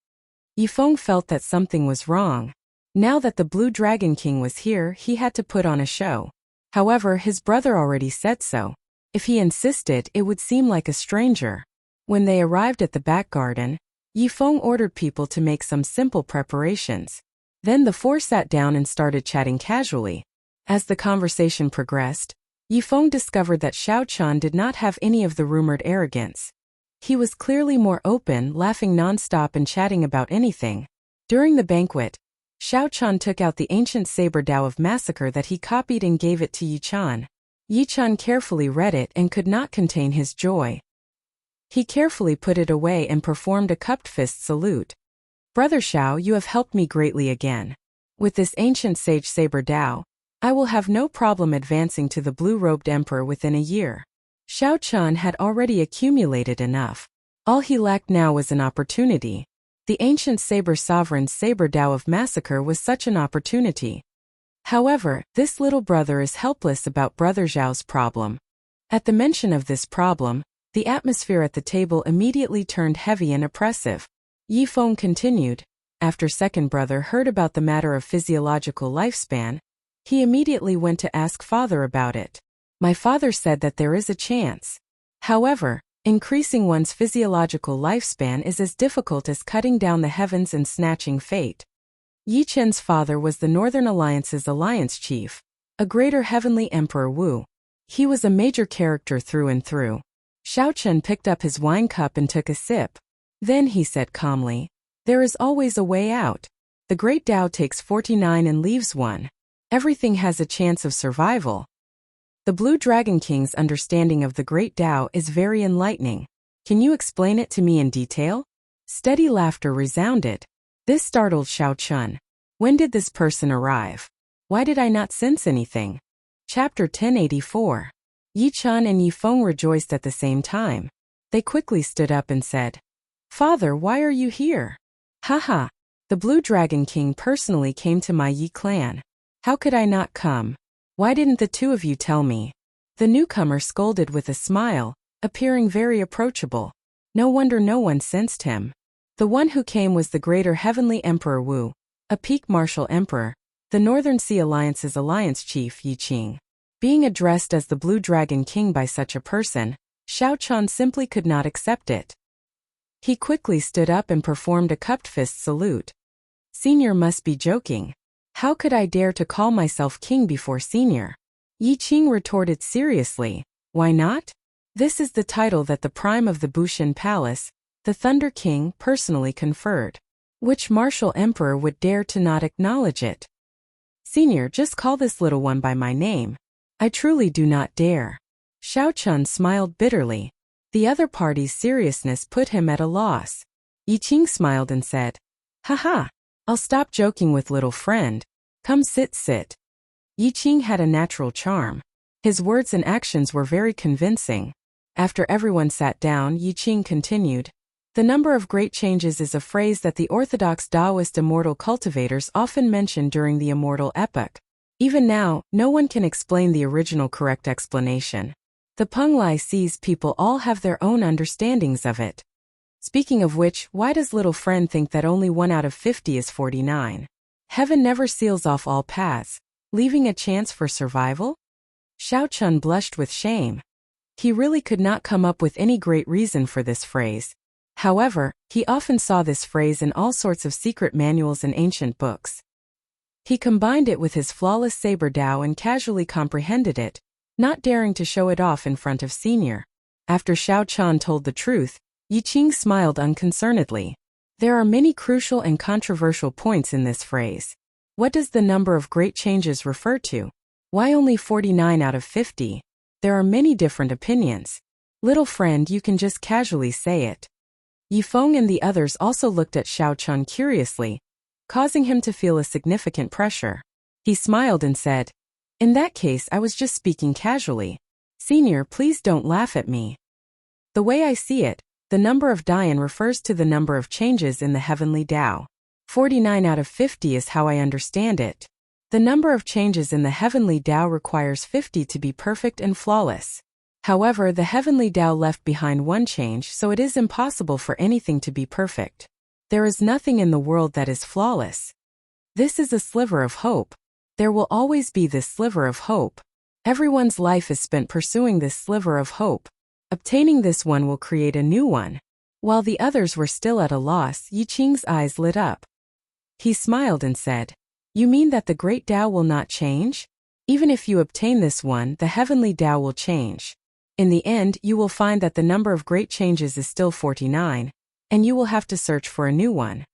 Yifeng felt that something was wrong. Now that the Blue Dragon King was here, he had to put on a show. However, his brother already said so. If he insisted, it would seem like a stranger. When they arrived at the back garden, Yifeng ordered people to make some simple preparations. Then the four sat down and started chatting casually. As the conversation progressed, Yifeng discovered that Xiao Chen did not have any of the rumored arrogance. He was clearly more open, laughing non-stop and chatting about anything. During the banquet, Xiao Chen took out the ancient saber Dao of massacre that he copied and gave it to Yichan. Yichan carefully read it and could not contain his joy. He carefully put it away and performed a cupped fist salute. "Brother Xiao, you have helped me greatly again. With this ancient sage saber Dao, I will have no problem advancing to the blue-robed emperor within a year." Xiao Chen had already accumulated enough. All he lacked now was an opportunity. The ancient saber sovereign's saber Dao of massacre was such an opportunity. However, this little brother is helpless about Brother Zhao's problem. At the mention of this problem, the atmosphere at the table immediately turned heavy and oppressive. Yifeng continued, "After second brother heard about the matter of physiological lifespan, he immediately went to ask father about it. My father said that there is a chance. However, increasing one's physiological lifespan is as difficult as cutting down the heavens and snatching fate." Yi Chen's father was the Northern Alliance's alliance chief, a greater heavenly emperor Wu. He was a major character through and through. Xiao Chen picked up his wine cup and took a sip. Then he said calmly, "There is always a way out. The Great Tao takes 49 and leaves 1. Everything has a chance of survival." The Blue Dragon King's understanding of the Great Tao is very enlightening. "Can you explain it to me in detail?" Steady laughter resounded. This startled Xiao Chen. When did this person arrive? Why did I not sense anything? Chapter 1084. Yichan and Yifeng rejoiced at the same time. They quickly stood up and said, "Father, why are you here?" "Haha, the Blue Dragon King personally came to my Yi clan. How could I not come? Why didn't the two of you tell me?" The newcomer scolded with a smile, appearing very approachable. No wonder no one sensed him. The one who came was the greater heavenly emperor Wu, a peak martial emperor, the Northern Sea Alliance's alliance chief Yi Qing. Being addressed as the Blue Dragon King by such a person, Xiao Chan simply could not accept it. He quickly stood up and performed a cupped fist salute. Senior must be joking. How could I dare to call myself king before senior? Yi Qing retorted seriously. Why not? This is the title that the prime of the Bushan Palace, the Thunder King, personally conferred. Which martial emperor would dare to not acknowledge it? Senior, just call this little one by my name. I truly do not dare. Xiao Chun smiled bitterly. The other party's seriousness put him at a loss. Yi Qing smiled and said, "Haha, I'll stop joking with little friend. Come sit. Yi Qing had a natural charm. His words and actions were very convincing. After everyone sat down, Yi Qing continued, the number of great changes is a phrase that the orthodox Taoist immortal cultivators often mention during the immortal epoch. Even now, no one can explain the original correct explanation. The Penglai sees people all have their own understandings of it. Speaking of which, why does little friend think that only 1 out of 50 is 49? Heaven never seals off all paths, leaving a chance for survival? Xiao Chun blushed with shame. He really could not come up with any great reason for this phrase. However, he often saw this phrase in all sorts of secret manuals and ancient books. He combined it with his flawless saber Dao and casually comprehended it, not daring to show it off in front of senior. After Xiao Chan told the truth, Yi Qing smiled unconcernedly. There are many crucial and controversial points in this phrase. What does the number of great changes refer to? Why only 49 out of 50? There are many different opinions. Little friend, you can just casually say it. Yifeng and the others also looked at Xiao Chun curiously, causing him to feel a significant pressure. He smiled and said, in that case, I was just speaking casually. Senior, please don't laugh at me. The way I see it, the number of Dian refers to the number of changes in the heavenly Tao. 49 out of 50 is how I understand it. The number of changes in the heavenly Tao requires 50 to be perfect and flawless. However, the heavenly Tao left behind 1 change, so it is impossible for anything to be perfect. There is nothing in the world that is flawless. This is a sliver of hope. There will always be this sliver of hope. Everyone's life is spent pursuing this sliver of hope. Obtaining this one will create a new one. While the others were still at a loss, Yi Qing's eyes lit up. He smiled and said, you mean that the great Tao will not change? Even if you obtain this one, the heavenly Tao will change. In the end, you will find that the number of great changes is still 49, and you will have to search for a new one.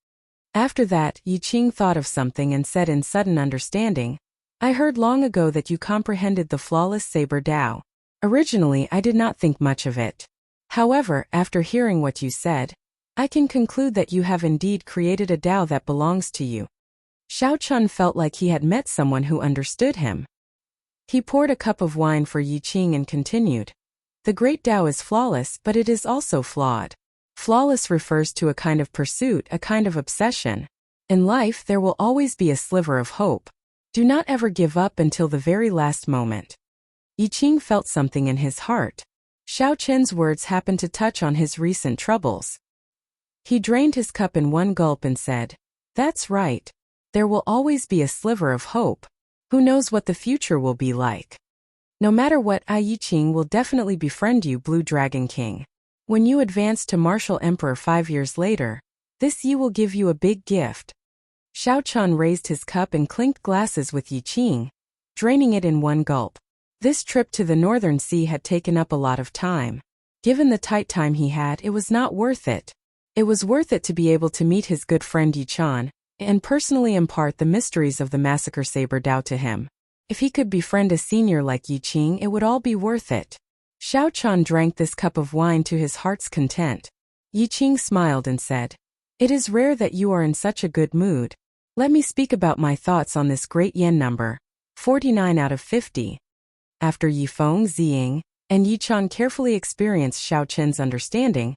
After that, Yi Qing thought of something and said in sudden understanding, I heard long ago that you comprehended the flawless saber Tao. Originally, I did not think much of it. However, after hearing what you said, I can conclude that you have indeed created a Tao that belongs to you. Xiao Chun felt like he had met someone who understood him. He poured a cup of wine for Yi Qing and continued. The great Tao is flawless, but it is also flawed. Flawless refers to a kind of pursuit, a kind of obsession. In life, there will always be a sliver of hope. Do not ever give up until the very last moment. Yi Qing felt something in his heart. Xiao Chen's words happened to touch on his recent troubles. He drained his cup in 1 gulp and said, that's right. There will always be a sliver of hope. Who knows what the future will be like? No matter what, Yi Qing will definitely befriend you, Blue Dragon King. When you advance to Martial Emperor 5 years later, this Yi will give you a big gift. Xiao Chun raised his cup and clinked glasses with Yi Qing, draining it in 1 gulp. This trip to the Northern Sea had taken up a lot of time. Given the tight time he had, it was not worth it. It was worth it to be able to meet his good friend Yi Chan, and personally impart the mysteries of the Massacre Saber Tao to him. If he could befriend a senior like Yi Qing, it would all be worth it. Xiao Chan drank this cup of wine to his heart's content. Yi Qing smiled and said, it is rare that you are in such a good mood. Let me speak about my thoughts on this great yen number, 49 out of 50. After Yifeng, Ziying, and Yi Chan carefully experienced Xiao Chen's understanding,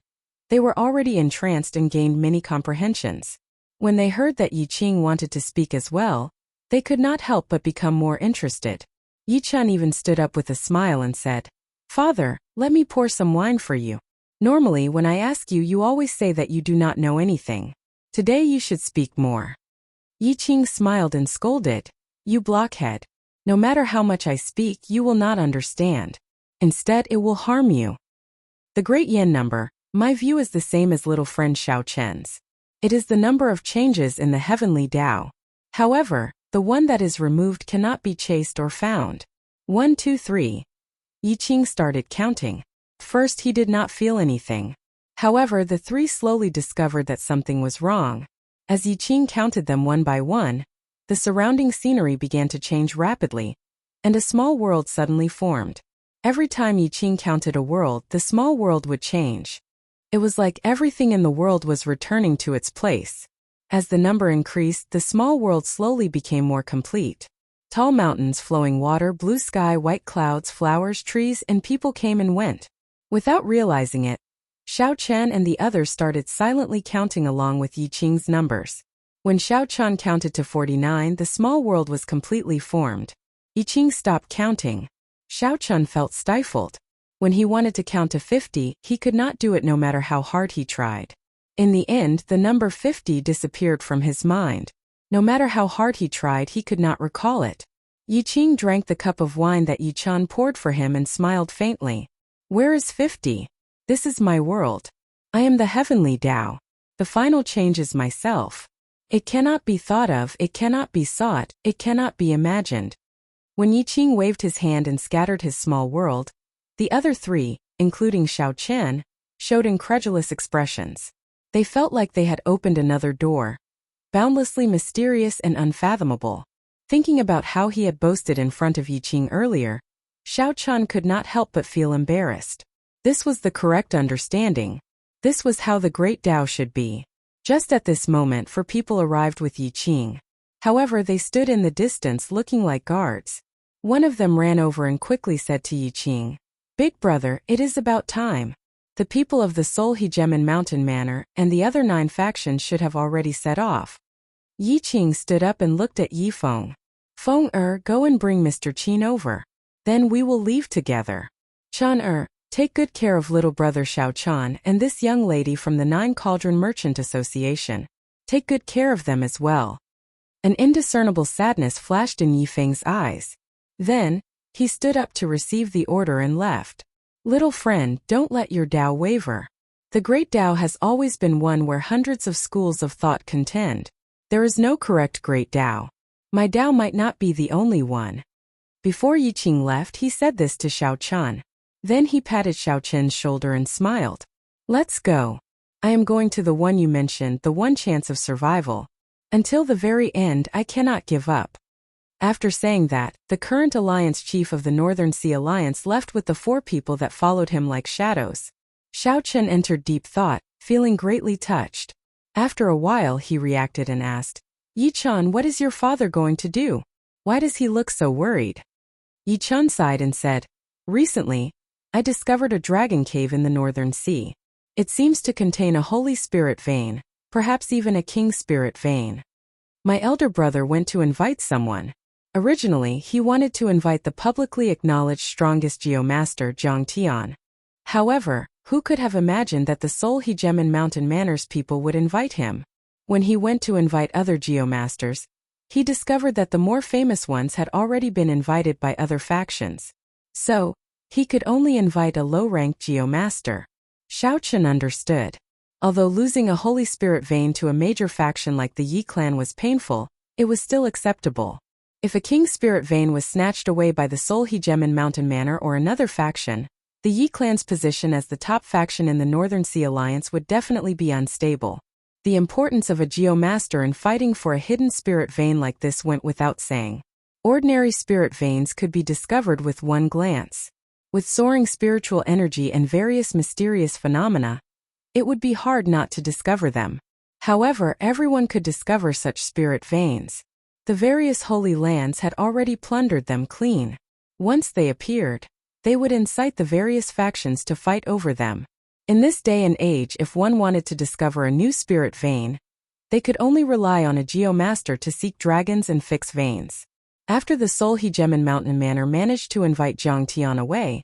they were already entranced and gained many comprehensions. When they heard that Yi Qing wanted to speak as well, they could not help but become more interested. Yi Chan even stood up with a smile and said, Father, let me pour some wine for you. Normally, when I ask you, you always say that you do not know anything. Today you should speak more. Yi Qing smiled and scolded, you blockhead. No matter how much I speak, you will not understand. Instead, it will harm you. The Great Yen number, my view is the same as little friend Xiao Chen's. It is the number of changes in the heavenly Tao. However, the one that is removed cannot be chased or found. 1, 2, 3. Yi Qing started counting. First he did not feel anything. However, the three slowly discovered that something was wrong. As Yi Qing counted them one by one, the surrounding scenery began to change rapidly, and a small world suddenly formed. Every time Yi Qing counted a world, the small world would change. It was like everything in the world was returning to its place. As the number increased, the small world slowly became more complete. Tall mountains, flowing water, blue sky, white clouds, flowers, trees, and people came and went. Without realizing it, Xiao Chen and the others started silently counting along with Yi Qing's numbers. When Xiao Chen counted to 49, the small world was completely formed. Yi Qing stopped counting. Xiao Chen felt stifled. When he wanted to count to 50, he could not do it no matter how hard he tried. In the end, the number 50 disappeared from his mind. No matter how hard he tried, he could not recall it. Yi Qing drank the cup of wine that Yi Chen poured for him and smiled faintly. Where is 50? This is my world. I am the heavenly Tao. The final change is myself. It cannot be thought of, it cannot be sought, it cannot be imagined. When Yi Qing waved his hand and scattered his small world, the other three, including Xiao Chen, showed incredulous expressions. They felt like they had opened another door, boundlessly mysterious and unfathomable. Thinking about how he had boasted in front of Yi Qing earlier, Xiao Chen could not help but feel embarrassed. This was the correct understanding. This was how the great Tao should be. Just at this moment, four people arrived with Yi Qing. However, they stood in the distance looking like guards. One of them ran over and quickly said to Yi Qing, "Big brother, it is about time. The people of the Soul Hegemon Mountain Manor and the other 9 factions should have already set off." Yi Qing stood up and looked at Yi Feng. "Feng go and bring Mr. Qin over. Then we will leave together. Chen take good care of little brother Xiao Chen and this young lady from the 9 Cauldron Merchant Association. Take good care of them as well." An indiscernible sadness flashed in Yi Feng's eyes. Then, he stood up to receive the order and left. "Little friend, don't let your Tao waver. The great Tao has always been one where hundreds of schools of thought contend. There is no correct great Tao. My Tao might not be the only one." Before Yi Qing left, he said this to Xiao Chen. Then he patted Xiao Chen's shoulder and smiled. "Let's go. I am going to the one you mentioned, the one chance of survival. Until the very end, I cannot give up." After saying that, the current alliance chief of the Northern Sea Alliance left with the 4 people that followed him like shadows. Xiao Chen entered deep thought, feeling greatly touched. After a while, he reacted and asked, "Yi Chen, what is your father going to do? Why does he look so worried?" Yi Chen sighed and said, "Recently, I discovered a dragon cave in the Northern Sea. It seems to contain a holy spirit vein, perhaps even a king spirit vein. My elder brother went to invite someone. Originally, he wanted to invite the publicly acknowledged strongest geomaster Zhang Tian. However, who could have imagined that the Soul Hegemon Mountain Manor's people would invite him? When he went to invite other geomasters, he discovered that the more famous ones had already been invited by other factions. So, he could only invite a low-ranked geomaster. Xiao Chen understood. Although losing a holy spirit vein to a major faction like the Yi clan was painful, it was still acceptable. If a king spirit vein was snatched away by the Soul Hegemon Mountain Manor or another faction, the Yi clan's position as the top faction in the Northern Sea Alliance would definitely be unstable. The importance of a geomaster in fighting for a hidden spirit vein like this went without saying. Ordinary spirit veins could be discovered with one glance. With soaring spiritual energy and various mysterious phenomena, it would be hard not to discover them. However, everyone could discover such spirit veins. The various holy lands had already plundered them clean. Once they appeared, they would incite the various factions to fight over them. In this day and age, if one wanted to discover a new spirit vein, they could only rely on a geomaster to seek dragons and fix veins. After the Soul Hegemon Mountain Manor managed to invite Zhang Tian away,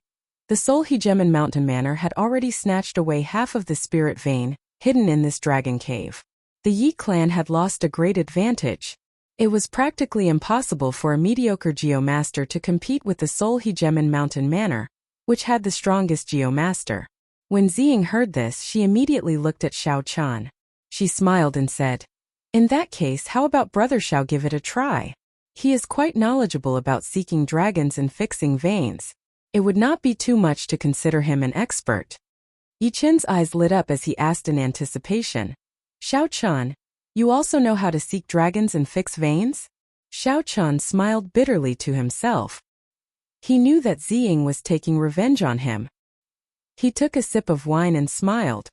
the Soul Hegemon Mountain Manor had already snatched away half of the spirit vein, hidden in this dragon cave. The Yi clan had lost a great advantage. It was practically impossible for a mediocre geomaster to compete with the Soul Hegemon Mountain Manor, which had the strongest geomaster. When Ziying heard this, she immediately looked at Xiao Chan. She smiled and said, "In that case, how about Brother Xiao give it a try? He is quite knowledgeable about seeking dragons and fixing veins. It would not be too much to consider him an expert." Yi Chen's eyes lit up as he asked in anticipation, "Xiao Chan, you also know how to seek dragons and fix veins?" Xiao Chan smiled bitterly to himself. He knew that Ziying was taking revenge on him. He took a sip of wine and smiled.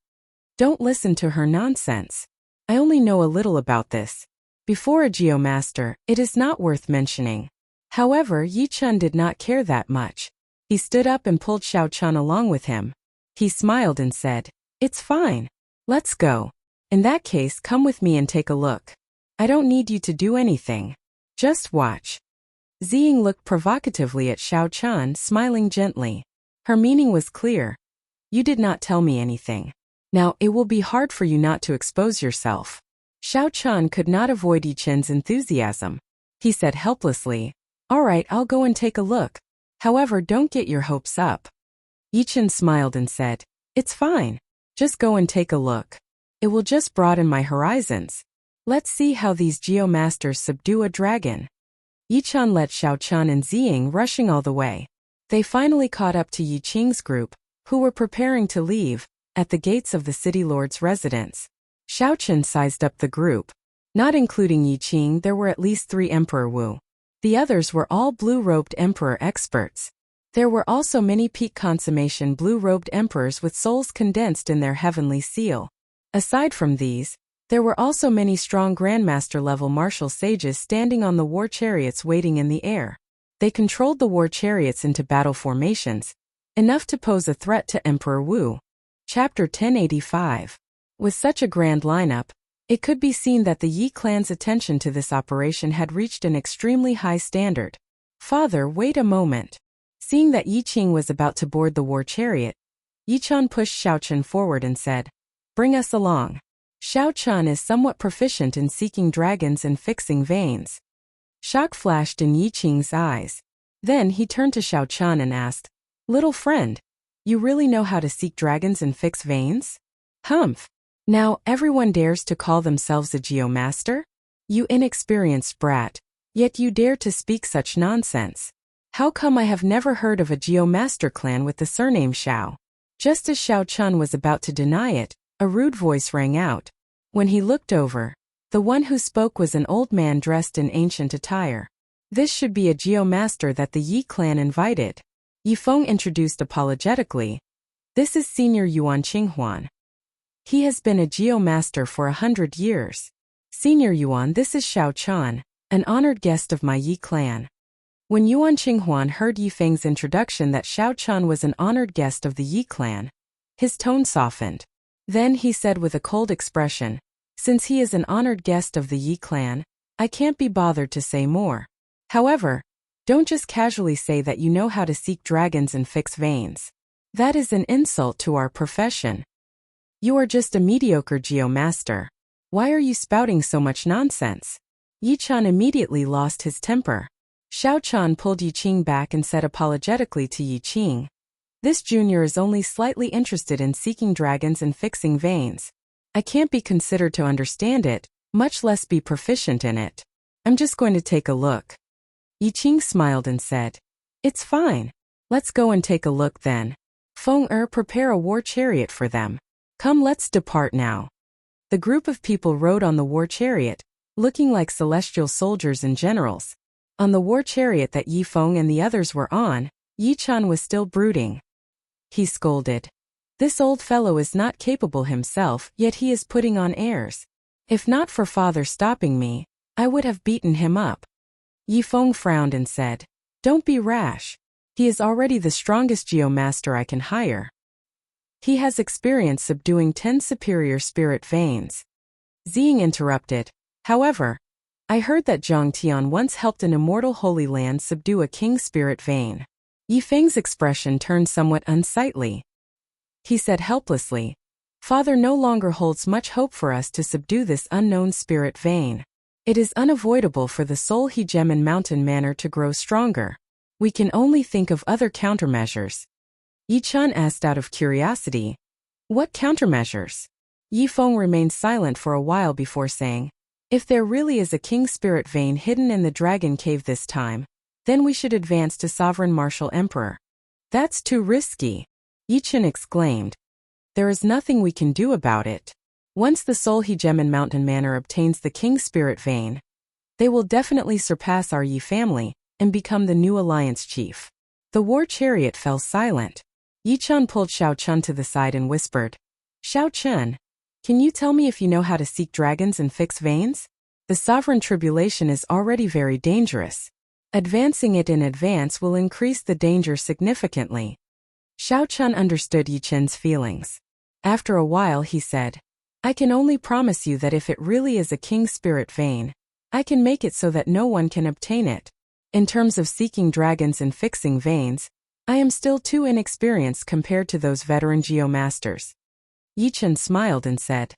"Don't listen to her nonsense. I only know a little about this. Before a geomaster, it is not worth mentioning." However, Yi Chen did not care that much. He stood up and pulled Xiao Chan along with him. He smiled and said, "It's fine. Let's go. In that case, come with me and take a look. I don't need you to do anything. Just watch." Ziying looked provocatively at Xiao Chan, smiling gently. Her meaning was clear. "You did not tell me anything. Now, it will be hard for you not to expose yourself." Xiao Chan could not avoid Yi Chen's enthusiasm. He said helplessly, "All right, I'll go and take a look. However, don't get your hopes up." Yi Chen smiled and said, "It's fine. Just go and take a look. It will just broaden my horizons. Let's see how these geomasters subdue a dragon." Yi Chen led Xiao Chan and Ziying rushing all the way. They finally caught up to Yi Qing's group, who were preparing to leave, at the gates of the city lord's residence. Xiao Chen sized up the group. Not including Yi Qing, there were at least 3 Emperor Wu. The others were all blue-robed emperor experts. There were also many peak consummation blue-robed emperors with souls condensed in their heavenly seal. Aside from these, there were also many strong grandmaster-level martial sages standing on the war chariots waiting in the air. They controlled the war chariots into battle formations, enough to pose a threat to Emperor Wu. Chapter 1085. With such a grand lineup, it could be seen that the Yi clan's attention to this operation had reached an extremely high standard. "Father, wait a moment." Seeing that Yi Qing was about to board the war chariot, Yi Chen pushed Xiao Chen forward and said, "Bring us along. Xiao Chen is somewhat proficient in seeking dragons and fixing veins." Shock flashed in Yi Qing's eyes. Then he turned to Xiao Chen and asked, "Little friend, you really know how to seek dragons and fix veins?" "Humph. Now everyone dares to call themselves a geomaster? You inexperienced brat, yet you dare to speak such nonsense. How come I have never heard of a geomaster clan with the surname Xiao?" Just as Xiao Chen was about to deny it, a rude voice rang out. When he looked over, the one who spoke was an old man dressed in ancient attire. This should be a geomaster that the Yi clan invited. Yi Feng introduced apologetically. "This is Senior Yuan Qinghuan. He has been a geomaster for 100 years. Senior Yuan, this is Xiao Chen, an honored guest of my Yi clan." When Yuan Qinghuan heard Yi Feng's introduction that Xiao Chen was an honored guest of the Yi clan, his tone softened. Then he said with a cold expression, "Since he is an honored guest of the Yi clan, I can't be bothered to say more. However, don't just casually say that you know how to seek dragons and fix veins. That is an insult to our profession. You are just a mediocre geomaster. Why are you spouting so much nonsense?" Yi Chen immediately lost his temper. Xiao Chen pulled Yi Qing back and said apologetically to Yi Qing, "This junior is only slightly interested in seeking dragons and fixing veins. I can't be considered to understand it, much less be proficient in it. I'm just going to take a look." Yi Qing smiled and said, "It's fine. Let's go and take a look then. Feng prepare a war chariot for them. Come, let's depart now." The group of people rode on the war chariot, looking like celestial soldiers and generals. On the war chariot that Yi Feng and the others were on, Yi Chen was still brooding. He scolded, "This old fellow is not capable himself, yet he is putting on airs. If not for father stopping me, I would have beaten him up." Yi Feng frowned and said, "Don't be rash. He is already the strongest geomaster I can hire. He has experience subduing 10 superior spirit veins." Ziying interrupted, "However, I heard that Zhang Tian once helped an immortal Holy Land subdue a king spirit vein." Yi Feng's expression turned somewhat unsightly. He said helplessly, "Father no longer holds much hope for us to subdue this unknown spirit vein. It is unavoidable for the soul he gem in mountain manor to grow stronger. We can only think of other countermeasures." Yi Chen asked out of curiosity, What countermeasures? Yi Feng remained silent for a while before saying, if there really is a king spirit vein hidden in the dragon cave this time, then we should advance to Sovereign Martial Emperor. That's too risky, Yichen exclaimed. There is nothing we can do about it. Once the Soul Hegemon Mountain Manor obtains the king spirit vein, they will definitely surpass our Yi family and become the new alliance chief. The war chariot fell silent. Yichen pulled Xiao Chun to the side and whispered, Xiao Chun, can you tell me if you know how to seek dragons and fix veins? The sovereign tribulation is already very dangerous. Advancing it in advance will increase the danger significantly. Xiao Chun understood Yichen's feelings. After a while he said, I can only promise you that if it really is a king spirit vein, I can make it so that no one can obtain it. In terms of seeking dragons and fixing veins, I am still too inexperienced compared to those veteran geomasters. Yichen smiled and said,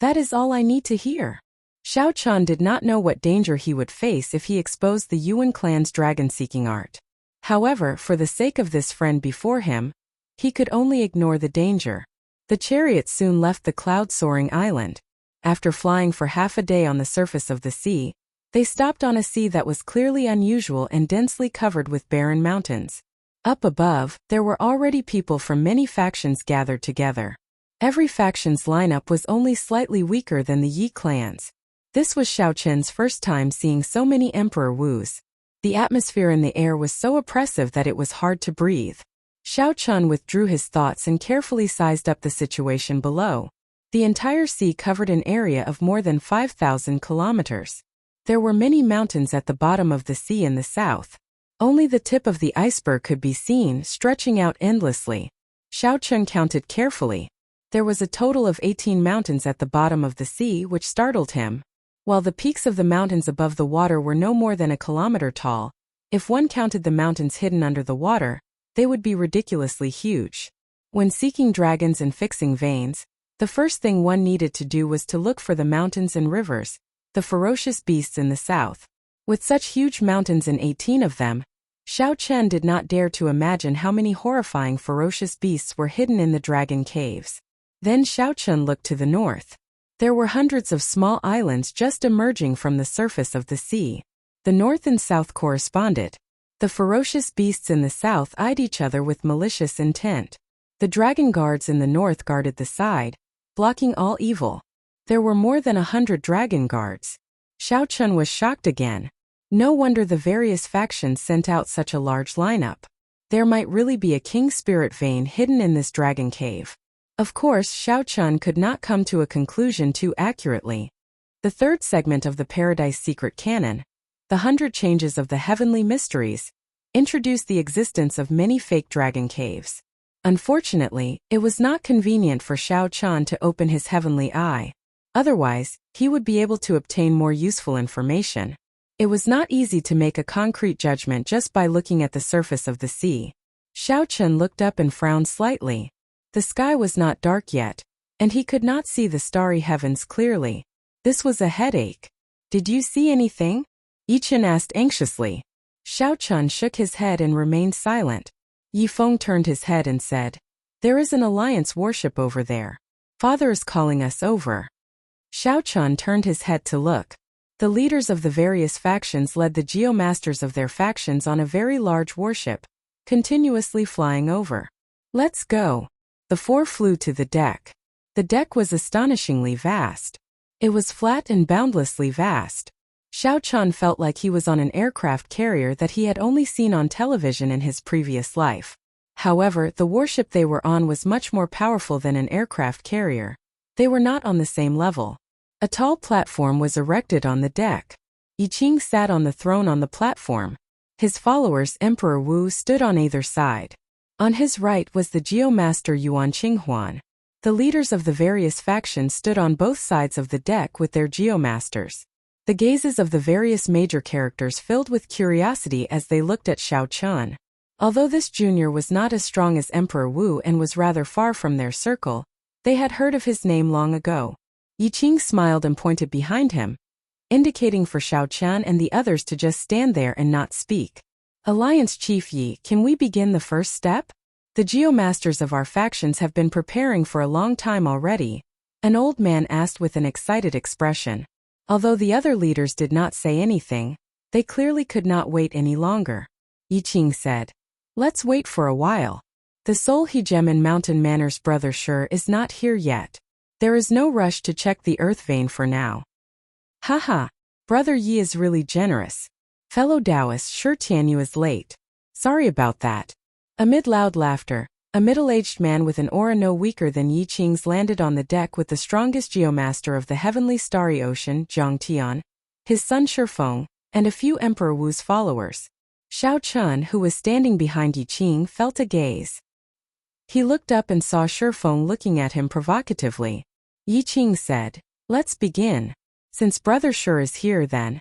that is all I need to hear. Xiao Chun did not know what danger he would face if he exposed the Yuan clan's dragon-seeking art. However, for the sake of this friend before him, he could only ignore the danger. The chariot soon left the cloud-soaring island. After flying for half a day on the surface of the sea, they stopped on a sea that was clearly unusual and densely covered with barren mountains. Up above, there were already people from many factions gathered together. Every faction's lineup was only slightly weaker than the Yi clans. This was Xiao Chen's first time seeing so many Emperor Wus. The atmosphere in the air was so oppressive that it was hard to breathe. Xiao Chun withdrew his thoughts and carefully sized up the situation below. The entire sea covered an area of more than 5,000 kilometers. There were many mountains at the bottom of the sea in the south. Only the tip of the iceberg could be seen, stretching out endlessly. Xiao Chun counted carefully. There was a total of 18 mountains at the bottom of the sea, which startled him. While the peaks of the mountains above the water were no more than a kilometer tall, if one counted the mountains hidden under the water, they would be ridiculously huge. When seeking dragons and fixing veins, the first thing one needed to do was to look for the mountains and rivers, the ferocious beasts in the south. With such huge mountains and 18 of them, Xiao Chen did not dare to imagine how many horrifying ferocious beasts were hidden in the dragon caves. Then Xiao Chun looked to the north. There were hundreds of small islands just emerging from the surface of the sea. The north and south corresponded. The ferocious beasts in the south eyed each other with malicious intent. The dragon guards in the north guarded the side, blocking all evil. There were more than 100 dragon guards. Xiao Chun was shocked again. No wonder the various factions sent out such a large lineup. There might really be a king spirit vein hidden in this dragon cave. Of course, Xiao Chun could not come to a conclusion too accurately. The third segment of the Paradise Secret Canon, The 100 Changes of the Heavenly Mysteries, introduced the existence of many fake dragon caves. Unfortunately, it was not convenient for Xiao Chun to open his heavenly eye. Otherwise, he would be able to obtain more useful information. It was not easy to make a concrete judgment just by looking at the surface of the sea. Xiao Chun looked up and frowned slightly. The sky was not dark yet, and he could not see the starry heavens clearly. This was a headache. Did you see anything? Yichen asked anxiously. Xiao Chun shook his head and remained silent. Yi Feng turned his head and said, there is an alliance warship over there. Father is calling us over. Xiao Chun turned his head to look. The leaders of the various factions led the geomasters of their factions on a very large warship, continuously flying over. Let's go. The four flew to the deck. The deck was astonishingly vast. It was flat and boundlessly vast. Xiao Chun felt like he was on an aircraft carrier that he had only seen on television in his previous life. However, the warship they were on was much more powerful than an aircraft carrier. They were not on the same level. A tall platform was erected on the deck. Yi Qing sat on the throne on the platform. His followers, Emperor Wu, stood on either side. On his right was the geomaster Yuan Qinghuan. The leaders of the various factions stood on both sides of the deck with their geomasters. The gazes of the various major characters filled with curiosity as they looked at Xiao Chun. Although this junior was not as strong as Emperor Wu and was rather far from their circle, they had heard of his name long ago. Yi Qing smiled and pointed behind him, indicating for Xiao Chun and the others to just stand there and not speak. Alliance Chief Yi, can we begin the first step? The geomasters of our factions have been preparing for a long time already, an old man asked with an excited expression. Although the other leaders did not say anything, they clearly could not wait any longer. Yiqing said, "Let's wait for a while. The Seoul Hegeman Mountain Manor's brother Sure is not here yet. There is no rush to check the earth vein for now." Haha, Brother Yi is really generous. Fellow Taoist, Sure Tianyu is late. Sorry about that. Amid loud laughter, a middle-aged man with an aura no weaker than Yiqing's landed on the deck with the strongest geomaster of the heavenly starry ocean, Zhang Tian, his son Shifeng, and a few Emperor Wu's followers. Xiao Chun, who was standing behind Yiqing, felt a gaze. He looked up and saw Shifeng looking at him provocatively. Yiqing said, "Let's begin. Since Brother Sure is here then."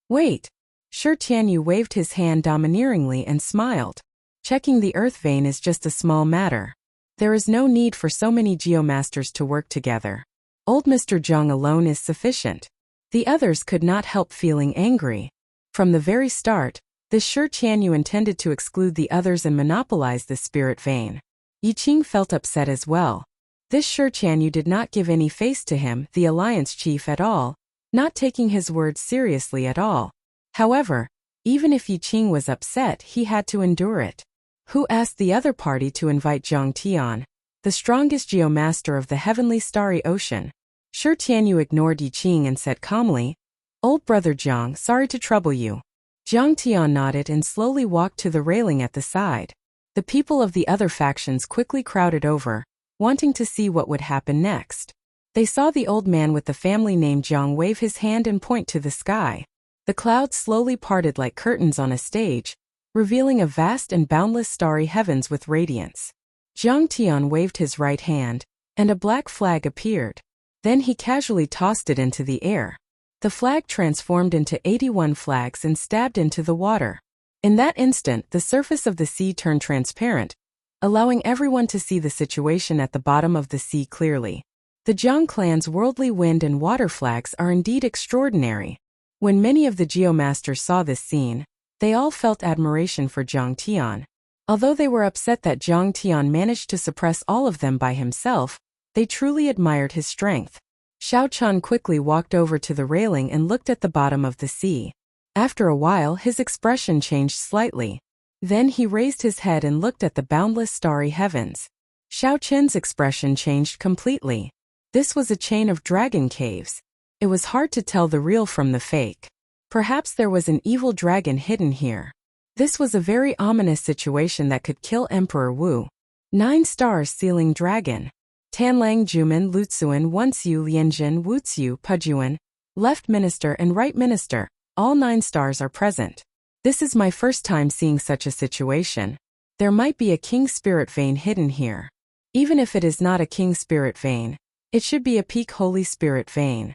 "Wait." Sure Tianyu waved his hand domineeringly and smiled. "Checking the earth vein is just a small matter. There is no need for so many geomasters to work together. Old Mr. Zhang alone is sufficient." The others could not help feeling angry. From the very start, the Sure Tianyu intended to exclude the others and monopolize the spirit vein. Yiqing felt upset as well. This Sure Tianyu did not give any face to him, the alliance chief, at all, not taking his words seriously at all. However, even if Yiqing was upset, he had to endure it. Who asked the other party to invite Zhang Tian, the strongest geomaster of the heavenly starry ocean? Sure Tianyu ignored Yiqing and said calmly, "Old brother Zhang, sorry to trouble you." Zhang Tian nodded and slowly walked to the railing at the side. The people of the other factions quickly crowded over, wanting to see what would happen next. They saw the old man with the family name Zhang wave his hand and point to the sky. The clouds slowly parted like curtains on a stage, revealing a vast and boundless starry heavens with radiance. Zhang Tian waved his right hand, and a black flag appeared. Then he casually tossed it into the air. The flag transformed into 81 flags and stabbed into the water. In that instant, the surface of the sea turned transparent, allowing everyone to see the situation at the bottom of the sea clearly. The Zhang clan's worldly wind and water flags are indeed extraordinary. When many of the geomasters saw this scene, they all felt admiration for Zhang Tian. Although they were upset that Zhang Tian managed to suppress all of them by himself, they truly admired his strength. Xiao Chun quickly walked over to the railing and looked at the bottom of the sea. After a while, his expression changed slightly. Then he raised his head and looked at the boundless starry heavens. Xiao Chen's expression changed completely. This was a chain of dragon caves. It was hard to tell the real from the fake. Perhaps there was an evil dragon hidden here. This was a very ominous situation that could kill Emperor Wu. 9 stars sealing dragon. Tanlang Juman Lutsuan Wunsiu Lianjin Wutsiu Pujuan, left minister and right minister, all 9 stars are present. This is my first time seeing such a situation. There might be a king spirit vein hidden here. Even if it is not a king spirit vein, it should be a peak holy spirit vein.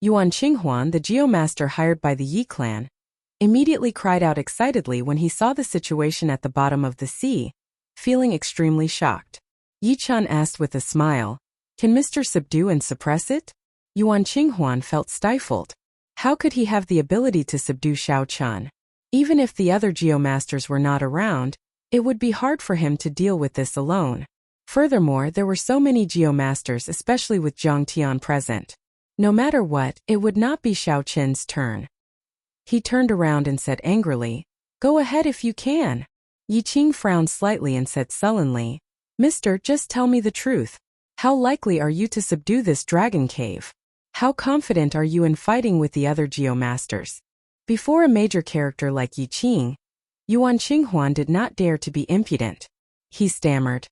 Yuan Qinghuan, the geomaster hired by the Yi clan, immediately cried out excitedly when he saw the situation at the bottom of the sea, feeling extremely shocked. Yi Chun asked with a smile, "Can Mr. subdue and suppress it?" Yuan Qinghuan felt stifled. How could he have the ability to subdue Xiao Chun? Even if the other geomasters were not around, it would be hard for him to deal with this alone. Furthermore, there were so many geomasters, especially with Zhang Tian present. No matter what, it would not be Xiao Chen's turn. He turned around and said angrily, "Go ahead if you can." Yiqing frowned slightly and said sullenly, "Mister, just tell me the truth. How likely are you to subdue this dragon cave? How confident are you in fighting with the other geomasters?" Before a major character like Yiqing, Yuan Qinghuan did not dare to be impudent. He stammered,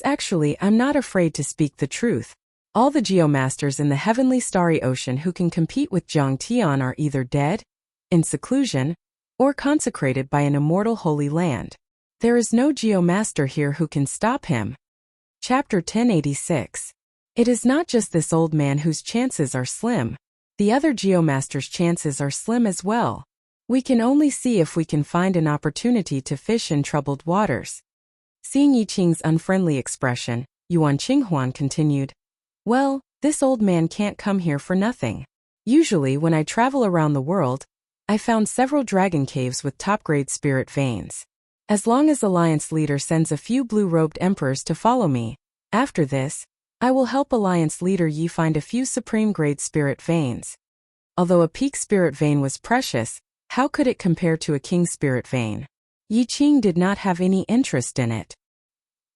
Actually, I'm not afraid to speak the truth. All the geomasters in the heavenly starry ocean who can compete with Zhang Tian are either dead, in seclusion, or consecrated by an immortal holy land. There is no geomaster here who can stop him." Chapter 1086. It is not just this old man whose chances are slim. The other geomasters' chances are slim as well. We can only see if we can find an opportunity to fish in troubled waters. Seeing Yiqing's unfriendly expression, Yuan Qinghuan continued, "Well, this old man can't come here for nothing. Usually when I travel around the world, I found several dragon caves with top-grade spirit veins. As long as Alliance leader sends a few blue-robed emperors to follow me, after this, I will help Alliance leader Yi find a few supreme-grade spirit veins. Although a peak spirit vein was precious, how could it compare to a king spirit vein? Yi Qing did not have any interest in it.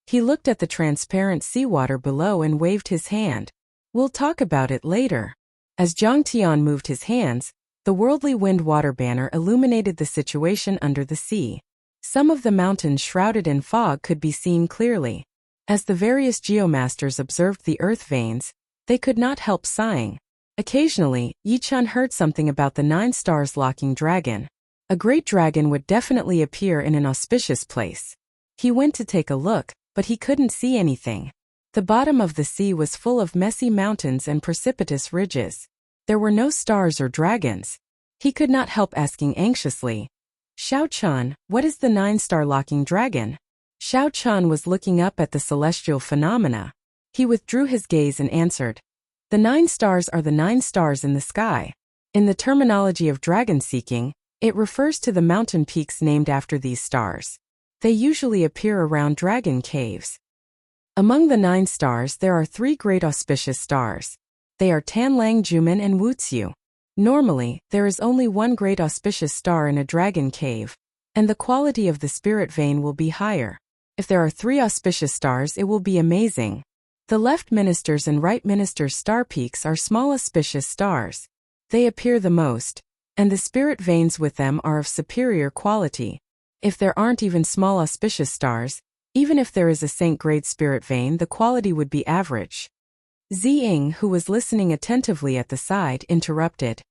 He looked at the transparent seawater below and waved his hand. We'll talk about it later. As Zhang Tian moved his hands, the worldly wind water banner illuminated the situation under the sea. Some of the mountains shrouded in fog could be seen clearly. As the various geomasters observed the earth veins, they could not help sighing. Occasionally, Yi Chun heard something about the 9 stars locking dragon. A great dragon would definitely appear in an auspicious place. He went to take a look, but he couldn't see anything. The bottom of the sea was full of messy mountains and precipitous ridges. There were no stars or dragons. He could not help asking anxiously, Xiao Chun, what is the 9-star locking dragon? Xiao Chun was looking up at the celestial phenomena. He withdrew his gaze and answered, the 9 stars are the 9 stars in the sky. In the terminology of dragon seeking, it refers to the mountain peaks named after these stars. They usually appear around dragon caves. Among the 9 stars there are 3 great auspicious stars. They are Tanlang Juman and Wuxiu. Normally, there is only one great auspicious star in a dragon cave, and the quality of the spirit vein will be higher. If there are 3 auspicious stars it will be amazing. The left minister's and right minister's star peaks are small auspicious stars. They appear the most, and the spirit veins with them are of superior quality. If there aren't even small auspicious stars, even if there is a saint-grade spirit vein, the quality would be average. Ziying, who was listening attentively at the side, interrupted.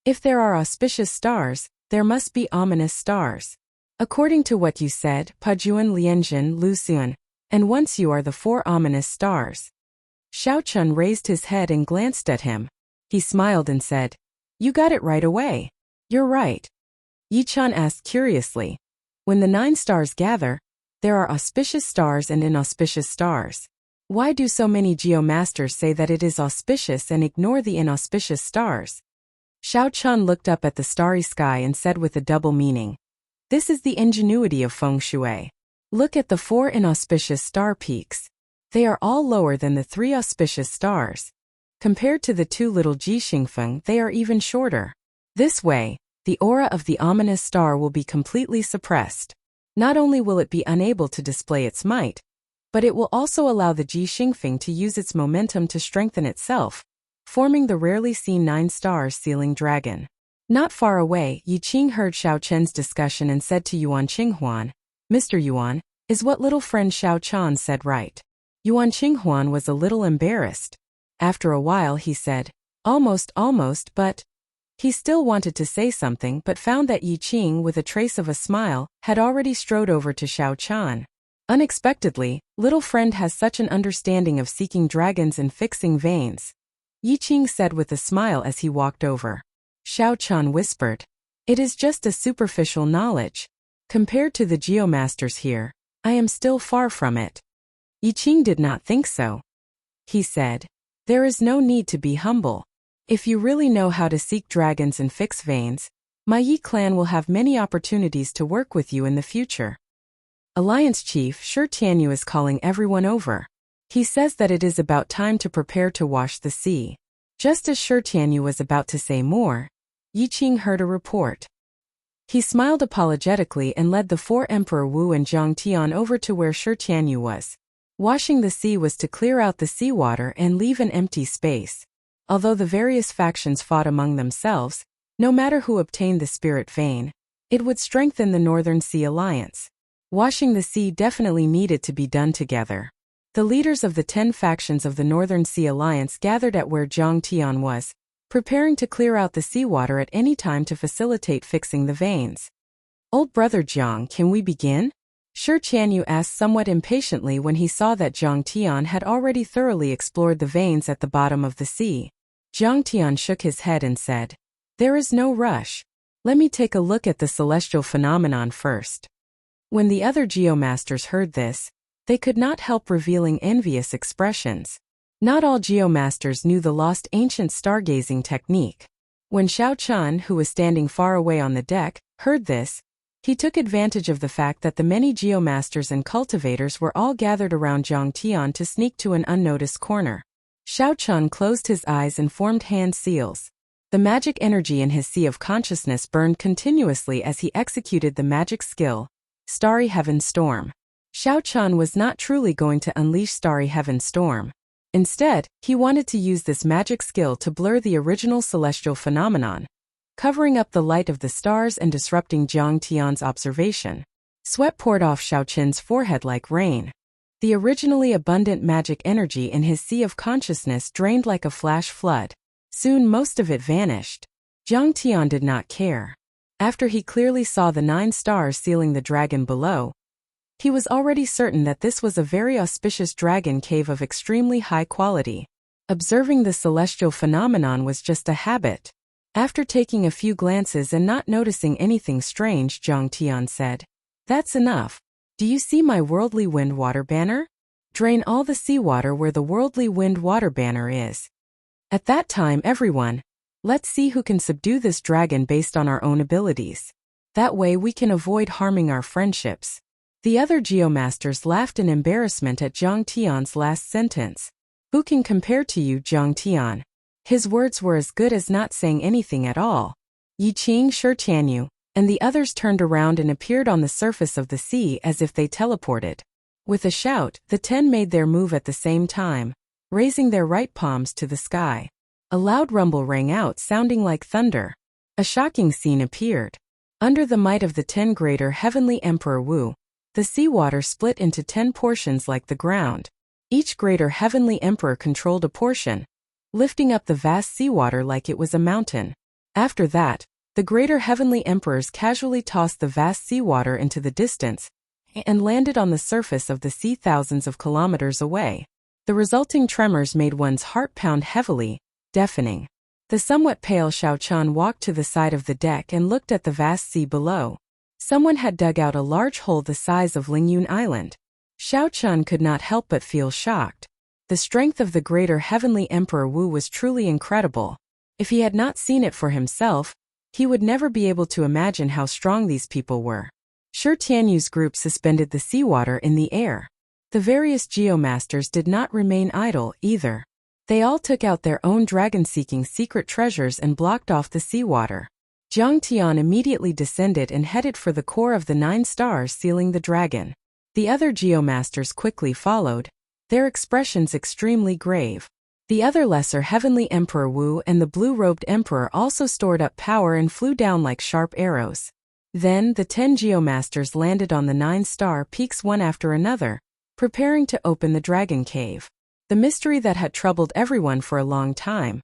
If there are auspicious stars, there must be ominous stars. According to what you said, Pajuan, Lianjin, Lucian, and once you are the 4 ominous stars. Xiao Chun raised his head and glanced at him. He smiled and said, you got it right away. You're right. Yi Chun asked curiously, when the 9 stars gather, there are auspicious stars and inauspicious stars. Why do so many geomasters say that it is auspicious and ignore the inauspicious stars? Xiao Chun looked up at the starry sky and said with a double meaning, this is the ingenuity of feng shui. Look at the 4 inauspicious star peaks. They are all lower than the 3 auspicious stars. Compared to the 2 little Jixingfeng, they are even shorter. This way, the aura of the ominous star will be completely suppressed. Not only will it be unable to display its might, but it will also allow the Jixingfeng to use its momentum to strengthen itself, forming the rarely seen 9-star sealing dragon. Not far away, Yi Qing heard Xiao Chen's discussion and said to Yuan Qinghuan, Mr. Yuan, is what little friend Xiao Chan said right? Yuan Qinghuan was a little embarrassed. After a while he said, almost, but... He still wanted to say something but found that Yi Qing, with a trace of a smile, had already strode over to Xiao Chan. Unexpectedly, little friend has such an understanding of seeking dragons and fixing veins. Yi Qing said with a smile as he walked over. Xiao Chan whispered, it is just a superficial knowledge. Compared to the geomasters here, I am still far from it. Yi Qing did not think so. He said, there is no need to be humble. If you really know how to seek dragons and fix veins, my Yi clan will have many opportunities to work with you in the future. Alliance Chief Shi Tianyu is calling everyone over. He says that it is about time to prepare to wash the sea. Just as Shi Tianyu was about to say more, Yi Qing heard a report. He smiled apologetically and led the 4 Emperor Wu and Zhang Tian over to where Shi Tianyu was. Washing the sea was to clear out the seawater and leave an empty space. Although the various factions fought among themselves, no matter who obtained the spirit vein, it would strengthen the Northern Sea Alliance. Washing the sea definitely needed to be done together. The leaders of the 10 factions of the Northern Sea Alliance gathered at where Zhang Tian was, preparing to clear out the seawater at any time to facilitate fixing the veins. Old brother Jiang, can we begin? Shi Tianyu asked somewhat impatiently when he saw that Zhang Tian had already thoroughly explored the veins at the bottom of the sea. Zhang Tian shook his head and said, there is no rush. Let me take a look at the celestial phenomenon first. When the other geomasters heard this, they could not help revealing envious expressions. Not all geomasters knew the lost ancient stargazing technique. When Xiao Chun, who was standing far away on the deck, heard this, He took advantage of the fact that the many geomasters and cultivators were all gathered around Jiang Tian to sneak to an unnoticed corner. Xiao Chun closed his eyes and formed hand seals. The magic energy in his sea of consciousness burned continuously as he executed the magic skill, Starry Heaven Storm. Xiao Chun was not truly going to unleash Starry Heaven Storm. Instead, he wanted to use this magic skill to blur the original celestial phenomenon, covering up the light of the stars and disrupting Jiang Tian's observation. Sweat poured off Xiao Qin's forehead like rain. The originally abundant magic energy in his sea of consciousness drained like a flash flood. Soon most of it vanished. Jiang Tian did not care. After he clearly saw the 9 stars sealing the dragon below, he was already certain that this was a very auspicious dragon cave of extremely high quality. Observing the celestial phenomenon was just a habit. After taking a few glances and not noticing anything strange, Jiang Tian said, "That's enough. Do you see my worldly wind water banner? Drain all the seawater where the worldly wind water banner is. At that time, everyone, let's see who can subdue this dragon based on our own abilities. That way we can avoid harming our friendships." The other geomasters laughed in embarrassment at Jiang Tian's last sentence. "Who can compare to you, Jiang Tian?" His words were as good as not saying anything at all. Yi Qing, Shi Tianyu, and the others turned around and appeared on the surface of the sea as if they teleported. With a shout, the 10 made their move at the same time, raising their right palms to the sky. A loud rumble rang out, sounding like thunder. A shocking scene appeared. Under the might of the 10 greater heavenly Emperor Wu, the seawater split into 10 portions like the ground. Each greater heavenly emperor controlled a portion, lifting up the vast seawater like it was a mountain. After that, the greater heavenly emperors casually tossed the vast seawater into the distance and landed on the surface of the sea thousands of kilometers away. The resulting tremors made one's heart pound heavily, deafening. The somewhat pale Xiao Chun walked to the side of the deck and looked at the vast sea below. Someone had dug out a large hole the size of Lingyun Island. Xiao Chun could not help but feel shocked. The strength of the greater heavenly Emperor Wu was truly incredible. If he had not seen it for himself, he would never be able to imagine how strong these people were. Shi Tianyu's group suspended the seawater in the air. The various geomasters did not remain idle either. They all took out their own dragon-seeking secret treasures and blocked off the seawater. Jiang Tian immediately descended and headed for the core of the 9 stars sealing the dragon. The other geomasters quickly followed, their expressions extremely grave. The other lesser heavenly Emperor Wu and the blue-robed emperor also stored up power and flew down like sharp arrows. Then the 10 geomasters landed on the 9 star peaks one after another, preparing to open the dragon cave. The mystery that had troubled everyone for a long time,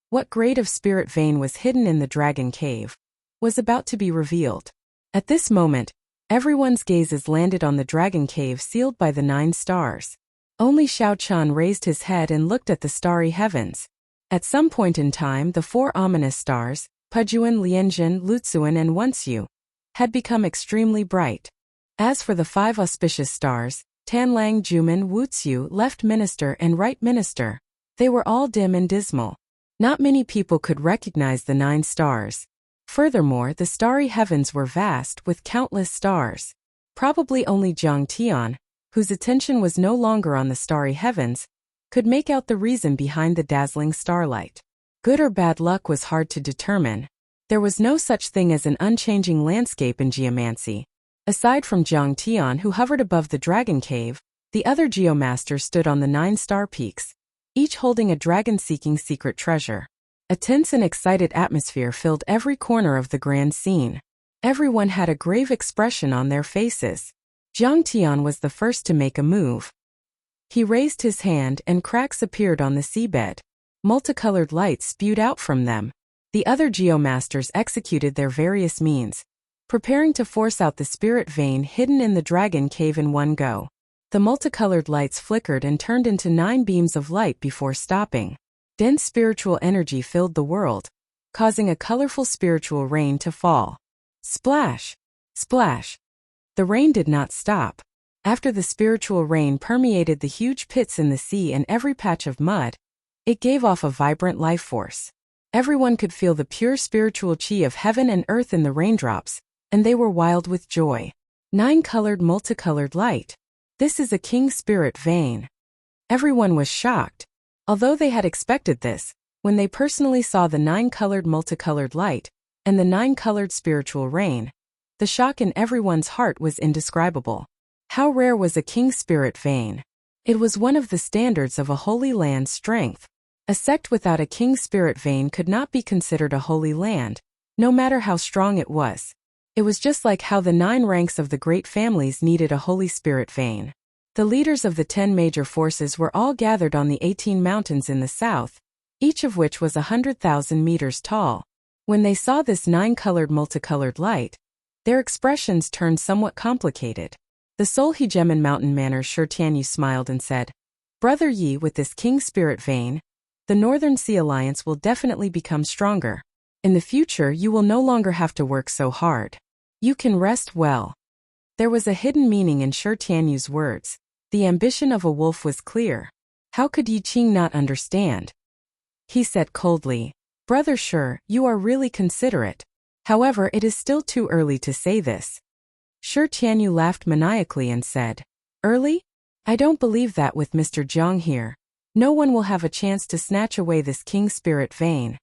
what grade of spirit vein was hidden in the dragon cave, was about to be revealed. At this moment, everyone's gazes landed on the dragon cave sealed by the 9 stars. Only Xiao Chun raised his head and looked at the starry heavens. At some point in time, the 4 ominous stars, Pujuan, Lianjin, Lutsuan and Wenxiu, had become extremely bright. As for the 5 auspicious stars, Tanlang, Juman, Wuxiu, Left Minister and Right Minister, they were all dim and dismal. Not many people could recognize the 9 stars. Furthermore, the starry heavens were vast with countless stars. Probably only Jiang Tian, whose attention was no longer on the starry heavens, could make out the reason behind the dazzling starlight. Good or bad luck was hard to determine. There was no such thing as an unchanging landscape in geomancy. Aside from Jiang Tian, who hovered above the dragon cave, the other geomasters stood on the 9 star peaks, each holding a dragon-seeking secret treasure. A tense and excited atmosphere filled every corner of the grand scene. Everyone had a grave expression on their faces. Jiang Tian was the first to make a move. He raised his hand and cracks appeared on the seabed. Multicolored lights spewed out from them. The other geomasters executed their various means, preparing to force out the spirit vein hidden in the dragon cave in one go. The multicolored lights flickered and turned into 9 beams of light before stopping. Dense spiritual energy filled the world, causing a colorful spiritual rain to fall. Splash! Splash! The rain did not stop. After the spiritual rain permeated the huge pits in the sea and every patch of mud, it gave off a vibrant life force. Everyone could feel the pure spiritual chi of heaven and earth in the raindrops, and they were wild with joy. 9-colored multicolored light. This is a king spirit vein. Everyone was shocked. Although they had expected this, when they personally saw the 9-colored multicolored light and the 9-colored spiritual rain, the shock in everyone's heart was indescribable. How rare was a king spirit vein? It was one of the standards of a holy land's strength. A sect without a king spirit vein could not be considered a holy land, no matter how strong it was. It was just like how the 9 ranks of the great families needed a holy spirit vein. The leaders of the 10 major forces were all gathered on the 18 mountains in the south, each of which was 100,000 meters tall. When they saw this 9-colored multicolored light, their expressions turned somewhat complicated. The Seoul Hegemon mountain manor Shi Tianyu smiled and said, "Brother Yi, with this king spirit vein, the Northern Sea Alliance will definitely become stronger. In the future you will no longer have to work so hard. You can rest well." There was a hidden meaning in Shi Tianyu's words. The ambition of a wolf was clear. How could Yi Qing not understand? He said coldly, "Brother Shi, you are really considerate. However, it is still too early to say this." Shi Tianyu laughed maniacally and said, "Early? I don't believe that with Mr. Jiang here. No one will have a chance to snatch away this king spirit vein.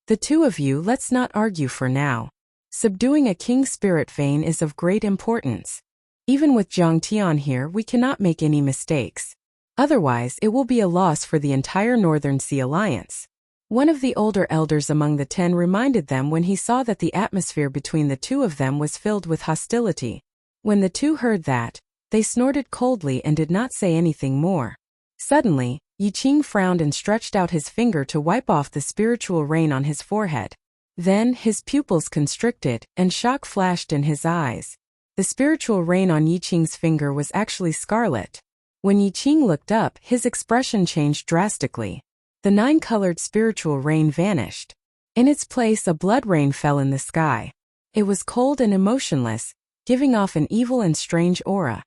The two of you, let's not argue for now. Subduing a king spirit vein is of great importance. Even with Jiang Tian here, we cannot make any mistakes. Otherwise, it will be a loss for the entire Northern Sea Alliance." One of the older elders among the 10 reminded them when he saw that the atmosphere between the two of them was filled with hostility. When the two heard that, they snorted coldly and did not say anything more. Suddenly, Yi Qing frowned and stretched out his finger to wipe off the spiritual rain on his forehead. Then, his pupils constricted, and shock flashed in his eyes. The spiritual rain on Yi Qing's finger was actually scarlet. When Yi Qing looked up, his expression changed drastically. The 9-colored spiritual rain vanished. In its place, a blood rain fell in the sky. It was cold and emotionless, giving off an evil and strange aura.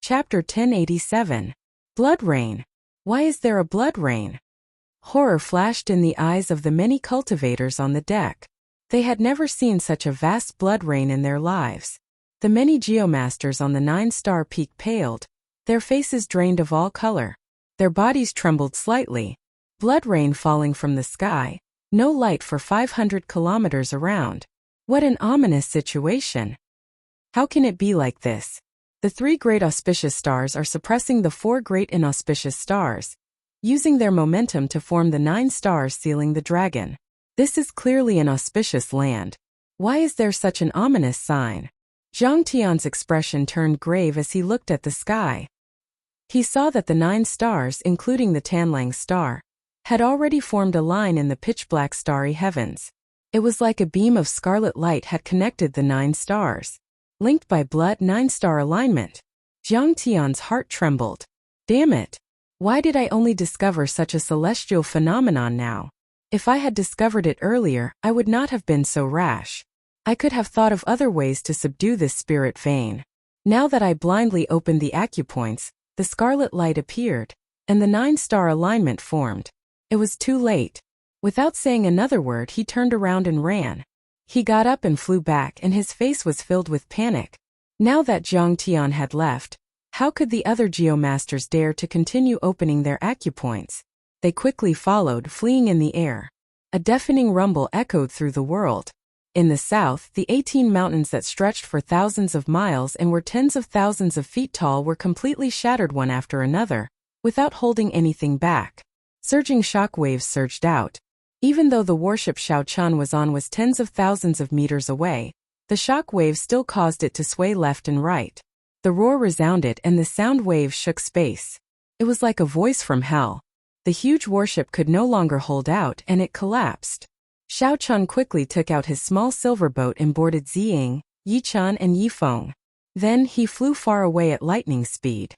Chapter 1087. Blood Rain. Why is there a blood rain? Horror flashed in the eyes of the many cultivators on the deck. They had never seen such a vast blood rain in their lives. The many geomasters on the 9-star peak paled, their faces drained of all color. Their bodies trembled slightly. Blood rain falling from the sky, no light for 500 kilometers around. What an ominous situation. How can it be like this? The 3 great auspicious stars are suppressing the 4 great inauspicious stars, using their momentum to form the 9 stars sealing the dragon. This is clearly an auspicious land. Why is there such an ominous sign? Jiang Tian's expression turned grave as he looked at the sky. He saw that the 9 stars, including the Tanlang star, had already formed a line in the pitch-black starry heavens. It was like a beam of scarlet light had connected the 9 stars. Linked by blood 9-star alignment. Jiang Tian's heart trembled. Damn it! Why did I only discover such a celestial phenomenon now? If I had discovered it earlier, I would not have been so rash. I could have thought of other ways to subdue this spirit vein. Now that I blindly opened the acupoints, the scarlet light appeared, and the 9-star alignment formed. It was too late. Without saying another word, he turned around and ran. He got up and flew back, and his face was filled with panic. Now that Jiang Tian had left, how could the other geomasters dare to continue opening their acupoints? They quickly followed, fleeing in the air. A deafening rumble echoed through the world. In the south, the 18 mountains that stretched for thousands of miles and were tens of thousands of feet tall were completely shattered one after another, without holding anything back. Surging shock waves surged out. Even though the warship Xiaochan was tens of thousands of meters away, the shock waves still caused it to sway left and right. The roar resounded and the sound waves shook space. It was like a voice from hell. The huge warship could no longer hold out and it collapsed. Xiaochan quickly took out his small silver boat and boarded Ziying, Yichan and Yifeng. Then he flew far away at lightning speed.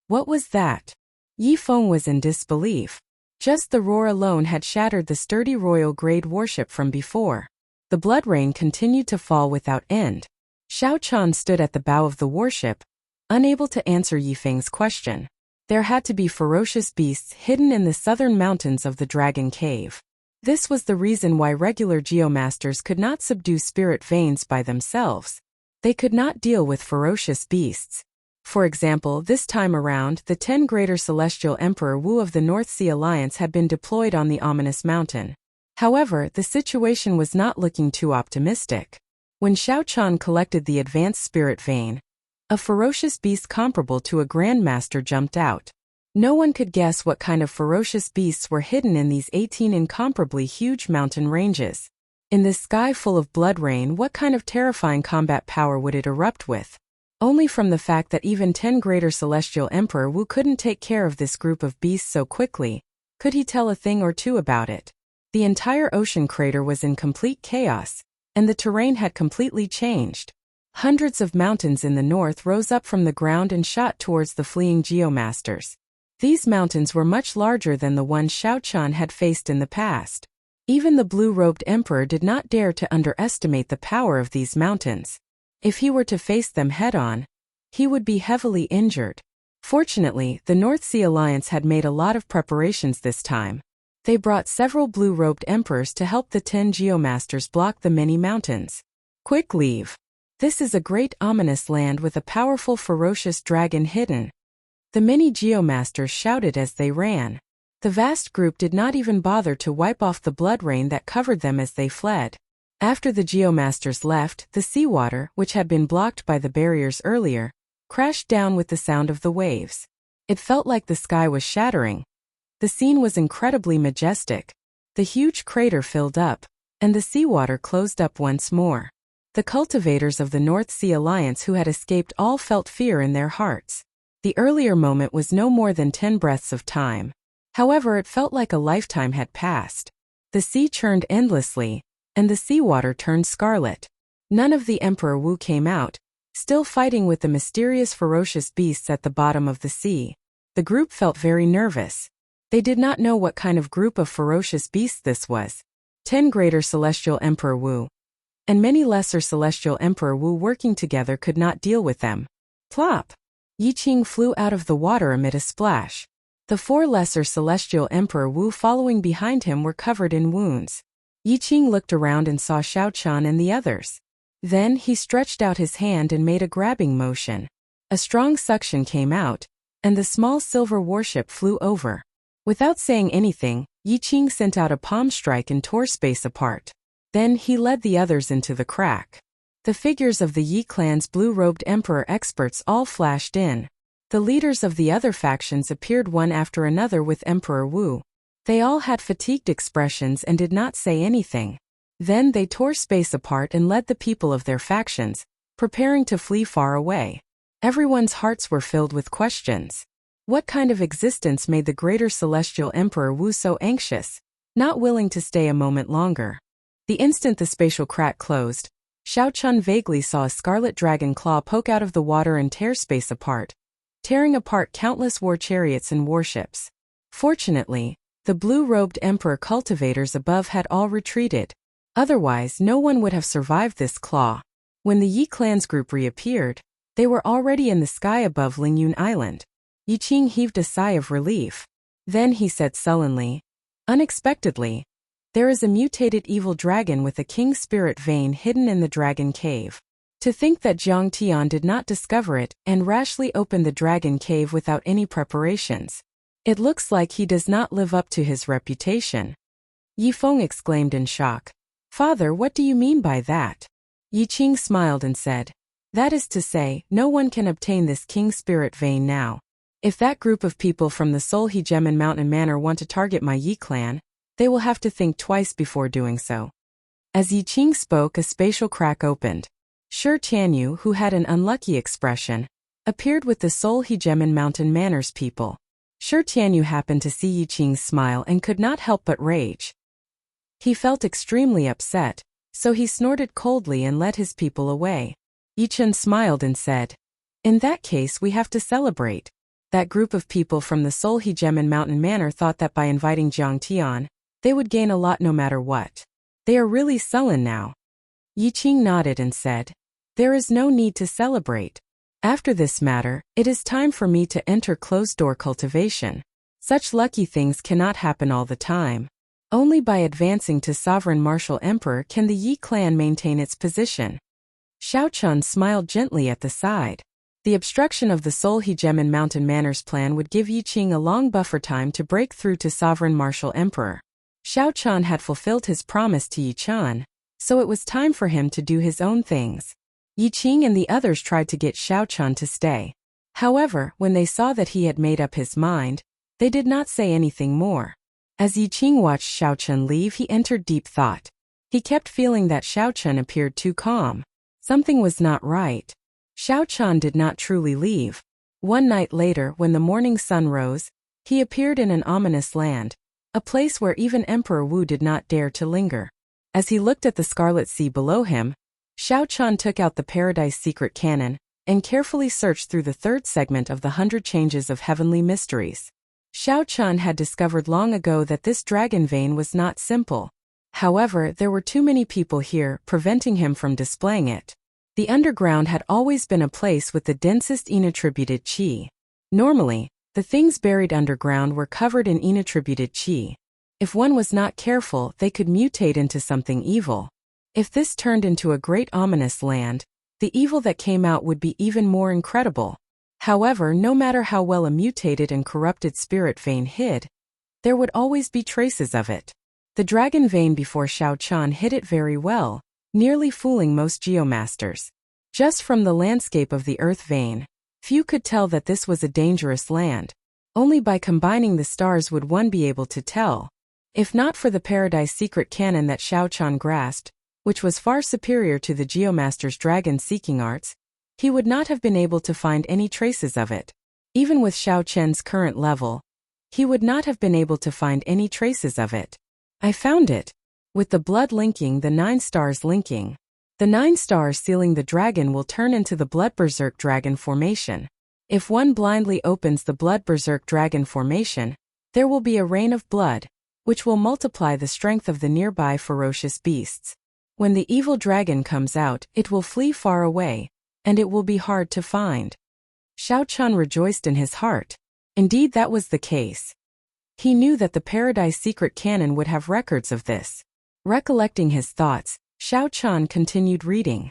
What was that? Yifeng was in disbelief. Just the roar alone had shattered the sturdy royal-grade warship from before. The blood rain continued to fall without end. Xiaochan stood at the bow of the warship, unable to answer Yifeng's question. There had to be ferocious beasts hidden in the southern mountains of the Dragon Cave. This was the reason why regular geomasters could not subdue spirit veins by themselves. They could not deal with ferocious beasts. For example, this time around, the 10 Greater Celestial Emperor Wu of the North Sea Alliance had been deployed on the ominous mountain. However, the situation was not looking too optimistic. When Xiao Chan collected the advanced spirit vein, a ferocious beast comparable to a grandmaster jumped out. No one could guess what kind of ferocious beasts were hidden in these 18 incomparably huge mountain ranges. In this sky full of blood rain, what kind of terrifying combat power would it erupt with? Only from the fact that even 10 Greater Celestial Emperor Wu couldn't take care of this group of beasts so quickly, could he tell a thing or two about it. The entire ocean crater was in complete chaos, and the terrain had completely changed. Hundreds of mountains in the north rose up from the ground and shot towards the fleeing geomasters. These mountains were much larger than the ones Xiao Chan had faced in the past. Even the blue-robed emperor did not dare to underestimate the power of these mountains. If he were to face them head-on, he would be heavily injured. Fortunately, the North Sea Alliance had made a lot of preparations this time. They brought several blue-robed emperors to help the 10 geomasters block the many mountains. Quick leave. This is a great ominous land with a powerful ferocious dragon hidden. The many geomasters shouted as they ran. The vast group did not even bother to wipe off the blood rain that covered them as they fled. After the geomasters left, the seawater, which had been blocked by the barriers earlier, crashed down with the sound of the waves. It felt like the sky was shattering. The scene was incredibly majestic. The huge crater filled up, and the seawater closed up once more. The cultivators of the North Sea Alliance who had escaped all felt fear in their hearts. The earlier moment was no more than 10 breaths of time. However, it felt like a lifetime had passed. The sea churned endlessly, and the seawater turned scarlet. None of the Emperor Wu came out, still fighting with the mysterious ferocious beasts at the bottom of the sea. The group felt very nervous. They did not know what kind of group of ferocious beasts this was. 10 Greater Celestial Emperor Wu and many lesser Celestial Emperor Wu working together could not deal with them. Plop! Yi Qing flew out of the water amid a splash. The 4 lesser Celestial Emperor Wu following behind him were covered in wounds. Yi Qing looked around and saw Xiao Chan and the others. Then he stretched out his hand and made a grabbing motion. A strong suction came out, and the small silver warship flew over. Without saying anything, Yi Qing sent out a palm strike and tore space apart. Then he led the others into the crack. The figures of the Yi clan's blue-robed emperor experts all flashed in. The leaders of the other factions appeared one after another with Emperor Wu. They all had fatigued expressions and did not say anything. Then they tore space apart and led the people of their factions, preparing to flee far away. Everyone's hearts were filled with questions. What kind of existence made the Greater Celestial Emperor Wu so anxious, not willing to stay a moment longer? The instant the spatial crack closed, Xiao Chun vaguely saw a scarlet dragon claw poke out of the water and tear space apart, tearing apart countless war chariots and warships. Fortunately, the blue-robed emperor cultivators above had all retreated. Otherwise, no one would have survived this claw. When the Yi clan's group reappeared, they were already in the sky above Lingyun Island. Yi Qing heaved a sigh of relief. Then he said sullenly, "Unexpectedly, there is a mutated evil dragon with a king spirit vein hidden in the dragon cave. To think that Jiang Tian did not discover it and rashly opened the dragon cave without any preparations. It looks like he does not live up to his reputation." Yi Feng exclaimed in shock. "Father, what do you mean by that?" Yi Qing smiled and said, "That is to say, no one can obtain this king spirit vein now. If that group of people from the Seoul Hegemen Mountain Manor want to target my Yi clan, they will have to think twice before doing so." As Yi Qing spoke, a spatial crack opened. Shi Tianyu, who had an unlucky expression, appeared with the Seoul Hegemen Mountain Manor's people. Shi Tianyu happened to see Yi Qing's smile and could not help but rage. He felt extremely upset, so he snorted coldly and led his people away. Yi Chen smiled and said, "In that case we have to celebrate." That group of people from the Seoul Hegemen Mountain Manor thought that by inviting Jiang Tian, they would gain a lot no matter what. They are really sullen now. Yi Qing nodded and said, "There is no need to celebrate. After this matter, it is time for me to enter closed-door cultivation. Such lucky things cannot happen all the time. Only by advancing to sovereign martial emperor can the Yi clan maintain its position." Xiao Chun smiled gently at the side. The obstruction of the Soul Hegemon Mountain Manor's plan would give Yi Qing a long buffer time to break through to Sovereign Martial Emperor. Xiao Chun had fulfilled his promise to Yi Chun, so it was time for him to do his own things. Yi Qing and the others tried to get Xiao Chun to stay. However, when they saw that he had made up his mind, they did not say anything more. As Yi Qing watched Xiao Chun leave, he entered deep thought. He kept feeling that Xiao Chun appeared too calm. Something was not right. Xiao Chun did not truly leave. One night later, when the morning sun rose, he appeared in an ominous land, a place where even Emperor Wu did not dare to linger. As he looked at the Scarlet Sea below him, Xiao Chun took out the Paradise Secret Canon and carefully searched through the third segment of the 100 Changes of Heavenly Mysteries. Xiao Chun had discovered long ago that this dragon vein was not simple. However, there were too many people here, preventing him from displaying it. The underground had always been a place with the densest inattributed qi. Normally, the things buried underground were covered in inattributed qi. If one was not careful, they could mutate into something evil. If this turned into a great ominous land, the evil that came out would be even more incredible. However, no matter how well a mutated and corrupted spirit vein hid, there would always be traces of it. The dragon vein before Xiao Chun hid it very well, nearly fooling most geomasters. Just from the landscape of the earth vein, few could tell that this was a dangerous land. Only by combining the stars would one be able to tell. If not for the Paradise Secret Canon that Xiao Chun grasped, which was far superior to the geomaster's dragon-seeking arts, he would not have been able to find any traces of it. Even with Xiao Chen's current level, he would not have been able to find any traces of it. I found it. With the blood linking, the 9 stars linking. The 9 stars sealing the dragon will turn into the Blood Berserk Dragon formation. If one blindly opens the Blood Berserk Dragon formation, there will be a rain of blood, which will multiply the strength of the nearby ferocious beasts. When the evil dragon comes out, it will flee far away, and it will be hard to find. Xiao Chun rejoiced in his heart. Indeed, that was the case. He knew that the Paradise Secret Canon would have records of this. Recollecting his thoughts, Xiao Chun continued reading.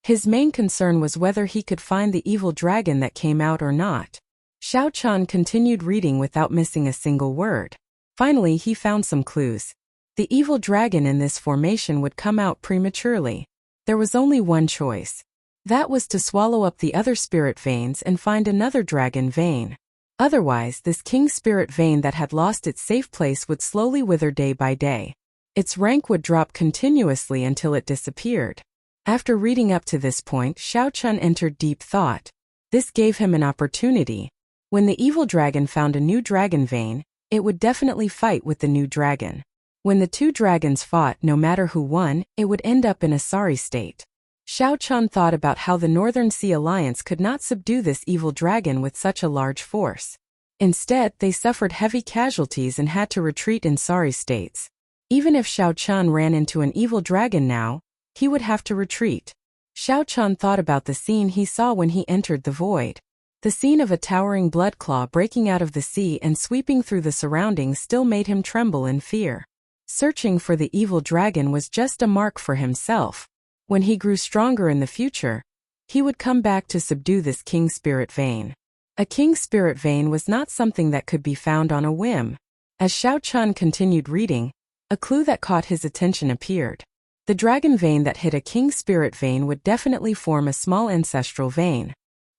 His main concern was whether he could find the evil dragon that came out or not. Xiao Chun continued reading without missing a single word. Finally, he found some clues. The evil dragon in this formation would come out prematurely. There was only one choice. That was to swallow up the other spirit veins and find another dragon vein. Otherwise, this king spirit vein that had lost its safe place would slowly wither day by day. Its rank would drop continuously until it disappeared. After reading up to this point, Xiao Chun entered deep thought. This gave him an opportunity. When the evil dragon found a new dragon vein, it would definitely fight with the new dragon. When the two dragons fought, no matter who won, it would end up in a sorry state. Xiao Chun thought about how the Northern Sea Alliance could not subdue this evil dragon with such a large force. Instead, they suffered heavy casualties and had to retreat in sorry states. Even if Xiao Chun ran into an evil dragon now, he would have to retreat. Xiao Chun thought about the scene he saw when he entered the void. The scene of a towering blood claw breaking out of the sea and sweeping through the surroundings still made him tremble in fear. Searching for the evil dragon was just a mark for himself. When he grew stronger in the future, he would come back to subdue this king spirit vein. A king spirit vein was not something that could be found on a whim. As Xiao Chun continued reading, a clue that caught his attention appeared. The dragon vein that hid a king spirit vein would definitely form a small ancestral vein.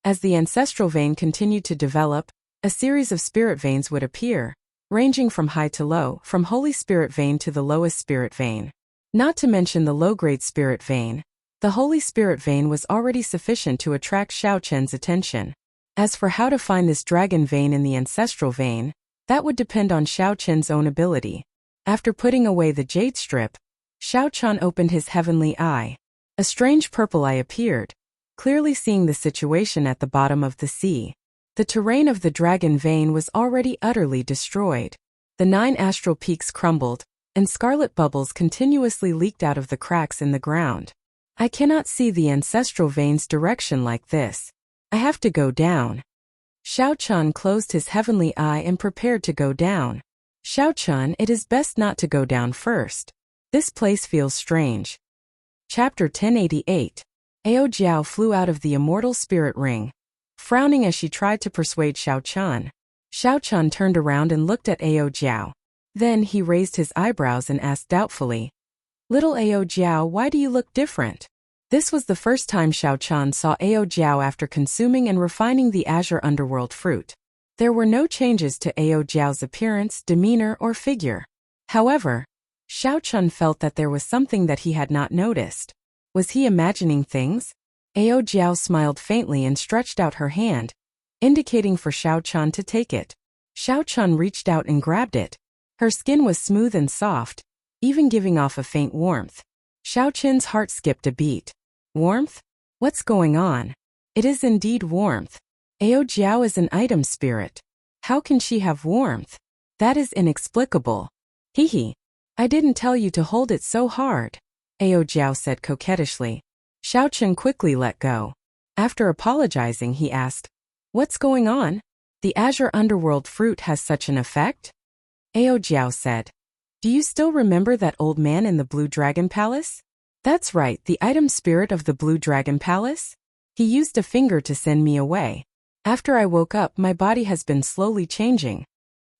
As the ancestral vein continued to develop, a series of spirit veins would appear, ranging from high to low, from holy spirit vein to the lowest spirit vein. Not to mention the low-grade spirit vein. The holy spirit vein was already sufficient to attract Xiao Chen's attention. As for how to find this dragon vein in the ancestral vein, that would depend on Xiao Chen's own ability. After putting away the jade strip, Xiao Chun opened his heavenly eye. A strange purple eye appeared, clearly seeing the situation at the bottom of the sea. The terrain of the dragon vein was already utterly destroyed. The 9 astral peaks crumbled, and scarlet bubbles continuously leaked out of the cracks in the ground. I cannot see the ancestral vein's direction like this. I have to go down. Xiao Chun closed his heavenly eye and prepared to go down. Xiao Chun, it is best not to go down first. This place feels strange. Chapter 1088. Ao Jiao flew out of the immortal spirit ring, frowning as she tried to persuade Xiao Chun. Xiao Chun turned around and looked at Ao Jiao. Then he raised his eyebrows and asked doubtfully, "Little Ao Jiao, why do you look different?" This was the first time Xiao Chun saw Ao Jiao after consuming and refining the azure underworld fruit. There were no changes to Ao Jiao's appearance, demeanor, or figure. However, Xiao Chun felt that there was something that he had not noticed. Was he imagining things? Ao Jiao smiled faintly and stretched out her hand, indicating for Xiao Chun to take it. Xiao Chun reached out and grabbed it. Her skin was smooth and soft, even giving off a faint warmth. Xiao Chun's heart skipped a beat. Warmth? What's going on? It is indeed warmth. Ao Jiao is an item spirit. How can she have warmth? That is inexplicable. Hee. I didn't tell you to hold it so hard, Ao Jiao said coquettishly. Xiao Chun quickly let go. After apologizing, he asked, "What's going on? The azure underworld fruit has such an effect?" Ao Jiao said, "Do you still remember that old man in the Blue Dragon Palace?" "That's right, the item spirit of the Blue Dragon Palace. He used a finger to send me away. After I woke up, my body has been slowly changing."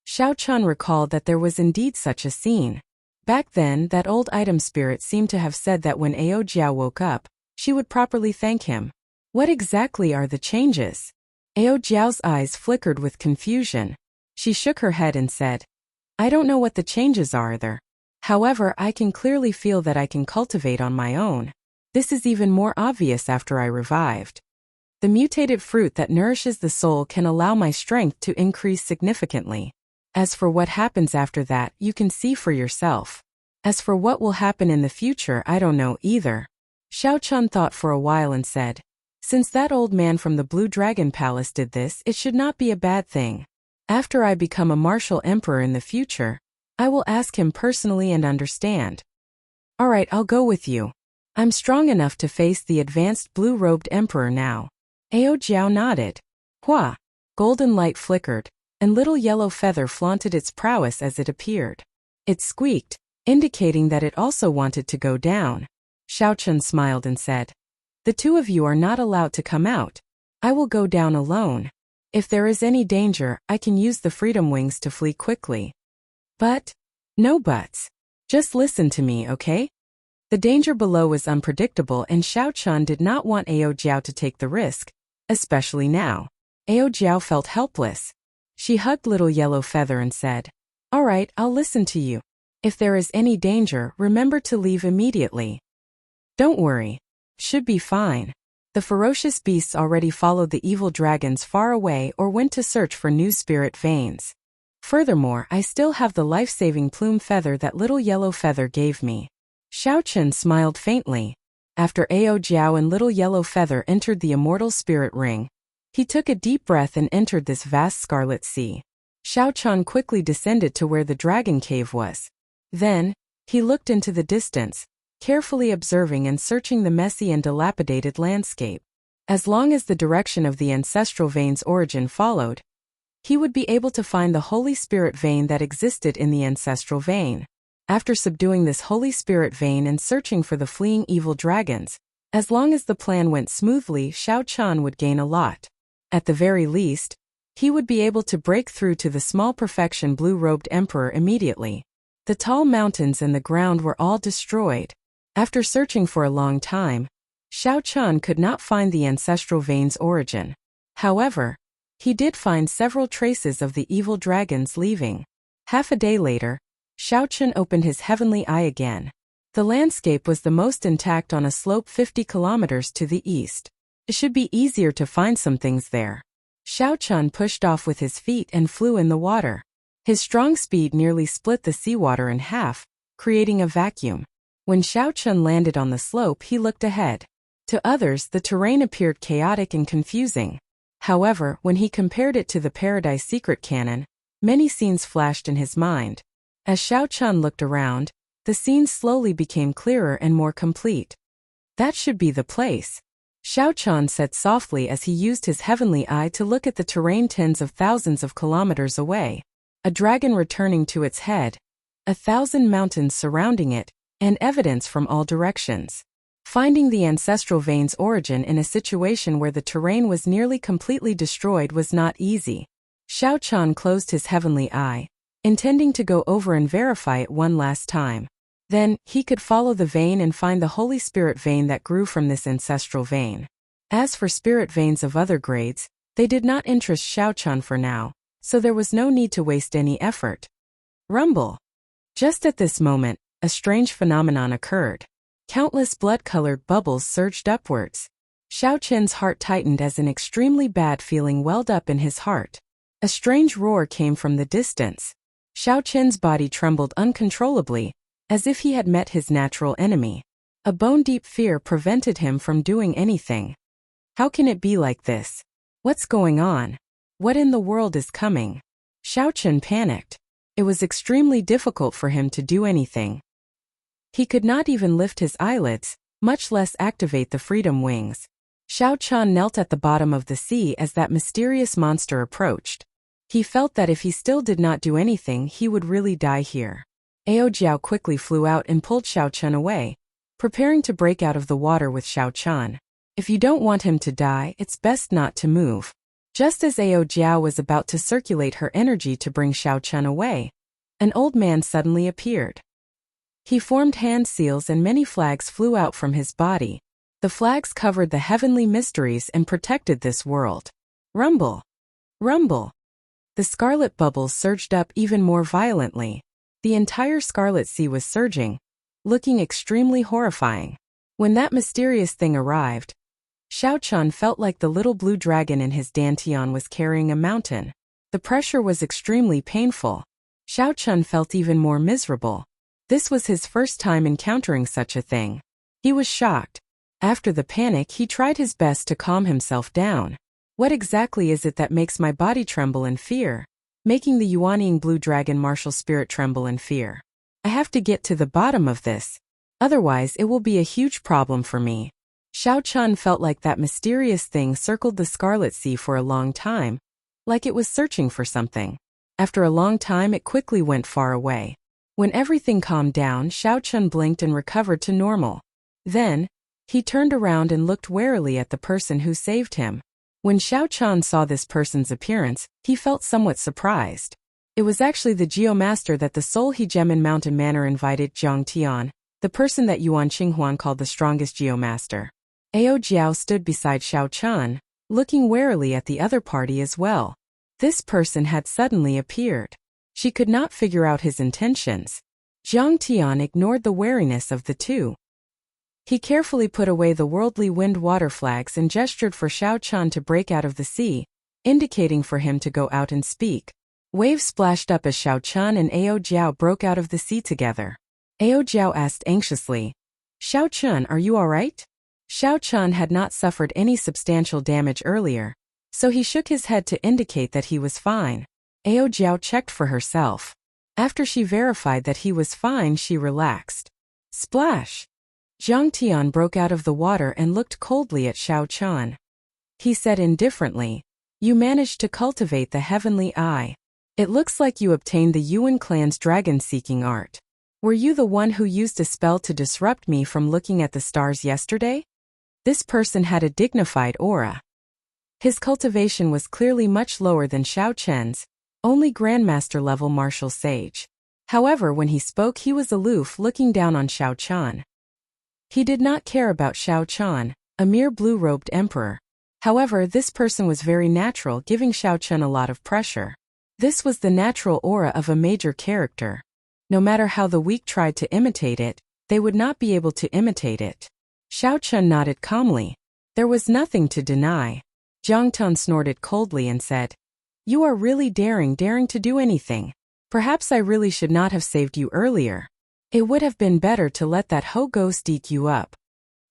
Xiao Chun recalled that there was indeed such a scene. Back then, that old item spirit seemed to have said that when Ao Jiao woke up, she would properly thank him. What exactly are the changes? Ao Jiao's eyes flickered with confusion. She shook her head and said, "I don't know what the changes are there. However, I can clearly feel that I can cultivate on my own. This is even more obvious after I revived. The mutated fruit that nourishes the soul can allow my strength to increase significantly. As for what happens after that, you can see for yourself. As for what will happen in the future, I don't know either." Xiao Chun thought for a while and said, "Since that old man from the Blue Dragon Palace did this, it should not be a bad thing. After I become a martial emperor in the future, I will ask him personally and understand." "All right, I'll go with you. I'm strong enough to face the advanced blue-robed emperor now." Ao Jiao nodded. Hua! Golden light flickered, and little yellow feather flaunted its prowess as it appeared. It squeaked, indicating that it also wanted to go down. Xiao Chun smiled and said, "The two of you are not allowed to come out. I will go down alone. If there is any danger, I can use the freedom wings to flee quickly." "But, no buts. Just listen to me, okay?" The danger below was unpredictable and Xiao Chun did not want Ao Jiao to take the risk, especially now. Ao Jiao felt helpless. She hugged little yellow feather and said, "All right, I'll listen to you. If there is any danger, remember to leave immediately." "Don't worry. Should be fine." The ferocious beasts already followed the evil dragons far away or went to search for new spirit veins. Furthermore, I still have the life-saving plume feather that little yellow feather gave me. Xiao Chun smiled faintly. After Ao Jiao and little yellow feather entered the immortal spirit ring, he took a deep breath and entered this vast scarlet sea. Xiao Chun quickly descended to where the dragon cave was. Then, he looked into the distance, carefully observing and searching the messy and dilapidated landscape. As long as the direction of the ancestral vein's origin followed, he would be able to find the Holy Spirit vein that existed in the ancestral vein. After subduing this Holy Spirit vein and searching for the fleeing evil dragons, as long as the plan went smoothly, Xiao Chun would gain a lot. At the very least, he would be able to break through to the small perfection blue-robed emperor immediately. The tall mountains and the ground were all destroyed. After searching for a long time, Xiao Chun could not find the ancestral vein's origin. However, he did find several traces of the evil dragons leaving. Half a day later, Xiao Chun opened his heavenly eye again. The landscape was the most intact on a slope 50 kilometers to the east. It should be easier to find some things there. Xiao Chun pushed off with his feet and flew in the water. His strong speed nearly split the seawater in half, creating a vacuum. When Xiao Chun landed on the slope, he looked ahead. To others, the terrain appeared chaotic and confusing. However, when he compared it to the Paradise Secret Canon, many scenes flashed in his mind. As Xiao Chun looked around, the scene slowly became clearer and more complete. "That should be the place," Xiao Chun said softly as he used his heavenly eye to look at the terrain tens of thousands of kilometers away. A dragon returning to its head, 1,000 mountains surrounding it, and evidence from all directions. Finding the ancestral vein's origin in a situation where the terrain was nearly completely destroyed was not easy. Xiao Chan closed his heavenly eye, intending to go over and verify it one last time. Then, he could follow the vein and find the Holy Spirit vein that grew from this ancestral vein. As for spirit veins of other grades, they did not interest Xiao Chan for now, so there was no need to waste any effort. Rumble. Just at this moment, a strange phenomenon occurred. Countless blood-colored bubbles surged upwards. Xiao Chen's heart tightened as an extremely bad feeling welled up in his heart. A strange roar came from the distance. Xiao Chen's body trembled uncontrollably, as if he had met his natural enemy. A bone-deep fear prevented him from doing anything. How can it be like this? What's going on? What in the world is coming? Xiao Chen panicked. It was extremely difficult for him to do anything. He could not even lift his eyelids, much less activate the freedom wings. Xiao Chan knelt at the bottom of the sea as that mysterious monster approached. He felt that if he still did not do anything, he would really die here. Ao Jiao quickly flew out and pulled Xiao Chan away, preparing to break out of the water with Xiao Chan. If you don't want him to die, it's best not to move. Just as Ao Jiao was about to circulate her energy to bring Xiao Chan away, an old man suddenly appeared. He formed hand seals and many flags flew out from his body. The flags covered the heavenly mysteries and protected this world. Rumble! Rumble! The scarlet bubbles surged up even more violently. The entire Scarlet Sea was surging, looking extremely horrifying. When that mysterious thing arrived, Xiao Chan felt like the little blue dragon in his dantian was carrying a mountain. The pressure was extremely painful. Xiao Chan felt even more miserable. This was his first time encountering such a thing. He was shocked. After the panic, he tried his best to calm himself down. What exactly is it that makes my body tremble in fear? Making the Yuanying blue dragon martial spirit tremble in fear. I have to get to the bottom of this. Otherwise, it will be a huge problem for me. Xiao Chan felt like that mysterious thing circled the Scarlet Sea for a long time, like it was searching for something. After a long time, it quickly went far away. When everything calmed down, Xiao Chan blinked and recovered to normal. Then, he turned around and looked warily at the person who saved him. When Xiao Chan saw this person's appearance, he felt somewhat surprised. It was actually the Geomaster that the Soul He Gem in Mountain Manor invited, Jiang Tian, the person that Yuan Qinghuan called the strongest Geomaster. Ao Jiao stood beside Xiao Chan, looking warily at the other party as well. This person had suddenly appeared. She could not figure out his intentions. Jiang Tian ignored the wariness of the two. He carefully put away the worldly wind-water flags and gestured for Xiao Chan to break out of the sea, indicating for him to go out and speak. Waves splashed up as Xiao Chan and Ao Jiao broke out of the sea together. Ao Jiao asked anxiously, "Xiao Chan, are you all right?" Xiao Chan had not suffered any substantial damage earlier, so he shook his head to indicate that he was fine. Ao Jiao checked for herself. After she verified that he was fine, she relaxed. Splash! Jiang Tian broke out of the water and looked coldly at Xiao Chan. He said indifferently, "You managed to cultivate the heavenly eye. It looks like you obtained the Yuan clan's dragon-seeking art. Were you the one who used a spell to disrupt me from looking at the stars yesterday?" This person had a dignified aura. His cultivation was clearly much lower than Xiao Chen's, only Grandmaster-level martial sage. However, when he spoke, he was aloof, looking down on Xiao Chan. He did not care about Xiao Chan, a mere blue-robed emperor. However, this person was very natural, giving Xiao Chan a lot of pressure. This was the natural aura of a major character. No matter how the weak tried to imitate it, they would not be able to imitate it. Xiao Chan nodded calmly. There was nothing to deny. Jiang Tian snorted coldly and said, "You are really daring to do anything. Perhaps I really should not have saved you earlier. It would have been better to let that Ho ghost eat you up."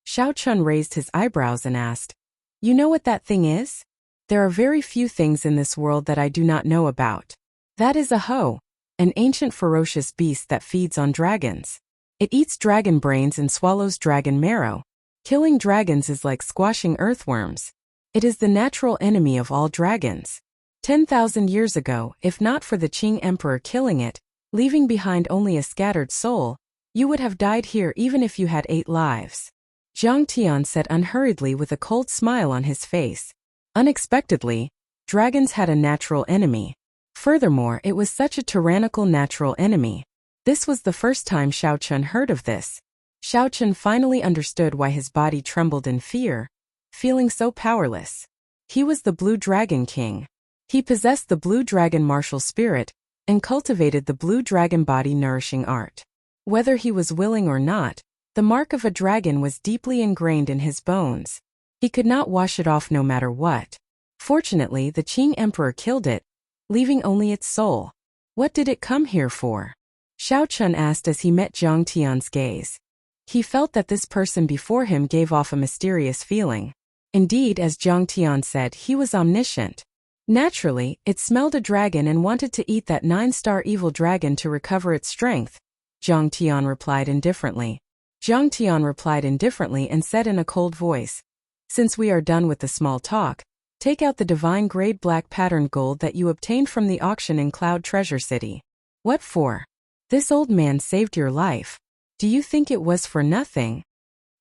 Xiao Chan raised his eyebrows and asked, "You know what that thing is?" "There are very few things in this world that I do not know about. That is a Ho, an ancient ferocious beast that feeds on dragons. It eats dragon brains and swallows dragon marrow. Killing dragons is like squashing earthworms. It is the natural enemy of all dragons. 10,000 years ago, if not for the Qing Emperor killing it, leaving behind only a scattered soul, you would have died here even if you had 8 lives." Jiang Tian said unhurriedly with a cold smile on his face. Unexpectedly, dragons had a natural enemy. Furthermore, it was such a tyrannical natural enemy. This was the first time Xiao Chun heard of this. Xiao Chun finally understood why his body trembled in fear, feeling so powerless. He was the Blue Dragon King. He possessed the Blue Dragon martial spirit and cultivated the Blue Dragon body nourishing art. Whether he was willing or not, the mark of a dragon was deeply ingrained in his bones. He could not wash it off no matter what. Fortunately, the Qing Emperor killed it, leaving only its soul. What did it come here for? Xiao Chun asked as he met Jiang Tian's gaze. He felt that this person before him gave off a mysterious feeling. Indeed, as Jiang Tian said, he was omniscient. Naturally, it smelled a dragon and wanted to eat that 9-star evil dragon to recover its strength. Jiang Tian replied indifferently. Jiang Tian replied indifferently and said in a cold voice, "Since we are done with the small talk, take out the divine grade black patterned gold that you obtained from the auction in Cloud Treasure City." "What for? This old man saved your life. Do you think it was for nothing?"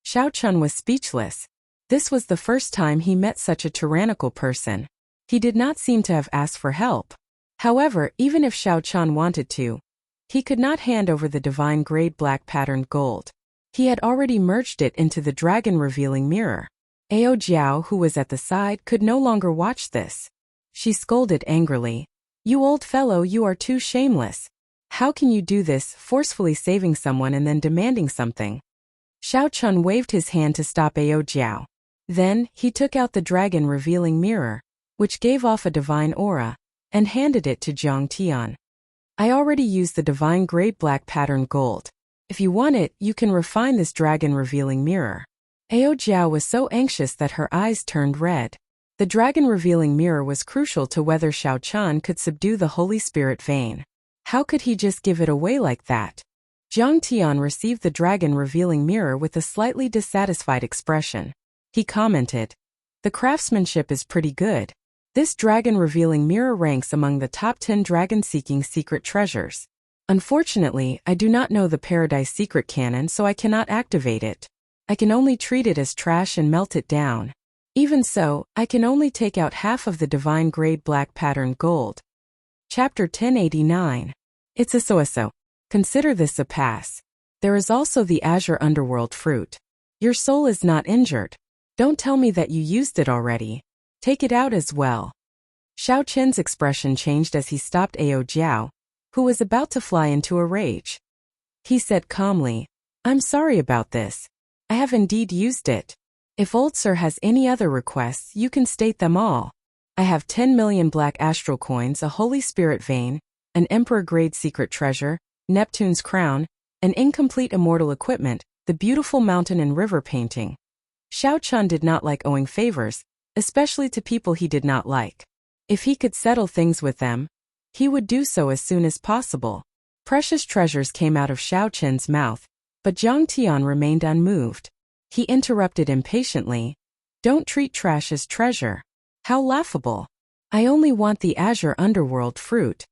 Xiao Chun was speechless. This was the first time he met such a tyrannical person. He did not seem to have asked for help. However, even if Xiao Chun wanted to, he could not hand over the divine grade black patterned gold. He had already merged it into the dragon revealing mirror. Ao Jiao, who was at the side, could no longer watch this. She scolded angrily. "You old fellow, you are too shameless. How can you do this, forcefully saving someone and then demanding something?" Xiao Chun waved his hand to stop Ao Jiao. Then, he took out the dragon revealing mirror, which gave off a divine aura, and handed it to Jiang Tian. "I already used the divine grade black patterned gold. If you want it, you can refine this dragon revealing mirror." Ao Jiao was so anxious that her eyes turned red. The dragon revealing mirror was crucial to whether Xiao Chun could subdue the Holy Spirit vein. How could he just give it away like that? Jiang Tian received the dragon revealing mirror with a slightly dissatisfied expression. He commented, "The craftsmanship is pretty good. This dragon revealing mirror ranks among the top 10 dragon-seeking secret treasures. Unfortunately, I do not know the Paradise Secret Canon, so I cannot activate it. I can only treat it as trash and melt it down. Even so, I can only take out half of the divine grade black patterned gold." Chapter 1089. It's a so-so. Consider this a pass. There is also the Azure Underworld fruit. Your soul is not injured. Don't tell me that you used it already. Take it out as well. Xiao Chen's expression changed as he stopped Ao Jiao, who was about to fly into a rage. He said calmly, "I'm sorry about this. I have indeed used it. If Old Sir has any other requests, you can state them all. I have 10 million black astral coins, a Holy Spirit vein, an Emperor-grade secret treasure, Neptune's crown, an incomplete immortal equipment, the beautiful mountain and river painting." Xiao Chun did not like owing favors, especially to people he did not like. If he could settle things with them, he would do so as soon as possible. Precious treasures came out of Xiao Chen's mouth, but Jiang Tian remained unmoved. He interrupted impatiently, "Don't treat trash as treasure. How laughable. I only want the Azure Underworld fruit."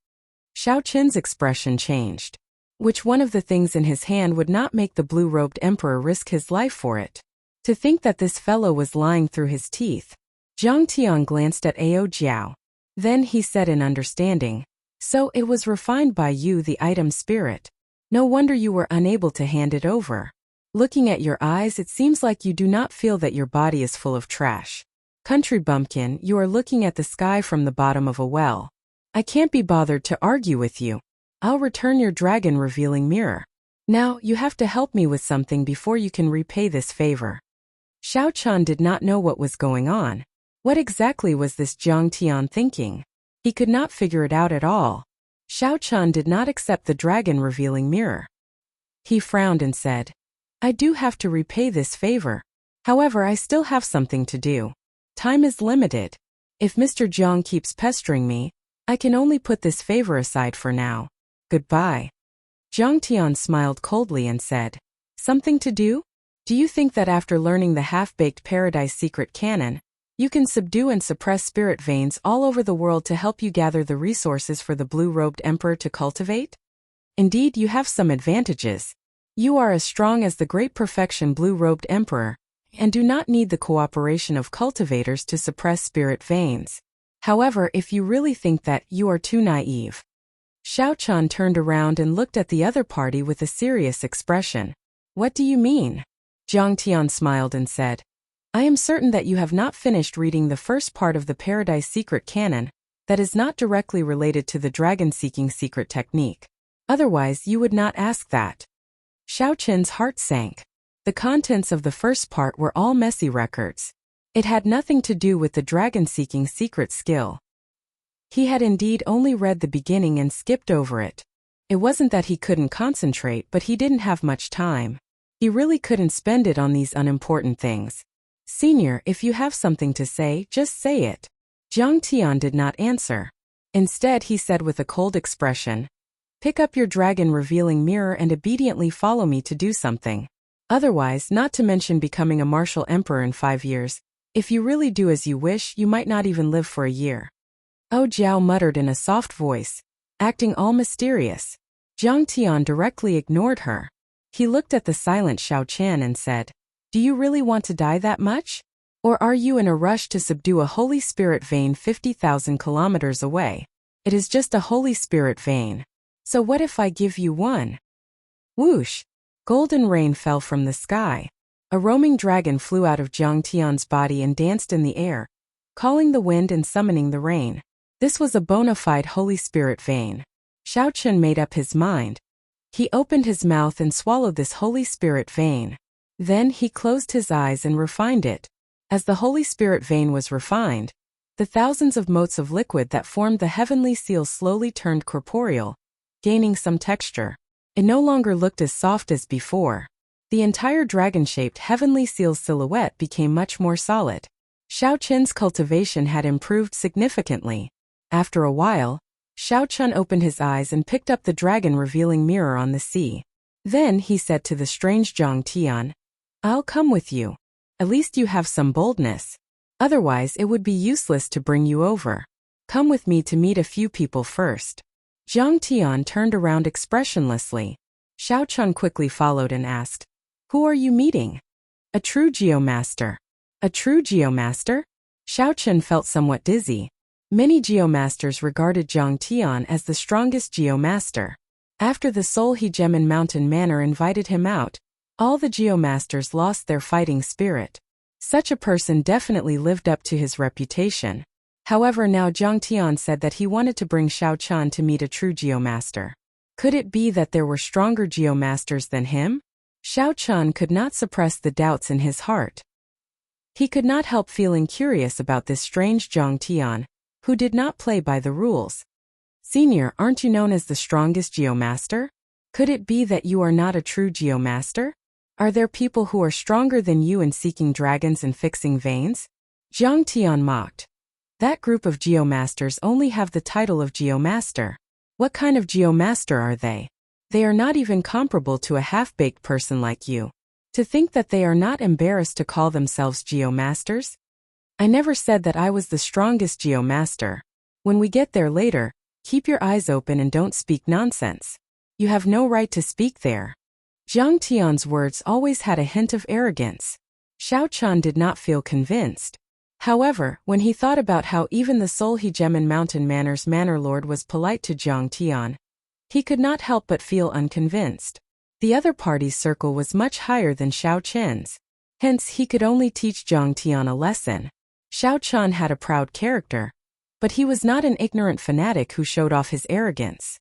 Xiao Chen's expression changed. Which one of the things in his hand would not make the blue-robed emperor risk his life for it? To think that this fellow was lying through his teeth. Jiang Tian glanced at Ao Jiao. Then he said in understanding, "So it was refined by you, the item spirit. No wonder you were unable to hand it over. Looking at your eyes, it seems like you do not feel that your body is full of trash. Country bumpkin, you are looking at the sky from the bottom of a well. I can't be bothered to argue with you. I'll return your dragon revealing mirror. Now, you have to help me with something before you can repay this favor." Xiao Chun did not know what was going on. What exactly was this Jiang Tian thinking? He could not figure it out at all. Xiao Chun did not accept the dragon revealing mirror. He frowned and said, "I do have to repay this favor. However, I still have something to do. Time is limited. If Mr. Jiang keeps pestering me, I can only put this favor aside for now. Goodbye." Jiang Tian smiled coldly and said, "Something to do? Do you think that after learning the half-baked Paradise Secret Canon, you can subdue and suppress spirit veins all over the world to help you gather the resources for the blue-robed emperor to cultivate? Indeed, you have some advantages. You are as strong as the great perfection blue-robed emperor, and do not need the cooperation of cultivators to suppress spirit veins. However, if you really think that, you are too naive. Xiaochan turned around and looked at the other party with a serious expression. What do you mean? Zhang Tian smiled and said, I am certain that you have not finished reading the first part of the Paradise Secret canon that is not directly related to the dragon-seeking secret technique. Otherwise, you would not ask that. Xiaochan's heart sank. The contents of the first part were all messy records. It had nothing to do with the dragon-seeking secret skill. He had indeed only read the beginning and skipped over it. It wasn't that he couldn't concentrate, but he didn't have much time. He really couldn't spend it on these unimportant things. Senior, if you have something to say, just say it. Zhang Tian did not answer. Instead, he said with a cold expression, Pick up your dragon-revealing mirror and obediently follow me to do something. Otherwise, not to mention becoming a martial emperor in 5 years, if you really do as you wish, you might not even live for a year. Oh, Jiao muttered in a soft voice, acting all mysterious. Zhang Tian directly ignored her. He looked at the silent Xiaochan and said, Do you really want to die that much? Or are you in a rush to subdue a holy spirit vein 50,000 kilometers away? It is just a holy spirit vein. So what if I give you one? Whoosh! Golden rain fell from the sky. A roaming dragon flew out of Zhang Tian's body and danced in the air, calling the wind and summoning the rain. This was a bona fide holy spirit vein. Xiaochan made up his mind. He opened his mouth and swallowed this holy spirit vein. Then he closed his eyes and refined it. As the holy spirit vein was refined, the thousands of motes of liquid that formed the heavenly seal slowly turned corporeal, gaining some texture. It no longer looked as soft as before. The entire dragon-shaped heavenly seal's silhouette became much more solid. Xiaochan's cultivation had improved significantly. After a while, Xiaochan opened his eyes and picked up the dragon-revealing mirror on the sea. Then he said to the strange Zhang Tian, I'll come with you. At least you have some boldness. Otherwise, it would be useless to bring you over. Come with me to meet a few people first. Zhang Tian turned around expressionlessly. Xiaochan quickly followed and asked, Who are you meeting? A true geomaster. A true geomaster? Xiaochan felt somewhat dizzy. Many geomasters regarded Zhang Tian as the strongest geomaster. After the Soul He Gem in Mountain Manor invited him out, all the geomasters lost their fighting spirit. Such a person definitely lived up to his reputation. However, now Zhang Tian said that he wanted to bring Xiaochan to meet a true geomaster. Could it be that there were stronger geomasters than him? Xiaochan could not suppress the doubts in his heart. He could not help feeling curious about this strange Zhang Tian, who did not play by the rules. Senior, aren't you known as the strongest geomaster? Could it be that you are not a true geomaster? Are there people who are stronger than you in seeking dragons and fixing veins? Zhang Tian mocked. That group of geomasters only have the title of geomaster. What kind of geomaster are they? They are not even comparable to a half-baked person like you. To think that they are not embarrassed to call themselves geomasters? I never said that I was the strongest geomaster. When we get there later, keep your eyes open and don't speak nonsense. You have no right to speak there. Zhang Tian's words always had a hint of arrogance. Xiaochan did not feel convinced. However, when he thought about how even the Soul He Gem in Mountain Manor's manor lord was polite to Zhang Tian, he could not help but feel unconvinced. The other party's circle was much higher than Xiaochan's. Hence, he could only teach Zhang Tian a lesson. Xiaochan had a proud character, but he was not an ignorant fanatic who showed off his arrogance.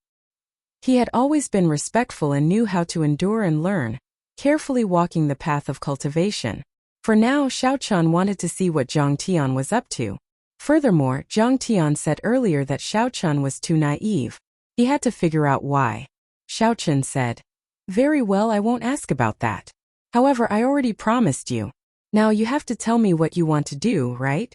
He had always been respectful and knew how to endure and learn, carefully walking the path of cultivation. For now, Xiaochan wanted to see what Zhang Tian was up to. Furthermore, Zhang Tian said earlier that Xiaochan was too naive. He had to figure out why. Xiaochan said, Very well, I won't ask about that. However, I already promised you. Now you have to tell me what you want to do, right?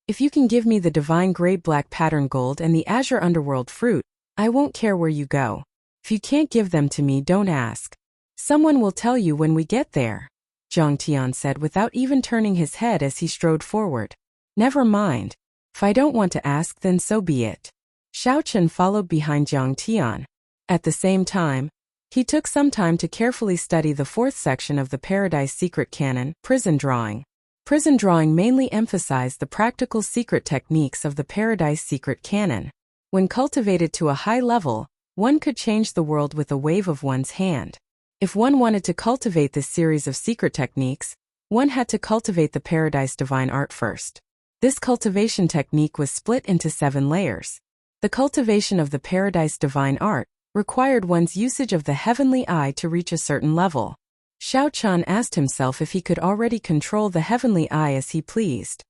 If you can give me the divine gray-black pattern gold and the azure underworld fruit, I won't care where you go. If you can't give them to me, don't ask. Someone will tell you when we get there, Zhang Tian said without even turning his head as he strode forward. Never mind. If I don't want to ask, then so be it. Xiaochan followed behind Zhang Tian. At the same time, He took some time to carefully study the fourth section of the Paradise Secret Canon, Prison Drawing. Prison drawing mainly emphasized the practical secret techniques of the Paradise Secret Canon. When cultivated to a high level, one could change the world with a wave of one's hand. If one wanted to cultivate this series of secret techniques, one had to cultivate the Paradise Divine Art first. This cultivation technique was split into 7 layers. The cultivation of the Paradise Divine Art required one's usage of the heavenly eye to reach a certain level. Xiao Chan asked himself if he could already control the heavenly eye as he pleased.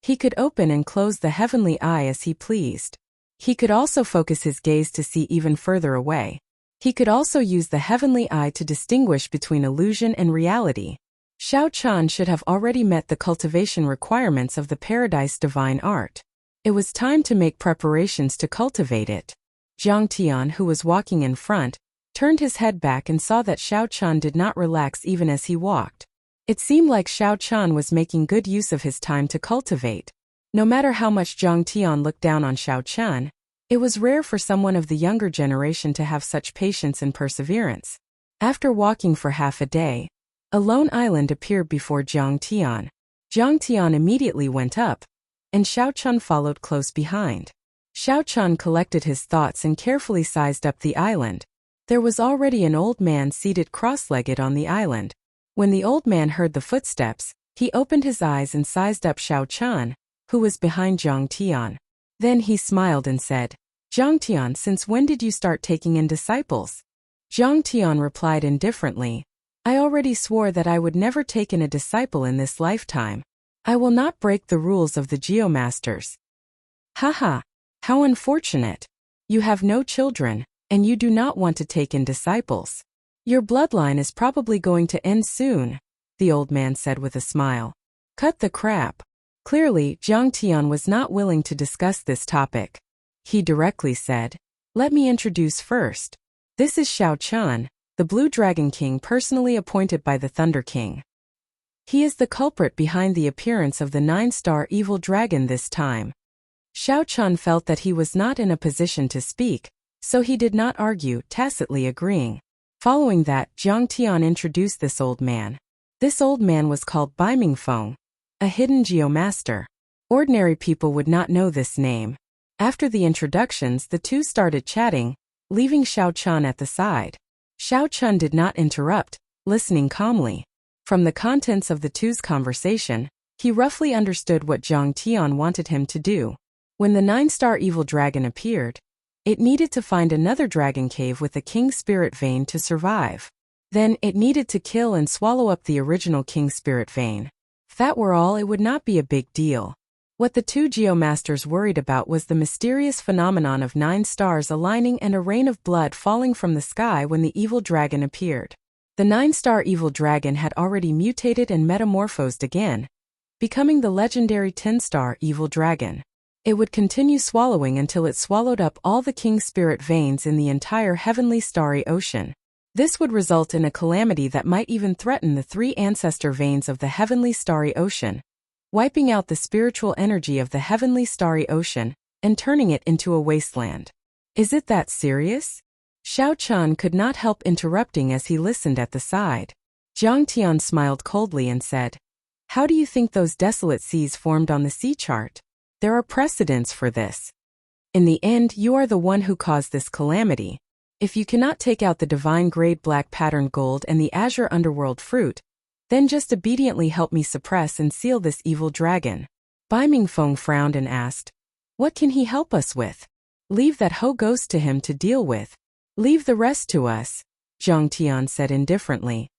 He could open and close the heavenly eye as he pleased. He could also focus his gaze to see even further away. He could also use the heavenly eye to distinguish between illusion and reality. Xiao Chan should have already met the cultivation requirements of the Paradise Divine Art. It was time to make preparations to cultivate it. Jiang Tian, who was walking in front, turned his head back and saw that Xiao Chan did not relax even as he walked. It seemed like Xiao Chan was making good use of his time to cultivate. No matter how much Jiang Tian looked down on Xiao Chan, it was rare for someone of the younger generation to have such patience and perseverance. After walking for half a day, a lone island appeared before Jiang Tian. Jiang Tian immediately went up, and Xiao Chan followed close behind. Xiao Chan collected his thoughts and carefully sized up the island. There was already an old man seated cross-legged on the island. When the old man heard the footsteps, he opened his eyes and sized up Xiao Chan, who was behind Jiang Tian. Then he smiled and said, "Jiang Tian, since when did you start taking in disciples?" Jiang Tian replied indifferently, "I already swore that I would never take in a disciple in this lifetime. I will not break the rules of the Geomasters." "Haha, how unfortunate. You have no children, and you do not want to take in disciples. Your bloodline is probably going to end soon," the old man said with a smile. "Cut the crap." Clearly, Jiang Tian was not willing to discuss this topic. He directly said, "Let me introduce first. This is Xiao Chan, the Blue Dragon King personally appointed by the Thunder King. He is the culprit behind the appearance of the 9-star evil dragon this time." Xiao Chan felt that he was not in a position to speak, so he did not argue, tacitly agreeing. Following that, Jiang Tian introduced this old man. This old man was called Bai Mingfeng, a hidden geomaster. Ordinary people would not know this name. After the introductions, the two started chatting, leaving Xiao Chan at the side. Xiao Chan did not interrupt, listening calmly. From the contents of the two's conversation, he roughly understood what Jiang Tian wanted him to do. When the 9-star evil dragon appeared, it needed to find another dragon cave with a king spirit vein to survive. Then, it needed to kill and swallow up the original king spirit vein. If that were all, it would not be a big deal. What the two geomasters worried about was the mysterious phenomenon of 9 stars aligning and a rain of blood falling from the sky when the evil dragon appeared. The 9-star evil dragon had already mutated and metamorphosed again, becoming the legendary 10-star evil dragon. It would continue swallowing until it swallowed up all the king spirit veins in the entire heavenly starry ocean. This would result in a calamity that might even threaten the 3 ancestor veins of the heavenly starry ocean, wiping out the spiritual energy of the heavenly starry ocean and turning it into a wasteland. Is it that serious? Xiao Chan could not help interrupting as he listened at the side. Jiang Tian smiled coldly and said, "How do you think those desolate seas formed on the sea chart? There are precedents for this. In the end, you are the one who caused this calamity. If you cannot take out the divine grade black patterned gold and the azure underworld fruit, then just obediently help me suppress and seal this evil dragon." Bai Mingfeng frowned and asked, "What can he help us with? Leave that Ho ghost to him to deal with. Leave the rest to us," Jiang Tian said indifferently.